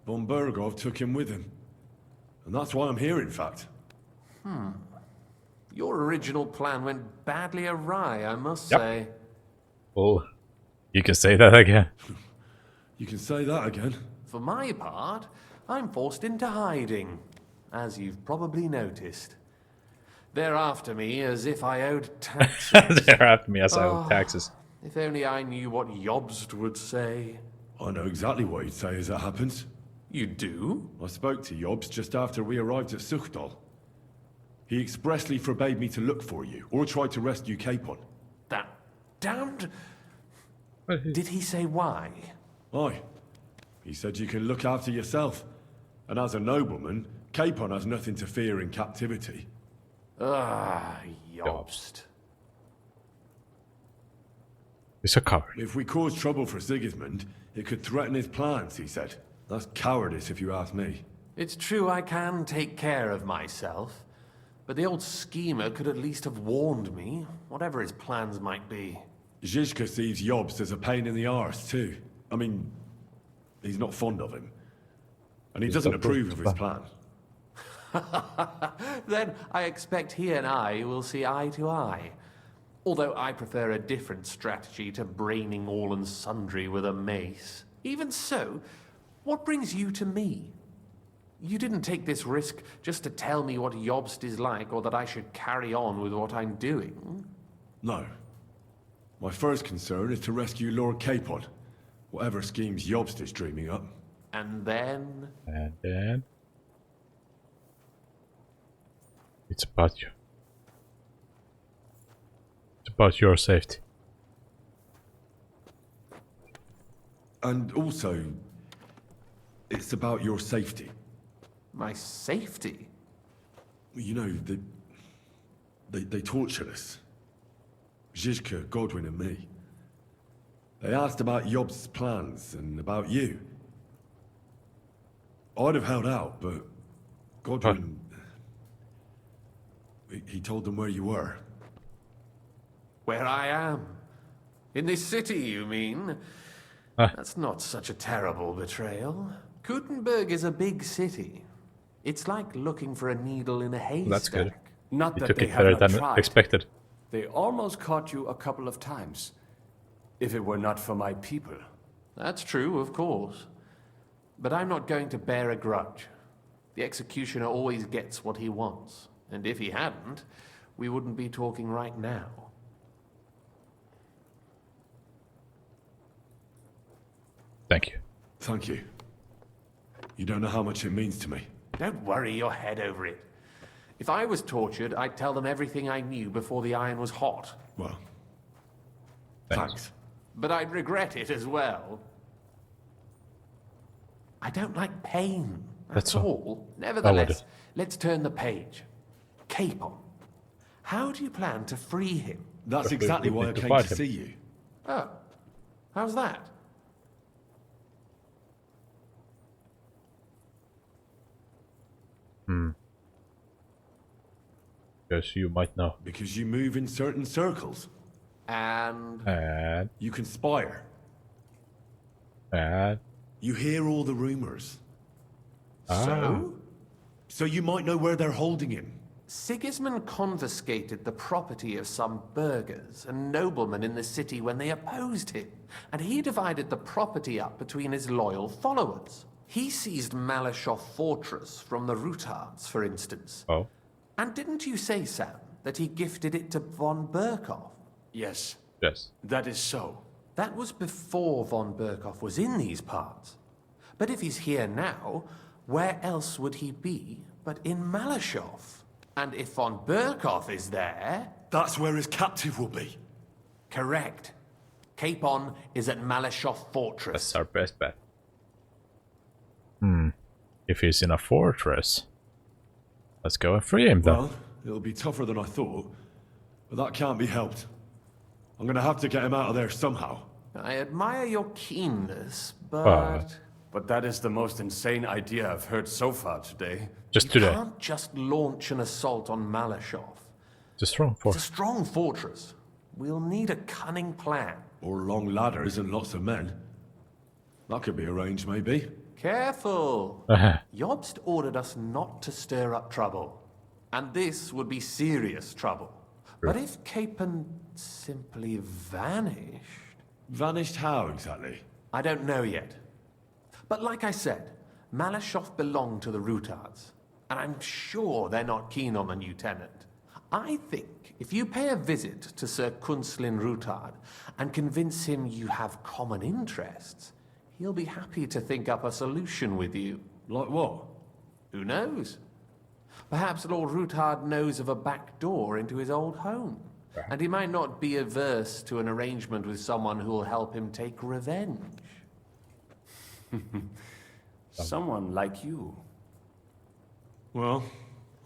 Von Bergov took him with him. And that's why I'm here, in fact. Your original plan went badly awry, I must say. Oh, you can say that again. You can say that again. For my part, I'm forced into hiding, as you've probably noticed. They're after me as if I owed taxes. They're after me as I owe taxes. If only I knew what Jobst would say. I know exactly what he'd say as it happens. You do? I spoke to Jobs just after we arrived at Suchdal. He expressly forbade me to look for you, or try to rescue Capon. That damned... Did he say why? Aye. He said you can look after yourself. And as a nobleman, Capon has nothing to fear in captivity. Ah, Jobst. It's a coward. If we cause trouble for Sigismund, it could threaten his plans, he said. That's cowardice, if you ask me. It's true I can take care of myself, but the old schemer could at least have warned me, whatever his plans might be. Zizka sees Jobst as a pain in the arse, too. I mean, he's not fond of him. And he doesn't approve of his plan. Then I expect he and I will see eye to eye. Although I prefer a different strategy to braining all and sundry with a mace. Even so, what brings you to me? You didn't take this risk just to tell me what Jobst is like, or that I should carry on with what I'm doing. No. My first concern is to rescue Lord Capon, whatever schemes Jobst is dreaming up. And then? And then... It's about you. It's about your safety. And also, it's about your safety. My safety? You know, they tortured us. Zizka, Godwin and me. They asked about Jobst's plans and about you. I'd have held out, but Godwin... He told them where you were. Where I am? In this city, you mean? That's not such a terrible betrayal. Gutenberg is a big city. It's like looking for a needle in a haystack. That's good. Not You that took they it have better not than tried. expected. They almost caught you a couple of times. If it were not for my people. That's true, of course. But I'm not going to bear a grudge. The executioner always gets what he wants. And if he hadn't, we wouldn't be talking right now. Thank you. Thank you. You don't know how much it means to me. Don't worry your head over it. If I was tortured, I'd tell them everything I knew before the iron was hot. Well, thanks. But I'd regret it as well. I don't like pain. That's all. Nevertheless, let's turn the page. Capon. How do you plan to free him? That's exactly why I came to see you. Oh. How's that? Because you might know. Because you move in certain circles. And you conspire. And you hear all the rumors. So you might know where they're holding him. Sigismund confiscated the property of some burghers and noblemen in the city when they opposed him, and he divided the property up between his loyal followers. He seized Malashov Fortress from the Rutards, for instance. Oh. And didn't you say, Sam, that he gifted it to von Berkhoff? Yes. Yes. That is so. That was before von Berkhoff was in these parts. But if he's here now, where else would he be but in Malashov? And if von Berkhoff is there... That's where his captive will be. Correct. Capon is at Malashov Fortress. That's our best bet. If he's in a fortress, let's go and free him then. Well, it'll be tougher than I thought, but that can't be helped. I'm gonna have to get him out of there somehow. I admire your keenness, but but that is the most insane idea I've heard so far today. Just You today. can't just launch an assault on Malashov. It's a strong It's a force. strong fortress. We'll need a cunning plan. Or long ladders and lots of men. That could be arranged, maybe. Careful! Jobst ordered us not to stir up trouble. And this would be serious trouble. But if Capon simply vanished... Vanished how, exactly? I don't know yet. But like I said, Malashov belonged to the Rutards. And I'm sure they're not keen on the new tenant. I think if you pay a visit to Sir Kunslin Rutard and convince him you have common interests, he'll be happy to think up a solution with you. Like what? Who knows? Perhaps Lord Rutard knows of a back door into his old home. And he might not be averse to an arrangement with someone who will help him take revenge. Someone like you. Well,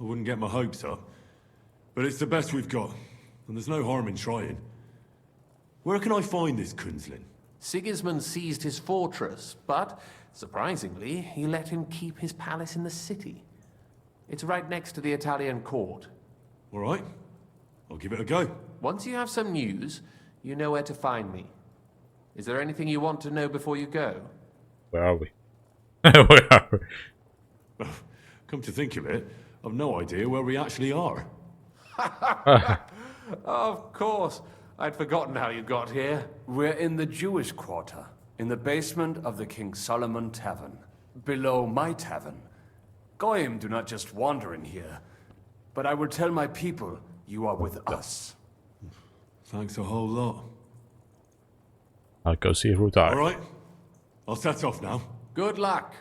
I wouldn't get my hopes up. But it's the best we've got, and there's no harm in trying. Where can I find this Kunslin? Sigismund seized his fortress, but, surprisingly, he let him keep his palace in the city. It's right next to the Italian court. All right. I'll give it a go. Once you have some news, you know where to find me. Is there anything you want to know before you go? Where are we? Where are we? Come to think of it, I've no idea where we actually are. Of course. I'd forgotten how you got here. We're in the Jewish quarter, in the basement of the King Solomon Tavern, below my tavern. Goyim do not just wander in here, but I will tell my people you are with us. Thanks a whole lot. I'll go see Rutard. All right. I'll set off now. Good luck.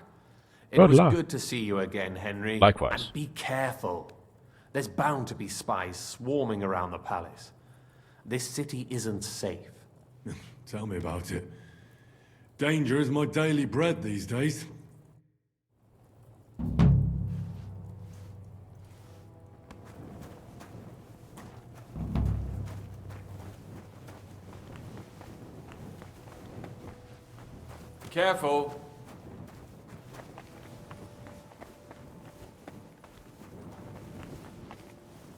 It Good was luck. good to see you again, Henry. Likewise. And be careful. There's bound to be spies swarming around the palace. This city isn't safe. Tell me about it. Danger is my daily bread these days. Careful.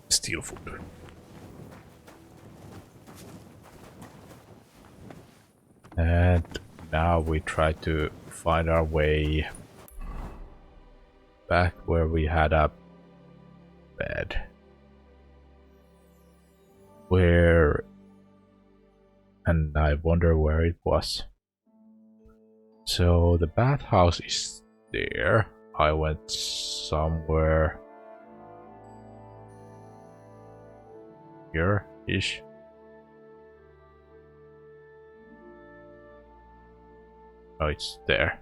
Steal food. And now we try to find our way back where we had a bed. Where... and I wonder where it was. So the bathhouse is there. I went somewhere here-ish. Oh, it's there.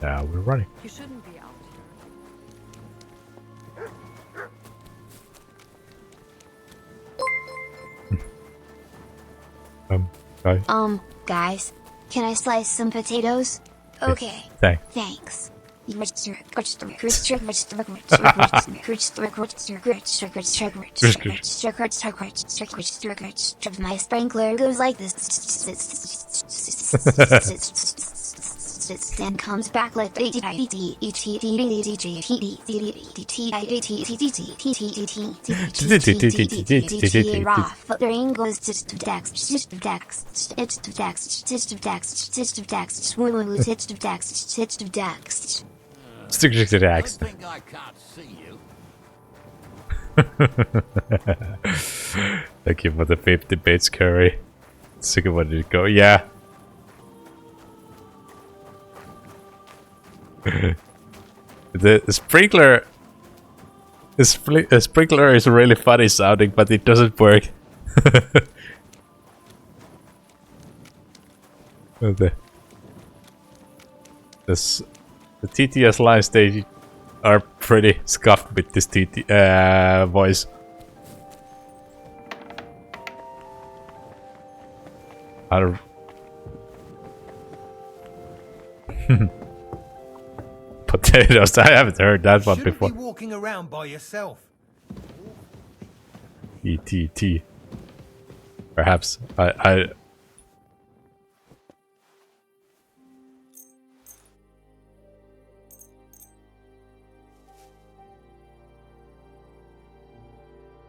Now we're running. You shouldn't be out Guys. Guys, can I slice some potatoes? Okay. Thanks. My sprinkler goes like this. And comes back like Ring goes to Dax. Stick to the axe. I think I can't see you. Thank you for the 50 bits, Curry. Sick of what did it go? Yeah. The sprinkler. The sprinkler is really funny sounding, but it doesn't work. The TTS lines, they are pretty scuffed with this voice. I don't... potatoes. I haven't heard that one Shouldn't before. be walking around by yourself. ETT. Perhaps I.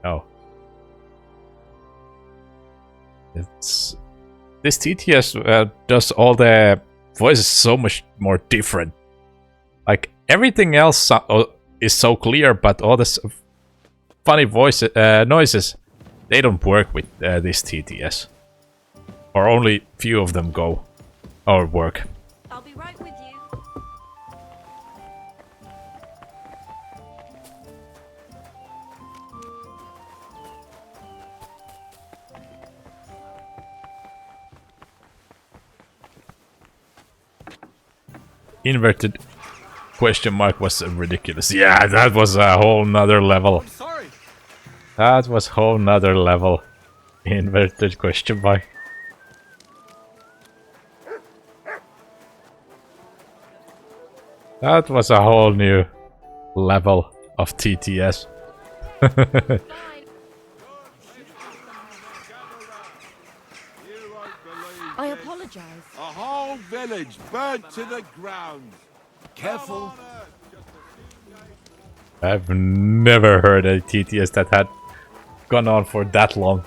Oh. It's this TTS does all the voices so much more different. Like everything else is so clear, but all this funny voices, noises, they don't work with this TTS, or only few of them go or work. I'll be right with you. Inverted question mark was ridiculous. Yeah, that was a whole nother level. That was whole nother level. Inverted question mark. That was a whole new level of TTS. I apologize. A whole village burnt to the ground. Careful. I've never heard a TTS that had gone on for that long.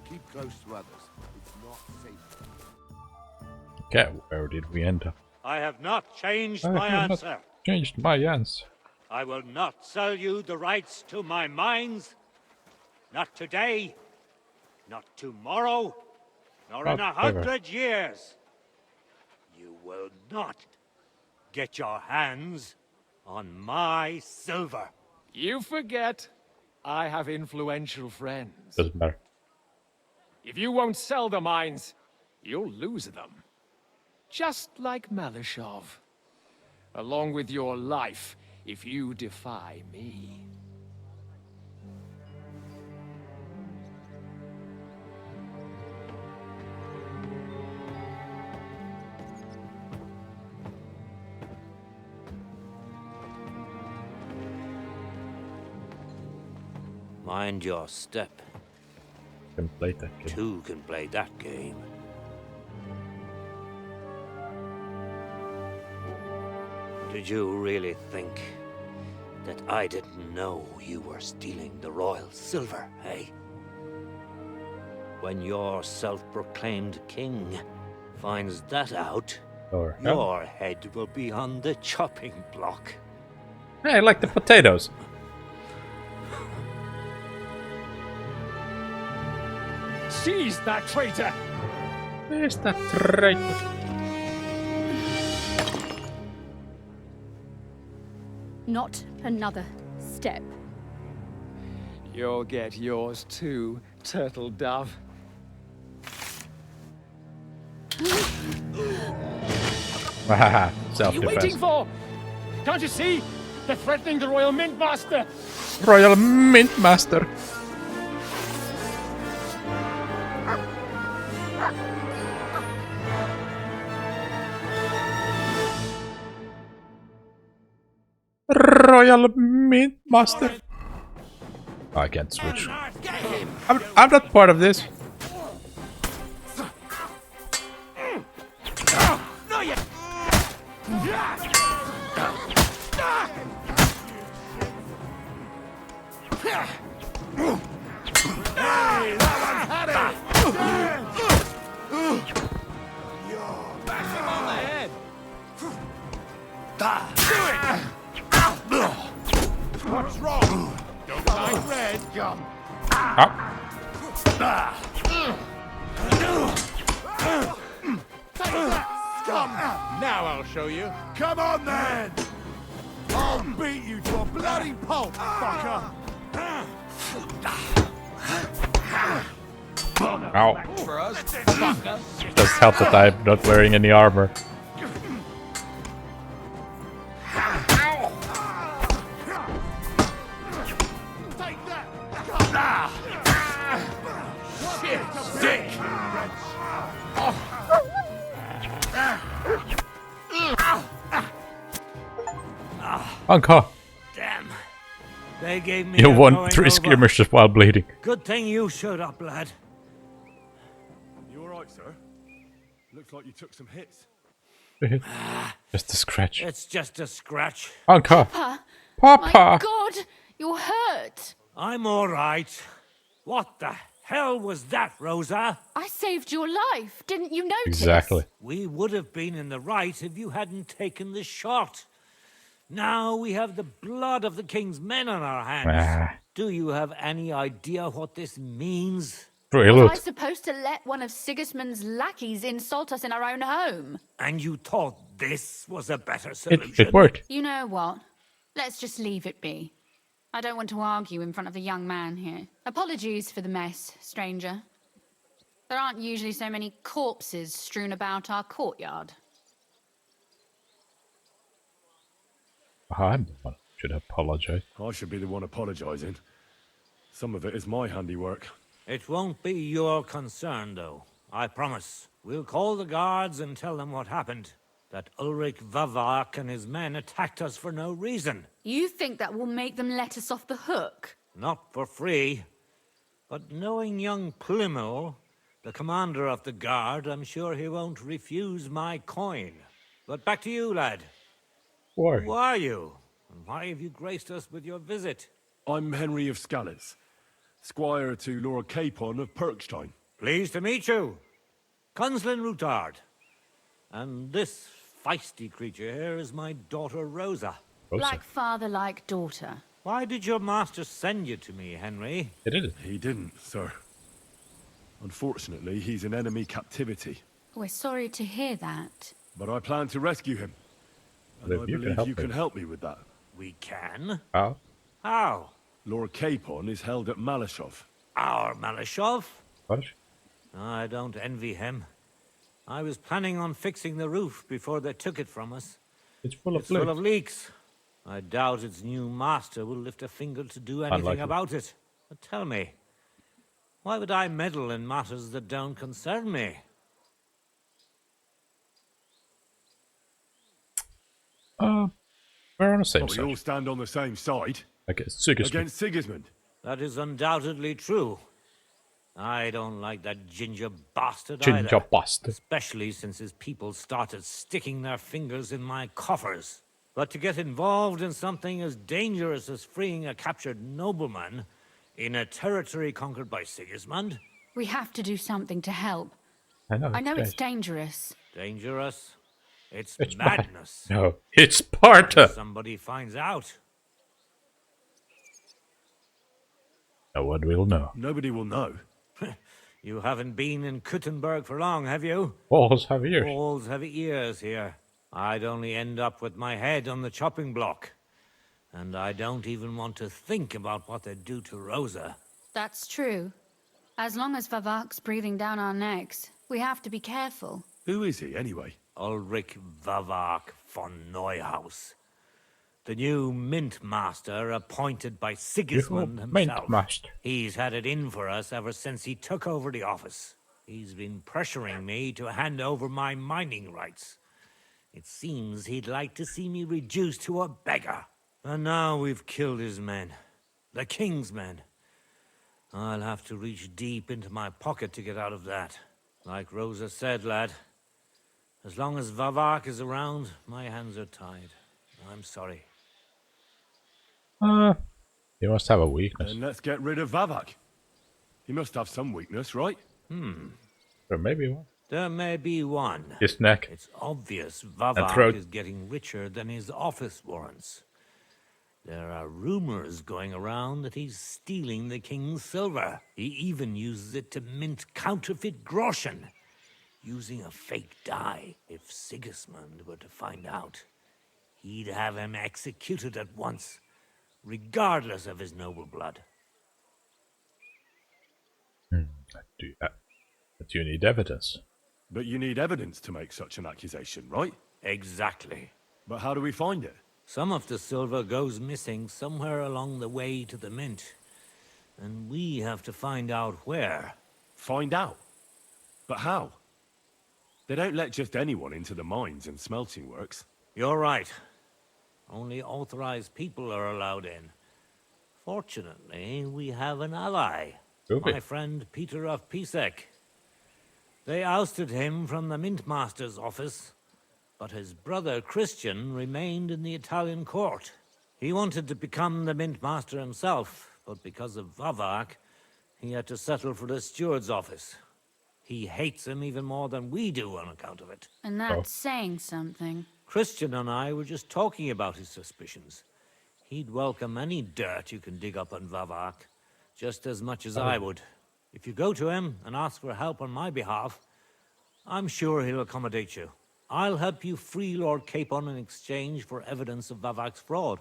Keep close to others. It's not safe. Okay, where did we end up? I have not changed I my have not answer. changed my answer. I will not sell you the rights to my mines. Not today, not tomorrow, nor in Not ever. 100 years. You will not get your hands on my silver. You forget, I have influential friends. Doesn't matter. If you won't sell the mines, you'll lose them. Just like Malishov. Along with your life, if you defy me. Mind your step. Can play that game. Two can play that game. Did you really think that I didn't know you were stealing the royal silver, eh? When your self-proclaimed king finds that out, your head will be on the chopping block. Hey, I like the potatoes. Seize that traitor! Where's that traitor? Not another step. You'll get yours too, turtle dove. Haha, What are you waiting self-defense. for? Can't you see? They're threatening the Royal Mint Master! Royal Mint Master. Royal Mint Master. I can't switch. I'm not part of this. No, you. Hey, that one's had it. Bash him on the head. Do it. What's wrong? Don't like red gum. Take that, scum! Now I'll show you. Come on then! I'll beat you to a bloody pulp, fucker! Ow. Does help that I'm not wearing any armor. Uncle! Damn. They gave me You a won going 3 over. skirmishes while bleeding. Good thing you showed up, lad. You alright, sir? Looks like you took some hits. Just a scratch. It's just a scratch. Uncle! Papa! My God, you're hurt. I'm all right. What the hell was that, Rosa? I saved your life. Didn't you notice? Exactly. We would have been in the right if you hadn't taken the shot. Now we have the blood of the king's men on our hands. Do you have any idea what this means? Was I supposed to let one of Sigismund's lackeys insult us in our own home? And you thought this was a better solution? It worked. You know what? Let's just leave it be. I don't want to argue in front of the young man here. Apologies for the mess, stranger. There aren't usually so many corpses strewn about our courtyard. I'm the one who should apologize. I should be the one apologising. Some of it is my handiwork. It won't be your concern, though. I promise. We'll call the guards and tell them what happened. That Ulrich Vavak and his men attacked us for no reason. You think that will make them let us off the hook? Not for free. But knowing young Plimmel, the commander of the guard, I'm sure he won't refuse my coin. But back to you, lad. Who are you? And why have you graced us with your visit? I'm Henry of Scales, squire to Lord Capon of Perkstein. Pleased to meet you. Conslin Routard. And this feisty creature here is my daughter Rosa. Like father, like daughter. Why did your master send you to me, Henry? He didn't, sir. Unfortunately, he's in enemy captivity. We're sorry to hear that. But I plan to rescue him. And I believe you can help me with that. We can? How? How? Lord Capon is held at Malashov. Our Malashov? What? I don't envy him. I was planning on fixing the roof before they took it from us. It's full of full of leaks. I doubt its new master will lift a finger to do anything Unlikely. about it. But tell me, why would I meddle in matters that don't concern me? We're on the same We side. all stand on the same side. Against Sigismund. Against Sigismund. That is undoubtedly true. I don't like that ginger bastard Ginger either. bastard. Especially since his people started sticking their fingers in my coffers. But to get involved in something as dangerous as freeing a captured nobleman in a territory conquered by Sigismund? We have to do something to help. I know. I know it's dangerous. Dangerous? It's bad. madness. No, it's Sparta. If somebody finds out. No one will know. Nobody will know. You haven't been in Kuttenberg for long, have you? Walls have ears. Walls have ears here. I'd only end up with my head on the chopping block. And I don't even want to think about what they'd do to Rosa. That's true. As long as Vavak's breathing down our necks, we have to be careful. Who is he, anyway? Ulrich Vavak von Neuhaus. The new mint master appointed by Sigismund himself. Mint master. He's had it in for us ever since he took over the office. He's been pressuring me to hand over my mining rights. It seems he'd like to see me reduced to a beggar. And now we've killed his men. The king's men. I'll have to reach deep into my pocket to get out of that. Like Rosa said, lad, as long as Vavak is around, my hands are tied. I'm sorry. He must have a weakness. Then let's get rid of Vavak. He must have some weakness, right? Or maybe one. There may be one. His neck. It's obvious throat. Vavak is getting richer than his office warrants. There are rumors going around that he's stealing the king's silver. He even uses it to mint counterfeit groschen, using a fake dye. If Sigismund were to find out, he'd have him executed at once, regardless of his noble blood. But you need evidence. But you need evidence to make such an accusation, right? Exactly. But how do we find it? Some of the silver goes missing somewhere along the way to the mint. And we have to find out where. Find out? But how? They don't let just anyone into the mines and smelting works. You're right. Only authorized people are allowed in. Fortunately, we have an ally. Okay. My friend Peter of Pisek. They ousted him from the Mint Master's office, but his brother Christian remained in the Italian court. He wanted to become the Mint Master himself, but because of Vavak, he had to settle for the steward's office. He hates him even more than we do on account of it. And that's saying something. Christian and I were just talking about his suspicions. He'd welcome any dirt you can dig up on Vavak, just as much as I would. If you go to him and ask for help on my behalf, I'm sure he'll accommodate you. I'll help you free Lord Capon in exchange for evidence of Vavak's fraud.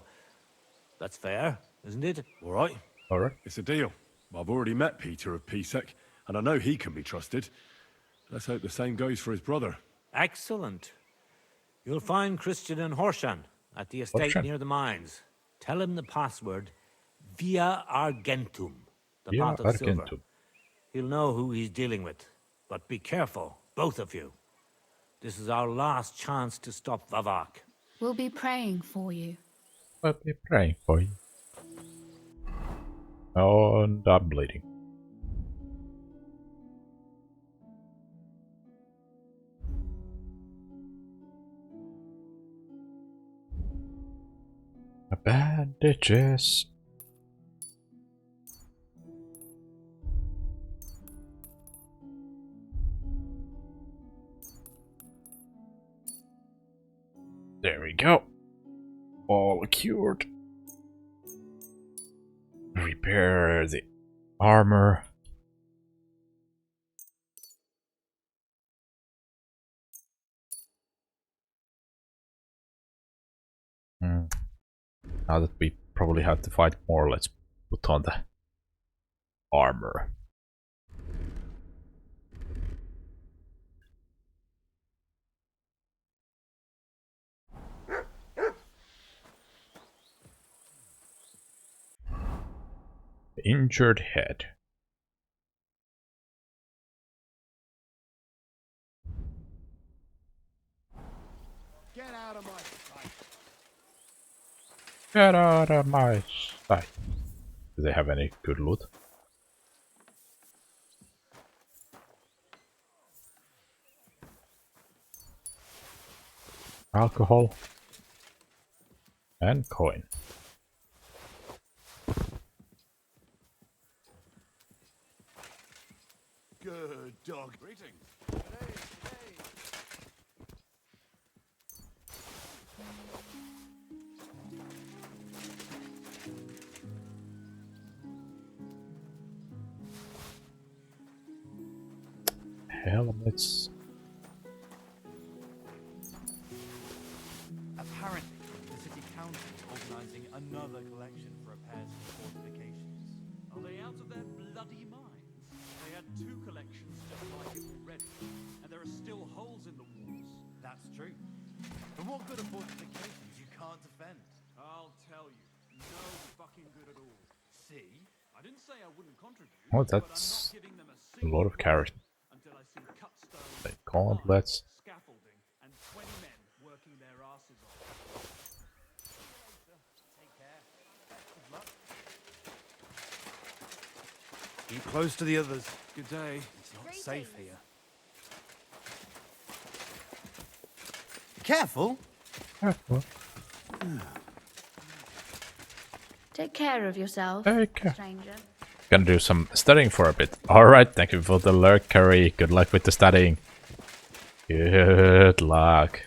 That's fair, isn't it? All right. All right. It's a deal. I've already met Peter of Pisek, and I know he can be trusted. Let's hope the same goes for his brother. Excellent. You'll find Christian and Horshan at the estate near the mines. Tell him the password, Via Argentum, the pot of silver. He'll know who he's dealing with. But be careful, both of you. This is our last chance to stop Vavak. We'll be praying for you. I'll be praying for you. Oh, and I'm bleeding. Bandages. There we go. All cured. Repair the armor. Now that we probably have to fight more, let's put on the armor. The injured head. Get out of my sight. Get out of my sight. Do they have any good loot? Alcohol. And coin. Good dog. Greetings. Helmets. Apparently, the city council is organising another collection for repairs to the fortifications. Are they out of their bloody minds? They had 2 collections just like it already, and there are still holes in the walls. That's true. But what good are fortifications you can't defend? I'll tell you, no fucking good at all. See? I didn't say I wouldn't contribute. Oh, that's a lot of charisma. Like gauntlets. Scaffolding and 20 men working their asses off. Take care. Good luck. Keep close to the others. Good day. It's not safe here. Careful. Careful. Take care of yourself, Take care. stranger. Gonna do some studying for a bit. Alright, thank you for the lurk, Curry. Good luck with the studying. Good luck.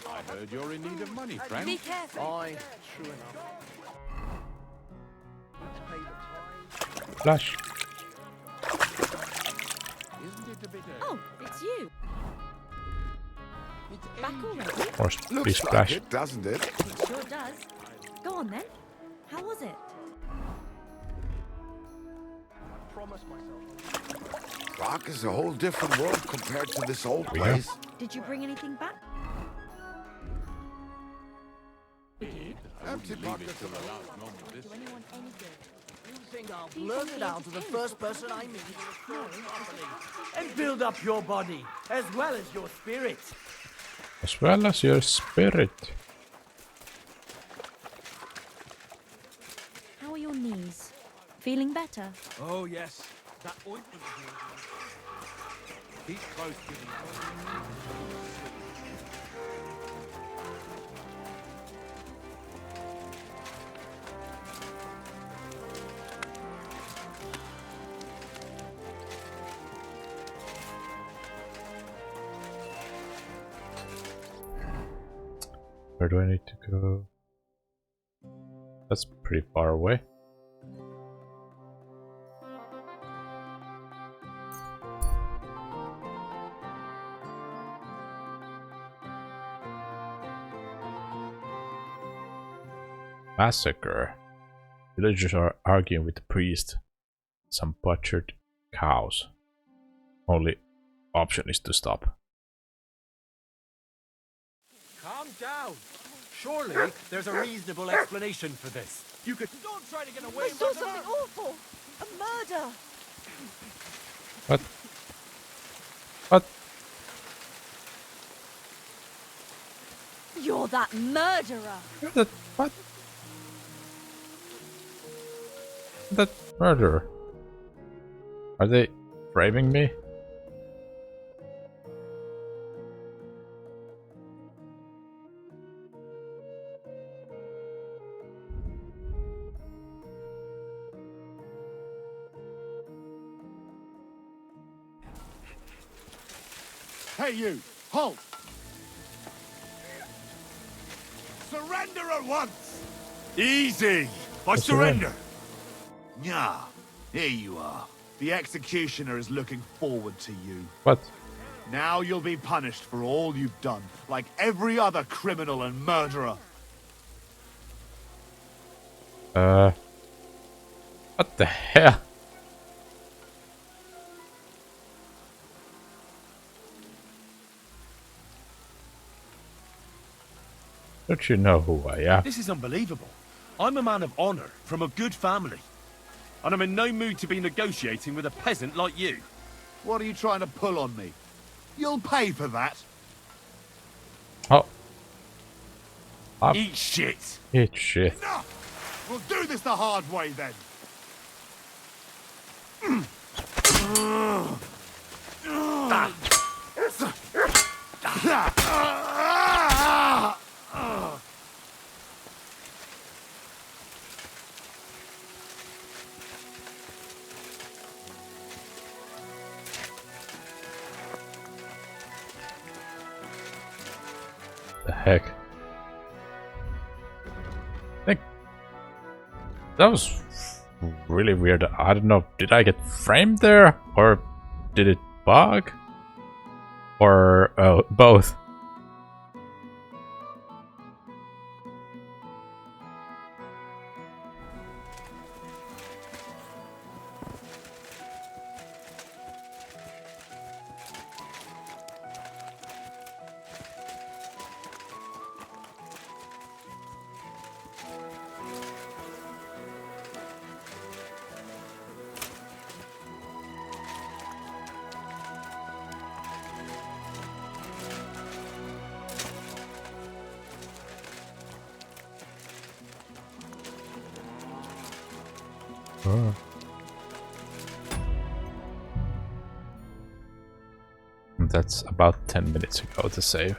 I heard you're in need of money, friend. Be careful. Aye, true enough. Flash. Isn't it a bit Oh, it's you. Back already? Or Looks splash. like it, doesn't it? It sure does. Go on then. How was it? Prague is a whole different world compared to this old Yeah. place. Did you bring anything back? Empty pockets. Do anyone any good? You think I'll blurt it out to the first person I meet? And build up your body, as well as your spirit. As well as your spirit. How are your knees? Feeling better? Oh, yes. That ointment of yours. Keep close to me. Where do I need to go? That's pretty far away. Massacre. Villagers are arguing with the priest. Some butchered cows. Only option is to stop. Calm down. Surely there's a reasonable explanation for this. You could... Don't try to get away I saw something awful! A murder! What? What? You're that murderer! You're that what? That murderer. Are they framing me? Hey, you! Halt! Surrender at once! Easy! I What's the surrender! Yeah, here you are. The executioner is looking forward to you. What? Now you'll be punished for all you've done, like every other criminal and murderer. What the hell? Don't you know who I am? This is unbelievable. I'm a man of honor, from a good family. And I'm in no mood to be negotiating with a peasant like you. What are you trying to pull on me? You'll pay for that. Oh. Eat shit! Eat shit. Enough! We'll do this the hard way then. The heck? That was really weird. I don't know. Did I get framed there? Or did it bug? Or both? Oh. That's about 10 minutes ago to save.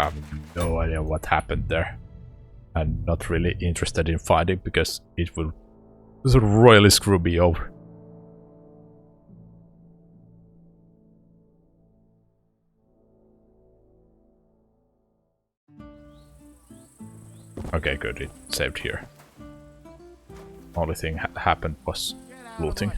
have no idea what happened there. I'm not really interested in fighting because it will royally screw me over. Okay, good, it saved here. Only thing happened was looting.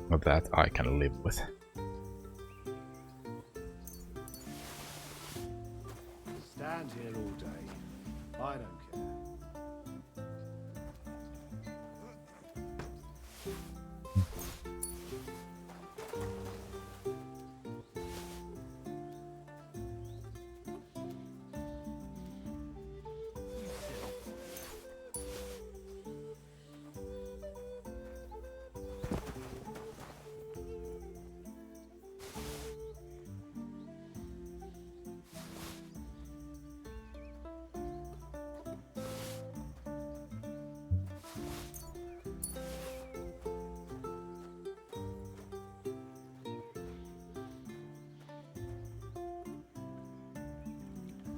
But that I can live with. Stand here all day. I don't care.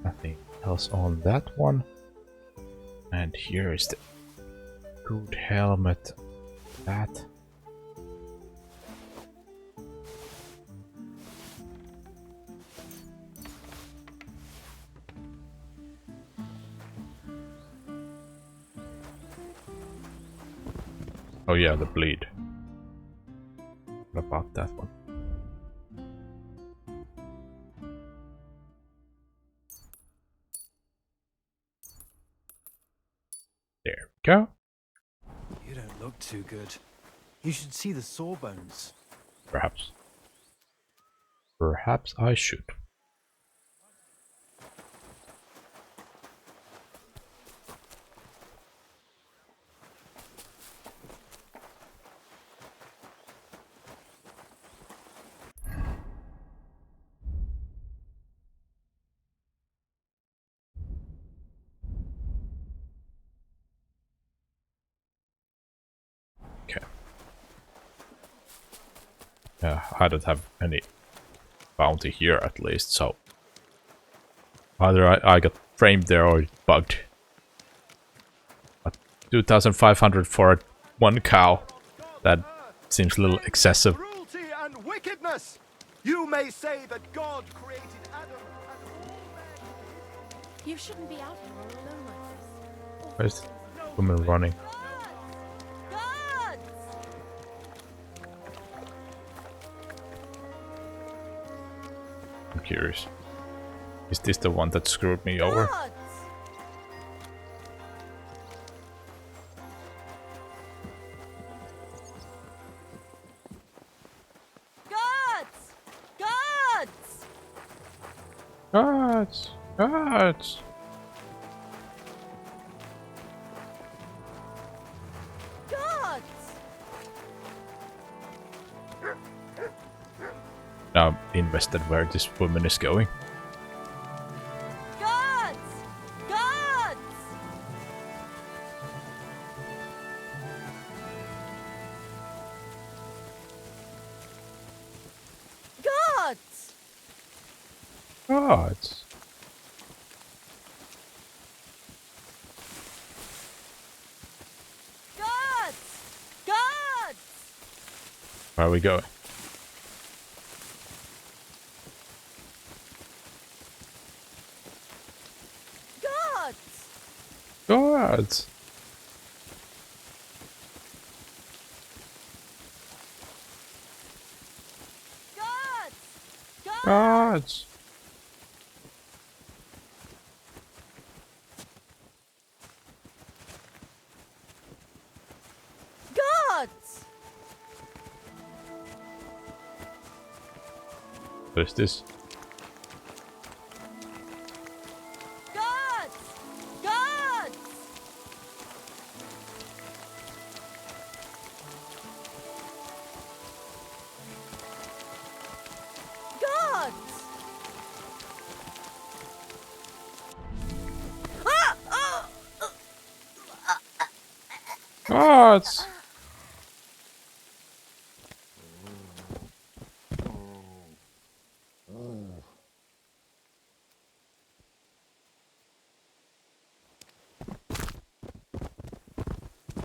Nothing else on that one. And here is the good helmet. That. Oh yeah, the bleed. What about that one? There we go. You don't look too good. You should see the sawbones. Perhaps. Perhaps I should. Okay. I don't have any bounty here at least, so either I got framed there or it bugged. But 2,500 for one cow, that seems a little excessive. Cruelty and wickedness. You may say that God created Adam and all men. You shouldn't be out here all alone like this. Where's the woman running? I'm curious. Is this the one that screwed me over? Gods! Gods! Now I'm invested where this woman is going. Gods! Gods! Gods! Gods! Gods! Gods! Where are we going? Gods! Gods! Gods! What is this? Guards!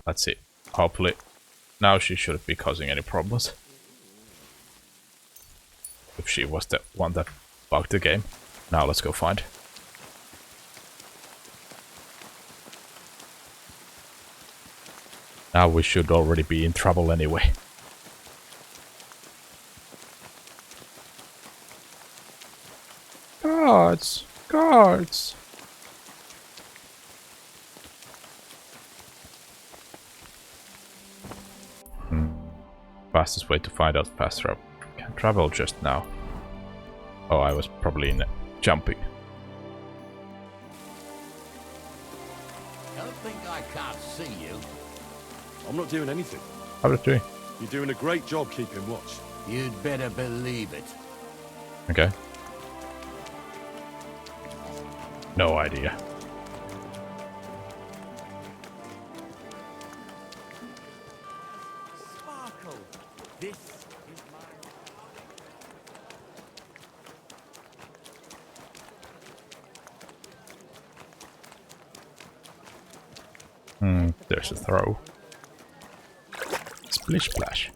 Let's see. Hopefully now she shouldn't be causing any problems. If she was the one that bugged the game. Now let's go find. Now we should already be in trouble anyway. Guards! Guards! Fastest way to find out fast travel. Can travel just now. Oh, I was probably in jumping. Don't think I can't see you. I'm not doing anything. How are you doing? You're doing a great job keeping watch. You'd better believe it. Okay. No idea. Sparkle. This is There's a throw. Splish splash.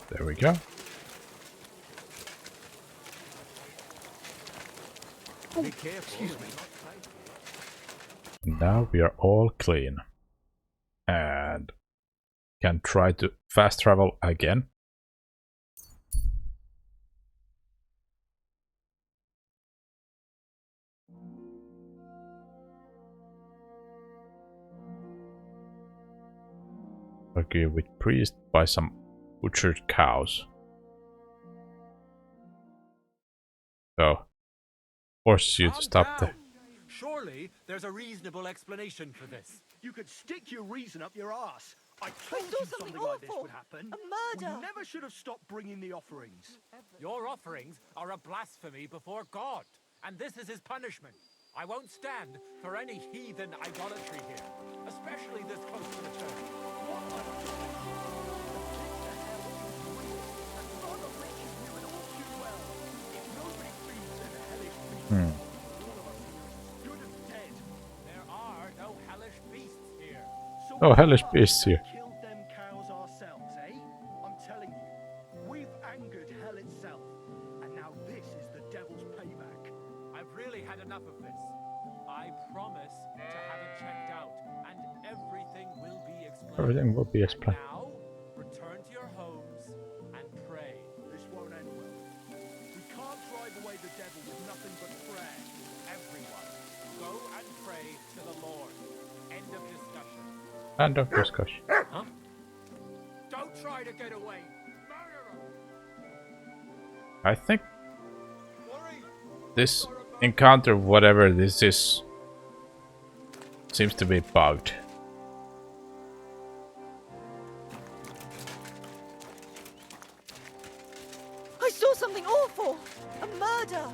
There we go. Be careful. Excuse me. Now we are all clean. And can try to fast travel again. Argue with priest by some butchered cows. So, forces you to stop the... Surely there's a reasonable explanation for this. You could stick your reason up your ass. I told you something like this would happen. A murder. We never should have stopped bringing the offerings. Your offerings are a blasphemy before God, and this is his punishment. I won't stand for any heathen idolatry here, especially this close to the church. Hmm. There are no hellish beasts here. Oh, hellish beasts here. Killed them cows ourselves, eh? I'm telling you, we've angered hell itself, and now this is the devil's payback. I've really had enough of this. I promise to have it checked out, and everything will be explained. Everything will be explained. Now, return to your homes and pray. This won't end well. We can't drive away the devil with nothing but prayer. Everyone, go and pray to the Lord. End of discussion. End of discussion. Huh? Don't try to get away. I think this encounter, whatever this is, seems to be bugged. I saw something awful! A murder!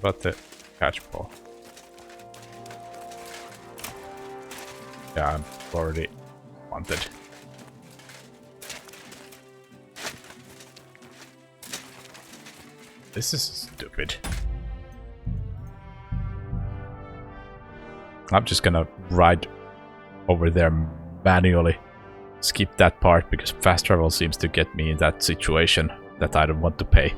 But the catchball. Yeah, I'm already wanted. This is stupid. I'm just gonna ride over there manually. Skip that part because fast travel seems to get me in that situation that I don't want to pay.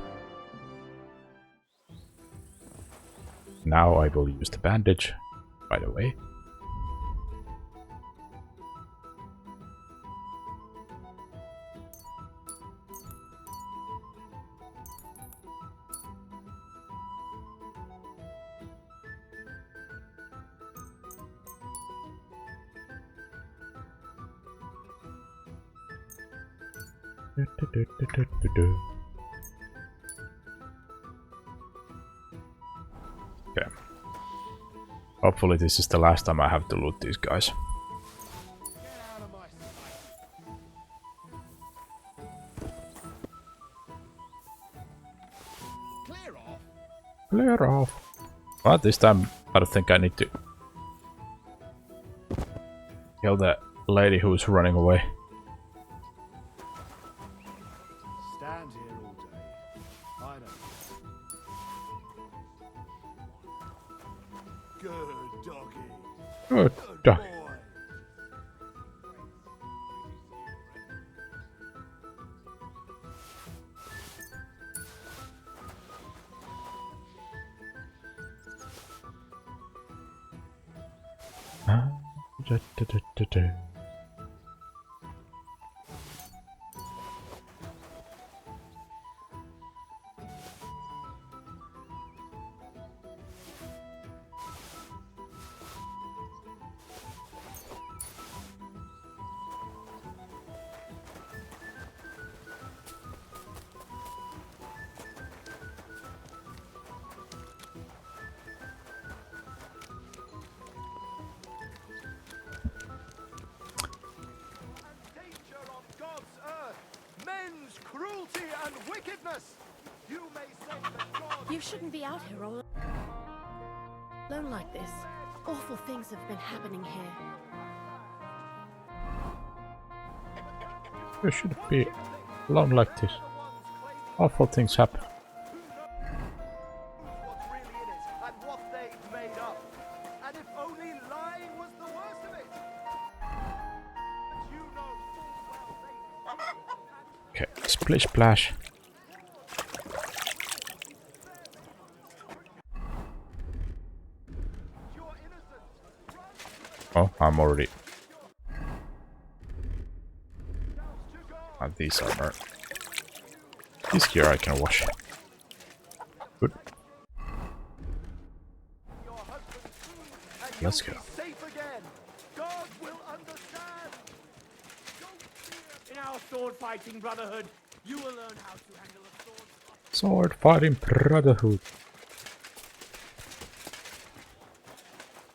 Now I will use the bandage right away. Okay. Hopefully this is the last time I have to loot these guys. Clear off. Well, this time I don't think I need to kill that lady who's running away. Stand here all day. I know. Good doggy. Good dog. Cruelty and wickedness! You may say that God... You shouldn't be out here all alone like this. Awful things have been happening here. You shouldn't be alone like this. Awful things happen. What's really in it and what they've made up. And if only lying was the worst of it. But you know full well they... Okay, splish splash. Oh, I'm already. And these are burnt. This here I can wash. Good. Let's go. In our sword fighting brotherhood, you will learn how to handle a sword. Sword fighting brotherhood.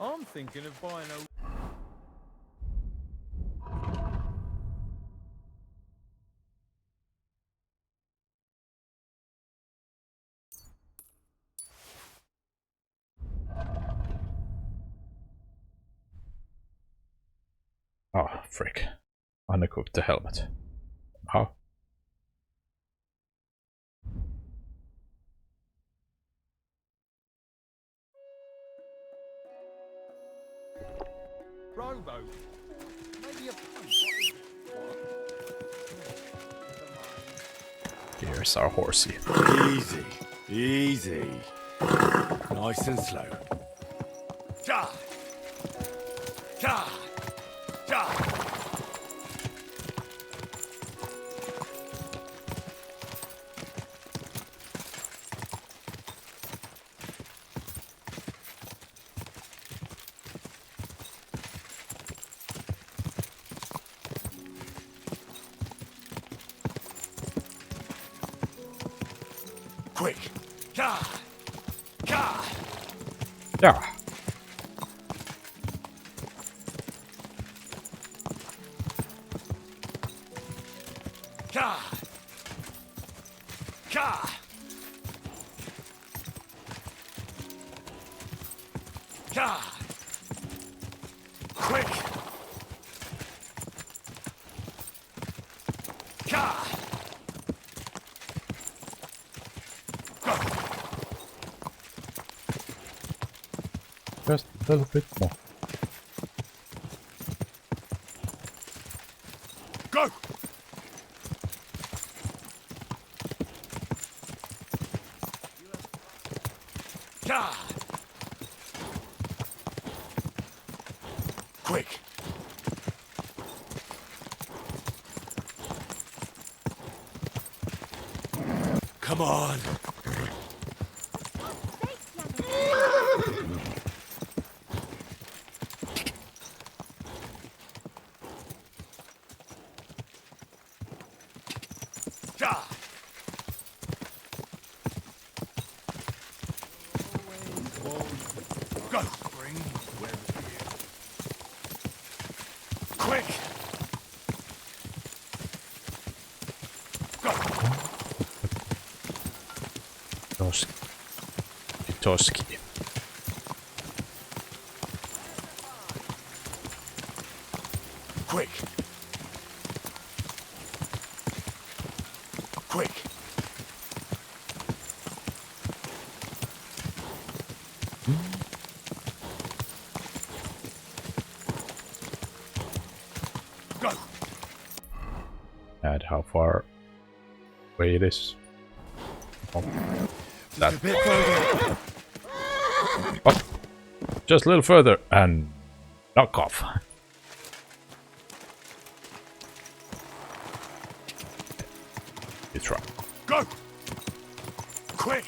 I'm thinking of buying a... Oh, frick. Unequipped the helmet. How? Rowboat? Maybe a... Here's our horsey. Easy, easy. Nice and slow. Ja! Ja! Ja! Quick! Ja! Ja! Ja! Ja! Ja! Ja! Quick! Ja! Just a little bit more. Go! Ja! Quick! Come on! Ja! Go! Quick! Go! Those Toski. Quick! Quick! Go! And how far away it is? Oh, that. Oh, just a little further and knock off. It's right. Go! Quick!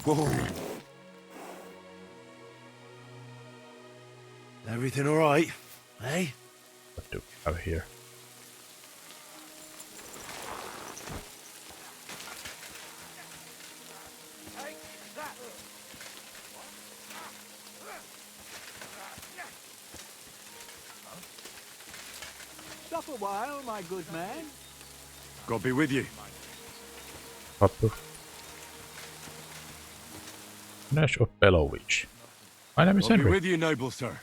Whoa! Everything all right, eh? What do we have here? Stop a while, my good man. God be with you. Papu. Nash of Belowich. My name is God be Henry. with you, noble sir.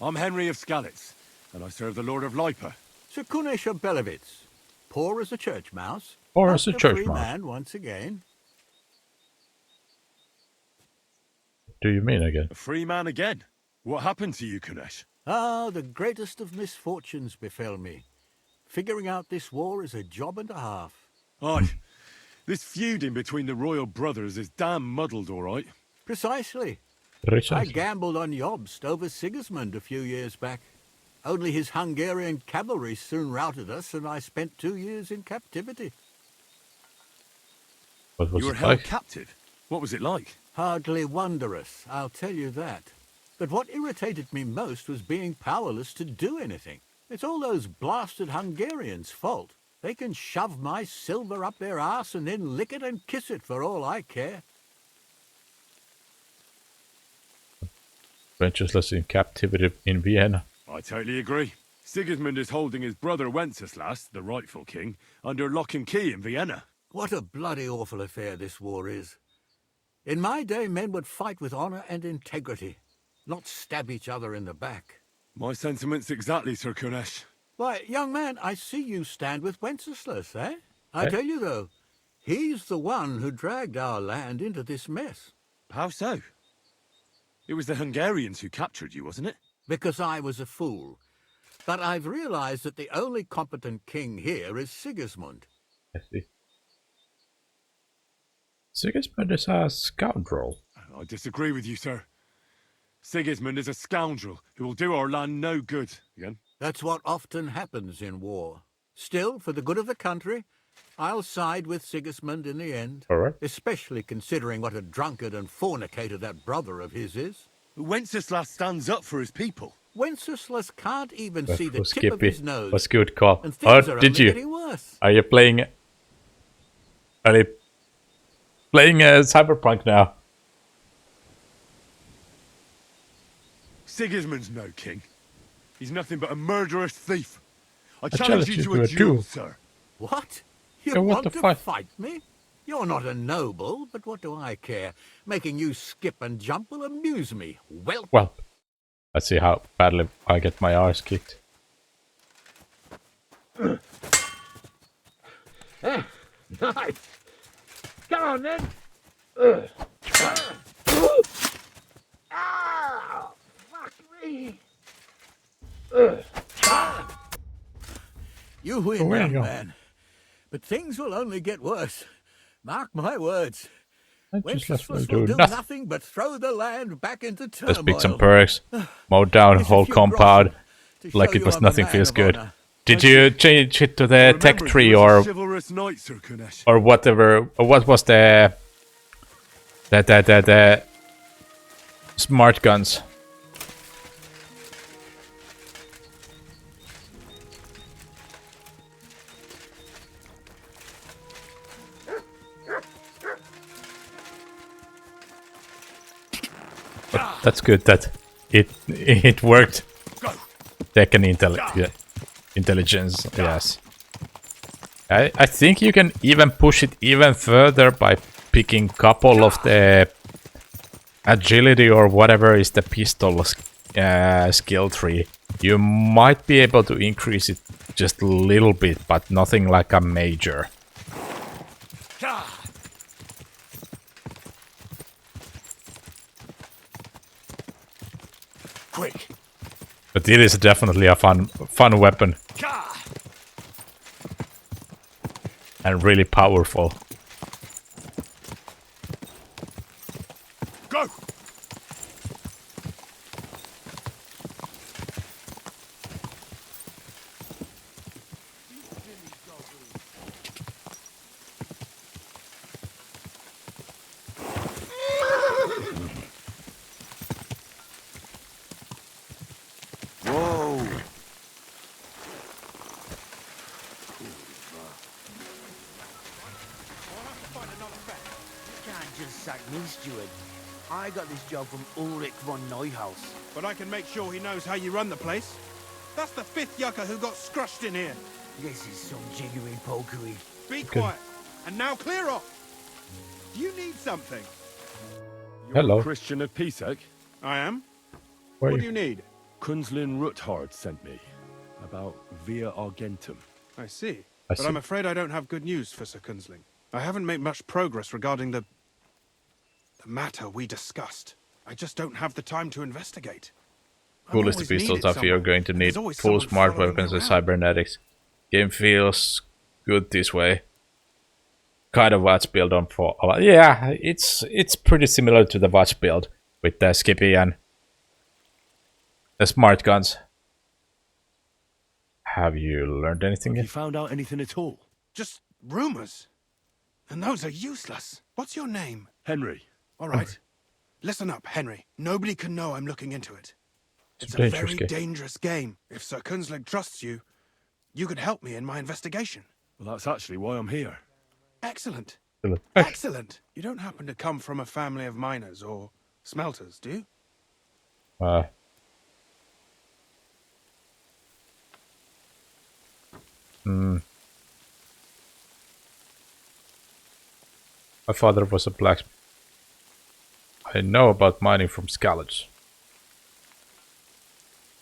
I'm Henry of Skalitz, and I serve the Lord of Lipa. Sir Kunesh of Belowitz. Poor as a church mouse. Poor as a but church free mouse. Man once again. What do you mean again? A free man again? What happened to you, Kunesh? Ah, the greatest of misfortunes befell me. Figuring out this war is a job and a half. Aye. This feuding between the royal brothers is damn muddled, all right. Precisely. Precisely. I gambled on Jobst over Sigismund a few years back. Only his Hungarian cavalry soon routed us, and I spent 2 years in captivity. What was You were it held like? captive. What was it like? Hardly wondrous, I'll tell you that. But what irritated me most was being powerless to do anything. It's all those blasted Hungarians' fault. They can shove my silver up their arse and then lick it and kiss it for all I care. Venturesless in captivity in Vienna. I totally agree. Sigismund is holding his brother Wenceslas, the rightful king, under lock and key in Vienna. What a bloody awful affair this war is. In my day, men would fight with honor and integrity, not stab each other in the back. My sentiments exactly, Sir Kunesh. Why, young man, I see you stand with Wenceslas, eh? I Eh? tell you, though, he's the one who dragged our land into this mess. How so? It was the Hungarians who captured you, wasn't it? Because I was a fool. But I've realized that the only competent king here is Sigismund. I see. Sigismund is a scoundrel. I disagree with you, sir. Sigismund is a scoundrel who will do our land no good. Again? That's what often happens in war. Still, for the good of the country, I'll side with Sigismund in the end. All right. Especially considering what a drunkard and fornicator that brother of his is. Wenceslas stands up for his people. Wenceslas can't even That see the was tip of Skippy. his nose. Was good call. And Oh, things are did only you? getting worse. Are you playing? Are you playing Cyberpunk now? Sigismund's no king. He's nothing but a murderous thief. I challenge challenge you you to to a a duel. duel, sir. What? You Yeah, what want the to fuck? fight me? You're not a noble, but what do I care? Making you skip and jump will amuse me. Well, let's see how badly I get my arse kicked. Nice. Come on, then. Ah, fuck me. You win, Away young you go. man. But things will only get worse. Mark my words. Wenceslas will Wenceslas do will do nothing. nothing but throw the land back into turmoil. Let's pick some perks. Mow down Here's a whole few compound. groschen to Like show it you was I'm a nothing man feels of good. honor. Did you change it to the tech Remember, tree he was or a chivalrous knight, Sir Kunesh. or whatever? Or what was the smart guns? That's good that it worked. Second intelligence, yes. I think you can even push it even further by picking couple of the agility or whatever is the pistol skill tree. You might be able to increase it just a little bit, but nothing like a major. Quick. But it is definitely a fun weapon. And really powerful. Go. Whoa. You can't just sack me, steward. I got this job from Ulrich von Neuhaus. But I can make sure he knows how you run the place. That's the 5th yucca who got scrushed in here. This is some jiggery pokery. Be quiet. And now clear off. Do you need something? Hello. Christian of Pisek? I am. Where What you- do you need? Kunzlin Ruthard sent me. About Via Argentum. I see. I But see. I'm afraid I don't have good news for Sir Kunzling. I haven't made much progress regarding the matter we discussed. I just don't have the time to investigate. Coolest always pistols needed are you're someone, going to and need there's always full someone smart following me weapons and around. cybernetics. Game feels good this way. Kind of watch build on for yeah, it's pretty similar to the watch build with the Skippy and the smart guns. Have you learned anything Have yet? you found out anything at all? Just rumors. And those are useless. What's your name? Henry. All right. Listen up, Henry. Nobody can know I'm looking into it. It's a dangerous very game. dangerous game. If Sir Kunzling trusts you, you could help me in my investigation. Well, that's actually why I'm here. Excellent. Excellent. You don't happen to come from a family of miners or smelters, do you? My father was a blacksmith. I know about mining from Skalitz.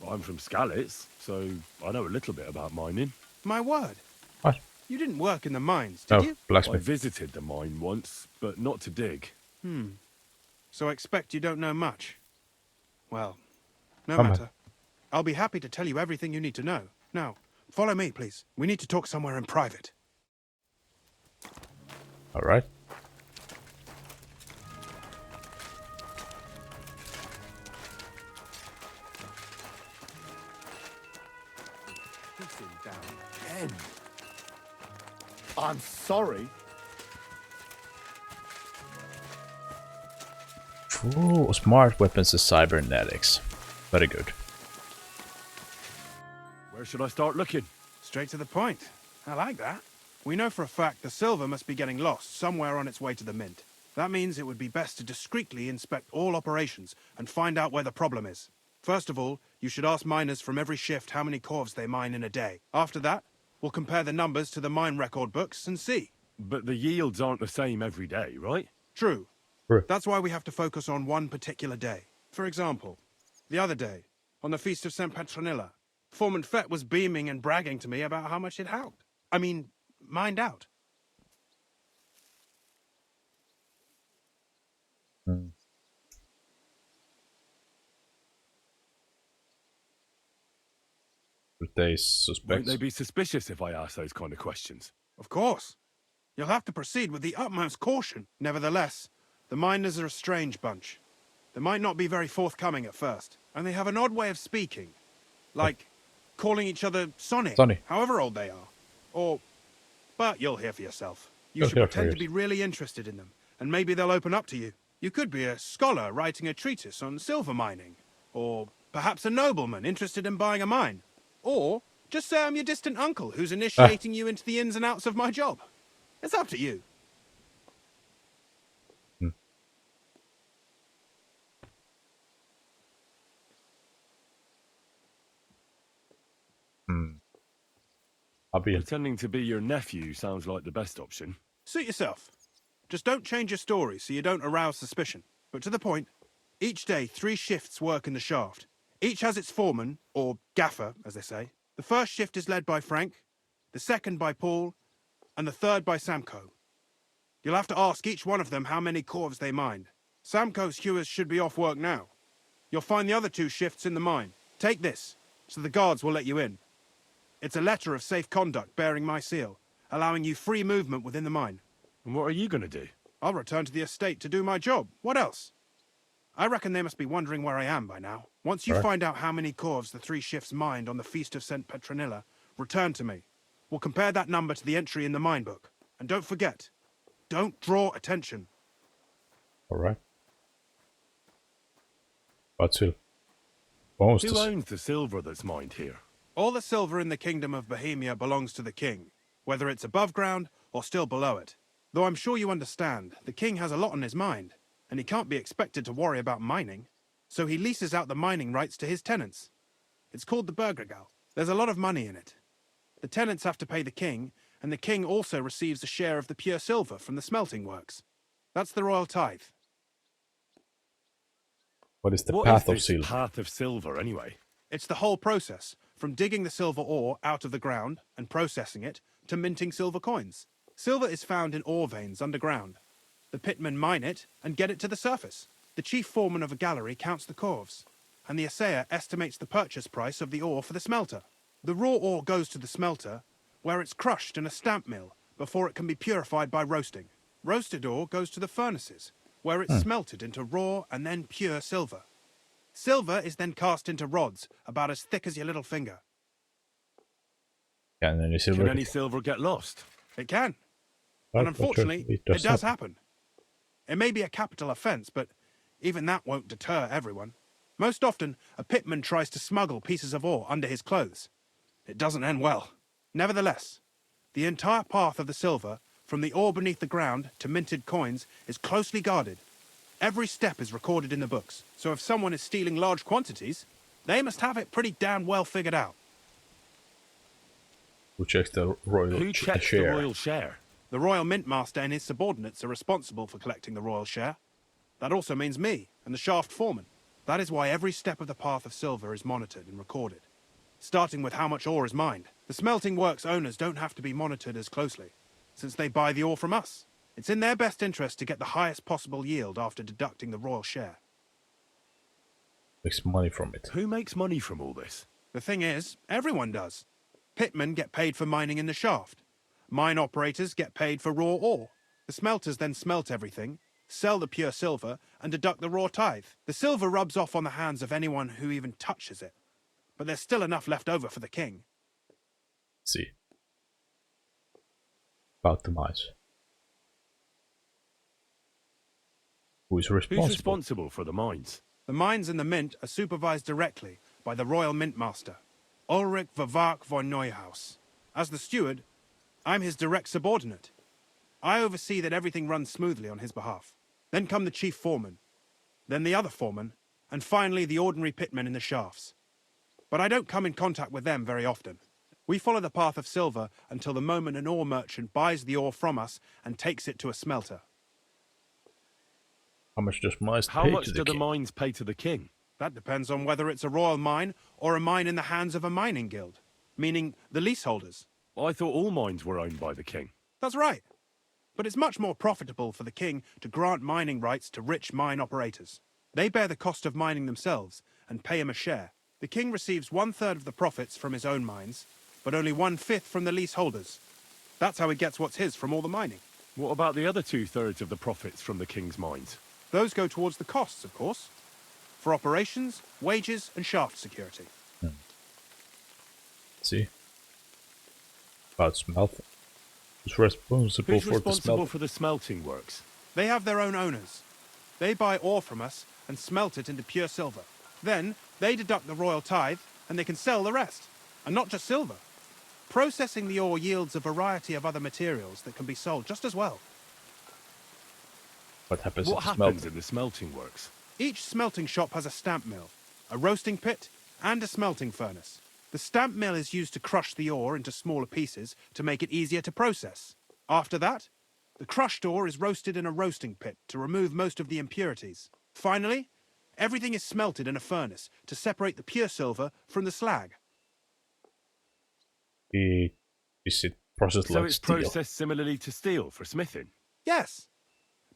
Well, I'm from Skalitz, so I know a little bit about mining. My word. What? You didn't work in the mines, did No, you? I blacksmith. visited the mine once, but not to dig. So I expect you don't know much. Well, no Come on. matter. I'll be happy to tell you everything you need to know. Now, follow me, please. We need to talk somewhere in private. All right. Sit down again. I'm sorry. Ooh, smart weapons and cybernetics. Very good. Where should I start looking? Straight to the point. I like that. We know for a fact the silver must be getting lost somewhere on its way to the mint. That means it would be best to discreetly inspect all operations and find out where the problem is. First of all, you should ask miners from every shift how many corves they mine in a day. After that, we'll compare the numbers to the mine record books and see. But the yields aren't the same every day, right? True. True. That's why we have to focus on one particular day. For example, the other day, on the Feast of St. Petronilla, Foreman Fett was beaming and bragging to me about how much it helped. I mean, mined out. They Won't suspect. they be suspicious if I ask those kind of questions? Of course. You'll have to proceed with the utmost caution. Nevertheless, the miners are a strange bunch. They might not be very forthcoming at first, and they have an odd way of speaking. Like calling each other Sonny, Sonny. however old they are. Or, but you'll hear for yourself. You You'll should hear for pretend to be really interested in them, and maybe they'll open up to you. You could be a scholar writing a treatise on silver mining, or perhaps a nobleman interested in buying a mine. Or just say I'm your distant uncle who's initiating you into the ins and outs of my job. It's up to you. Pretending to be your nephew sounds like the best option. Suit yourself. Just don't change your story so you don't arouse suspicion. But to the point, each day 3 shifts work in the shaft. Each has its foreman, or gaffer, as they say. The first shift is led by Frank, the second by Paul, and the third by Samko. You'll have to ask each one of them how many corves they mined. Samko's hewers should be off work now. You'll find the other 2 shifts in the mine. Take this, so the guards will let you in. It's a letter of safe conduct bearing my seal, allowing you free movement within the mine. And what are you going to do? I'll return to the estate to do my job. What else? I reckon they must be wondering where I am by now. Once you find out how many corves the 3 shifts mined on the Feast of St. Petronilla, return to me. We'll compare that number to the entry in the mine book. And don't forget, don't draw attention. Alright. But still. Who owns the silver that's mined here? All the silver in the Kingdom of Bohemia belongs to the king, whether it's above ground or still below it. Though I'm sure you understand, the king has a lot on his mind, and he can't be expected to worry about mining. So he leases out the mining rights to his tenants. It's called the Burgergal. There's a lot of money in it. The tenants have to pay the king, and the king also receives a share of the pure silver from the smelting works. That's the royal tithe. What is the What path is of this silver? path of silver, anyway? It's the whole process, from digging the silver ore out of the ground and processing it, to minting silver coins. Silver is found in ore veins underground. The pitmen mine it and get it to the surface. The chief foreman of a gallery counts the corves, and the assayer estimates the purchase price of the ore for the smelter. The raw ore goes to the smelter, where it's crushed in a stamp mill before it can be purified by roasting. Roasted ore goes to the furnaces, where it's smelted into raw and then pure silver. Silver is then cast into rods about as thick as your little finger. Can any silver, Can any silver get lost? It can. Well, And unfortunately, it does happen. happen. It may be a capital offence, but even that won't deter everyone. Most often, a pitman tries to smuggle pieces of ore under his clothes. It doesn't end well. Nevertheless, the entire path of the silver, from the ore beneath the ground to minted coins, is closely guarded. Every step is recorded in the books, so if someone is stealing large quantities, they must have it pretty damn well figured out. Who checks the royal Who checks share? the royal share? The royal mint master and his subordinates are responsible for collecting the royal share. That also means me and the shaft foreman. That is why every step of the path of silver is monitored and recorded, starting with how much ore is mined. The smelting works owners don't have to be monitored as closely, since they buy the ore from us. It's in their best interest to get the highest possible yield after deducting the royal share. Makes money from it. Who makes money from all this? The thing is, everyone does. Pitmen get paid for mining in the shaft. Mine operators get paid for raw ore. The smelters then smelt everything, sell the pure silver, and deduct the raw tithe. The silver rubs off on the hands of anyone who even touches it. But there's still enough left over for the king. See. About the mines. Who is responsible? Who's responsible for the mines? The mines in the mint are supervised directly by the royal mint master, Ulrich Vervark von Neuhaus. As the steward, I'm his direct subordinate. I oversee that everything runs smoothly on his behalf. Then come the chief foreman, then the other foreman, and finally the ordinary pitmen in the shafts. But I don't come in contact with them very often. We follow the path of silver until the moment an ore merchant buys the ore from us and takes it to a smelter. How much does mines How pay much to do the the king? mines pay to the king? That depends on whether it's a royal mine or a mine in the hands of a mining guild, meaning the leaseholders. I thought all mines were owned by the king. That's right. But it's much more profitable for the king to grant mining rights to rich mine operators. They bear the cost of mining themselves and pay him a share. The king receives 1/3 of the profits from his own mines, but only 1/5 from the leaseholders. That's how he gets what's his from all the mining. What about the other 2/3 of the profits from the king's mines? Those go towards the costs, of course, for operations, wages, and shaft security. See? About smelting. Who's responsible Who's for the responsible smelting? for the smelting works? They have their own owners. They buy ore from us and smelt it into pure silver. Then they deduct the royal tithe and they can sell the rest. And not just silver. Processing the ore yields a variety of other materials that can be sold just as well. What happens What at the happens smelting? in the smelting works? Each smelting shop has a stamp mill, a roasting pit, and a smelting furnace. The stamp mill is used to crush the ore into smaller pieces to make it easier to process. After that, the crushed ore is roasted in a roasting pit to remove most of the impurities. Finally, everything is smelted in a furnace to separate the pure silver from the slag. Is it processed So like it's steel? processed similarly to steel for smithing? Yes,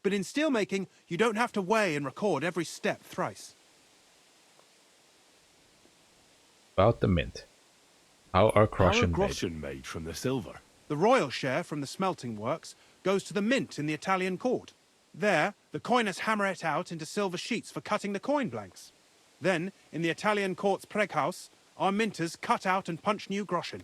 but in steelmaking, you don't have to weigh and record every step thrice. About the mint. How are groschen made? groschen made from the silver? The royal share from the smelting works goes to the mint in the Italian court. There, the coiners hammer it out into silver sheets for cutting the coin blanks. Then, in the Italian court's preghouse, our minters cut out and punch new groschen.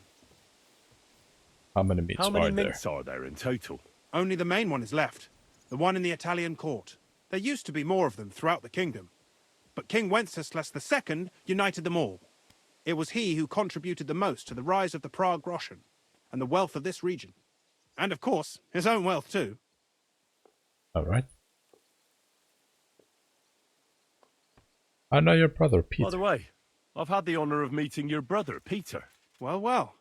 How many mints How many are there? mints are there in total? Only the main one is left, the one in the Italian court. There used to be more of them throughout the kingdom, but King Wenceslas II united them all. It was he who contributed the most to the rise of the Prague groschen and the wealth of this region. And of course, his own wealth too. Alright. I know your brother, Peter. By the way, I've had the honour of meeting your brother, Peter. Well, well.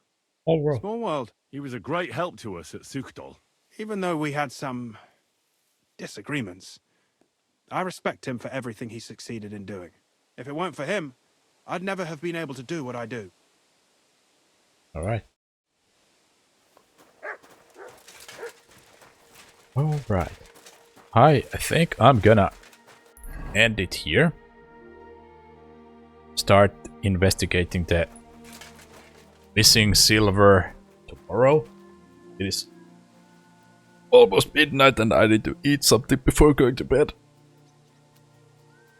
All right. Small world. He was a great help to us at Sukdal. Even though we had some disagreements, I respect him for everything he succeeded in doing. If it weren't for him, I'd never have been able to do what I do. Alright. Alright. I think I'm gonna end it here. Start investigating the missing silver tomorrow. It is almost midnight and I need to eat something before going to bed.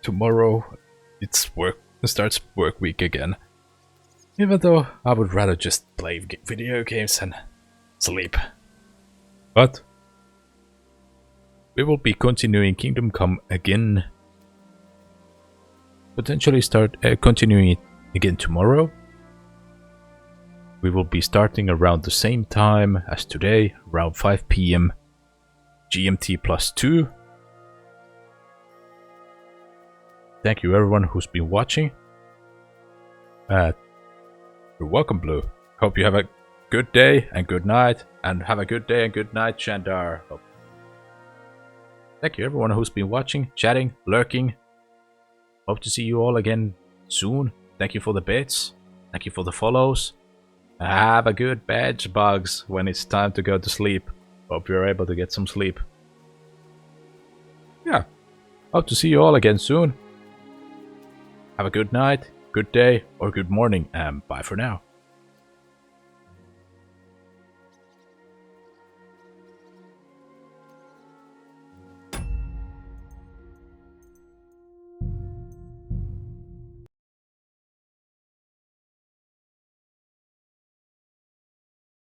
Tomorrow starts work week again. Even though I would rather just play video games and sleep. But we will be continuing Kingdom Come again. Potentially start continuing it again tomorrow. We will be starting around the same time as today, around 5 PM GMT +2. Thank you everyone who's been watching. You're welcome, Blue. Hope you have a good day and good night, and have a good day and good night, Shandar. Thank you everyone who's been watching, chatting, lurking. Hope to see you all again soon. Thank you for the bits. Thank you for the follows. Have a good bed, bugs, when it's time to go to sleep. Hope you're able to get some sleep. Yeah. Hope to see you all again soon. Have a good night, good day, or good morning, and bye for now.